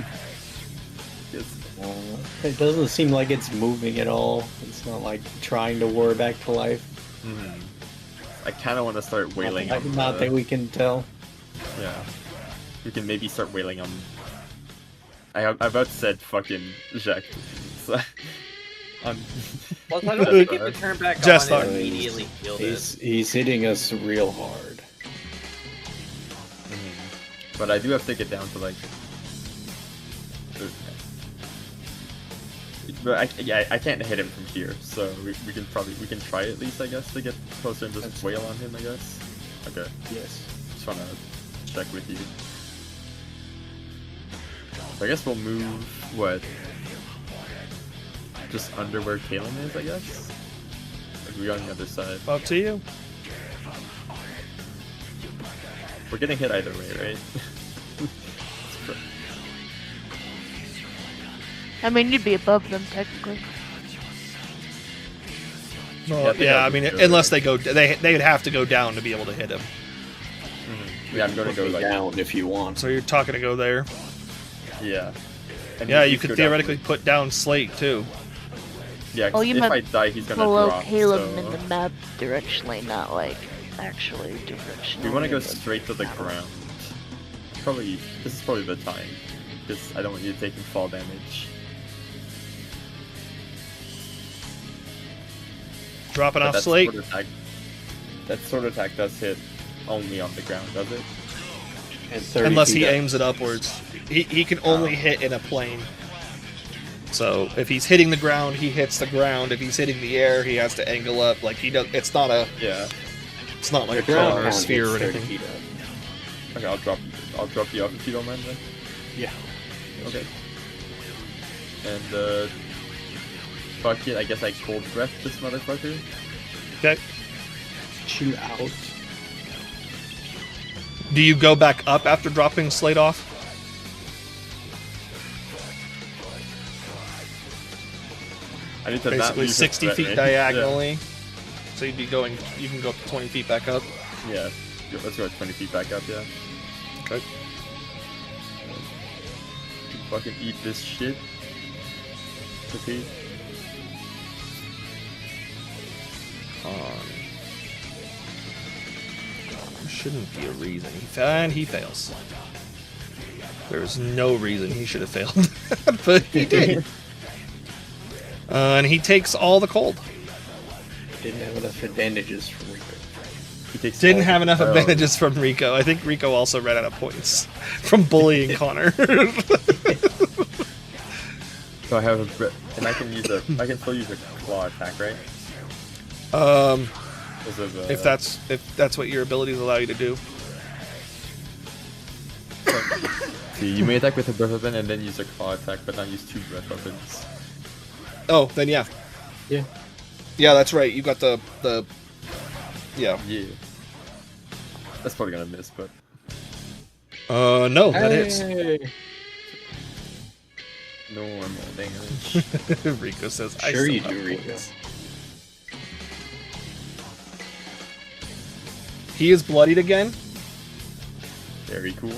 Yes. It doesn't seem like it's moving at all. It's not like trying to war back to life. I kind of want to start wailing on Not the- that we can tell. Yeah. We can maybe start wailing on... I about said fucking Jack. So, Well, I don't think you can turn back Just on thought- and immediately heal it. He's hitting us real hard. But I do have to get down to like... But I can't hit him from here, so we can try at least, I guess, to get closer and just wail on him, I guess. Okay. Yes. Just wanna check with you. So I guess we'll move what? Just under where Kalen is, I guess? Like we on the other side. Up to you. We're getting hit either way, right? I mean, you'd be above them technically. Well, think yeah, I'll I mean, just go unless there. they go, they'd have to go down to be able to hit him. Yeah, I'm gonna Put go me like down if you want. So you're talking to go there. yeah. And Yeah, he's you go could down, theoretically put down Slate too. Yeah, Oh, 'cause you if meant I die, he's gonna Below drop. Caleb so... in the map directionally, not like actually directionally. We want to go straight to the ground. This is probably the time. because I don't want you taking fall damage. Dropping But off Slate. That sword attack does hit only on the ground, does it? And 30 Unless he feet up. aims it upwards. He can only hit in a plane. So if he's hitting the ground, he hits the ground. If he's hitting the air, he has to angle up. Like he does. It's not a. Yeah. It's not like a The ground car or a pound sphere or hits 30 anything. feet up. Okay, I'll drop you off if you don't mind then. Yeah. Okay. And fuck it, I guess I cold breath this motherfucker. Okay. Chill out. Do you go back up after dropping Slate off? I need to not Basically leave 60 it feet threatening. diagonally. So you'd be going. You can go up to 20 feet back up. Yeah. Let's go 20 feet back up, yeah. Okay. Fucking eat this shit. Okay. There shouldn't be a reason. And he fails. There's no reason he should have failed, but he did. And he takes all the cold. Didn't have enough advantages from Rico. He takes Didn't all have the enough power. advantages from Rico. I think Rico also ran out of points from bullying Connor. So I have and I can still use a claw attack, right? Because of, if that's what your abilities allow you to do. See, you may attack with a breath weapon and then use a claw attack, but not use 2 breath weapons. Oh, then yeah. Yeah. Yeah, that's right. You got the yeah. Yeah. That's probably gonna miss, but No, that hits. normal damage. Rico says, I Sure still you have do, Rico. points. He is bloodied again. Very cool.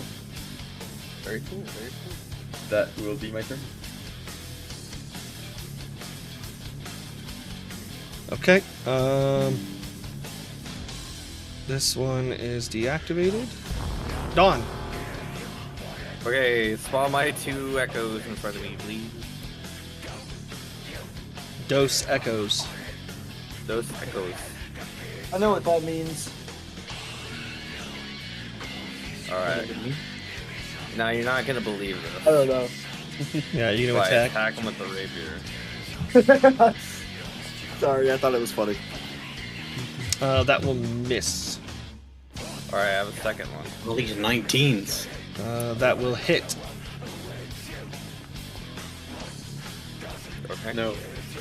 Very cool. Very cool. That will be my turn. Okay. This one is deactivated. Dawn. Okay, spawn my 2 echoes in front of me, please. Dose echoes. Those echoes. I know what that means. Alright. Now you're not gonna believe this. I don't know. Yeah, you know But I attack. attack him with the rapier. Sorry, I thought it was funny. That will miss. Alright, I have a second one. All these 19s. That will hit. Okay. No.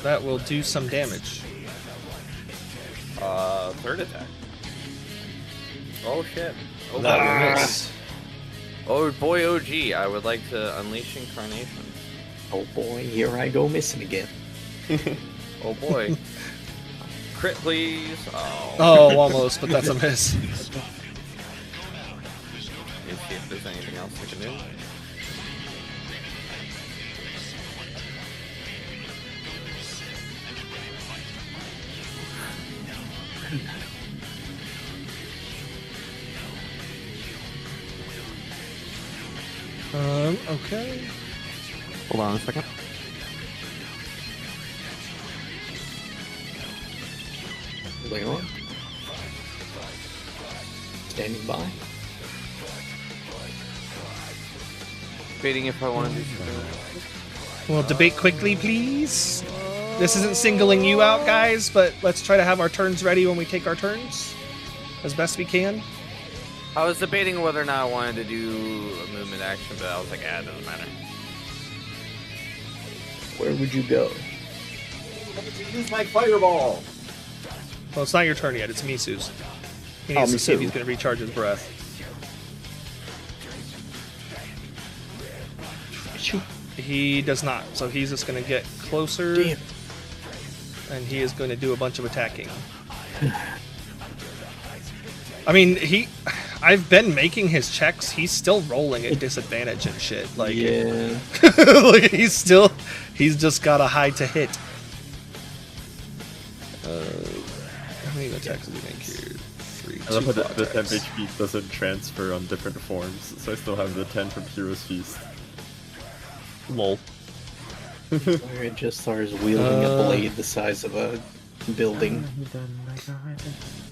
That will do some damage. Third attack. Oh shit. Oh, That boy. will miss. Oh boy, OG, I would like to unleash incarnation. Oh boy, here I go missing again. Oh boy. Crit, please. Oh. Oh, almost, but that's a miss. Let me see if there's anything else I can do. Okay. Hold on a second. Going on. Standing by. Debating if I want to do something. We'll debate quickly, please. This isn't singling you out, guys, but let's try to have our turns ready when we take our turns as best we can. I was debating whether or not I wanted to do a movement action, but I was like, it doesn't matter. Where would you go? Use my fireball. Well, it's not your turn yet. It's Misu's. He Oh, needs to see if Misu. he's going to recharge his breath. He does not, so he's just going to get closer. Damn. And he is going to do a bunch of attacking. I mean, I've been making his checks. He's still rolling at disadvantage and shit. Like, Yeah. like he's just got a high to hit. How many attacks does he make here? 3. I love how 2 the 10 attacks. HP doesn't transfer on different forms, so I still have the 10 from Hero's Feast. Lol. It just starts wielding a blade the size of a building.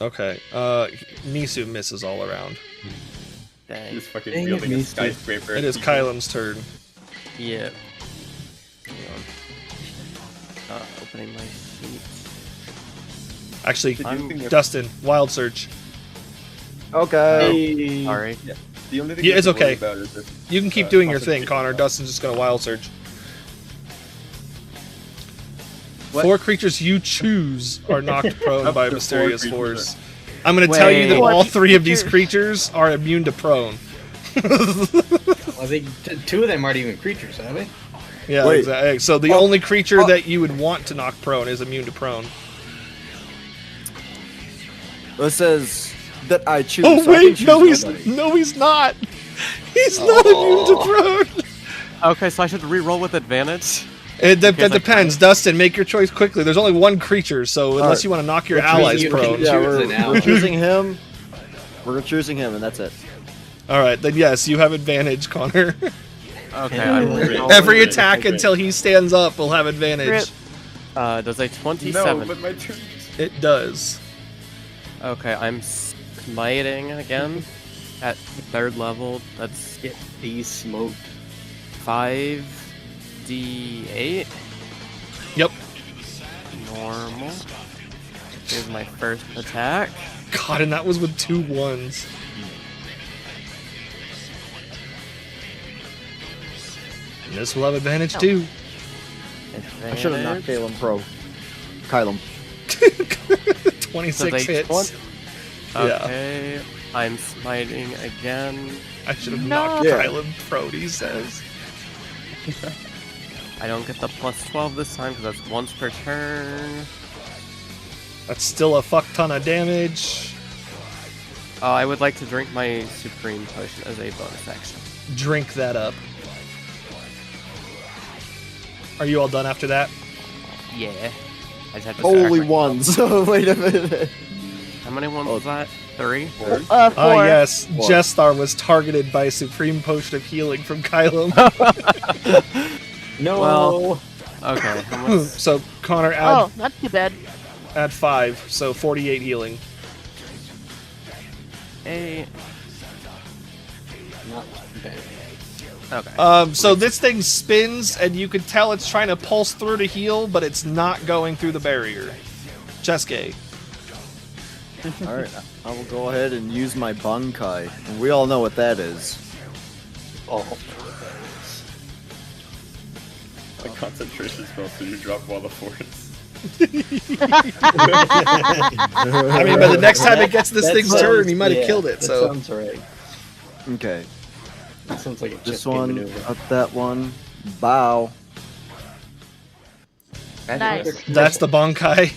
Okay. Nisu misses all around. Dang. He's fucking Dang it, building a Misty. skyscraper. It is Kylan's turn. Yeah. Hang on. Opening my sheet. Actually, I'm- Dustin, wild search. Okay. Sorry. The only thing Yeah, you it's have to worry okay. about is if, You can keep doing your thing, concentration. Connor. Dustin's just gonna wild search. What? 4 creatures you choose are knocked prone Up by a to 4 mysterious creatures force. I'm gonna tell you that Wait. all 3 of these Creatures. creatures are immune to prone. I think two of them aren't even creatures, are they? Yeah, Wait. exactly. So the only creature that you would want to knock prone is immune to prone. It says that I choose. Oh so I can wait, choose no, he's nobody. not. He's not immune to prone. Okay, so I should re-roll with advantage. That Because I depends. Dustin, make your choice quickly. There's only one creature, so unless Alright. you want to knock your We're choosing allies you. prone. Yeah, Choose an we're ally. choosing him. We're choosing him, and that's it. All right, then yes, you have advantage, Connor. Okay, I'm Great. re-rolling. Every Great. attack Great. until he stands up will have advantage. Rip. Does a No, 27? but my turn. It does. Okay, I'm smiting again at 3rd level. That's Get these smoked. 5d8. Yep. Normal. Here's my first attack. God, and that was with 2 1s. And this will have advantage too. I should have knocked Caleb Pro. Kylum. 26 So they hits. Yeah. Okay, I'm smiting again. I should have No. knocked Yeah. Kylan prone, he says. I don't get the plus 12 this time because that's once per turn. That's still a fuck ton of damage. I would like to drink my Supreme Potion as a bonus action. Drink that up. Are you all done after that? Yeah. I just had to Holy sacrifice- ones. Wait a minute. How many ones was that? 3? 4. Ah, yes. Four. Jestar was targeted by Supreme Potion of Healing from Kylan. No. Well- Okay, how much? So, Connor, Oh, not too bad. add 5, so 48 healing. 8. Not bad. Okay. So this thing spins, and you can tell it's trying to pulse through to heal, but it's not going through the barrier. Chesuke. All right, I will go ahead and use my Bankai. And we all know what that is. Oh. My concentration spell, so you drop Wall of Force. I mean, by the next time it gets this That thing's sounds- turn, he might have yeah, killed it, that so... sounds right. Okay, That sounds like a this chess game one, maneuver. up that one. Bow. Nice. That's the Bankai.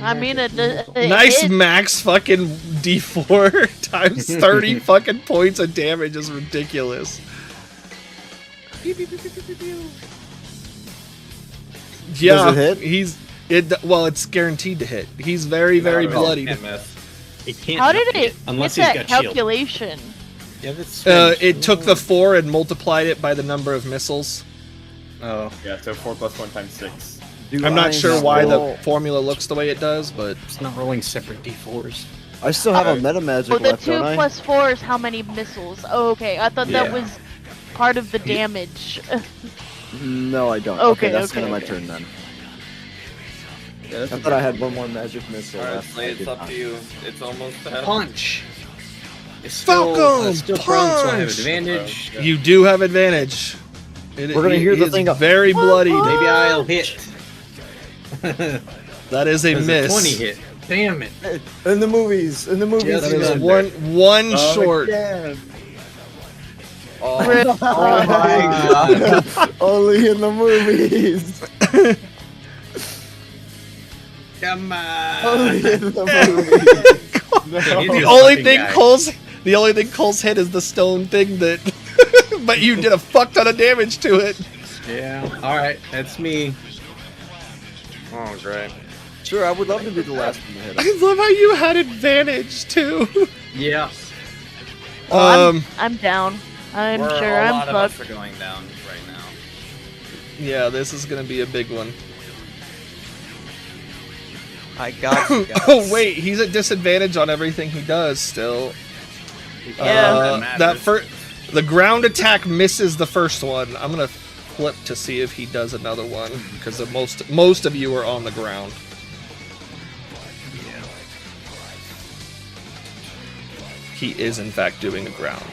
I mean, it Nice hit. max fucking D4 times 30 fucking points of damage is ridiculous. Yeah, Does it hit? he's well, it's guaranteed to hit. He's very, very No, bloodied. can't miss. It can't How did not it hit unless get he's that got shield. calculation? Yeah, that's It took the 4 and multiplied it by the number of missiles. Oh. Yeah, so 4 + 1 × 6. I'm not sure why the formula looks the way it does, but It's not rolling separate d4s. I still have a meta magic Oh, the left, 2 don't I? plus 4 is how many missiles? Oh, okay. I thought that Yeah. was part of the damage. No, I don't. Okay, that's okay, the end of my okay. turn then. Yeah, that's I thought I had one more magic missile Alright, left. I Slade, it's did up not. to you. It's almost dead. Punch. It's still, Falcon, still prone, so I have punch! advantage. Yeah. you do have advantage. We're gonna hear the is thing up. very bloodied. Maybe I'll hit. That is a That's miss. 20 hit. Damn it. In the movies, Yes, That it's is under. one short. Again. Rip. Oh my god. Only in the movies. Come Only on. in the movies. The only thing Cole's hit is the stone thing that, but you did a fuck ton of damage to it. Yeah. Alright, that's me. Oh, great. Sure, I would love to be the last one to hit him. I love how you had advantage too. Yeah. I'm down. I'm We're, sure a I'm lot of us fucked. are going down right now. Yeah, this is gonna be a big one. I got you guys. Oh wait, he's at disadvantage on everything he does still. Yeah. The ground attack misses the first one. I'm gonna flip to see if he does another one because most of you are on the ground. He is in fact doing a ground.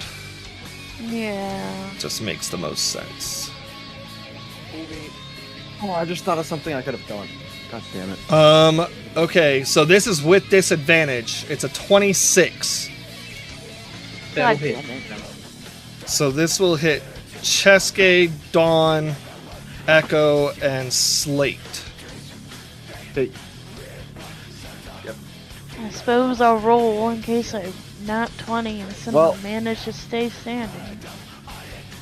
Yeah. Just makes the most sense. Oh, I just thought of something I could have done. God damn it. Okay, so this is with disadvantage. It's a 26. God hit. damn it. So this will hit Cheske, Dawn, Echo, and Slate. Hey, I suppose I'll roll in case I not 20 and somehow Well- manage to stay standing.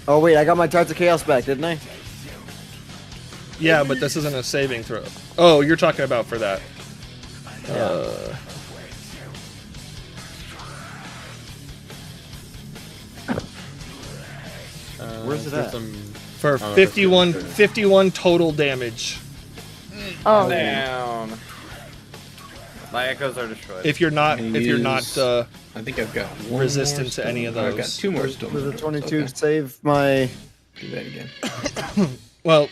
oh wait, I got my Tides of Chaos back, didn't I? Yeah, but this isn't a saving throw. Oh, you're talking about for that. Where's it at? For Oh, 51 total damage. Oh, Down. My echoes are destroyed. If you're not I think I've got one resistant more to any of stone. I've got those. 2 more stones. With a 22 Okay, save my... do that again. well,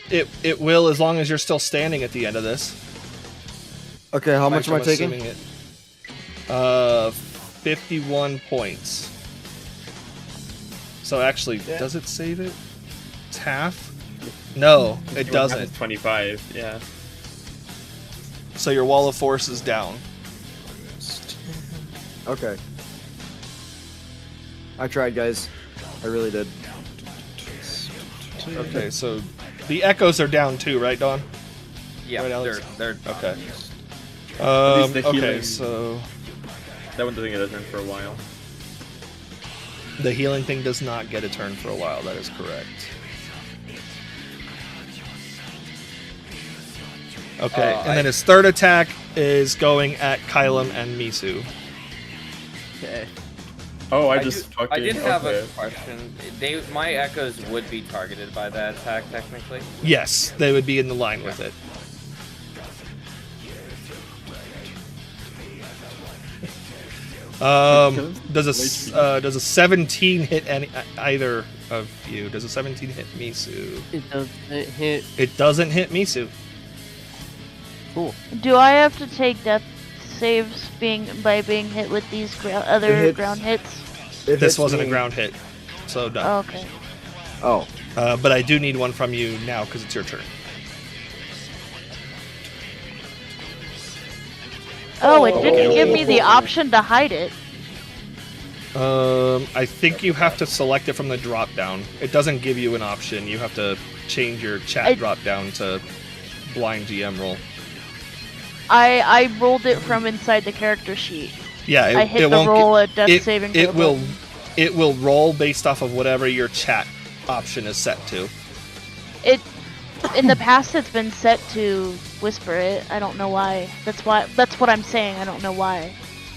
it will as long as you're still standing at the end of this. Okay, how much am I I'm taking? assuming it. 51 points. So actually, does it save it? It's half? No, it doesn't. 25, yeah. So your wall of force is down. Okay. I tried, guys. I really did. Okay, so the echoes are down too, right, Dawn? yeah, Right, Alex? they're Okay. least the Okay, healing- so That one doesn't get a turn for a while. the healing thing does not get a turn for a while. That is correct. Okay, and then his third attack is going at Kylum and Misu. Okay. Oh, I I just do- fucking. I did have okay. a question. My echoes would be targeted by that attack, technically. Yes, they would be in the line with it. Does a 17 hit either of you? Does a 17 hit Misu? It doesn't hit. It doesn't hit Misu. Cool. do I have to take death saves by being hit with these other hits- ground hits? It This hits wasn't a me- ground hit, so done. Okay. Oh. But I do need one from you now because it's your turn. Oh, it didn't give me the option to hide it. I think you have to select it from the drop down. It doesn't give you an option. You have to change your chat drop down to blind GM roll. I rolled it from inside the character sheet. Yeah, I hit the won't roll a death it, saving it throw will button. it will roll based off of whatever your chat option is set to. It in the past it's been set to whisper it. I don't know why. That's what I'm saying. I don't know why.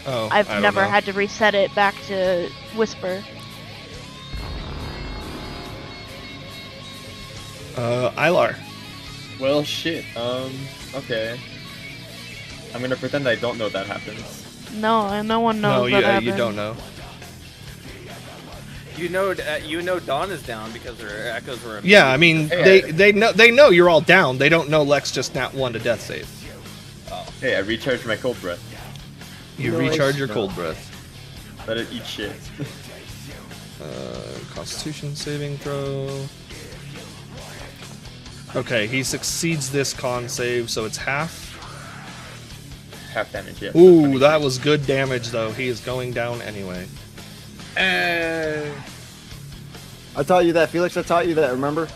Oh, I've I don't never know. had to reset it back to whisper. Ilar. Well, shit. Okay. I'm gonna pretend I don't know that happens. No, no one knows No, what you happened. don't know. You know Dawn is down because her echoes were. Yeah, I mean Hey, they know you're all down. They don't know Lex just not one to death save. Hey, I recharged my cold breath. You Nice. recharge your cold breath. Let it eat shit. Constitution saving throw. Okay, he succeeds this con save, so it's half. Half damage, yeah. Ooh, that was good damage though. He is going down anyway. I taught you that, Felix. I taught you that. Remember?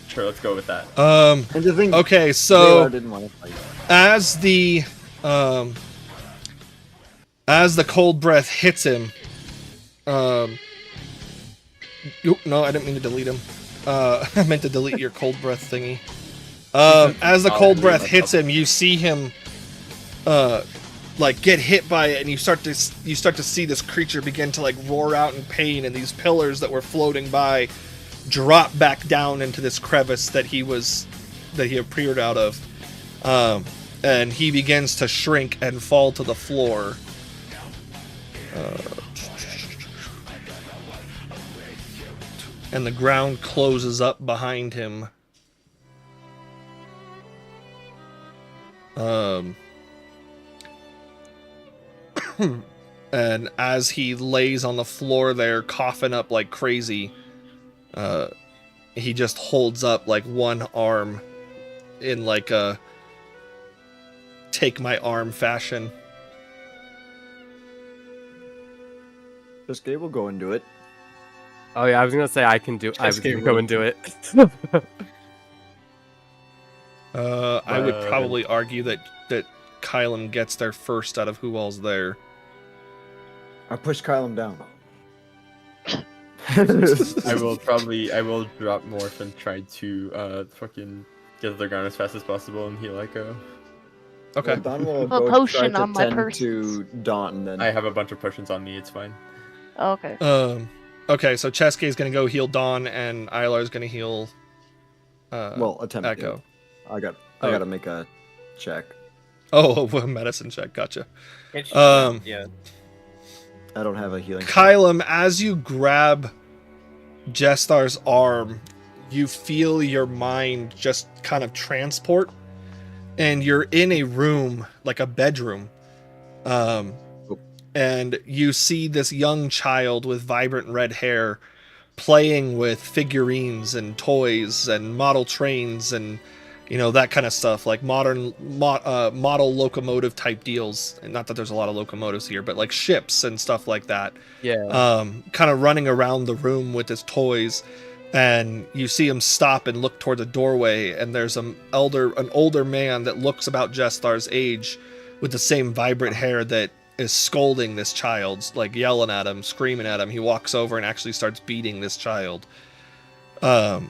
Sure, let's go with that. Um. And the thing. Okay, Baylor so didn't want to fight. as the cold breath hits him, oop, no, I didn't mean to delete him. I meant to delete your cold breath thingy. As the cold breath hits him, you see him, like get hit by it, and you start to see this creature begin to like roar out in pain, and these pillars that were floating by drop back down into this crevice that he appeared out of, and he begins to shrink and fall to the floor. And the ground closes up behind him. And as he lays on the floor there, coughing up like crazy, he just holds up like one arm in like a take my arm fashion. Jeskai will go and do it. Oh yeah, I was gonna say I was gonna go and do it. I would probably argue that Kylam gets there first out of who all's there. I push Kylam down. I will drop Morph and try to fucking get to the ground as fast as possible and heal Echo. Okay. Well, Don will A go potion try to on my tend person. to Dawn then. I have a bunch of potions on me, it's fine. Oh, okay. Okay, so Chesky is gonna go heal Dawn, and Ilar is gonna heal. Attempt Echo. to. I gotta make a check. Oh, a medicine check. Gotcha. Yeah. I don't have a healing. Kylam, as you grab Jestar's arm, you feel your mind just kind of transport, and you're in a room, like a bedroom. And you see this young child with vibrant red hair playing with figurines and toys and model trains and, that kind of stuff, like modern model locomotive type deals. And not that there's a lot of locomotives here, but like ships and stuff like that. Yeah. Kind of running around the room with his toys. And you see him stop and look toward the doorway, and there's an older man that looks about Jestar's age with the same vibrant hair that is scolding this child, like yelling at him, screaming at him. He walks over and actually starts beating this child. And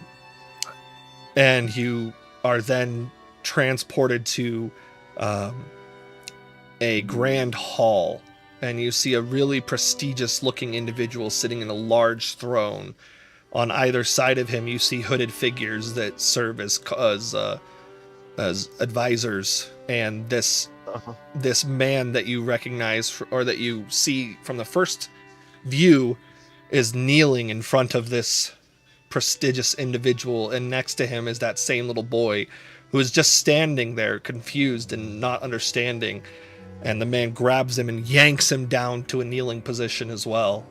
you are then transported to a grand hall, and you see a really prestigious looking individual sitting in a large throne. On either side of him, you see hooded figures that serve as advisors, and this man that you recognize or that you see from the first view is kneeling in front of this prestigious individual, and next to him is that same little boy who is just standing there confused and not understanding, and the man grabs him and yanks him down to a kneeling position as well.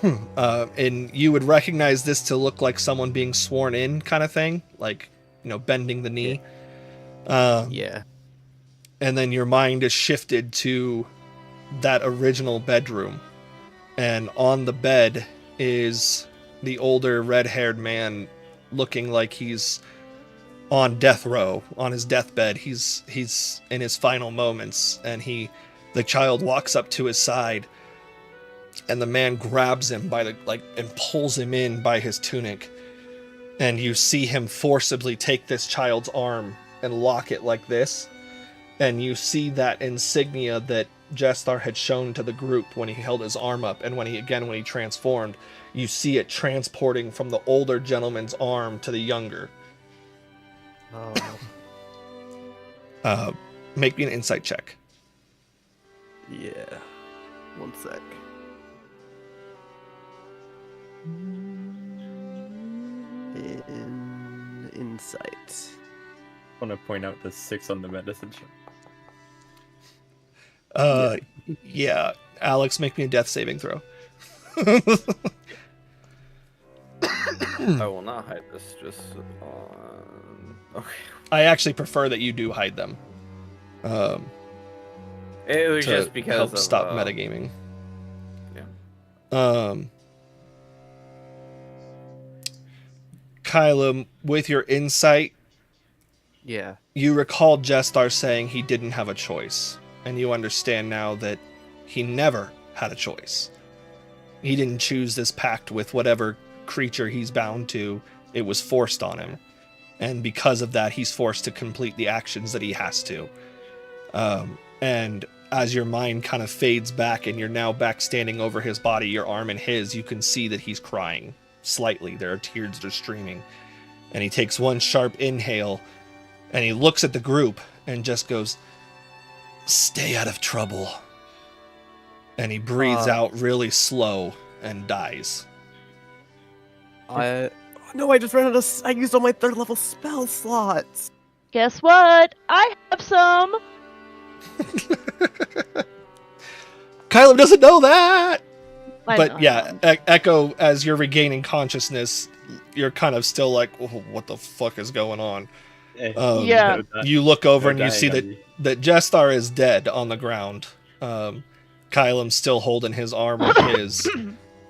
And you would recognize this to look like someone being sworn in kind of thing, like, bending the knee. Yeah. And then your mind is shifted to that original bedroom. And on the bed is the older red-haired man looking like he's on death row, on his deathbed. He's in his final moments, and the child walks up to his side, and the man grabs him and pulls him in by his tunic. And you see him forcibly take this child's arm and lock it like this. And you see that insignia that Jestar had shown to the group when he held his arm up, and when he transformed, you see it transporting from the older gentleman's arm to the younger. Make me an insight check. Yeah. One sec. Insight. I want to point out the 6 on the medicine check. Yeah. Alex, make me a death saving throw. I will not hide this. Just okay. I actually prefer that you do hide them. It was to just because help of, stop metagaming. Yeah. Kylam, with your insight, Yeah. you recall Jestar saying he didn't have a choice, and you understand now that he never had a choice. He didn't choose this pact with whatever creature he's bound to. It was forced on him, and because of that, he's forced to complete the actions that he has to. And as your mind kind of fades back and you're now back standing over his body, your arm in his, you can see that he's crying slightly. There are tears that are streaming. And he takes one sharp inhale, and he looks at the group and just goes, "Stay out of trouble." And he breathes out really slow and dies. No, I just ran out of. I used all my 3rd level spell slots. Guess what? I have some. Kylo doesn't know that. But know. yeah, Echo, as you're regaining consciousness, you're kind of still like, oh, what the fuck is going on? Yeah. You look over and you see that Jestar is dead on the ground. Kylem's still holding his arm with his.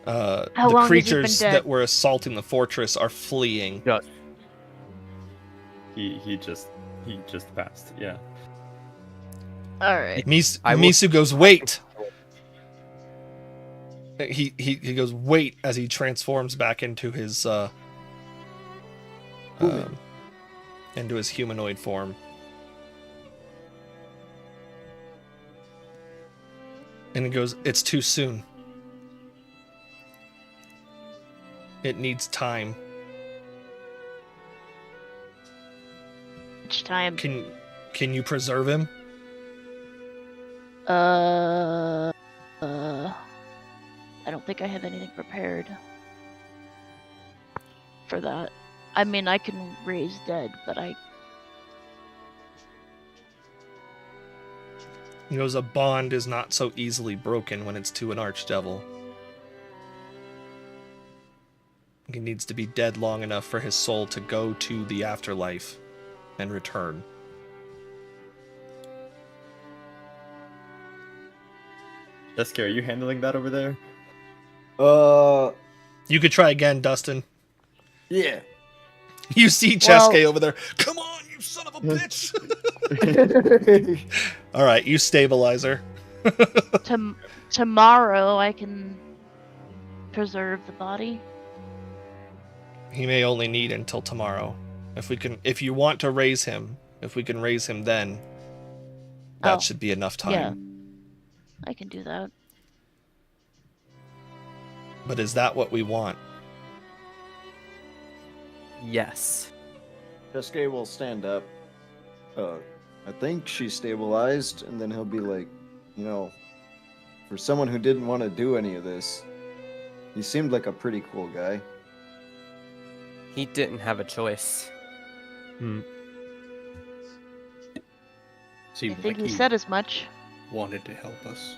How The long has he creatures been dead? that were assaulting the fortress are fleeing. Yeah. He just passed. Yeah. All right. Misu goes, "Wait." He goes, "Wait," as he transforms back into his humanoid form. And he goes, "It's too soon. It needs time. Which time? Can you preserve him?" I don't think I have anything prepared for that. I mean, I can raise dead, but He goes, "A bond is not so easily broken when it's to an archdevil. He needs to be dead long enough for his soul to go to the afterlife and return." Jessica, are you handling that over there? You could try again, Dustin. Yeah. You see Cheske over there. "Come on, you son of a bitch!" All right, you stabilize her. tomorrow I can preserve the body. He may only need until tomorrow. If you want to raise him, if we can raise him then, that should be enough time. Yeah, I can do that. But is that what we want? Yes. Cheske will stand up. I think she's stabilized, and then he'll be like, for someone who didn't want to do any of this, he seemed like a pretty cool guy. He didn't have a choice. I Seemed think like he said as much. wanted to help us.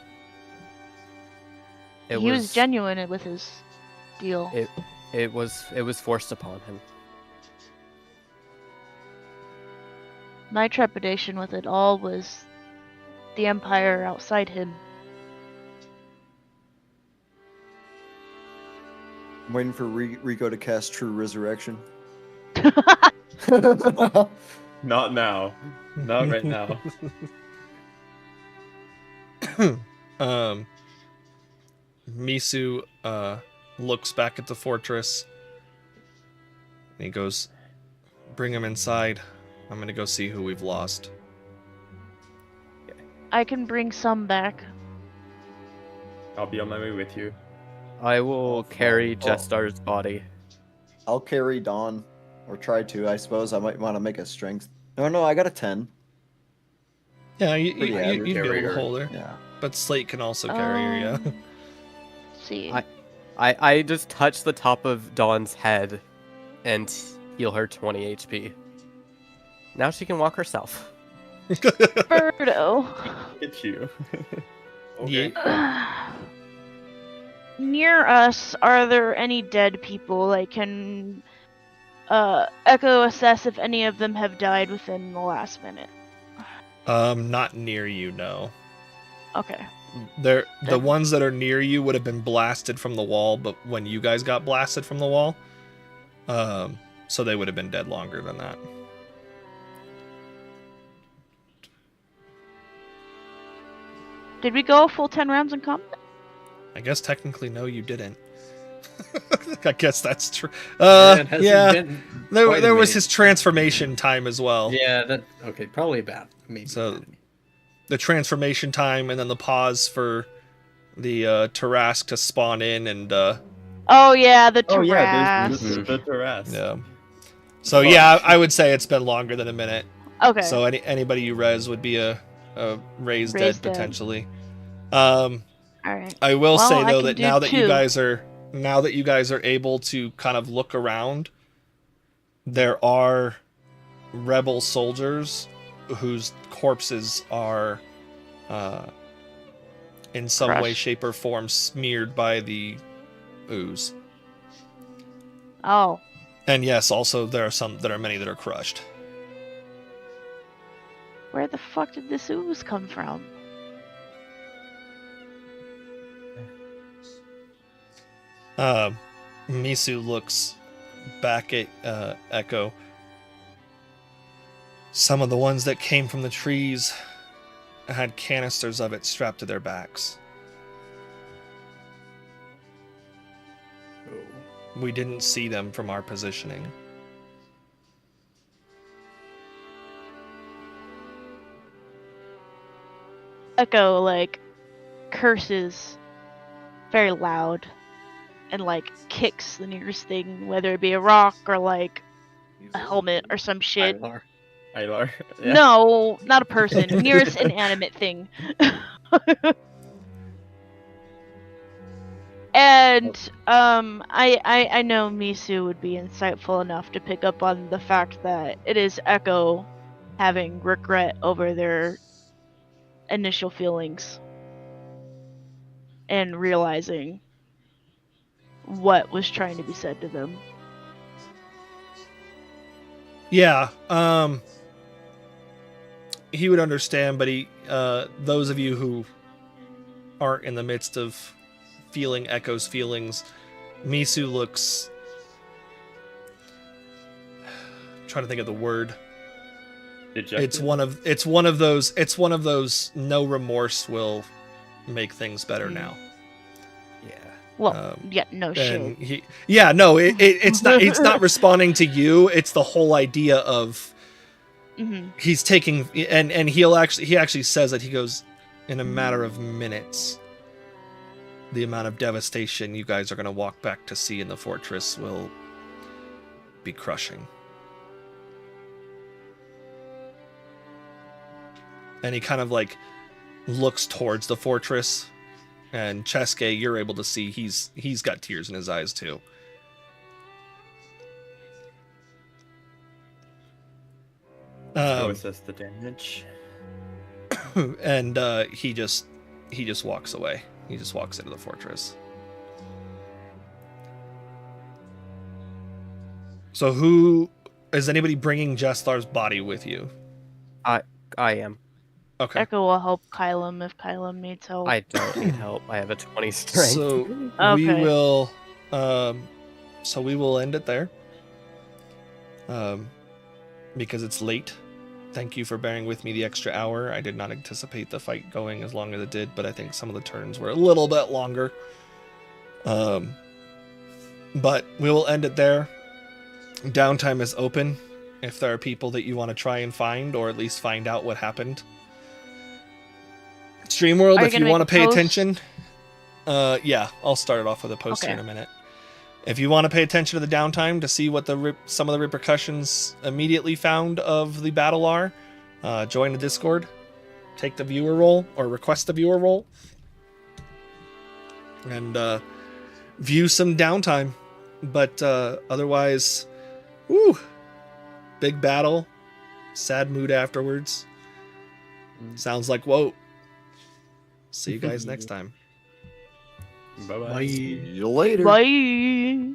It He was genuine with his deal. It was forced upon him. My trepidation with it all was the Empire outside him. I'm waiting for Rico to cast True Resurrection. Not now. Not right now. Misu looks back at the fortress. And he goes, "Bring him inside. I'm gonna go see who we've lost." I can bring some back. I'll be on my way with you. I will carry Jestar's body. I'll carry Dawn, or try to. I suppose I might want to make a strength. No, I got a 10. Yeah, you'd Pretty be average. able Carry to her. hold her. Yeah. But Slate can also carry her, yeah. See. I just touch the top of Dawn's head and heal her 20 HP. Now she can walk herself. Birdo. It's you. Yeah. Near us, are there any dead people? Like, can Echo assess if any of them have died within the last minute? Not near you, no. Okay. The ones that are near you would have been blasted from the wall, but when you guys got blasted from the wall, so they would have been dead longer than that. Did we go a full 10 rounds in combat? I guess technically no, you didn't. I guess that's true. It hasn't Yeah, been there quite a was minute. his transformation time as well. Yeah, okay, probably about maybe. So the transformation time and then the pause for the Tarask to spawn in and Oh yeah, the Oh yeah, Tarrasque. there's the Tarrasque. Yeah. So yeah, I would say it's been longer than a minute. Okay. So anybody you res would be a raised dead Raised dead. potentially. All right. I will Well, say I though can that do now that you 2. guys are able to kind of look around, there are rebel soldiers whose corpses are in some way, Crushed. shape, or form smeared by the ooze. Oh. And yes, also there are many that are crushed. Where the fuck did this ooze come from? Misu looks back at Echo. Some of the ones that came from the trees had canisters of it strapped to their backs. We didn't see them from our positioning. Echo like curses very loud and like kicks the nearest thing, whether it be a rock or like a helmet or some shit. Ilar. Yeah. No, not a person. Nearest inanimate thing. And I know Misu would be insightful enough to pick up on the fact that it is Echo having regret over their initial feelings and realizing what was trying to be said to them. Yeah, he would understand, but those of you who aren't in the midst of feeling Echo's feelings, Misu looks, I'm trying to think of the word. Dejected? It's one of those no remorse will make things better now. Yeah. Well, yeah, no shit. It's not responding to you. It's the whole idea of he's taking, and he actually says that he goes, in a matter of minutes, the amount of devastation you guys are going to walk back to see in the fortress will be crushing. And he kind of like looks towards the fortress, and Cheske, you're able to see he's got tears in his eyes too. Assess the damage. And he just walks away. He just walks into the fortress. So who is anybody bringing Jestlar's body with you? I am. Okay. Echo will help Kylum if Kylum needs help. I don't need help. I have a 20 strength. So we Okay. will end it there. Because it's late. Thank you for bearing with me the extra hour. I did not anticipate the fight going as long as it did, but I think some of the turns were a little bit longer. But we will end it there. Downtime is open if there are people that you want to try and find, or at least find out what happened. Streamworld, if you want to pay attention, yeah, I'll start it off with a post here in a minute. If you want to pay attention to the downtime to see what some of the repercussions immediately found of the battle are, join the Discord, take the viewer role, or request the viewer role, and view some downtime. But otherwise, big battle, sad mood afterwards. Sounds like whoa. See you guys next time. Bye-bye. See you later. Bye.